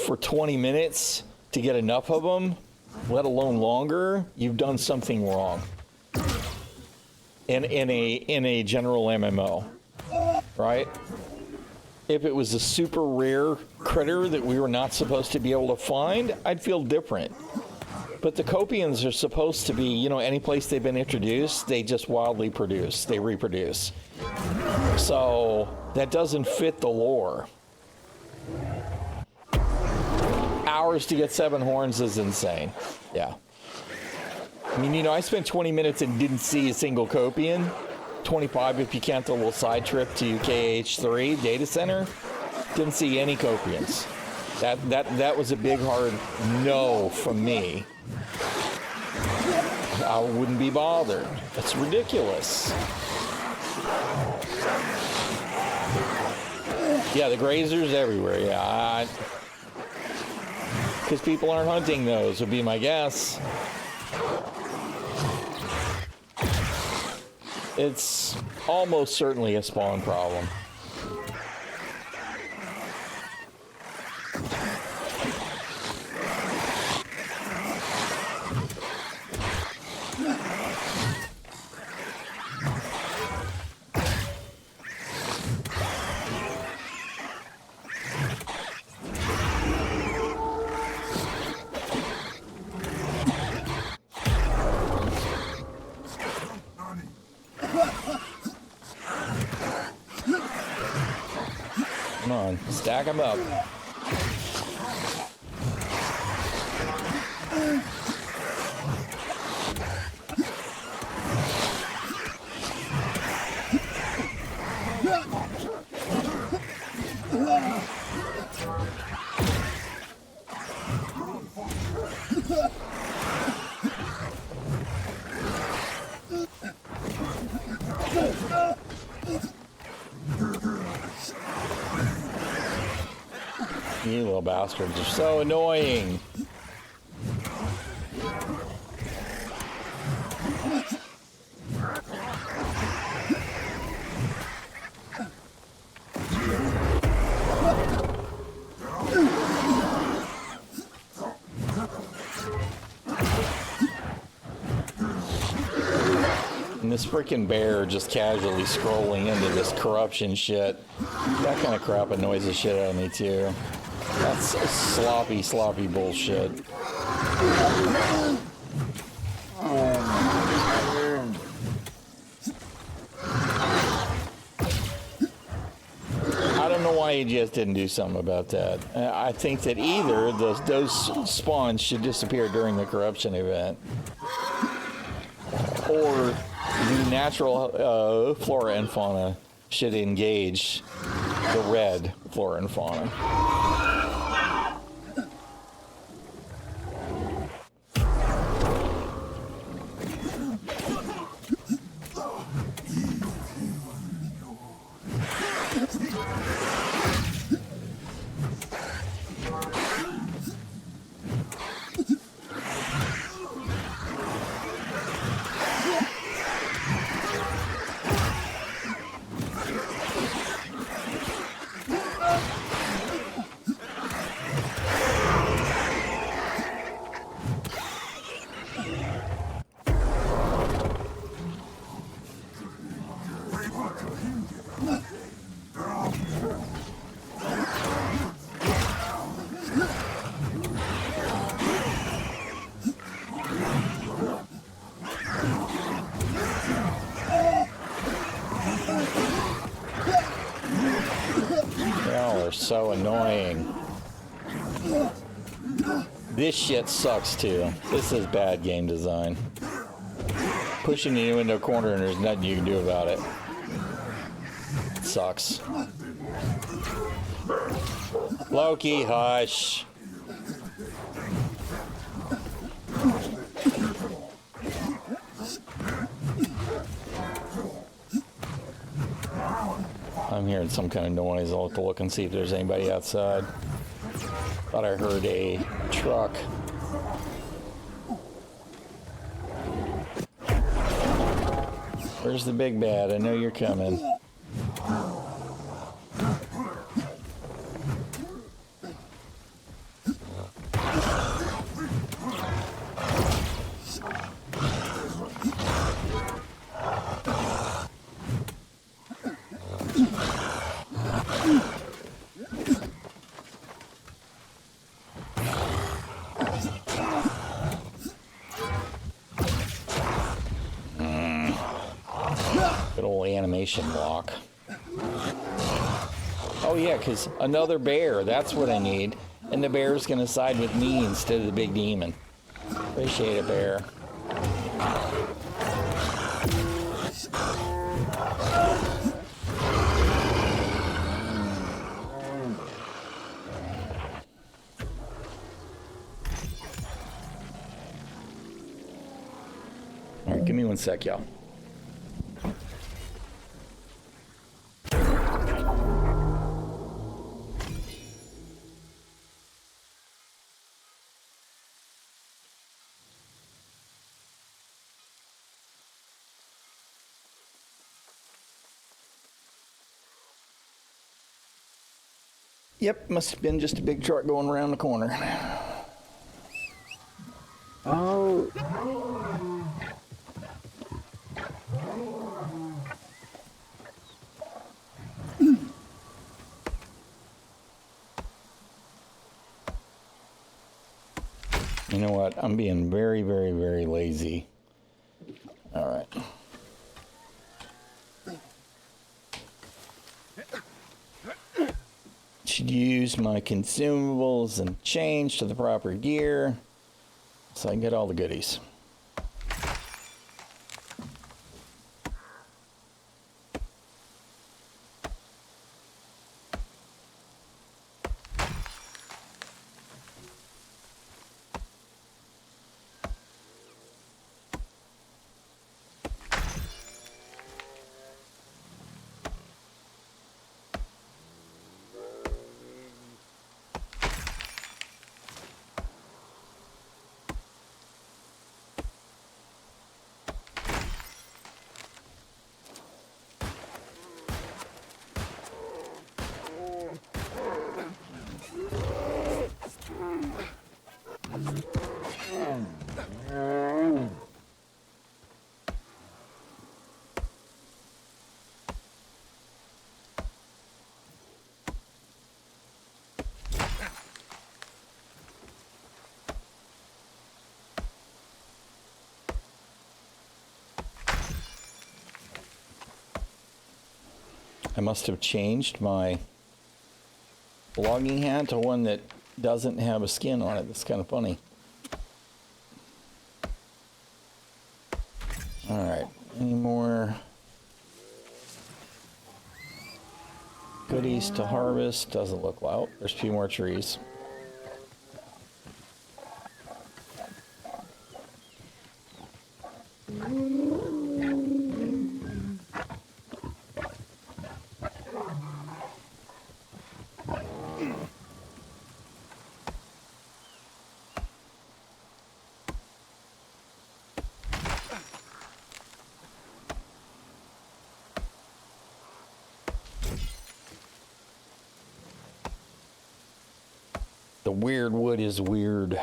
for 20 minutes to get enough of them, let alone longer, you've done something wrong in a general MMO, right? If it was a super rare critter that we were not supposed to be able to find, I'd feel different. But the Copians are supposed to be, you know, any place they've been introduced, they just wildly produce, they reproduce. So that doesn't fit the lore. Hours to get 7 horns is insane. Yeah. I mean, you know, I spent 20 minutes and didn't see a single Copian. 25 if you count the little side trip to KH3 data center. Didn't see any Copians. That was a big hard no from me. I wouldn't be bothered. That's ridiculous. Yeah, the grazers everywhere. Yeah, because people aren't hunting those would be my guess. It's almost certainly a spawn problem. Come on, stack them up. You little bastards are so annoying. And this freaking bear just casually scrolling into this corruption shit. That kind of crap annoys the shit out of me too. That's sloppy, sloppy bullshit. I don't know why he just didn't do something about that. I think that either those spawns should disappear during the corruption event, or the natural flora and fauna should engage the red flora and fauna. so annoying. This shit sucks too. This is bad game design. Pushing you into a corner and there's nothing you can do about it. It sucks. Loki, hush. I'm hearing some kind of noise. I'll have to look and see if there's anybody outside. Thought I heard a truck. Where's the big bad? I know you're coming. Block. Oh yeah, because another bear, that's what I need. And the bear's gonna side with me instead of the big demon. Appreciate it, bear. Alright, give me 1 sec, y'all. Yep, must have been just a big truck going around the corner. Oh. You know what? I'm being very, very, very lazy. All right. Should use my consumables and change to the proper gear so I can get all the goodies. I must have changed my logging hat to one that doesn't have a skin on it. That's kind of funny. All right, any more goodies to harvest? Doesn't look like. Oh, there's a few more trees. The weird wood is weird.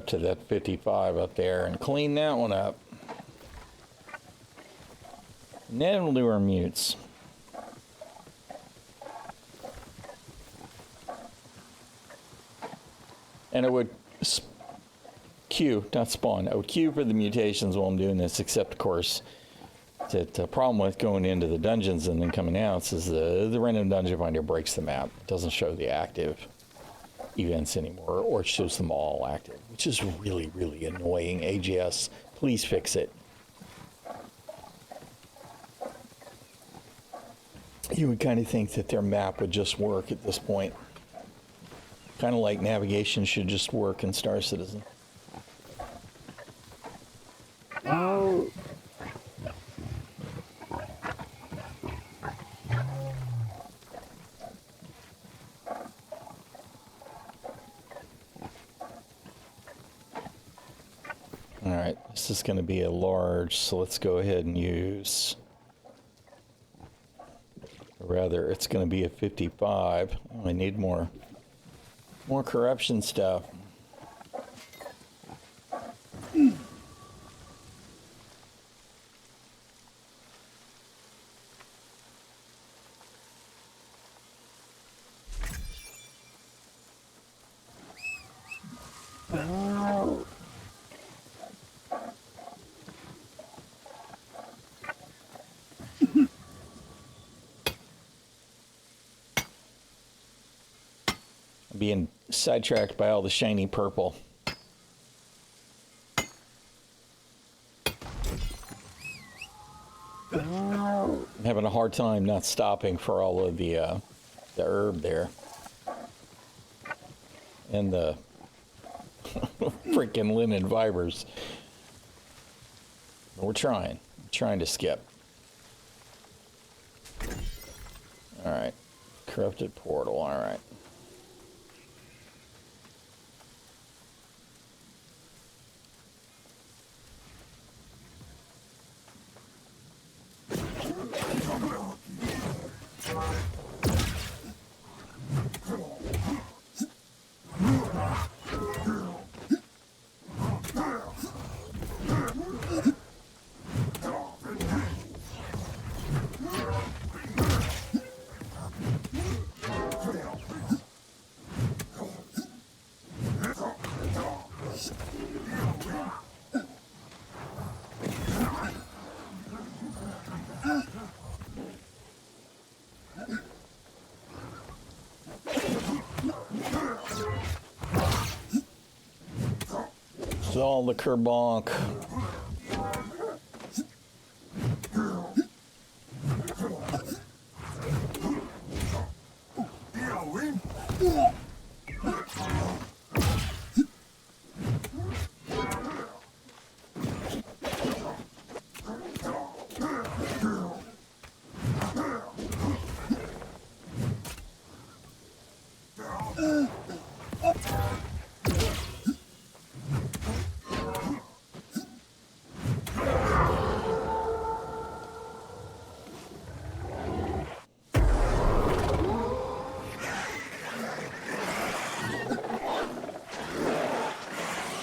up to that 55 up there and clean that one up. And then we'll do our mutes. And it would queue, not spawn. I would queue for the mutations while I'm doing this, except, of course, that the problem with going into the dungeons and then coming out is the random dungeon finder breaks the map. It doesn't show the active events anymore, or it shows them all active, which is really, really annoying. AGS, please fix it. You would kind of think that their map would just work at this point. Kind of like navigation should just work in Star Citizen. Oh. All right, this is going to be a large, so let's go ahead and use, or rather, it's going to be a 55. Oh, I need more corruption stuff. Being sidetracked by all the shiny purple. I'm having a hard time not stopping for all of the herb there. And the freaking linen fibers. We're trying to skip. All right, corrupted portal, all right. All the kerbonk.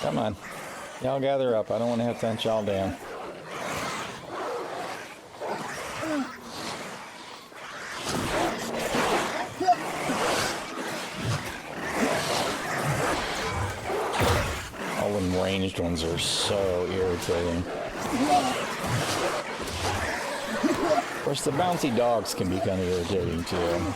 Come on. Y'all gather up. I don't want to have to hunt y'all down. All them ranged ones are so irritating. Of course, the bouncy dogs can be kind of irritating too.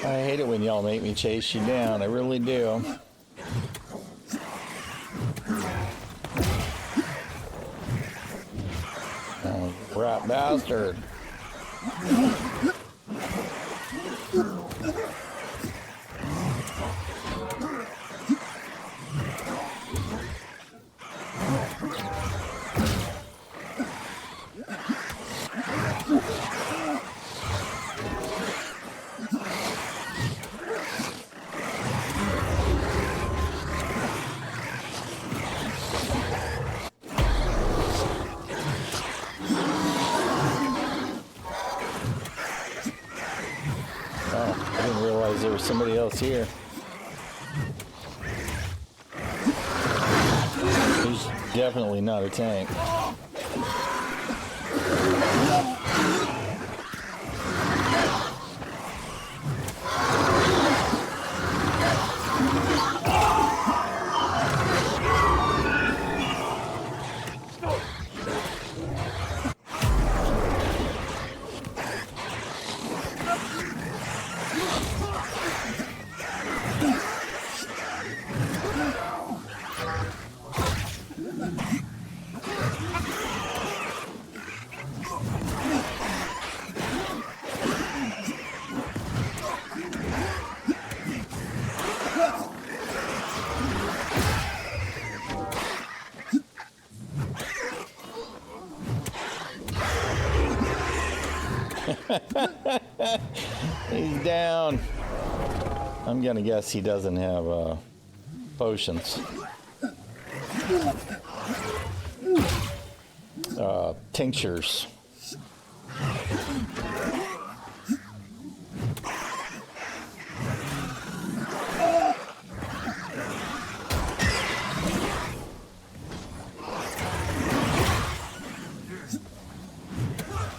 I hate it when y'all make me chase you down. I really do. Oh, rat bastard. There was somebody else here. He's definitely not a tank. He's down. I'm gonna guess he doesn't have potions. Tinctures.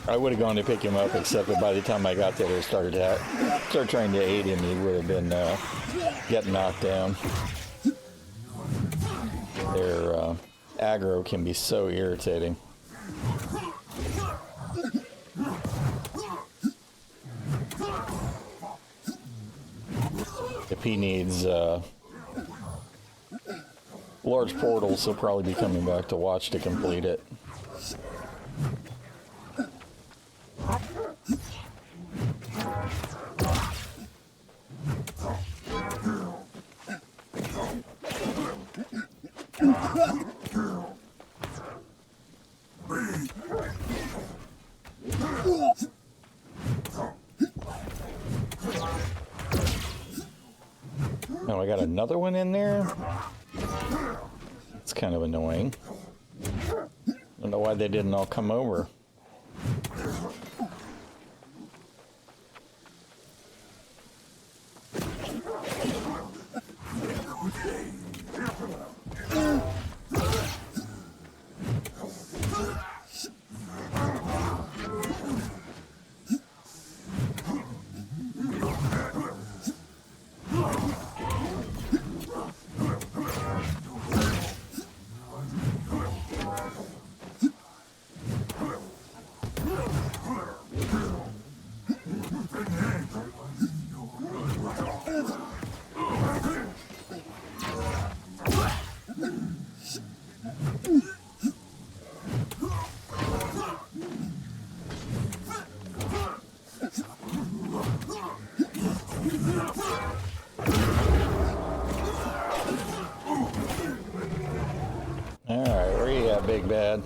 I would have gone to pick him up, except that by the time I got there, they started trying to aid him. He would have been getting knocked down. Their aggro can be so irritating. If he needs large portals, he'll probably be coming back to watch to complete it. Oh, I got another one in there? It's kind of annoying. I don't know why they didn't all come over. Big bad.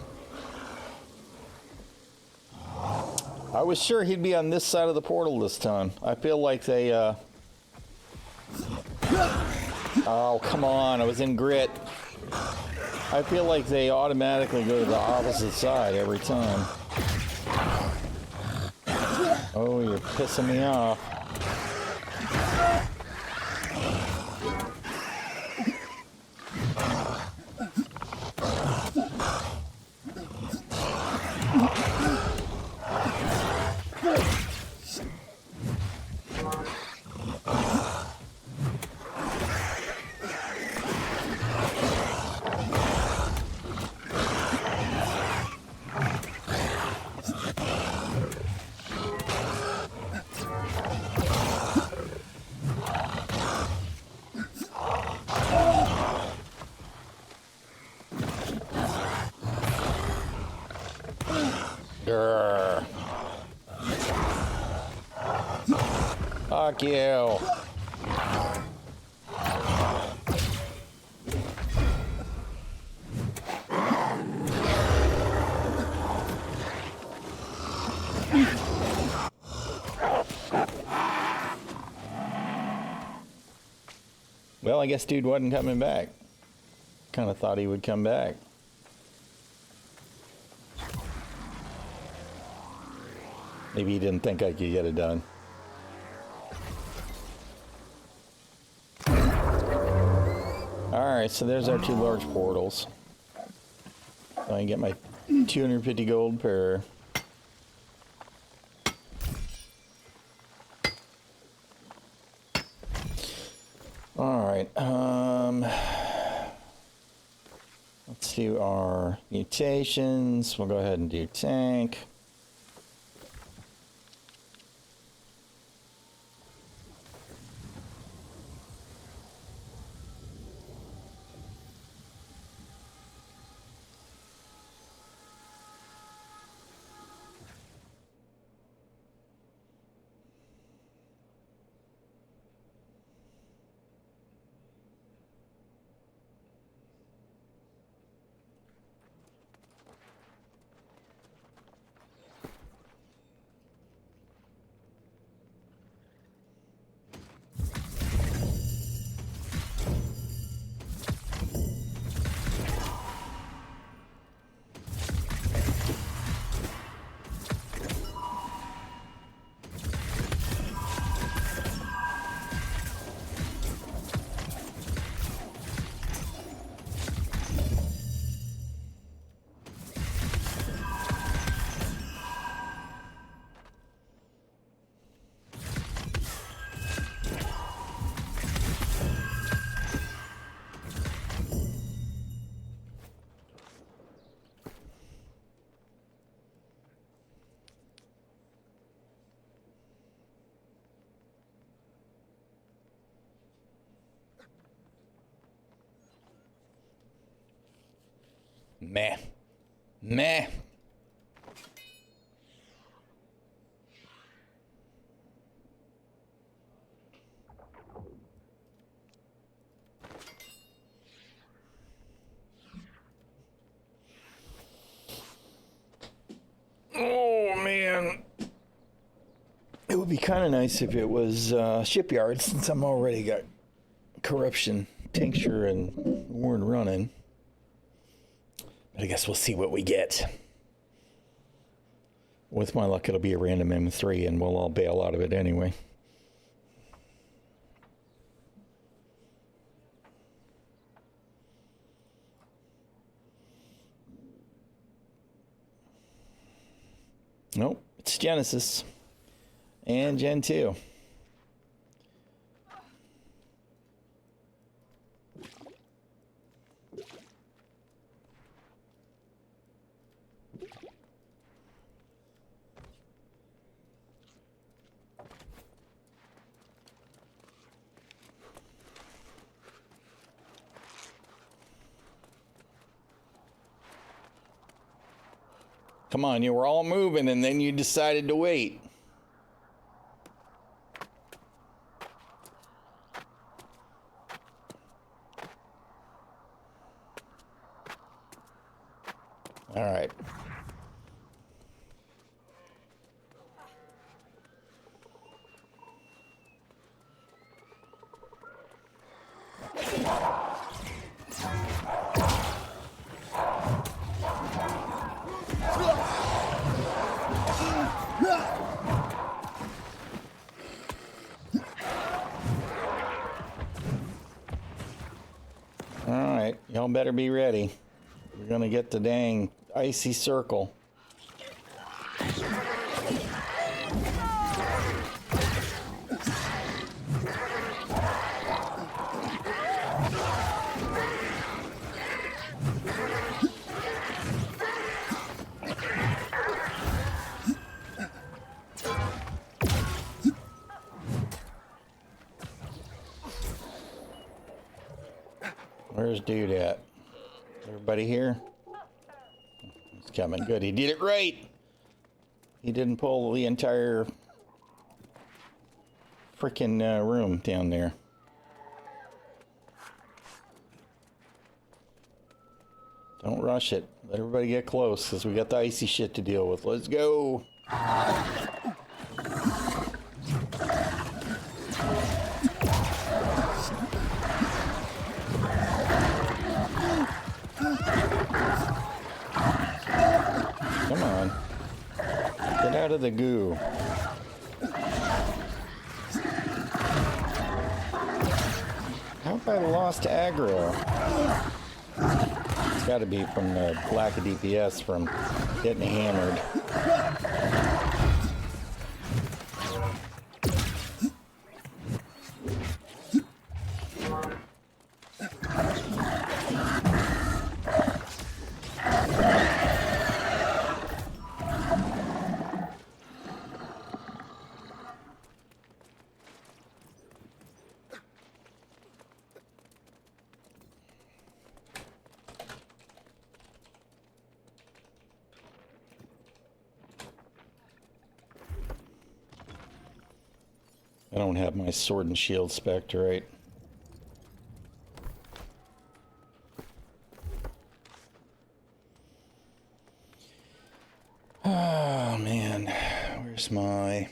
I was sure he'd be on this side of the portal this time. I feel like they oh, come on, I was in grit. I feel like they automatically go to the opposite side every time. Oh, you're pissing me off. Grr. Fuck you. Well, I guess dude wasn't coming back. Kind of thought he would come back. Maybe he didn't think I could get it done. Alright, so there's our two large portals. So I can get my 250 gold per. Alright, let's do our mutations. We'll go ahead and do tank. Meh. Meh. Oh, man. It would be kind of nice if it was shipyard, since I'm already got corruption, tincture, and warn running. But I guess we'll see what we get. With my luck, it'll be a random M3, and we'll all bail out of it anyway. Nope, it's Genesis. And Gen 2. Come on, you were all moving and then you decided to wait. All right. All right, y'all better be ready. We're gonna get the dang icy circle. Where's dude at? Everybody here? He's coming. Good. He did it right. He didn't pull the entire freaking room down there. Don't rush it. Let everybody get close, because we got the icy shit to deal with. Let's go. Come on. Get out of the goo. How have I lost aggro? It's got to be from the lack of DPS from getting hammered. I don't have my sword and shield spec'd right. Oh man, where's my...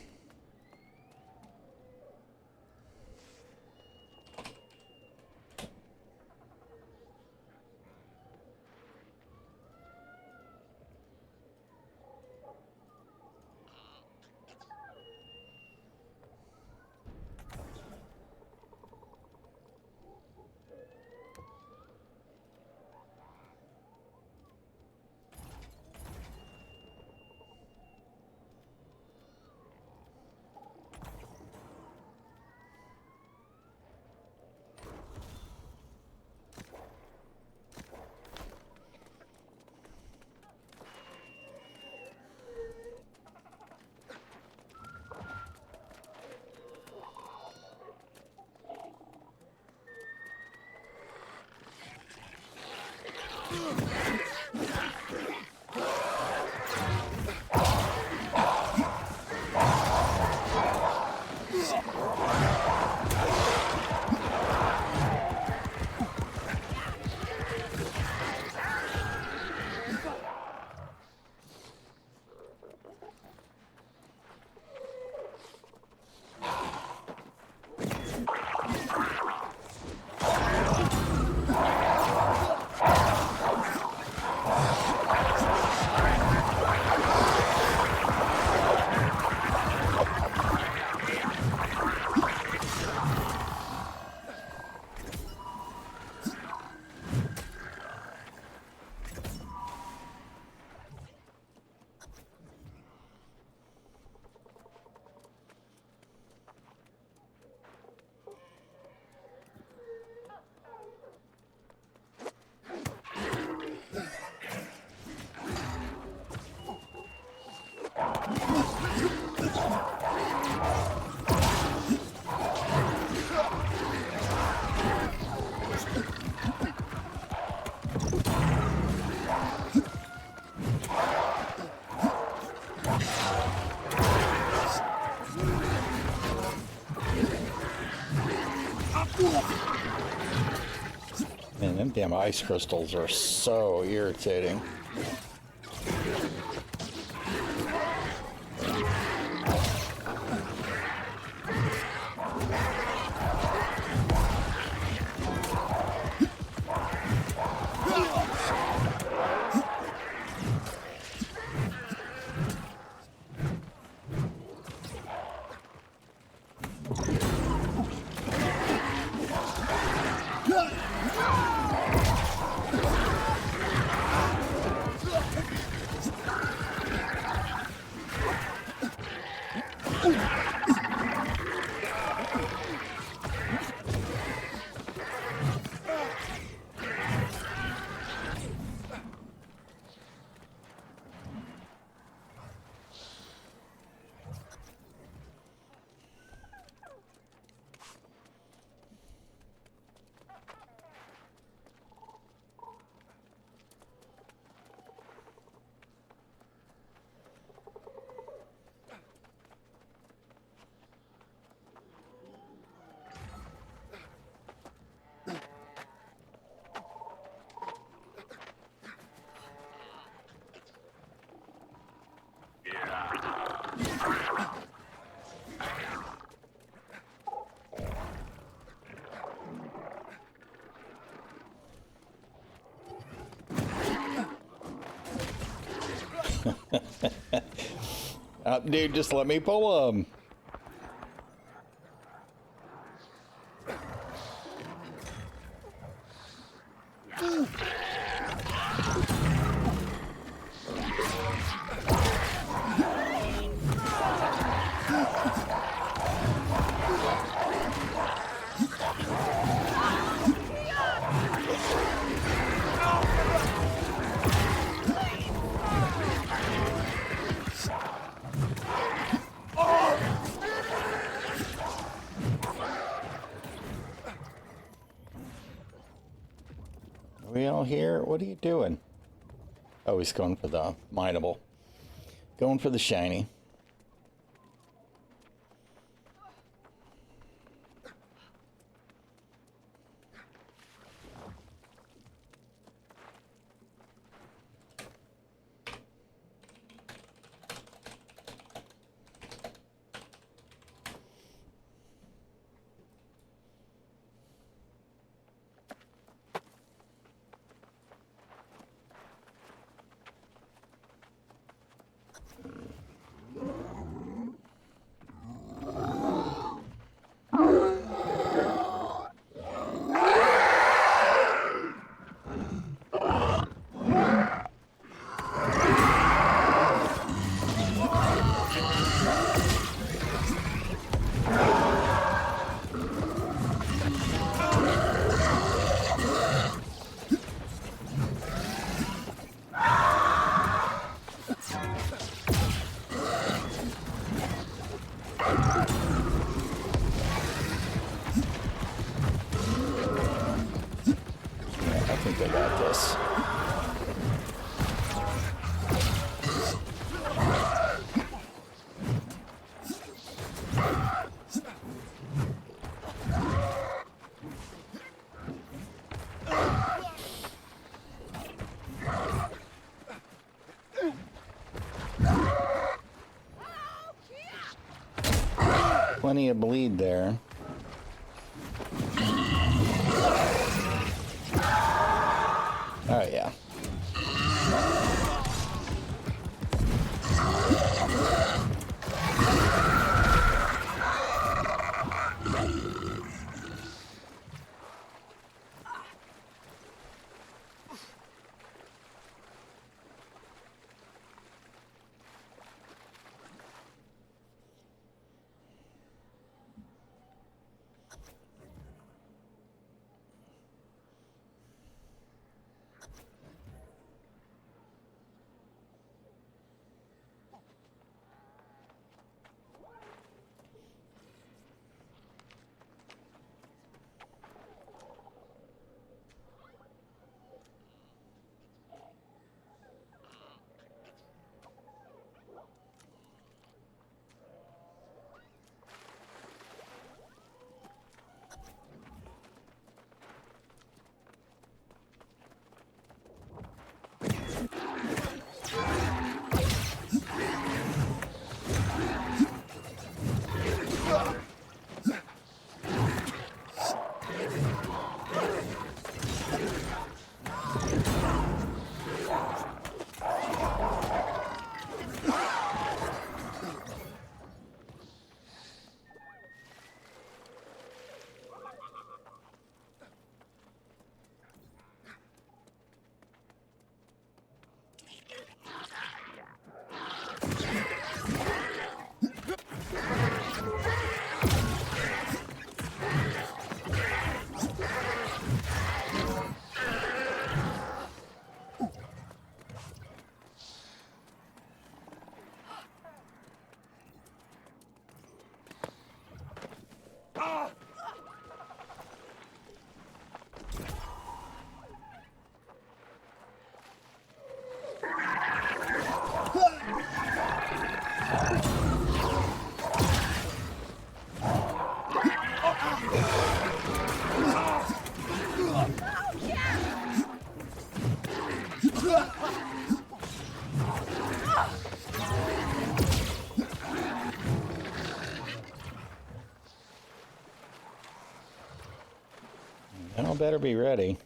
Man, them damn ice crystals are so irritating. Dude, just let me pull him. Are we all here? What are you doing? Oh, he's going for the mineable. Going for the shiny. I think I got this. Plenty of bleed there. Oh, yeah. Y'all better be ready.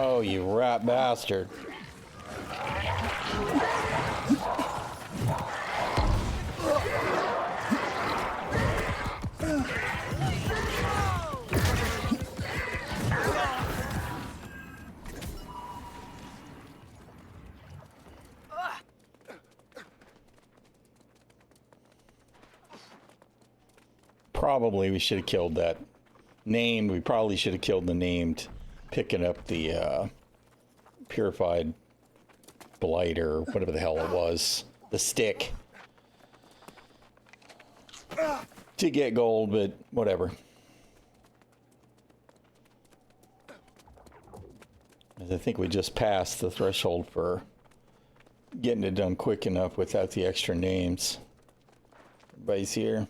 Oh, you rat bastard. Probably we should have killed that named. We probably should have killed the named, picking up the purified blight or whatever the hell it was, the stick, to get gold, but whatever. I think we just passed the threshold for getting it done quick enough without the extra names. Everybody's here.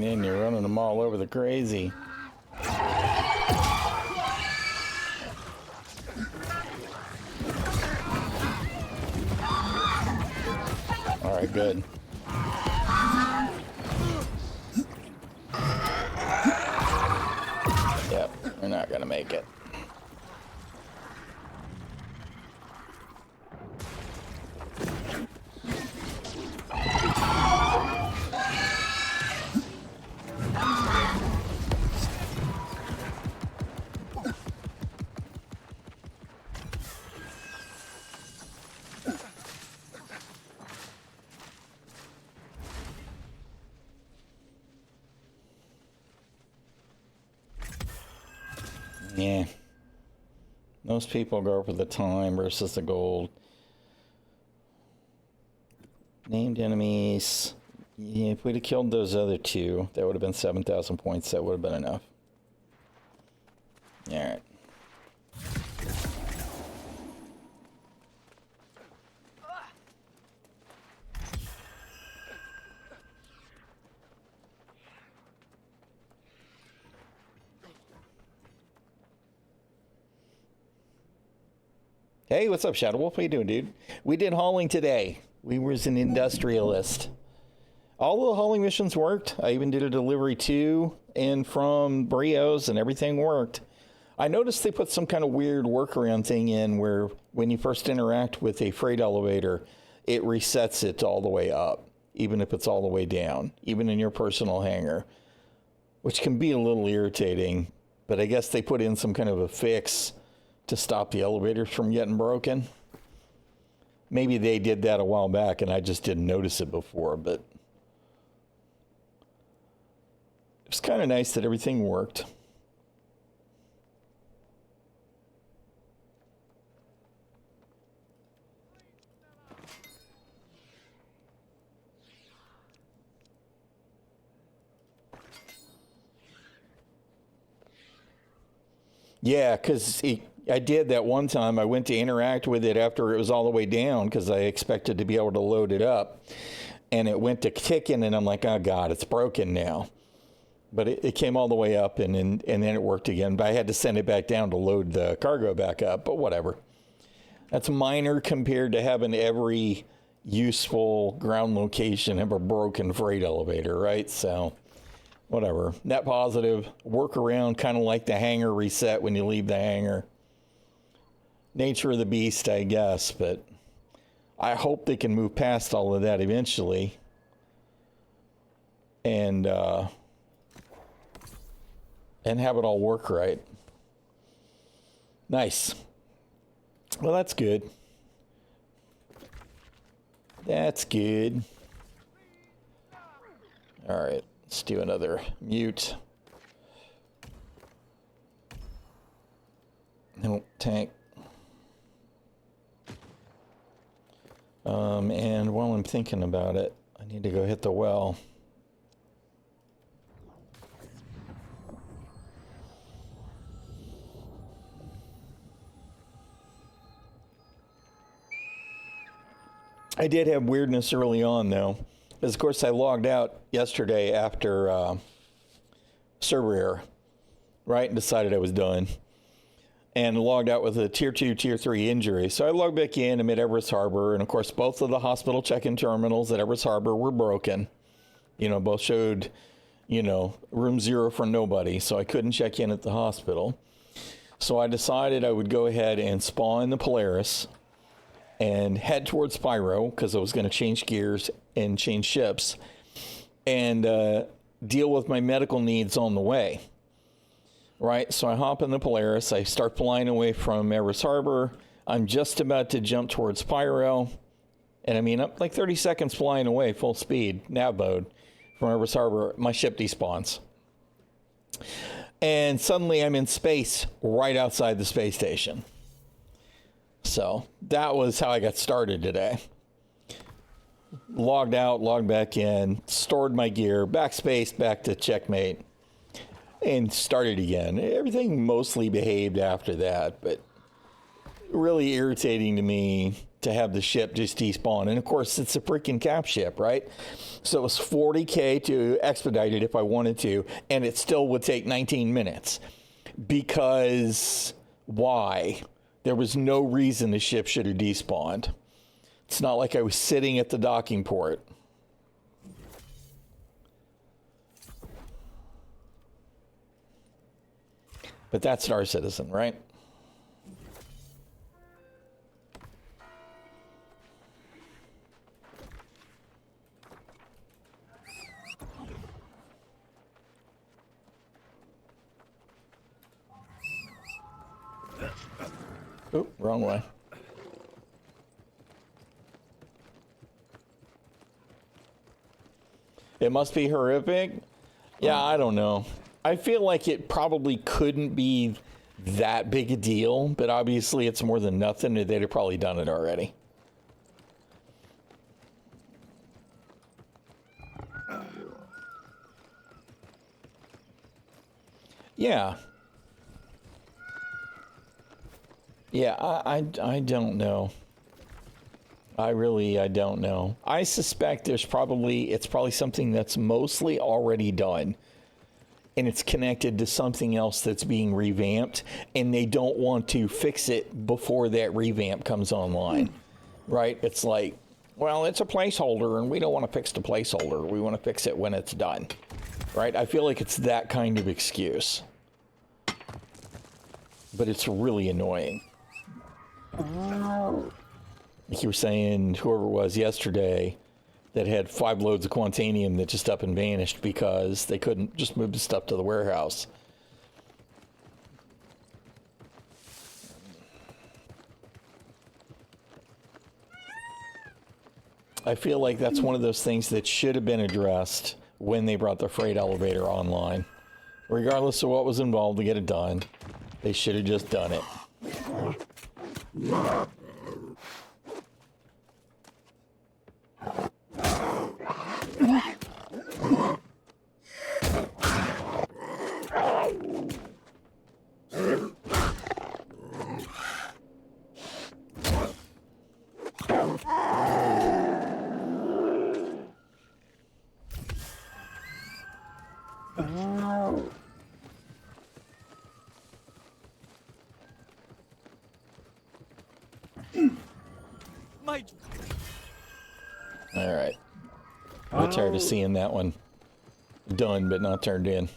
And you're running them all over the crazy. All right, good. Yep, we're not gonna make it. Yeah. Most people go for the time versus the gold. Named enemies. Yeah, if we'd have killed those other two, that would have been 7,000 points. That would have been enough. All right. Hey, what's up, Shadow Wolf? How you doing, dude? We did hauling today. We was an industrialist. All the hauling missions worked. I even did a delivery to and from Brios, and everything worked. I noticed they put some kind of weird workaround thing in where when you first interact with a freight elevator, it resets it all the way up, even if it's all the way down, even in your personal hangar, which can be a little irritating. But I guess they put in some kind of a fix to stop the elevators from getting broken. Maybe they did that a while back and I just didn't notice it before, but it was kind of nice that everything worked. Yeah, because I did that one time. I went to interact with it after it was all the way down because I expected to be able to load it up. And it went to kicking, and I'm like, oh, God, it's broken now. But it came all the way up, and then it worked again. But I had to send it back down to load the cargo back up, but whatever. That's minor compared to having every useful ground location have a broken freight elevator, right? So, whatever. Net positive, work around, kind of like the hangar reset when you leave the hangar. Nature of the beast, I guess, but I hope they can move past all of that eventually. And have it all work right. Nice. Well, that's good. That's good. All right, let's do another mute. No, tank. And while I'm thinking about it, I need to go hit the well. I did have weirdness early on, though. Because, of course, I logged out yesterday after server error, right? And decided I was done. And logged out with a Tier 2, Tier 3 injury. So I logged back in amid Everest Harbor. And, of course, both of the hospital check-in terminals at Everest Harbor were broken. You know, both showed, you know, room 0 for nobody. So I couldn't check in at the hospital. So I decided I would go ahead and spawn the Polaris and head towards Spyro, because I was going to change gears and change ships, and deal with my medical needs on the way. Right? So I hop in the Polaris. I start flying away from Everest Harbor. I'm just about to jump towards Spyro. And I mean, I'm like 30 seconds flying away, full speed, nav mode, from Everest Harbor. My ship despawns. And suddenly I'm in space right outside the space station. So that was how I got started today. Logged out, logged back in, stored my gear, backspace, back to checkmate, and started again. Everything mostly behaved after that, but really irritating to me to have the ship just despawn. And of course, it's a freaking cap ship, right? So it was $40K to expedite it if I wanted to, and it still would take 19 minutes. Because why? There was no reason the ship should have despawned. It's not like I was sitting at the docking port. But that's Star Citizen, right? Oh, wrong way. It must be horrific. Yeah, I don't know. I feel like it probably couldn't be that big a deal, but obviously it's more than nothing. They'd have probably done it already. Yeah. Yeah, I don't know. I don't know. I suspect it's probably something that's mostly already done. And it's connected to something else that's being revamped. And they don't want to fix it before that revamp comes online. Right? It's like, well, it's a placeholder and we don't want to fix the placeholder. We want to fix it when it's done. Right? I feel like it's that kind of excuse. But it's really annoying. Like you were saying, whoever it was yesterday that had 5 loads of Quantanium that just up and vanished because they couldn't just move the stuff to the warehouse. I feel like that's one of those things that should have been addressed when they brought the freight elevator online. Regardless of what was involved to get it done, they should have just done it. Right. All right. I'm tired of seeing that one done but not turned in.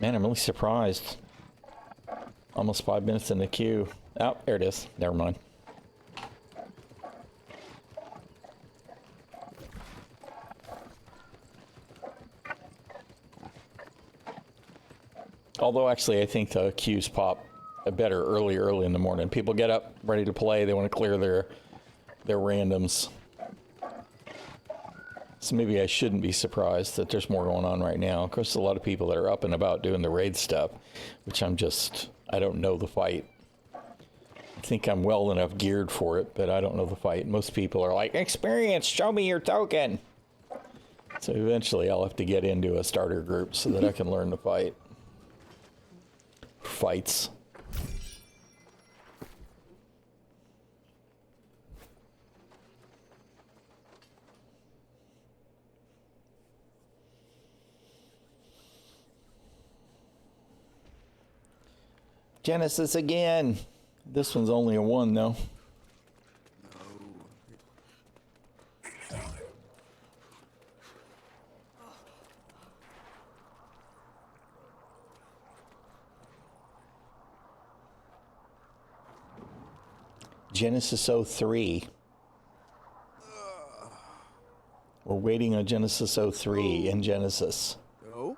Man, I'm really surprised. Almost 5 minutes in the queue. Oh, there it is. Never mind. Although, actually, I think the queues pop better early in the morning. People get up, ready to play. They want to clear their randoms. So maybe I shouldn't be surprised that there's more going on right now. Of course, a lot of people that are up and about doing the raid stuff, which I don't know the fight. I think I'm well enough geared for it, but I don't know the fight. Most people are like, experience, show me your token. So eventually I'll have to get into a starter group so that I can learn to fight. Fights. Genesis again. This one's only a 1 though. Genesis 03. We're waiting on Genesis 03 in Genesis. No.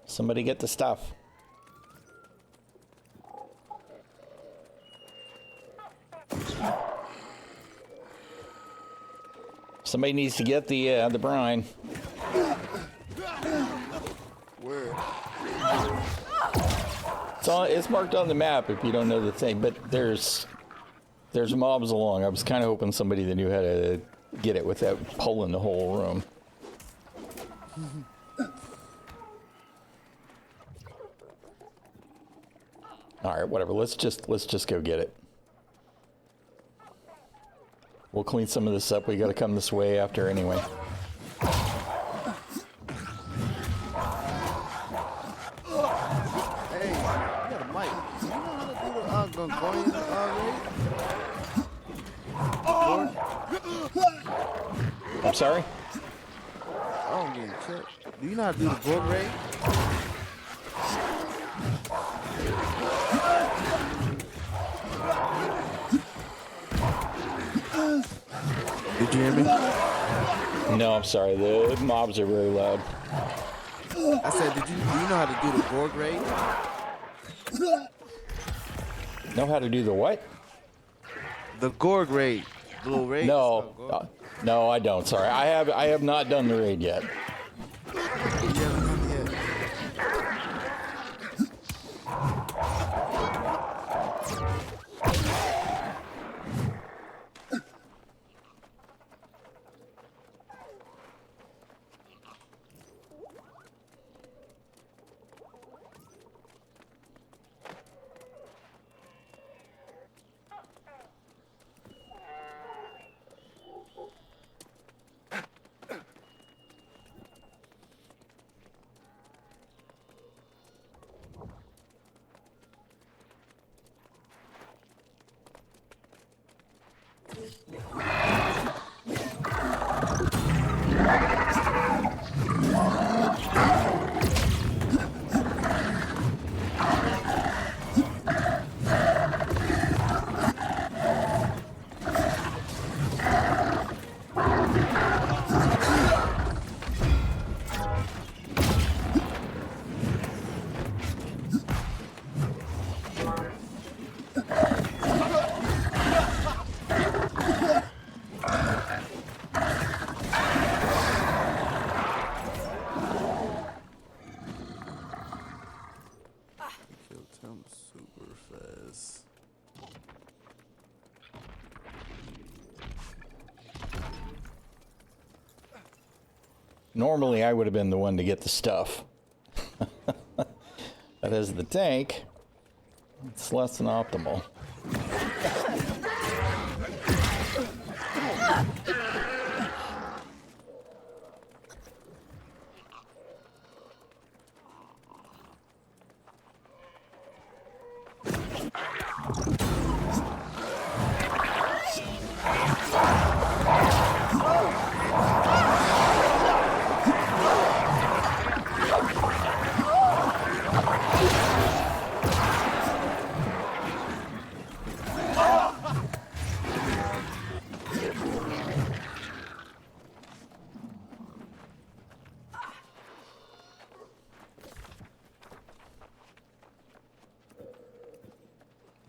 Somebody get the stuff. Somebody needs to get the brine. Where? It's marked on the map if you don't know the thing, but there's mobs along. I was kind of hoping somebody that knew how to get it without pulling the whole room. All right, whatever. Let's just go get it. We'll clean some of this up. We got to come this way after anyway. Hey, you got a mic. Do you know how to do the Gongorian raid? I'm sorry? I don't get checked. Do you know how to do the board raid? Did you hear me? No, I'm sorry. The mobs are very loud. I said, do you know how to do the board raid? Know how to do the what? The Gorg raid. The little raid. No, no, I don't. Sorry, I have not done the raid yet. You haven't done it yet. Normally, I would have been the one to get the stuff. But as the tank, it's less than optimal.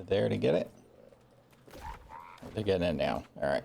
There to get it? They're getting it now. All right.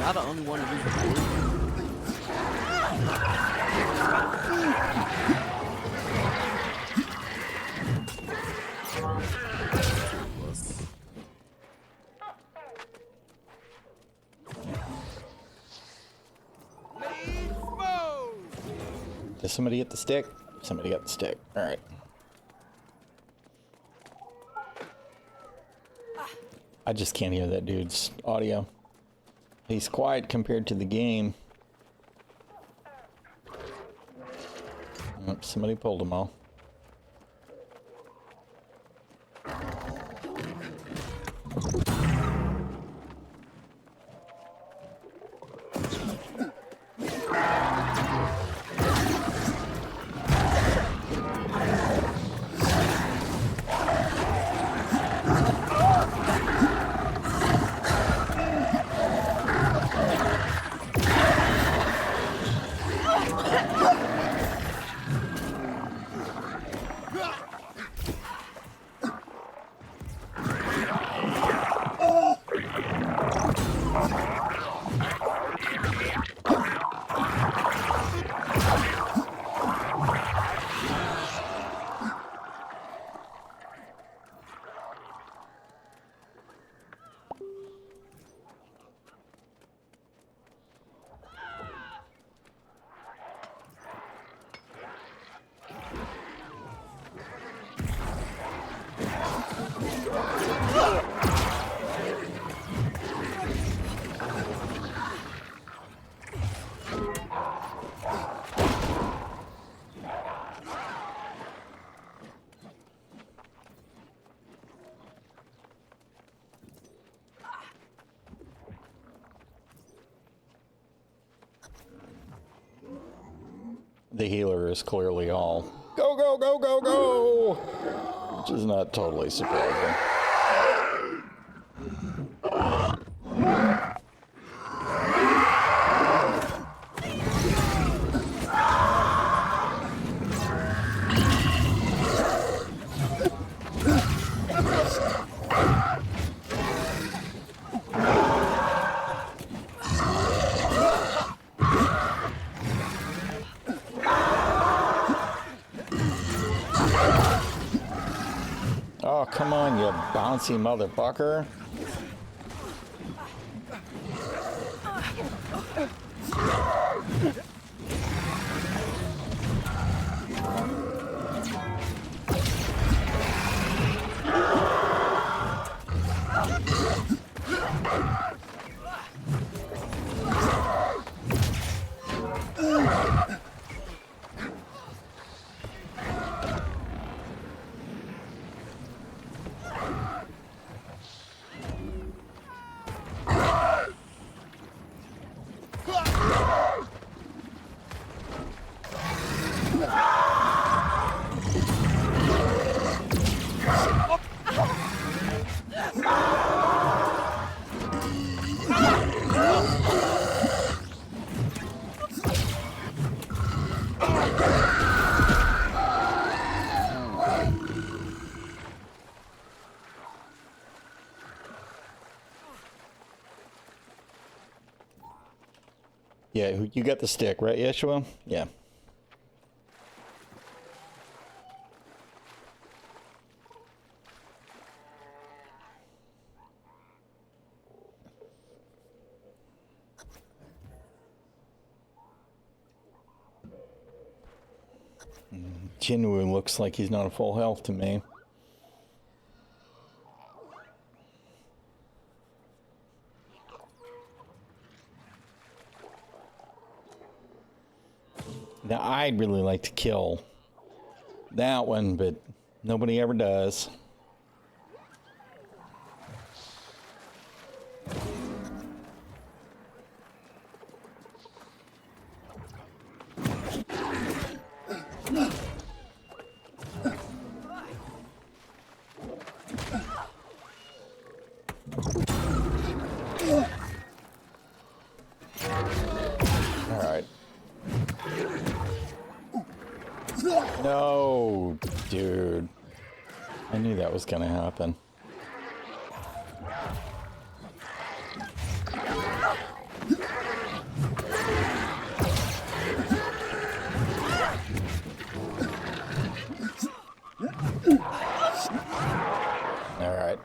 I the only one to be recording. Did somebody get the stick? Somebody got the stick. All right. I just can't hear that dude's audio. He's quiet compared to the game. Oh, somebody pulled them all. The healer is clearly all go, go, go, go, go, which is not totally surprising. Oh, come on, you bouncy motherfucker. Yeah, you got the stick, right, Yeshua? Yeah. ᚻᚖᚪ᚞ᚻᚖᚪ᚞ looks like he's not at full health to me. Now, I'd really like to kill that one, but nobody ever does. No, dude. I knew that was gonna happen. All right.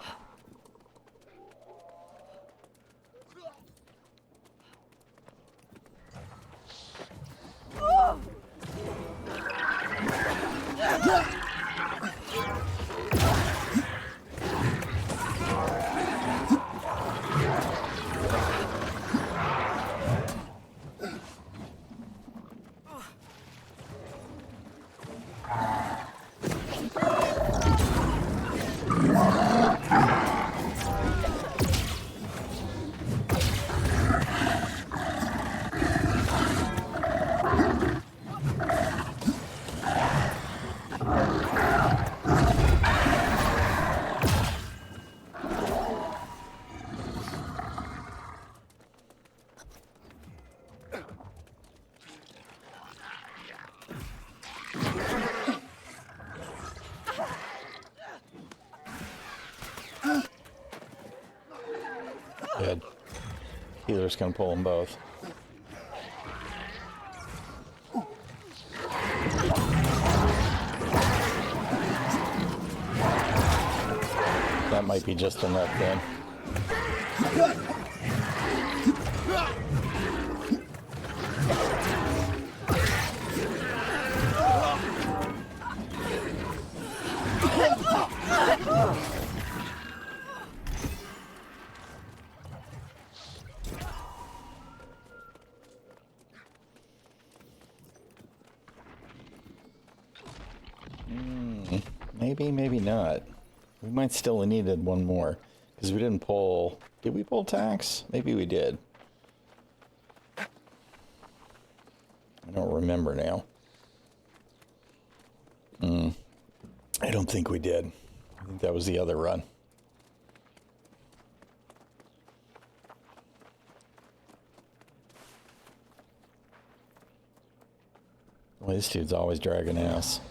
Good. Healer's gonna pull them both. That might be just enough then. Maybe, maybe not. We might still have needed one more. Because we didn't pull... Did we pull tax? Maybe we did. I don't remember now. I don't think we did. I think that was the other run. Well, this dude's always dragging ass.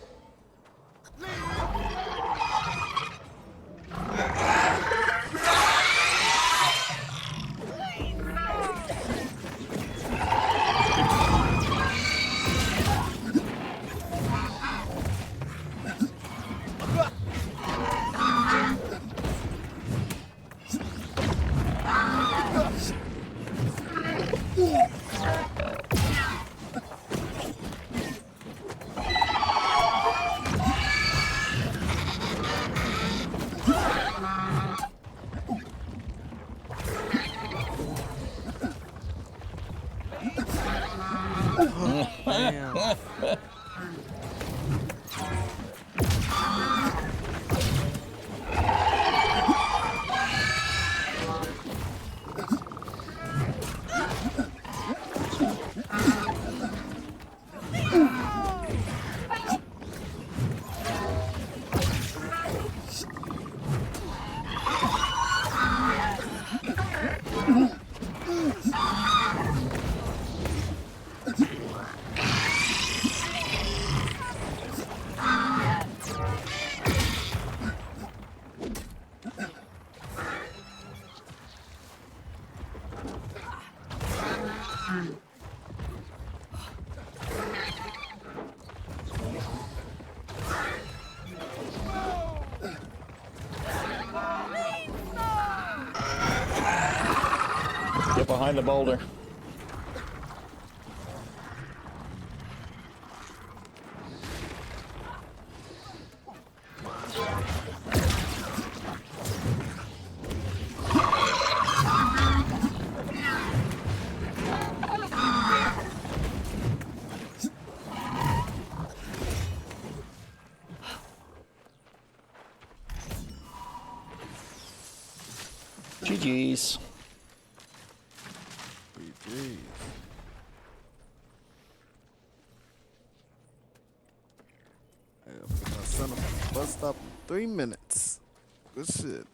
Get behind the boulder. GG's. GG's. I gotta put my son up at the bus stop in 3 minutes. Good shit.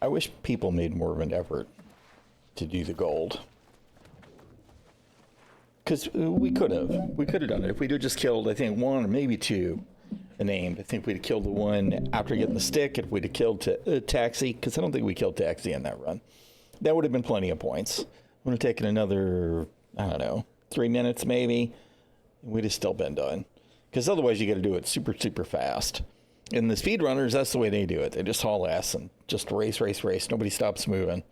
I wish people made more of an effort to do the gold. Because we could have done it. If we'd have just killed, I think, one or maybe two named. I think we'd have killed the one after getting the stick. If we'd have killed Taxi, because I don't think we killed Taxi in that run. That would have been plenty of points. Would have taken another, I don't know, 3 minutes maybe. We'd have still been done. Because otherwise you got to do it super, super fast. And the speedrunners, that's the way they do it. They just haul ass and just race, race, race. Nobody stops moving.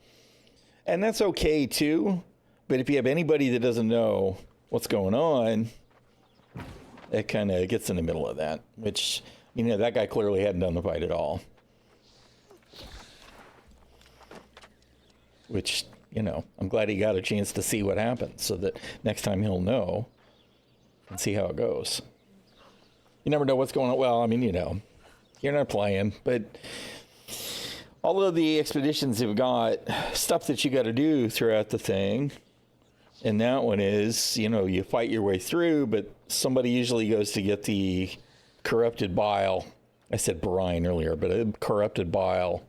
And that's okay too. But if you have anybody that doesn't know what's going on, it kind of gets in the middle of that. Which, you know, that guy clearly hadn't done the fight at all. Which, you know, I'm glad he got a chance to see what happens so that next time he'll know and see how it goes. You never know what's going on. Well, I mean, you know, you're not playing, but all of the expeditions have got stuff that you got to do throughout the thing. And that one is, you know, you fight your way through, but somebody usually goes to get the corrupted bile. I said brine earlier, but a corrupted bile.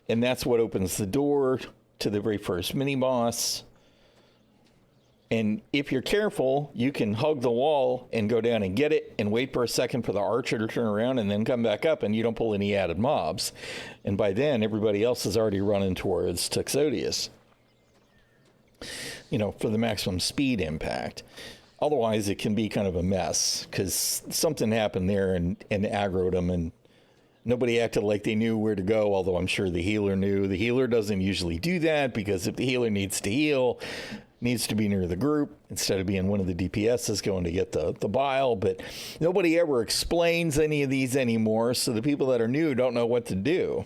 And that's what opens the door to the very first mini boss. And if you're careful, you can hug the wall and go down and get it and wait for a second for the archer to turn around and then come back up, and you don't pull any added mobs. And by then, everybody else is already running towards ᚻᚖᚪ᚞ᚻᚖᚪ᚞, you know, for the maximum speed impact. Otherwise, it can be kind of a mess because something happened there and aggroed them, and nobody acted like they knew where to go, although I'm sure the healer knew. The healer doesn't usually do that because if the healer needs to heal, needs to be near the group instead of being one of the DPSs going to get the bile. But nobody ever explains any of these anymore, so the people that are new don't know what to do.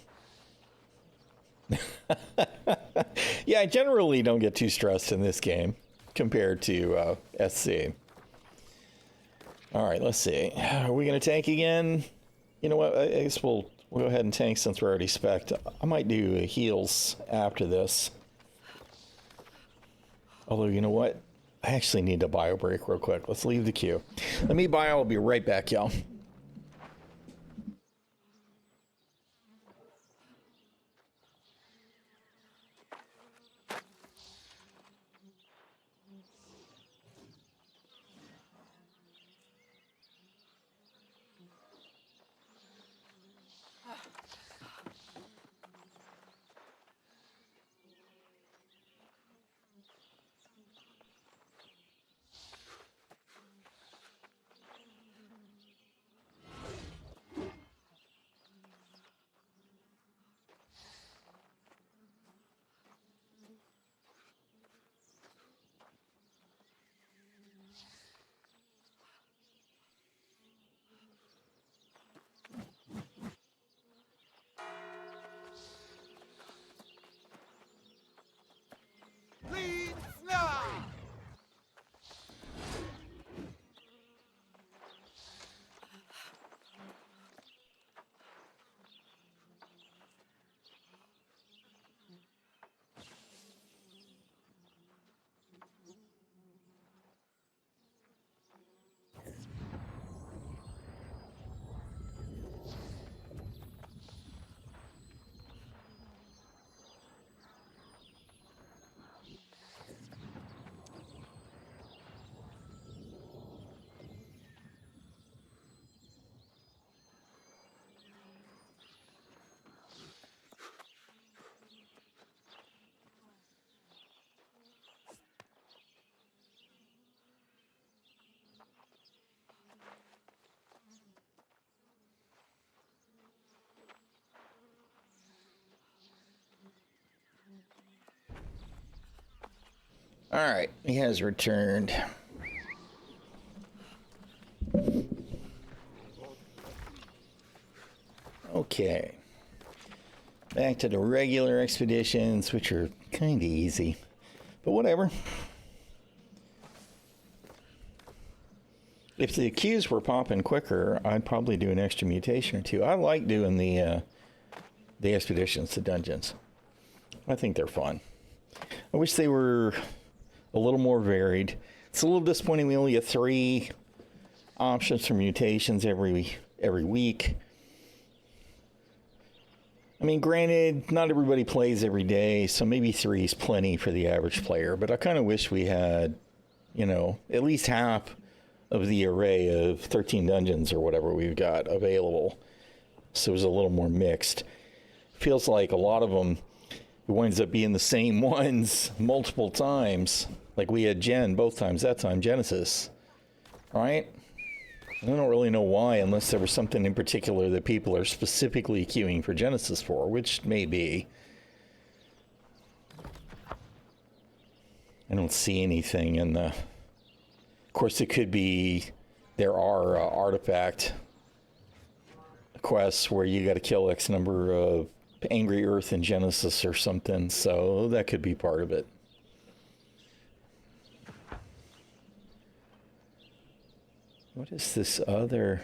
Yeah, I generally don't get too stressed in this game compared to SC. All right, let's see. Are we going to tank again? You know what? I guess we'll go ahead and tank since we're already spec'd. I might do heals after this. Although, you know what? I actually need a bio break real quick. Let's leave the queue. Let me bio. I'll be right back, y'all. All right, he has returned. Okay. Back to the regular expeditions, which are kind of easy. But whatever. If the queues were popping quicker, I'd probably do an extra mutation or two. I like doing the expeditions, the dungeons. I think they're fun. I wish they were a little more varied. It's a little disappointing we only get 3 options for mutations every week. I mean, granted, not everybody plays every day, so maybe 3 is plenty for the average player, but I kind of wish we had, at least half of the array of 13 dungeons or whatever we've got available, so it was a little more mixed. Feels like a lot of them, it winds up being the same ones multiple times. Like we had Gen both times that time, Genesis, right? I don't really know why, unless there was something in particular that people are specifically queuing for Genesis for, which may be. I don't see anything in the... Of course, it could be there are artifact quests where you got to kill X number of Angry Earth in Genesis or something, so that could be part of it. What is this other?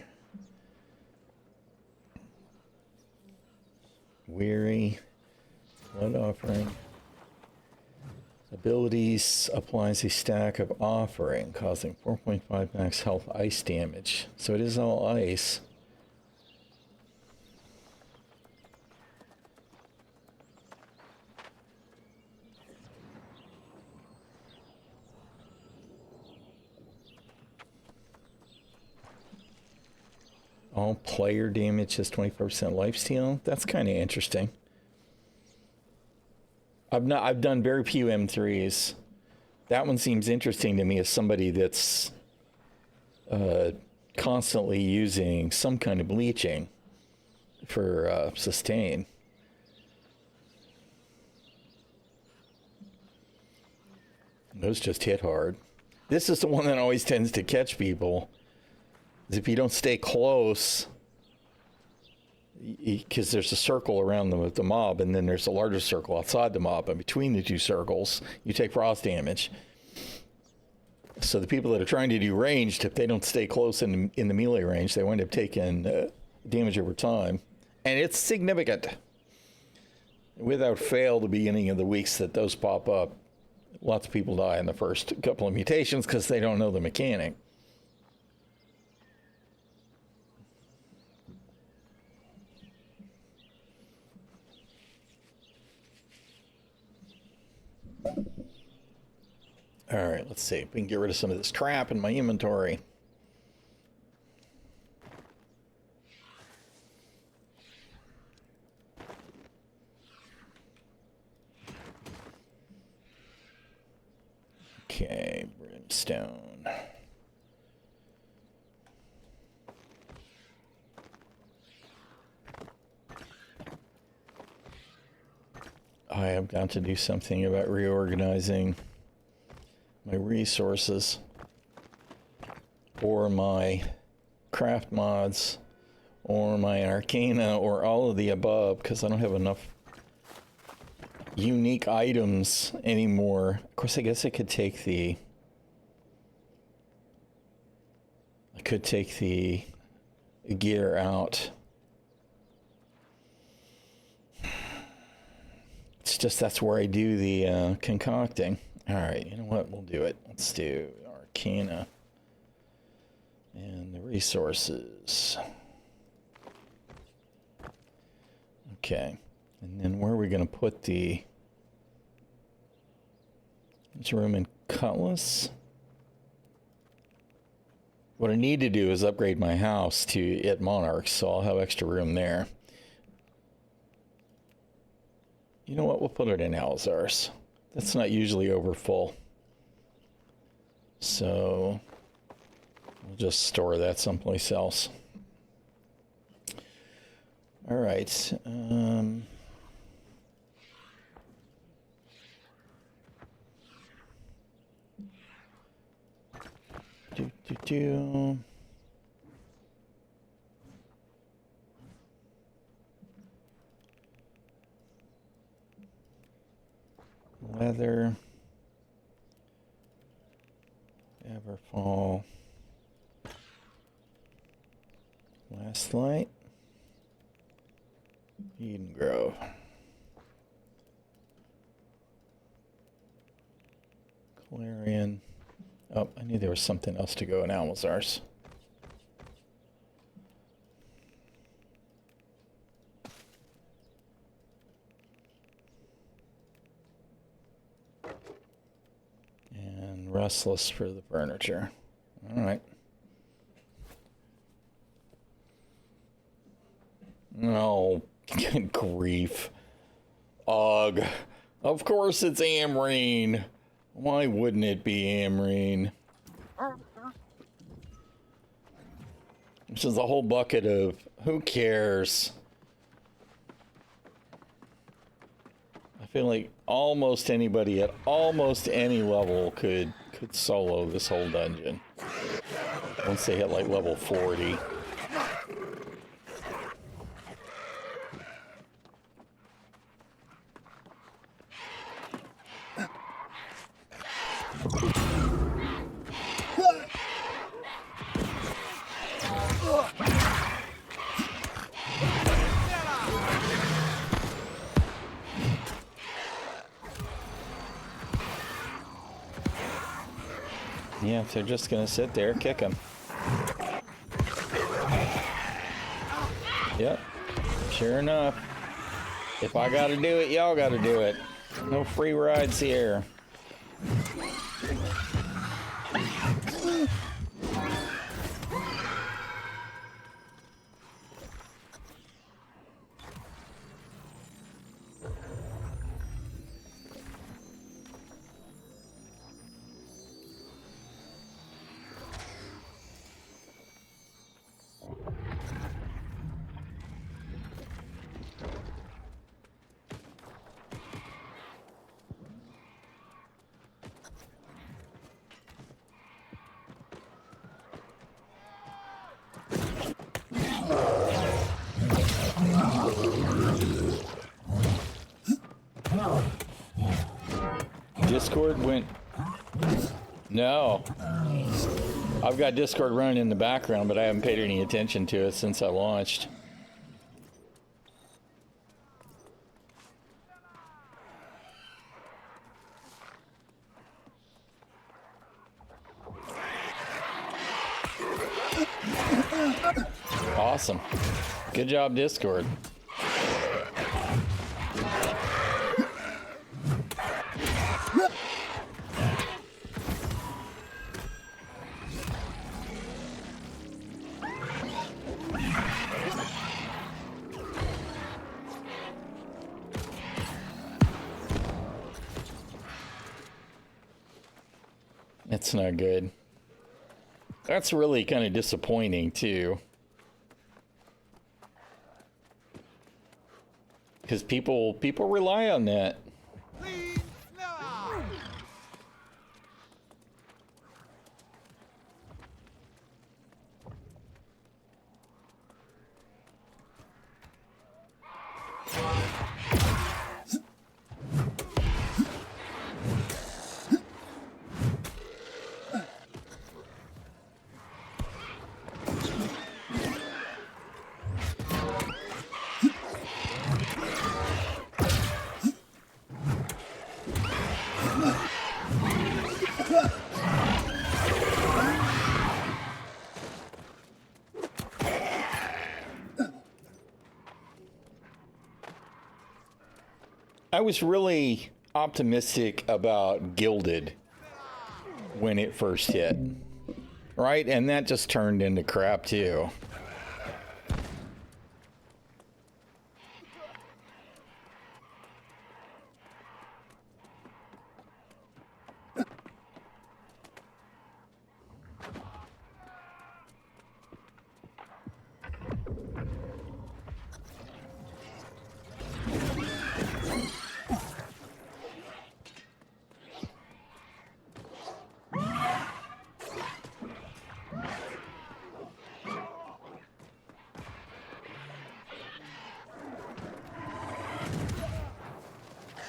Weary. Blood offering. Abilities applies a stack of offering, causing 4.5 max health ice damage. So it is all ice. All player damage is 25% lifesteal. That's kind of interesting. I've done very few M3s. That one seems interesting to me as somebody that's constantly using some kind of bleaching for sustain. Those just hit hard. This is the one that always tends to catch people. If you don't stay close, because there's a circle around the mob, and then there's a larger circle outside the mob, and between the 2 circles, you take frost damage. So the people that are trying to do ranged, if they don't stay close in the melee range, they wind up taking damage over time. And it's significant. Without fail, the beginning of the weeks that those pop up, lots of people die in the first couple of mutations because they don't know the mechanic. All right, let's see if we can get rid of some of this crap in my inventory. Okay, brimstone. I have got to do something about reorganizing my resources or my craft mods or my arcana or all of the above, because I don't have enough unique items anymore. Of course, I guess I could take the gear out. It's just that's where I do the concocting. All right, you know what? We'll do it. Let's do Arcana and the resources. Okay, and then where are we going to put the... There's room in Cutlass. What I need to do is upgrade my house to it Monarch, so I'll have extra room there. You know what? We'll put it in Alzar's. That's not usually over full. So we'll just store that someplace else. All right. do. Weather. Everfall. Last light. Eden Grove. Clarion. Oh, I knew there was something else to go in Almazar's. And Restless for the furniture. All right. Oh, good grief. Ugh. Of course it's Amrine. Why wouldn't it be Amrine? This is a whole bucket of who cares? I feel like almost anybody at almost any level could solo this whole dungeon. Once they hit like level 40. Yeah, if they're just gonna sit there, kick them. Yep, sure enough. If I gotta do it, y'all gotta do it. No free rides here. Discord went... No. I've got Discord running in the background, but I haven't paid any attention to it since I launched. Awesome. Good job, Discord. It's not good. That's really kind of disappointing too. Because people rely on that. I was really optimistic about Gilded when it first hit, right? And that just turned into crap too.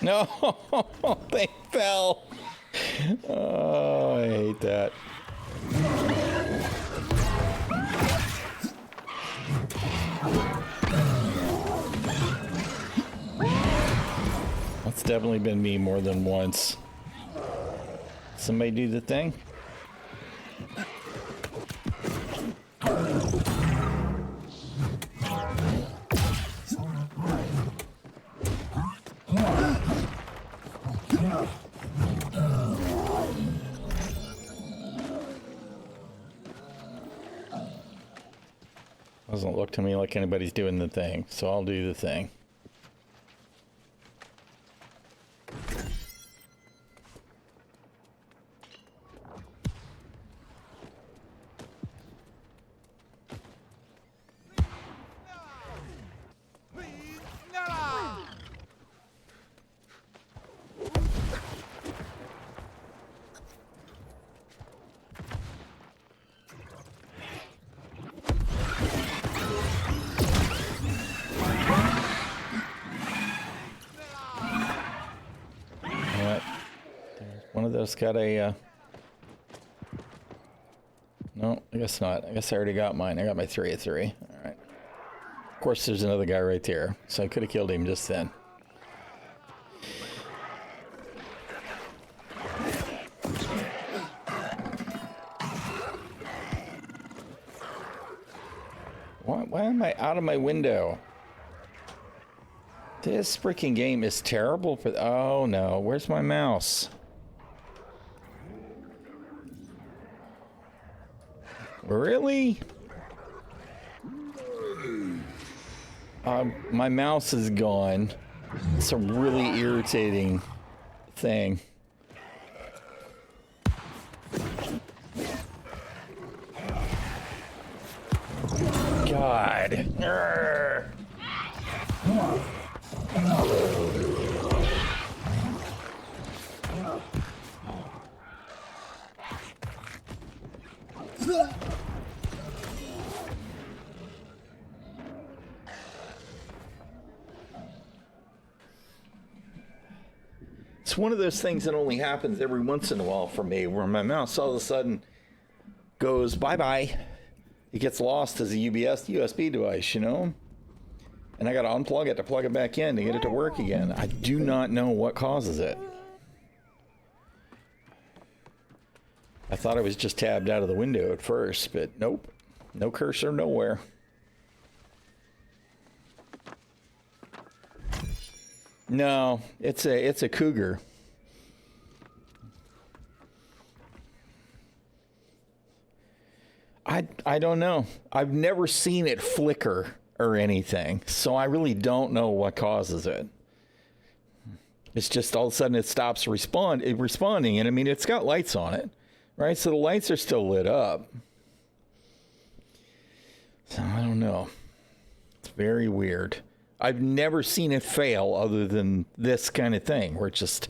No, they fell. Oh, I hate that. That's definitely been me more than once. Somebody do the thing? Doesn't look to me like anybody's doing the thing, so I'll do the thing. One of those got a, no, I guess not. I guess I already got mine. I got my 3 of 3. All right. Of course, there's another guy right there, so I could have killed him just then. Why am I out of my window? This freaking game is terrible for... Oh, no. Where's my mouse? Really? My mouse is gone. It's a really irritating thing. God. Urgh. It's one of those things that only happens every once in a while for me, where my mouse all of a sudden goes bye-bye. It gets lost as a USB device, you know? And I gotta unplug it to plug it back in to get it to work again. I do not know what causes it. I thought I was just tabbed out of the window at first, but nope. No cursor nowhere. No, it's a cougar. I don't know. I've never seen it flicker or anything, so I really don't know what causes it. It's just all of a sudden it stops responding, and I mean it's got lights on it, right? So the lights are still lit up. So I don't know. It's very weird. I've never seen it fail other than this kind of thing, where it just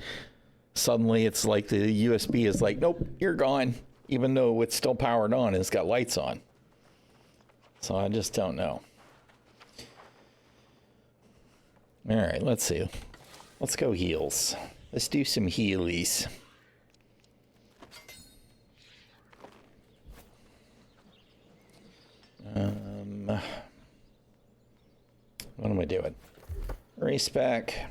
suddenly it's like the USB is like, nope, you're gone, even though it's still powered on and it's got lights on. So I just don't know. All right, let's see. Let's go heals. Let's do some healies. What am I doing? Race back.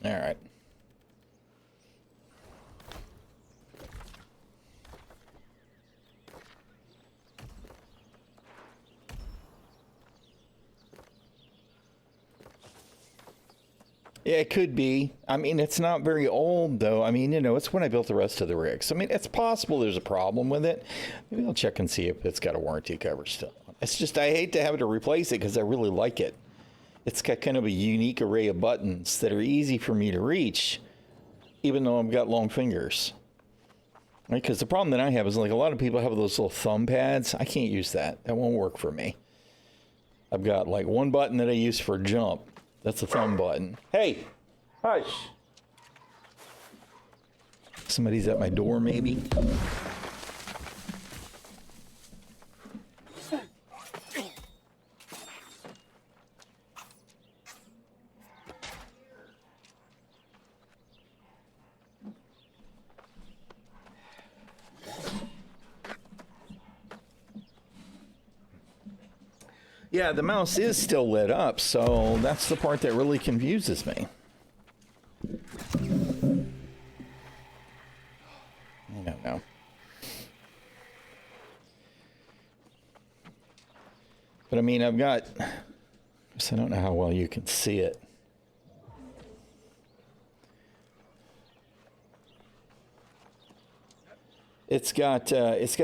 All right. Yeah, it could be. I mean, it's not very old, though. I mean, you know, it's when I built the rest of the rigs. I mean, it's possible there's a problem with it. Maybe I'll check and see if it's got a warranty cover still. It's just, I hate to have to replace it because I really like it. It's got kind of a unique array of buttons that are easy for me to reach, even though I've got long fingers. Right? Because the problem that I have is, like, a lot of people have those little thumb pads. I can't use that. That won't work for me. I've got, like, one button that I use for jump. That's the thumb button. Hey, hush. Somebody's at my door, maybe. Yeah, the mouse is still lit up, so that's the part that really confuses me. I don't know. But I mean, I've got, I don't know how well you can see it. It's got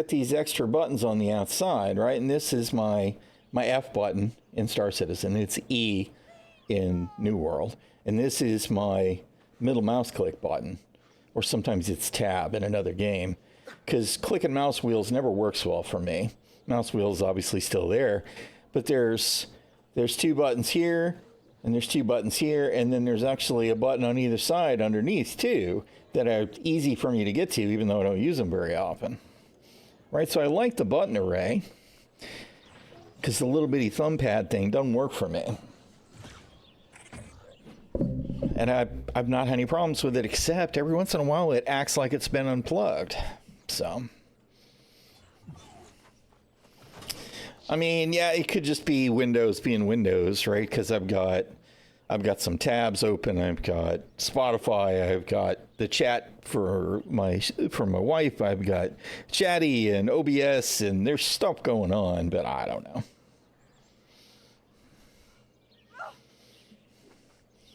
these extra buttons on the outside, right? And this is my F button in Star Citizen. It's E in New World. And this is my middle mouse click button. Or sometimes it's tab in another game. Because clicking mouse wheels never works well for me. Mouse wheel is obviously still there. But there's two buttons here, and there's two buttons here, and then there's actually a button on either side underneath too that are easy for me to get to, even though I don't use them very often. Right, so I like the button array, because the little bitty thumb pad thing doesn't work for me. And I've not had any problems with it, except every once in a while it acts like it's been unplugged. So, I mean, yeah, it could just be Windows being Windows, right? Because I've got some tabs open. I've got Spotify. I've got the chat for my wife. I've got Chatty and OBS, and there's stuff going on, but I don't know.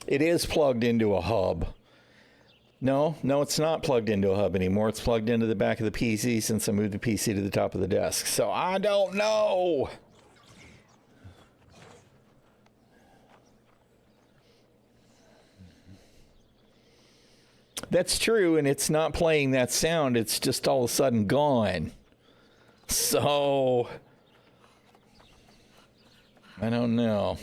It is plugged into a hub. No, it's not plugged into a hub anymore. It's plugged into the back of the PC since I moved the PC to the top of the desk. So I don't know. That's true, and it's not playing that sound. It's just all of a sudden gone. So I don't know.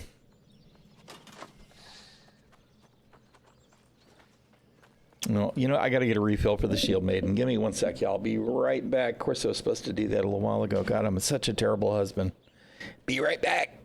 No, you know, I got to get a refill for the Shield Maiden. Give me 1 sec, y'all. I'll be right back. Of course, I was supposed to do that a little while ago. God, I'm such a terrible husband. Be right back.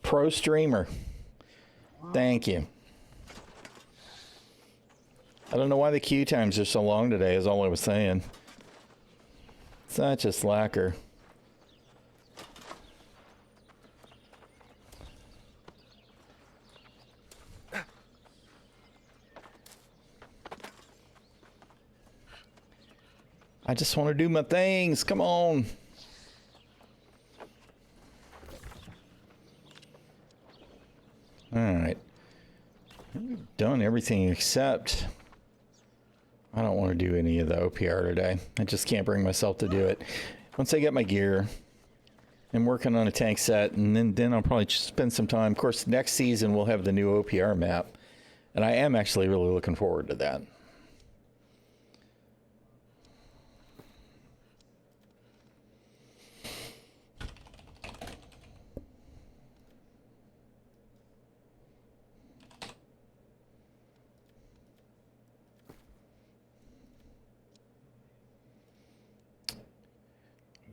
Pro streamer. Thank you. I don't know why the queue times are so long today, is all I was saying. Such a slacker. I just want to do my things. Come on. All right. We've done everything except I don't want to do any of the OPR today. I just can't bring myself to do it. Once I get my gear, I'm working on a tank set, and then I'll probably spend some time. Of course, next season we'll have the new OPR map, and I am actually really looking forward to that.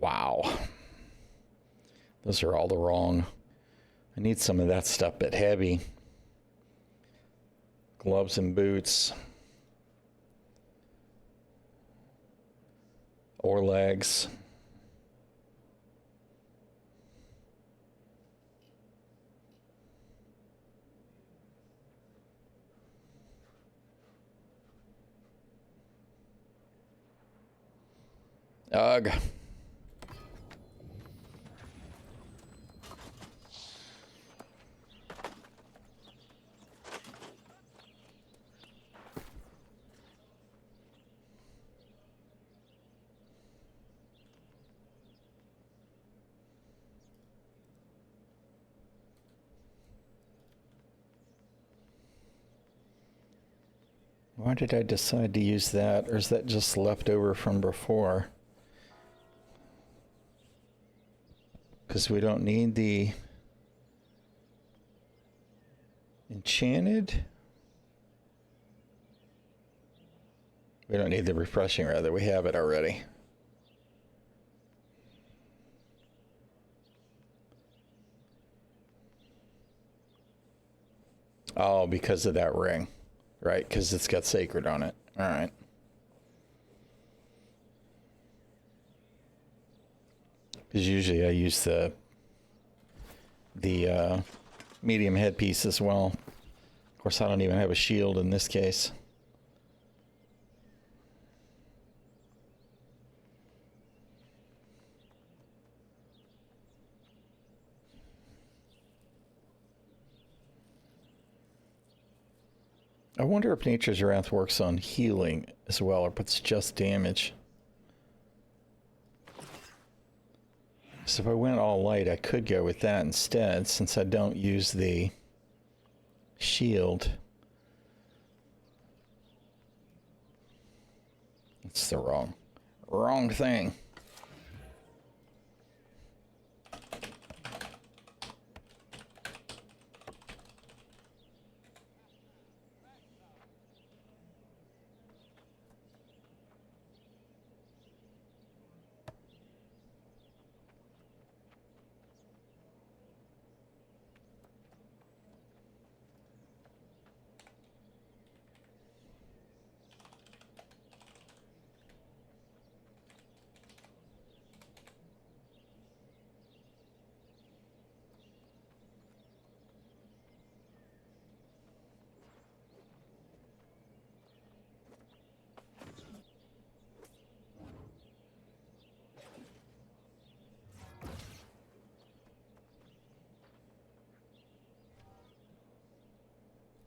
Wow. Those are all the wrong. I need some of that stuff, but heavy. Gloves and boots. Or legs. Ugh. Why did I decide to use that, or is that just left over from before? Because we don't need the enchanted. We don't need the refreshing, rather. We have it already. Oh, because of that ring. Right, because it's got sacred on it. All right. Because usually I use the medium headpiece as well. Of course, I don't even have a shield in this case. I wonder if Nature's Wrath works on healing as well, or if it's just damage. So if I went all light, I could go with that instead, since I don't use the shield. It's the wrong thing.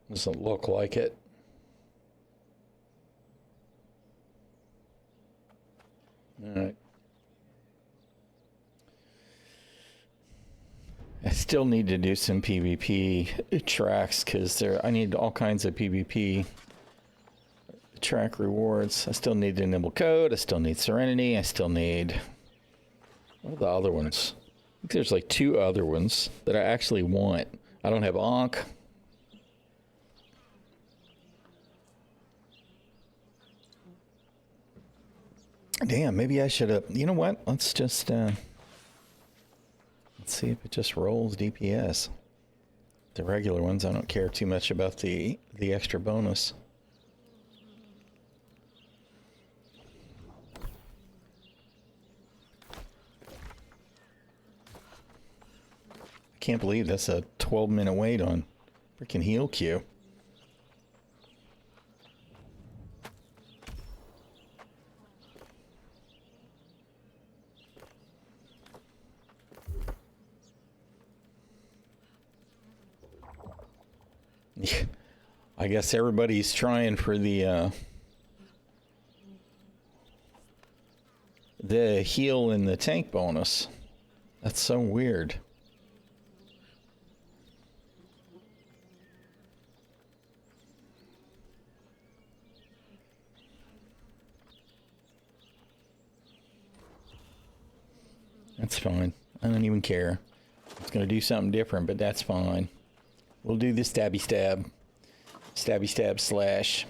Doesn't look like it. All right. I still need to do some PvP tracks because I need all kinds of PvP track rewards. I still need the Nimble Code. I still need Serenity. I still need, what are the other ones? I think there's like 2 other ones that I actually want. I don't have Ankh. Damn, maybe I should have. You know what? Let's just let's see if it just rolls DPS. The regular ones, I don't care too much about the extra bonus. I can't believe that's a 12-minute wait on freaking heal queue. I guess everybody's trying for the heal and the tank bonus. That's so weird. That's fine. I don't even care. It's gonna do something different, but that's fine. We'll do the stabby stab. Stabby stab slash.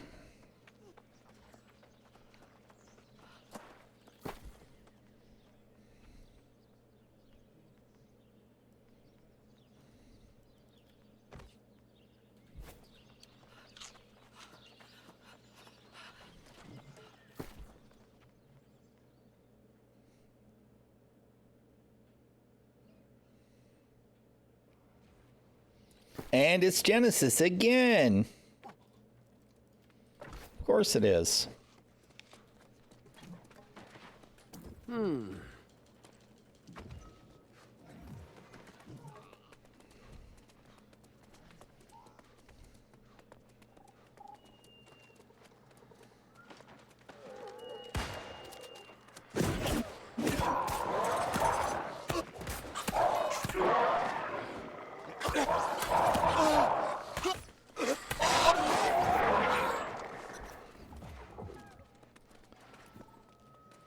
And it's Genesis again. Of course it is.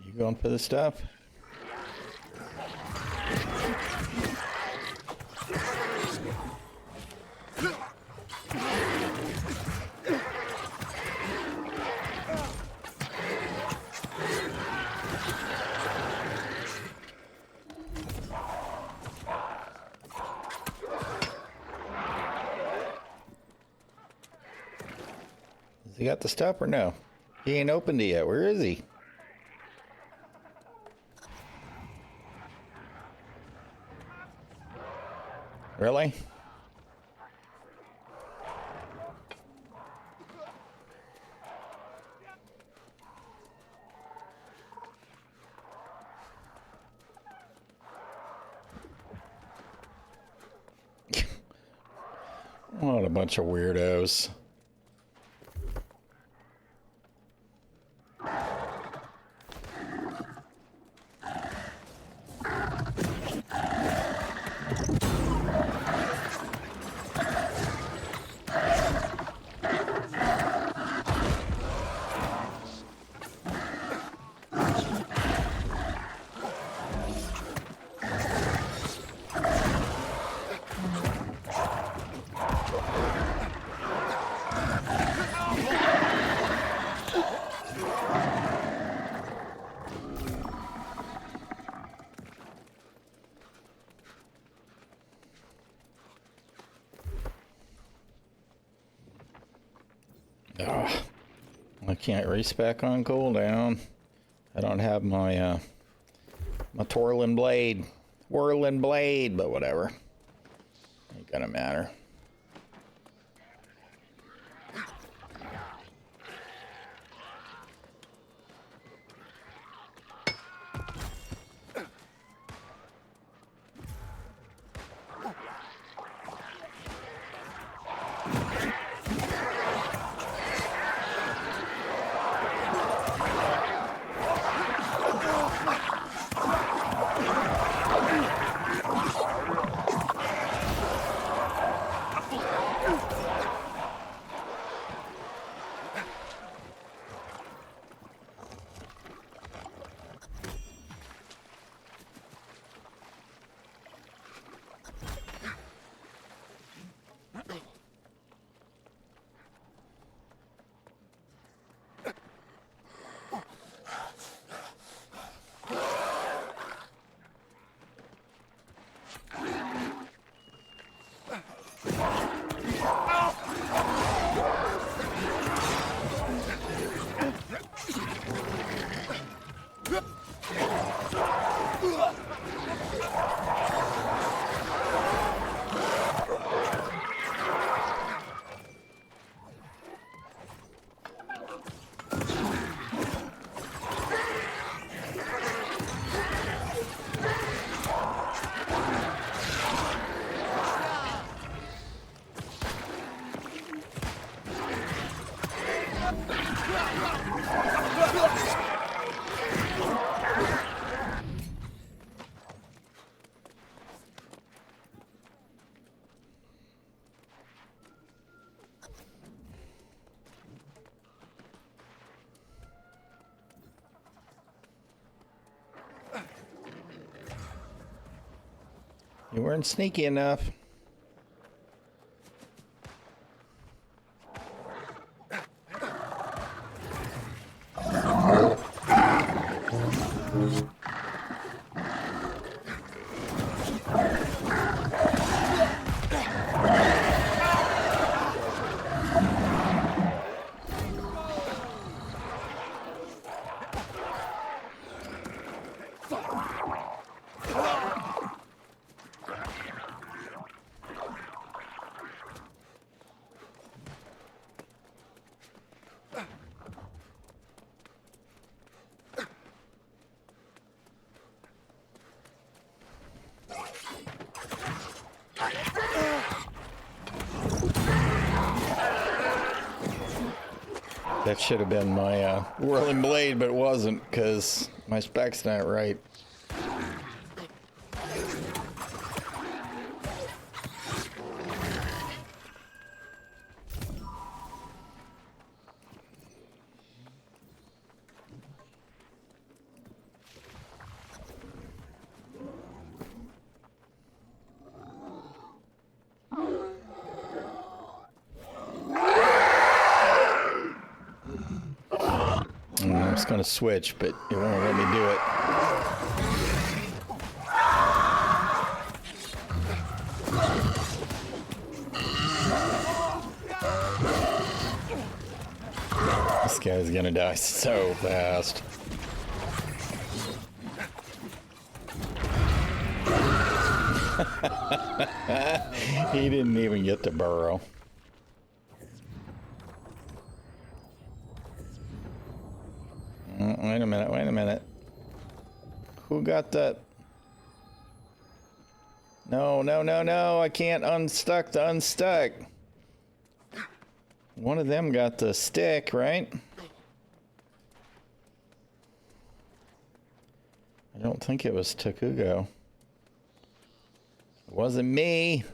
You going for the stuff? Has he got the stuff or no? He ain't opened it yet. Where is he? Really? What a bunch of weirdos. Oh, I can't race back on cooldown. I don't have my my twirling blade, whirling blade, but whatever. Ain't gonna matter. You weren't sneaky enough. That should have been my whirling blade, but it wasn't because my spec's not right. I was going to switch, but it won't let me do it. This guy's going to die so fast. He didn't even get to burrow. Wait a minute. Who got that? No, I can't unstuck the unstuck. One of them got the stick, right? I don't think it was ᚻᚖᚪ᚞ᚻᚖ . It wasn't me.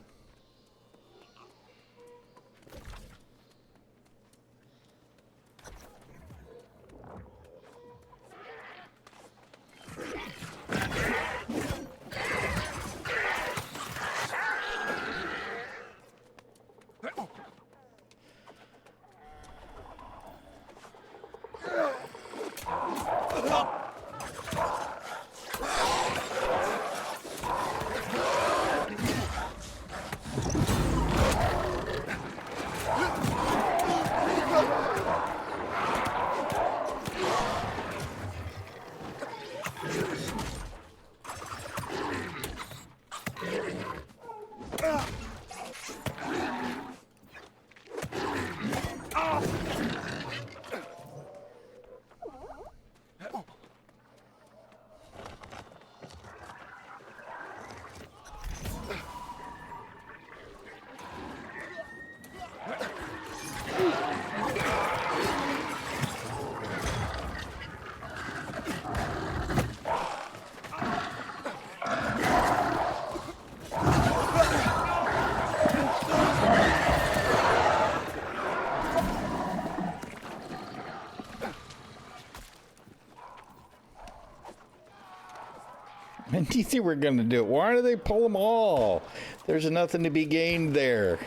When do you think we're going to do it? Why do they pull them all? There's nothing to be gained there.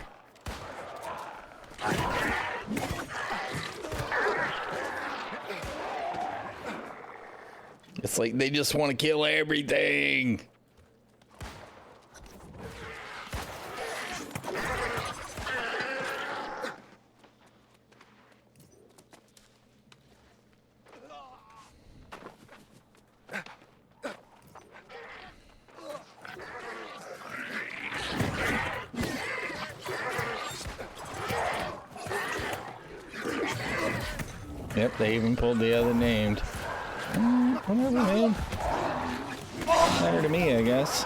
It's like they just want to kill everything. Yep, they even pulled the other named. Whatever, man. Matter to me, I guess.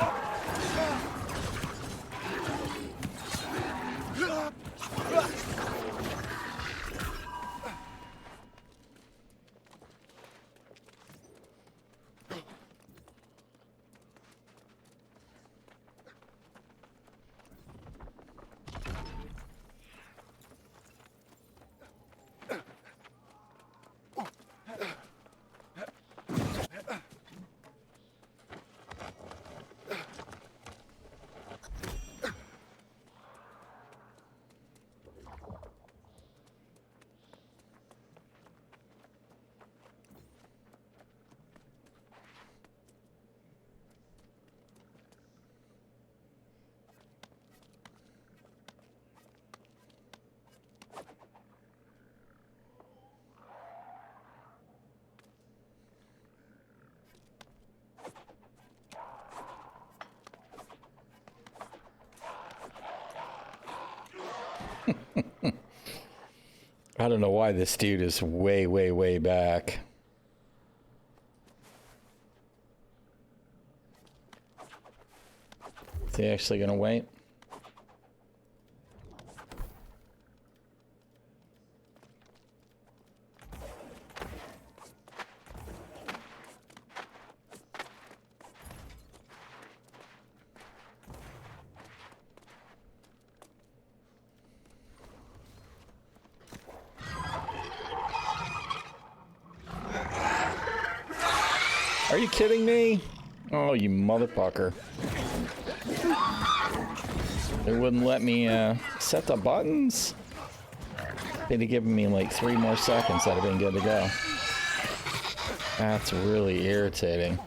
I don't know why this dude is way, way, way back. Is he actually gonna wait? Are you kidding me? Oh, you motherfucker. They wouldn't let me set the buttons. They'd have given me like 3 more seconds. I'd have been good to go. That's really irritating.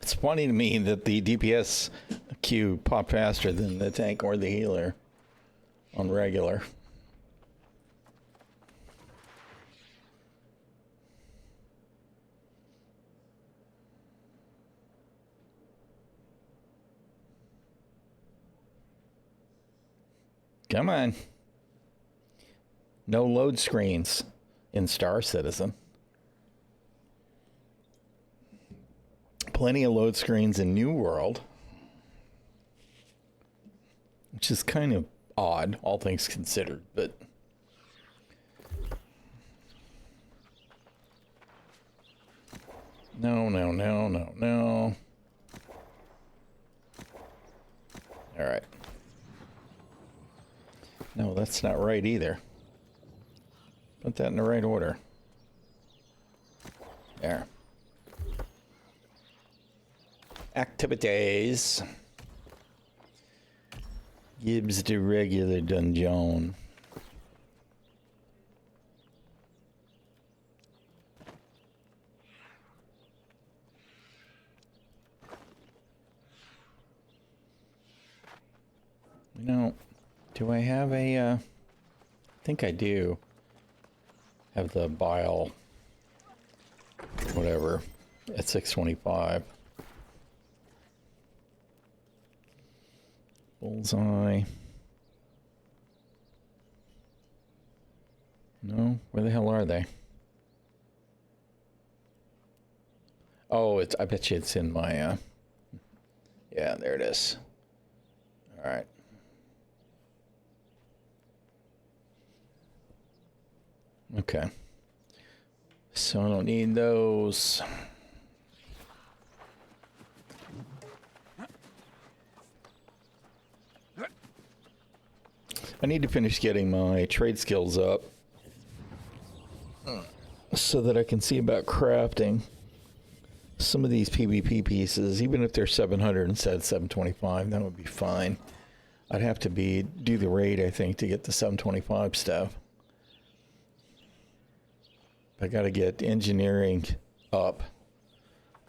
It's funny to me that the DPS queue popped faster than the tank or the healer on regular. Come on. No load screens in Star Citizen. Plenty of load screens in New World, which is kind of odd, all things considered, but no. All right. No, that's not right either. Put that in the right order. There. Activities. Gibbs the regular dungeon. You know, do I have a, I think I do have the bile, whatever, at 625. Bullseye. No, where the hell are they? Oh, it's, I bet you it's in my, yeah, there it is. All right. Okay. So I don't need those. I need to finish getting my trade skills up so that I can see about crafting some of these PvP pieces, even if they're 700 instead of 725. That would be fine. I'd have to do the raid, I think, to get the 725 stuff. I got to get engineering up,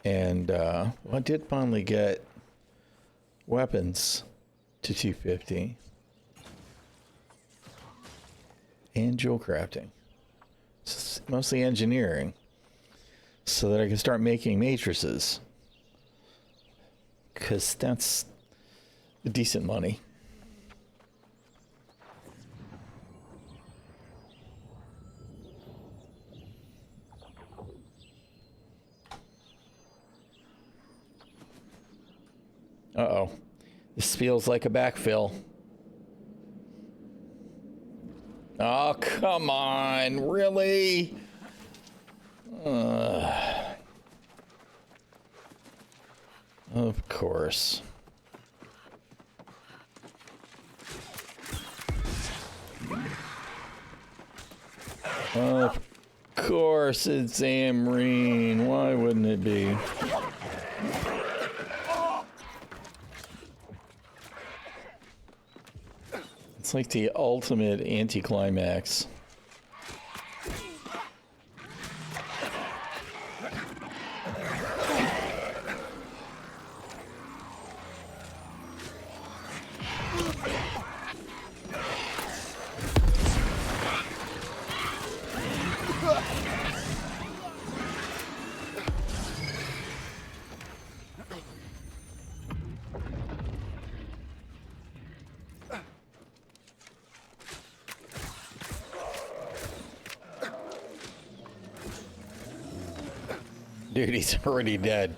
and well, I did finally get weapons to 250 and jewel crafting. It's mostly engineering, so that I can start making matrices, because that's decent money. Uh-oh. This feels like a backfill. Oh, come on. Really? Of course. Of course it's Amrine. Why wouldn't it be? It's like the ultimate anticlimax. Dude, he's already dead.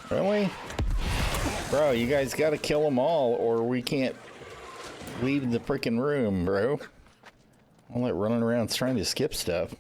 Really? Bro, you guys gotta kill them all or we can't leave the freaking room, bro. All that running around trying to skip stuff.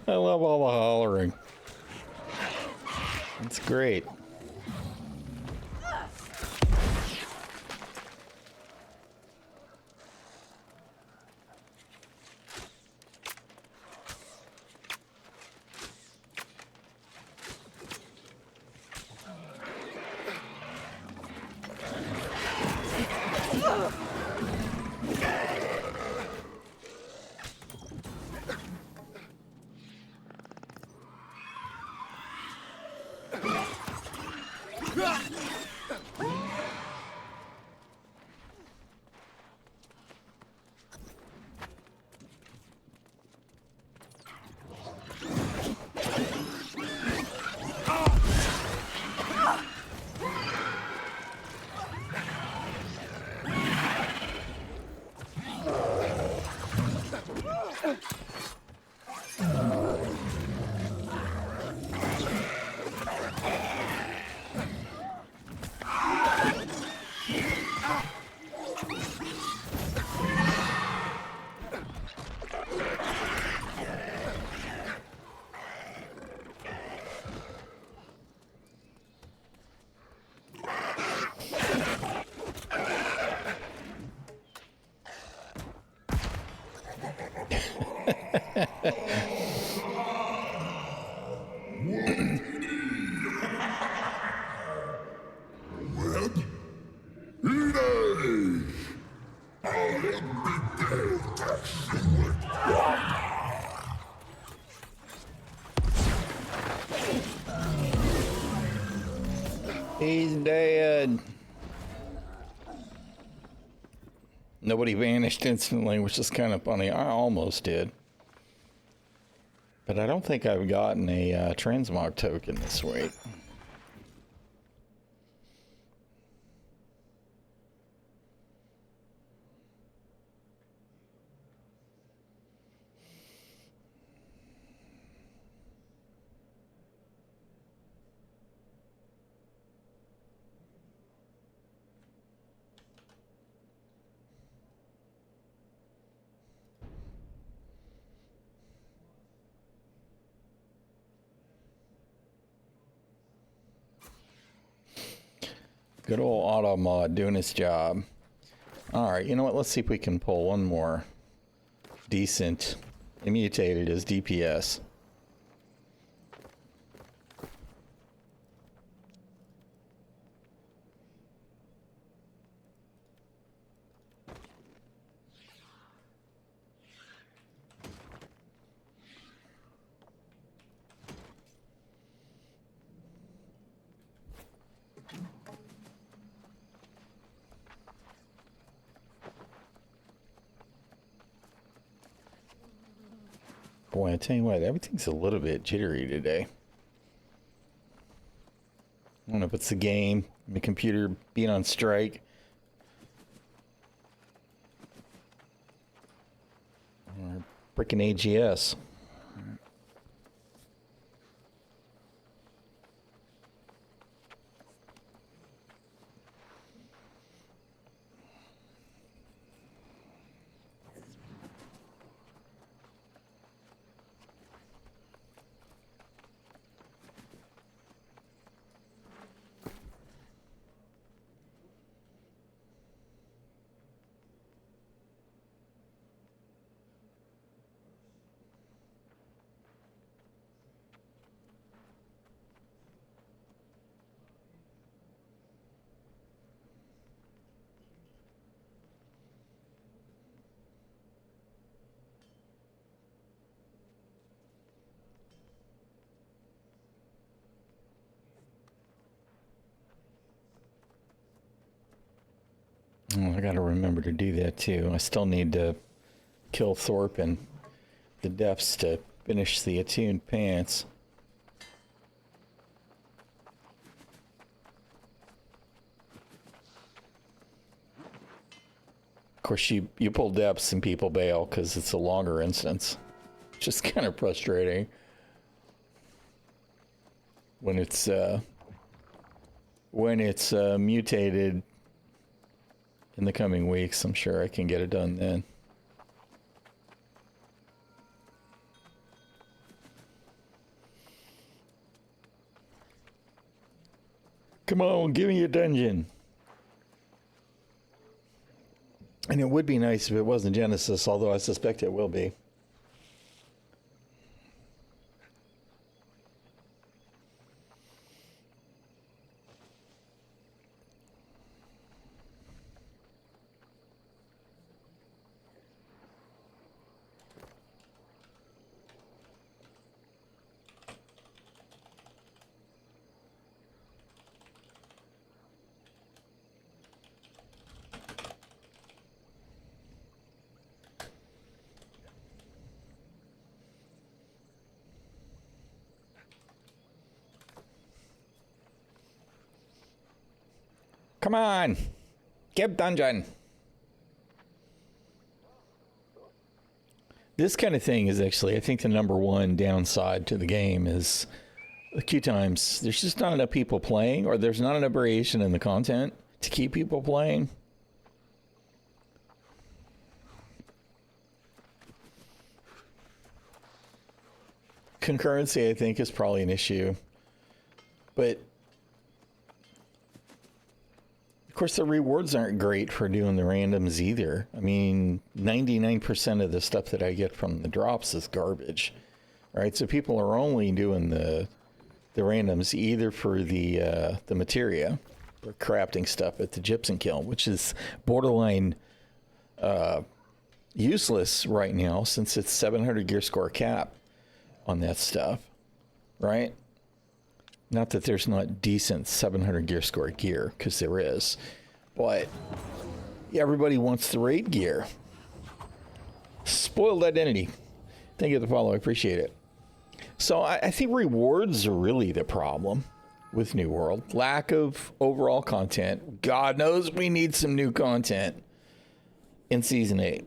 I love all the hollering. It's great. He's dead. Nobody vanished instantly, which is kind of funny. I almost did. But I don't think I've gotten a transmog token this week. Good old auto mod doing its job. All right, you know what? Let's see if we can pull one more decent immutated as DPS. Boy, I tell you what, everything's a little bit jittery today. I don't know if it's the game, the computer being on strike, or freaking AGS. Oh, I gotta remember to do that too. I still need to kill Thorpe and the depths to finish the attuned pants. Of course, you pull depths and people bail because it's a longer instance. Just kind of frustrating when it's mutated in the coming weeks. I'm sure I can get it done then. Come on, give me a dungeon. And it would be nice if it wasn't Genesis, although I suspect it will be. Come on, get dungeon. This kind of thing is actually, I think, the number one downside to the game is a few times there's just not enough people playing, or there's not enough variation in the content to keep people playing. Concurrency, I think, is probably an issue, but of course, the rewards aren't great for doing the randoms either. I mean, 99% of the stuff that I get from the drops is garbage, right? So people are only doing the randoms either for the materia, or crafting stuff at the gypsum kiln, which is borderline useless right now since it's 700 gear score cap on that stuff, right? Not that there's not decent 700 gear score gear, because there is, but everybody wants the raid gear. Spoiled identity. Thank you for the follow. I appreciate it. So I think rewards are really the problem with New World. Lack of overall content. God knows we need some new content in Season 8.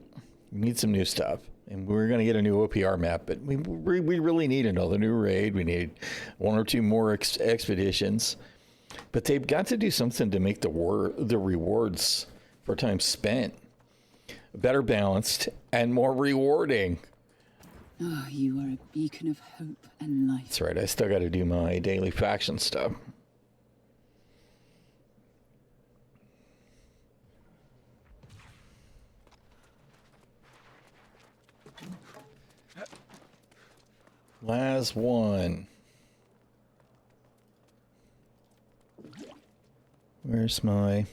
We need some new stuff. And we're going to get a new OPR map, but we really need another new raid. We need one or two more expeditions. But they've got to do something to make the rewards for time spent better balanced and more rewarding. Oh, you are a beacon of hope and light. That's right. I still got to do my daily faction stuff. Last one. Where's my...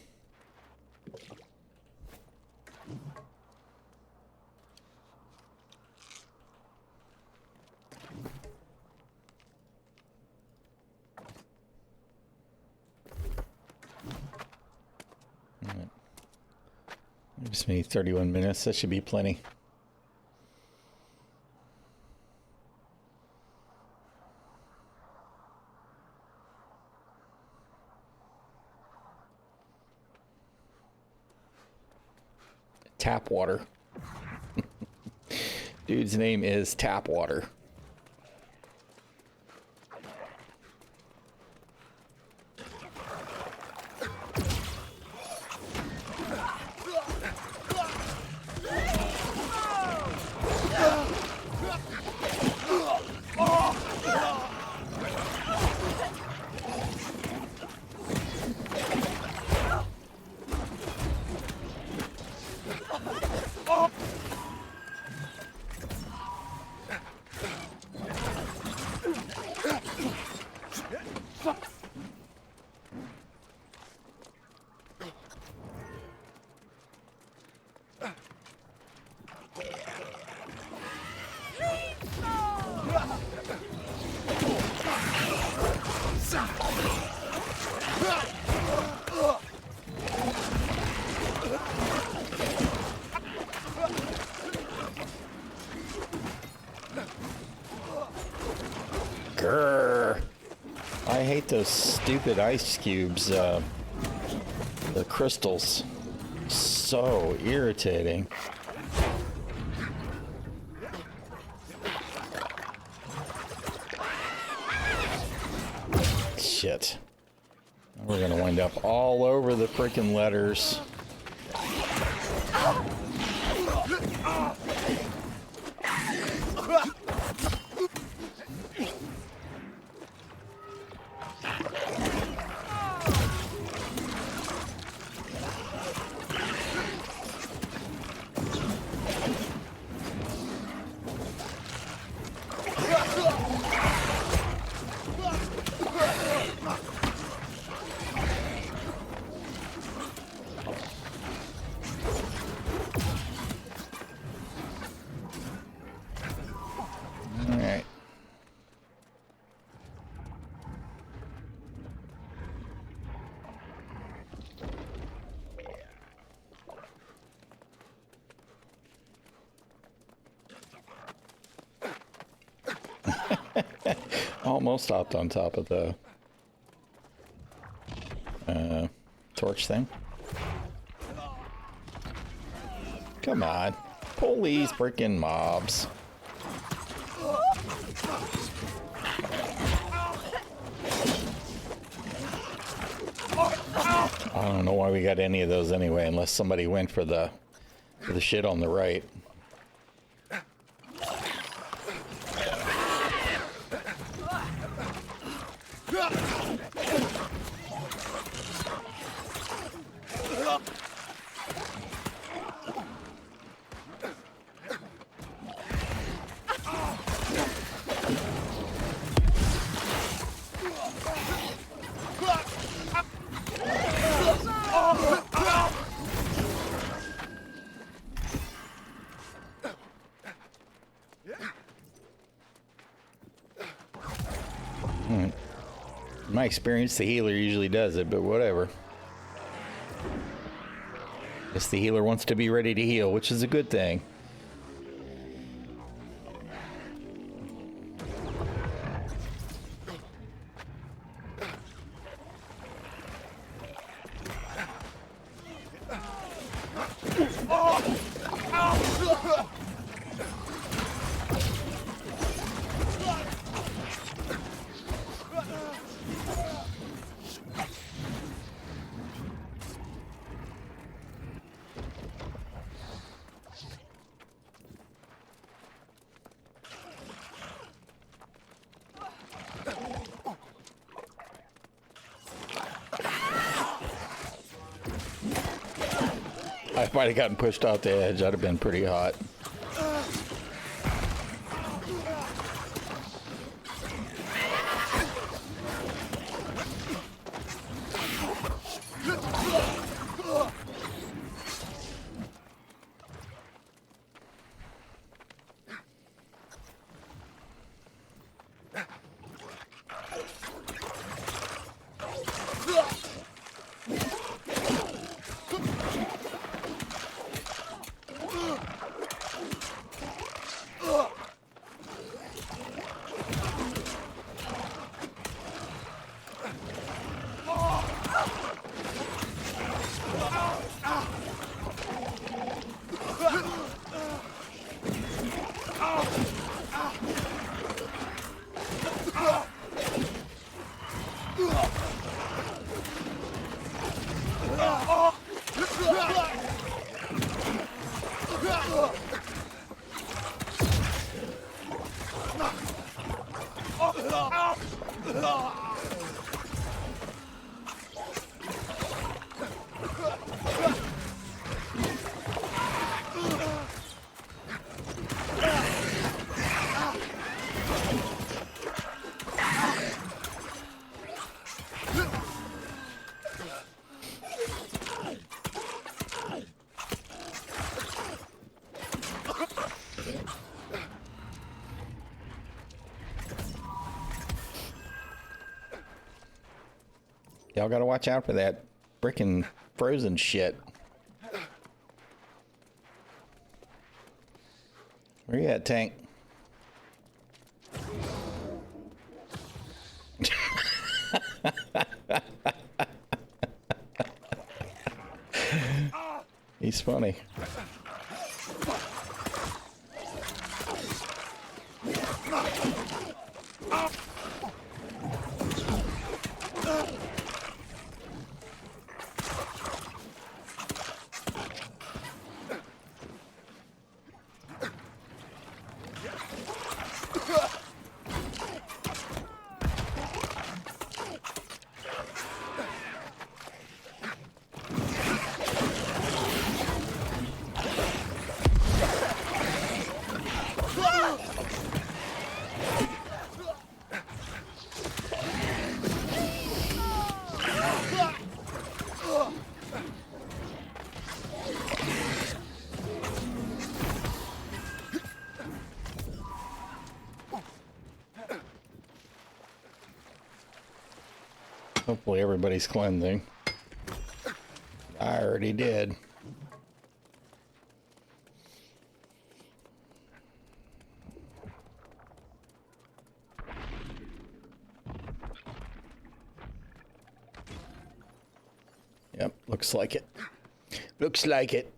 Gives me 31 minutes. That should be plenty. Tap water. Dude's name is Tap Water. Grrr. I hate those stupid ice cubes, the crystals. So irritating. Shit. We're gonna wind up all over the freaking letters. Almost stopped on top of the torch thing. Come on. Pull these freaking mobs. I don't know why we got any of those anyway, unless somebody went for the shit on the right. my experience, the healer usually does it, but whatever. Guess the healer wants to be ready to heal, which is a good thing. I might have gotten pushed off the edge. I'd have been pretty hot. Y'all gotta watch out for that frickin' frozen shit. Where you at, Tank? He's funny. Hopefully everybody's cleansing. I already did. Yep, looks like it. Looks like it.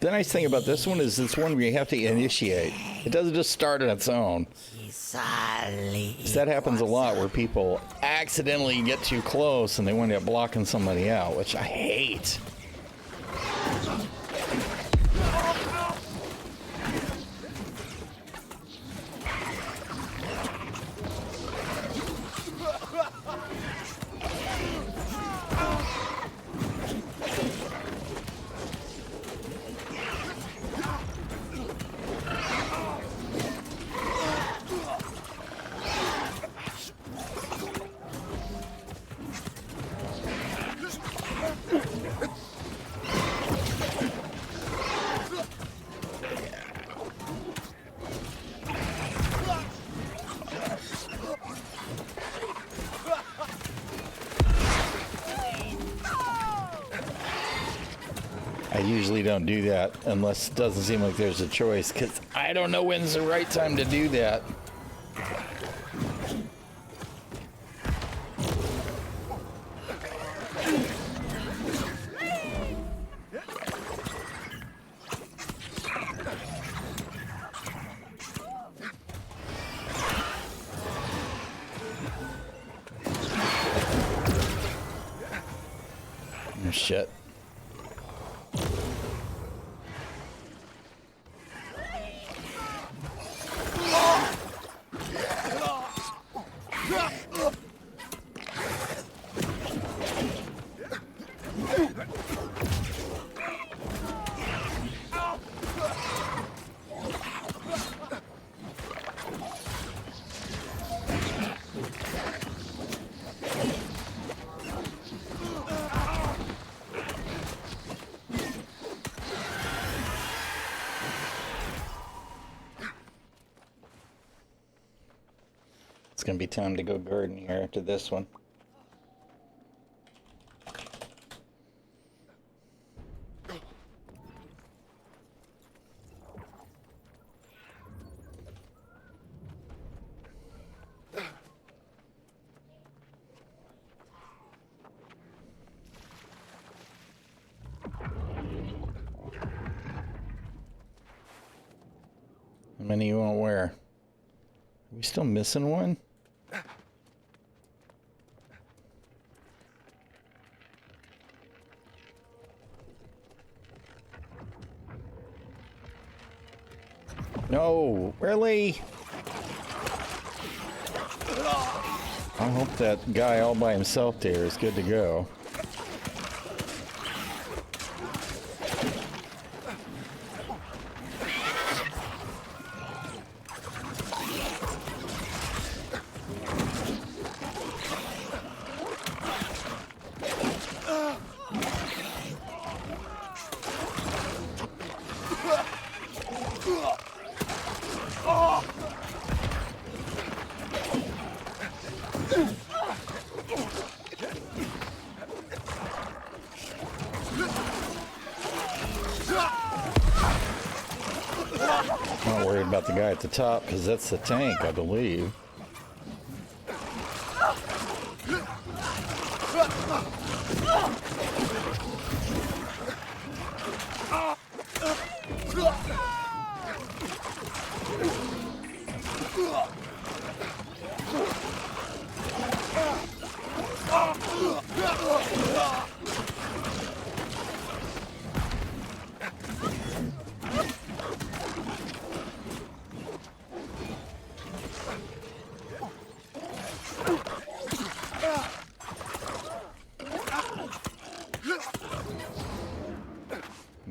The nice thing about this one is it's one where you have to initiate. It doesn't just start on its own. So that happens a lot where people accidentally get too close and they wind up blocking somebody out, which I hate. I usually don't do that unless it doesn't seem like there's a choice, because I don't know when's the right time to do that. Oh, shit. It's gonna be time to go garden here after this one. How many you want where? Are we still missing one? No, really? I hope that guy all by himself there is good to go. Not worried about the guy at the top because that's the tank, I believe.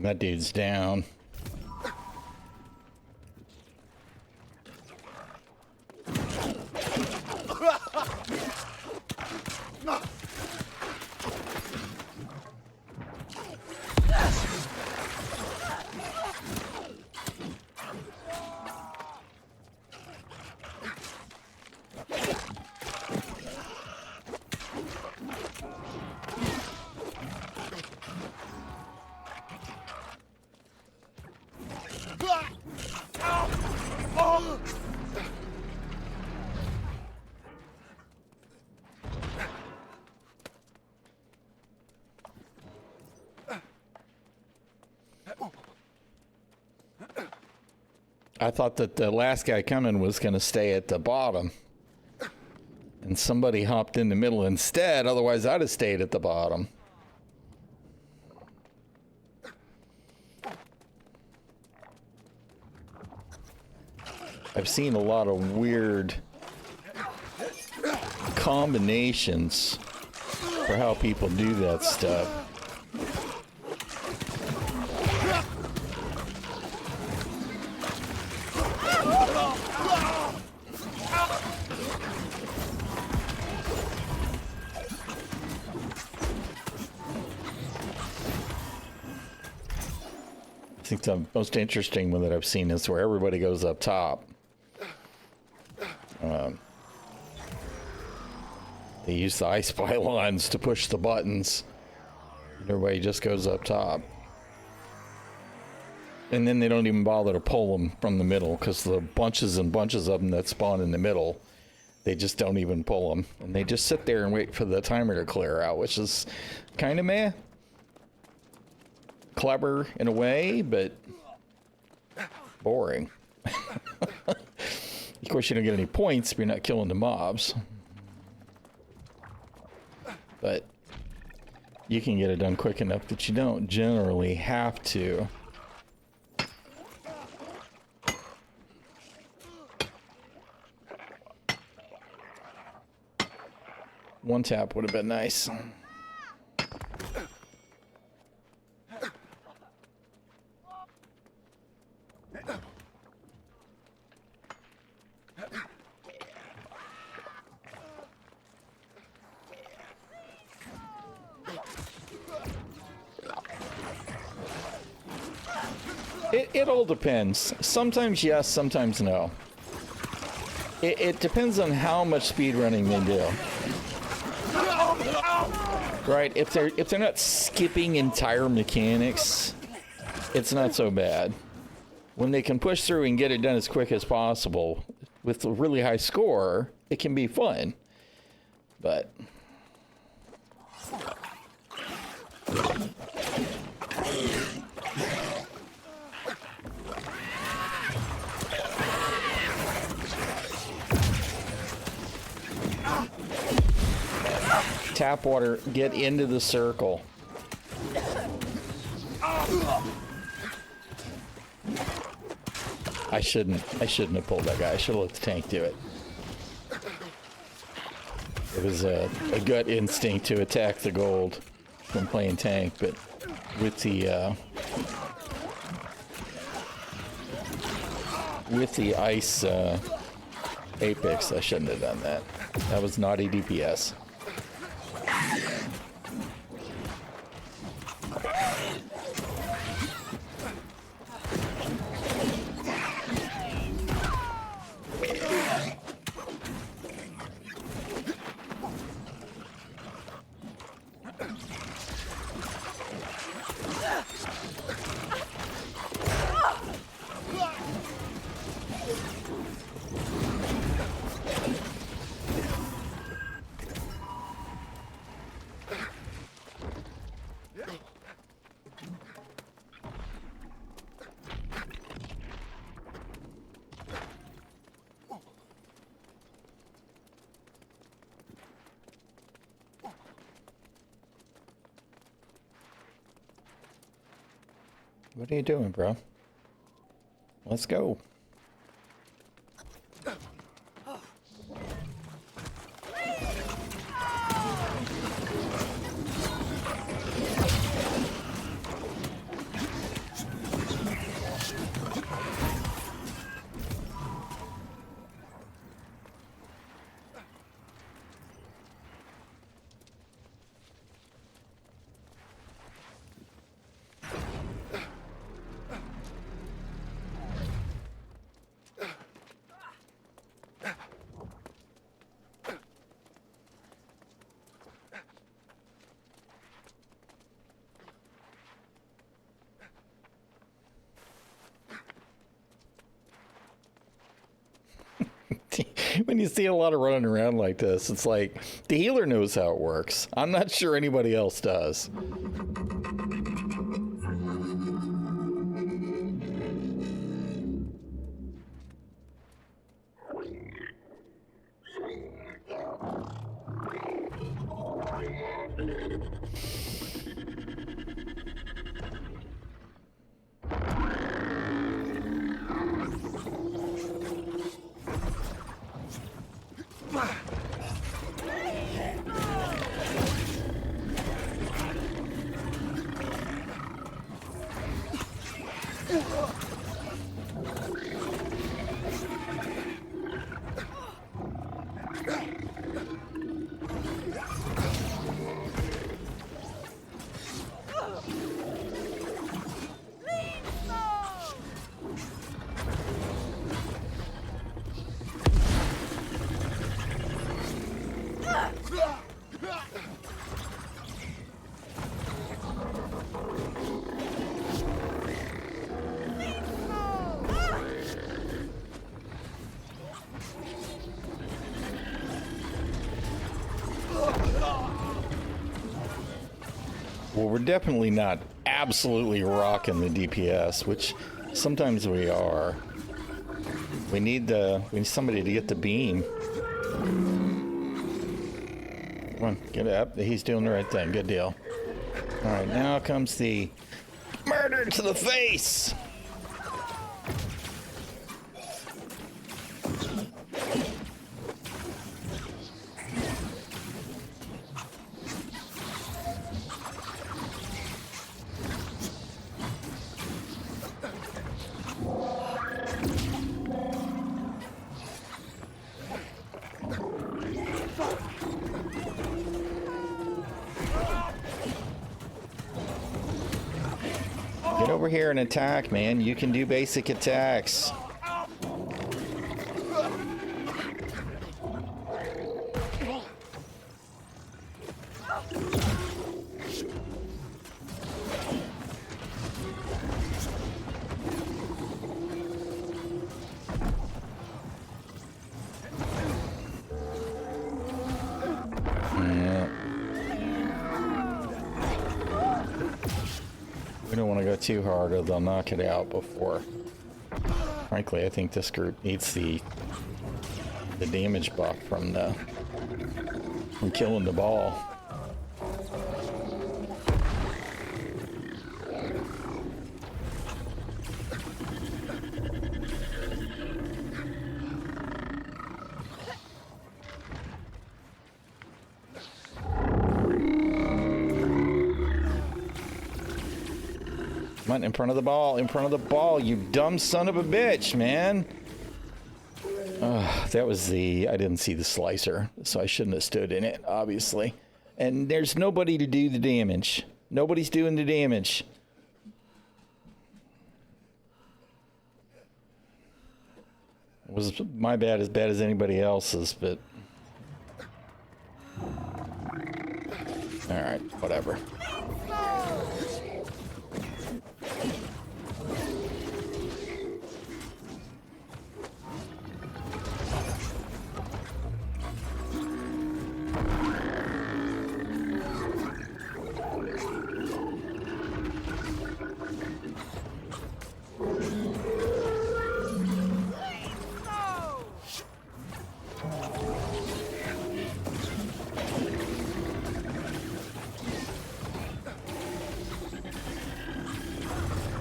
That dude's down. I thought that the last guy coming was going to stay at the bottom. And somebody hopped in the middle instead, otherwise I'd have stayed at the bottom. I've seen a lot of weird combinations for how people do that stuff. I think the most interesting one that I've seen is where everybody goes up top. They use the ice pylons to push the buttons. Everybody just goes up top. And then they don't even bother to pull them from the middle because the bunches and bunches of them that spawn in the middle, they just don't even pull them. And they just sit there and wait for the timer to clear out, which is kind of meh. Clever in a way, but boring. Of course, you don't get any points if you're not killing the mobs. But you can get it done quick enough that you don't generally have to. One tap would have been nice. It all depends. Sometimes yes, sometimes no. It depends on how much speedrunning they do. Right? If they're not skipping entire mechanics, it's not so bad. When they can push through and get it done as quick as possible with a really high score, it can be fun. But tap water, get into the circle. I shouldn't have pulled that guy. I should have let the tank do it. It was a gut instinct to attack the gold from playing tank, but with the ice apex, I shouldn't have done that. That was naughty DPS. What are you doing, bro? Let's go. When you see a lot of running around like this, it's like the healer knows how it works. I'm not sure anybody else does. we're definitely not absolutely rocking the DPS, which sometimes we are. We need somebody to get the beam. Come on, get up. He's doing the right thing. Good deal. All right, now comes the murder to the face. Get over here and attack, man. You can do basic attacks. Too hard or they'll knock it out before. Frankly, I think this group needs the damage buff from killing the ball. Come on, in front of the ball, you dumb son of a bitch, man. That was I didn't see the slicer, so I shouldn't have stood in it, obviously. And there's nobody to do the damage. Nobody's doing the damage. It was my bad as anybody else's, but... Alright, whatever.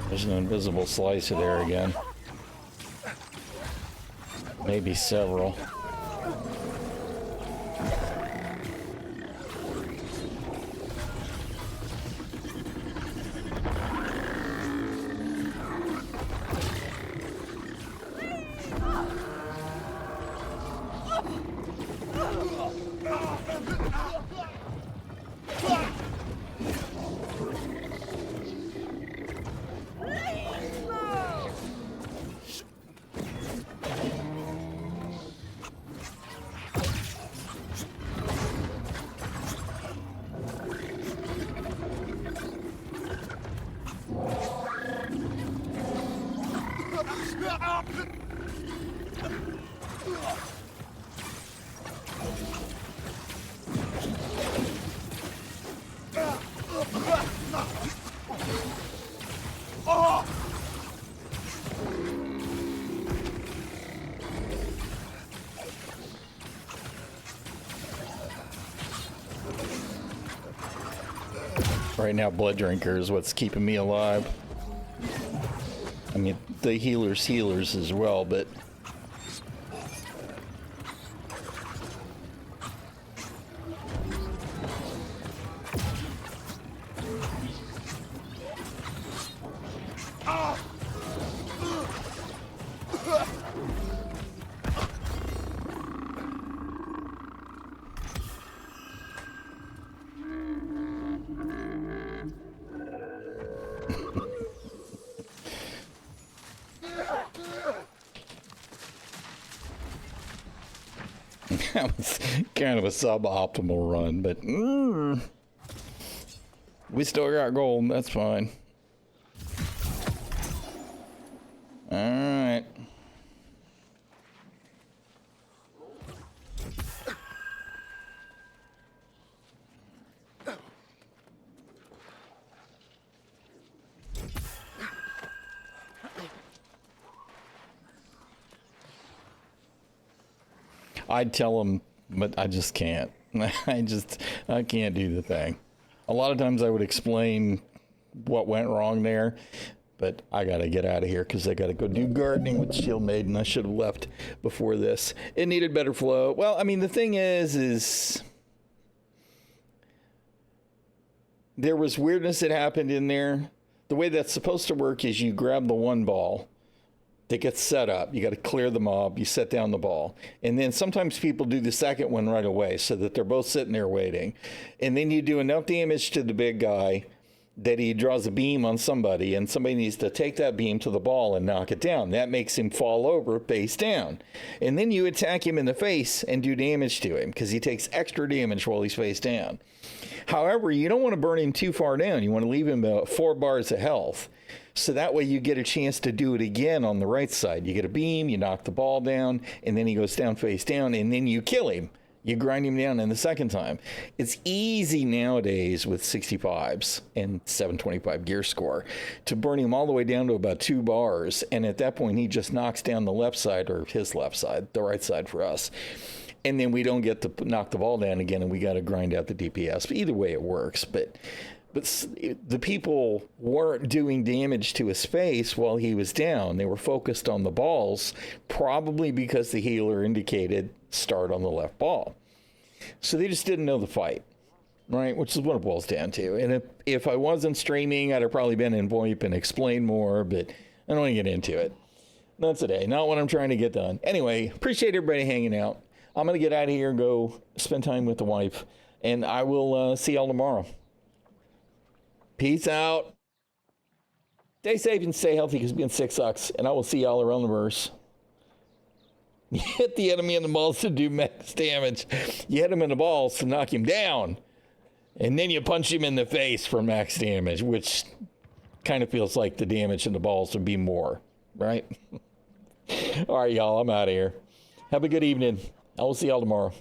There's an invisible slicer there again. Maybe several. Right now, Blood Drinker is what's keeping me alive. I mean, the healers as well, but... That was kind of a suboptimal run, but we still got gold. That's fine. All right. I'd tell him, but I just can't. I can't do the thing. A lot of times I would explain what went wrong there, but I got to get out of here because I got to go do gardening with ᚻᚖᚪ᚞ᚻᚖᚪ᚞. I should have left before this. It needed better flow. Well, I mean, the thing is there was weirdness that happened in there. The way that's supposed to work is you grab the one ball that gets set up. You got to clear the mob. You set down the ball. And then sometimes people do the second one right away so that they're both sitting there waiting. And then you do enough damage to the big guy that he draws a beam on somebody, and somebody needs to take that beam to the ball and knock it down. That makes him fall over face down. And then you attack him in the face and do damage to him because he takes extra damage while he's face down. However, you don't want to burn him too far down. You want to leave him about 4 bars of health. So that way you get a chance to do it again on the right side. You get a beam, you knock the ball down, and then he goes down face down, and then you kill him. You grind him down in the second time. It's easy nowadays with 65s and 725 gear score to burn him all the way down to about 2 bars. And at that point, he just knocks down the left side, or his left side, the right side for us. And then we don't get to knock the ball down again, and we got to grind out the DPS. But either way, it works. But the people weren't doing damage to his face while he was down. They were focused on the balls, probably because the healer indicated start on the left ball. So they just didn't know the fight, right? Which is what it boils down to. And if I wasn't streaming, I'd have probably been in VoIP and explained more, but I don't want to get into it. Not today. Not what I'm trying to get done. Anyway, appreciate everybody hanging out. I'm going to get out of here and go spend time with the wife, and I will see y'all tomorrow. Peace out. Stay safe and stay healthy because being sick sucks. And I will see y'all around the verse. You hit the enemy in the balls to do max damage. You hit him in the balls to knock him down. And then you punch him in the face for max damage, which kind of feels like the damage in the balls would be more, right? All right, y'all. I'm out of here. Have a good evening. I will see y'all tomorrow.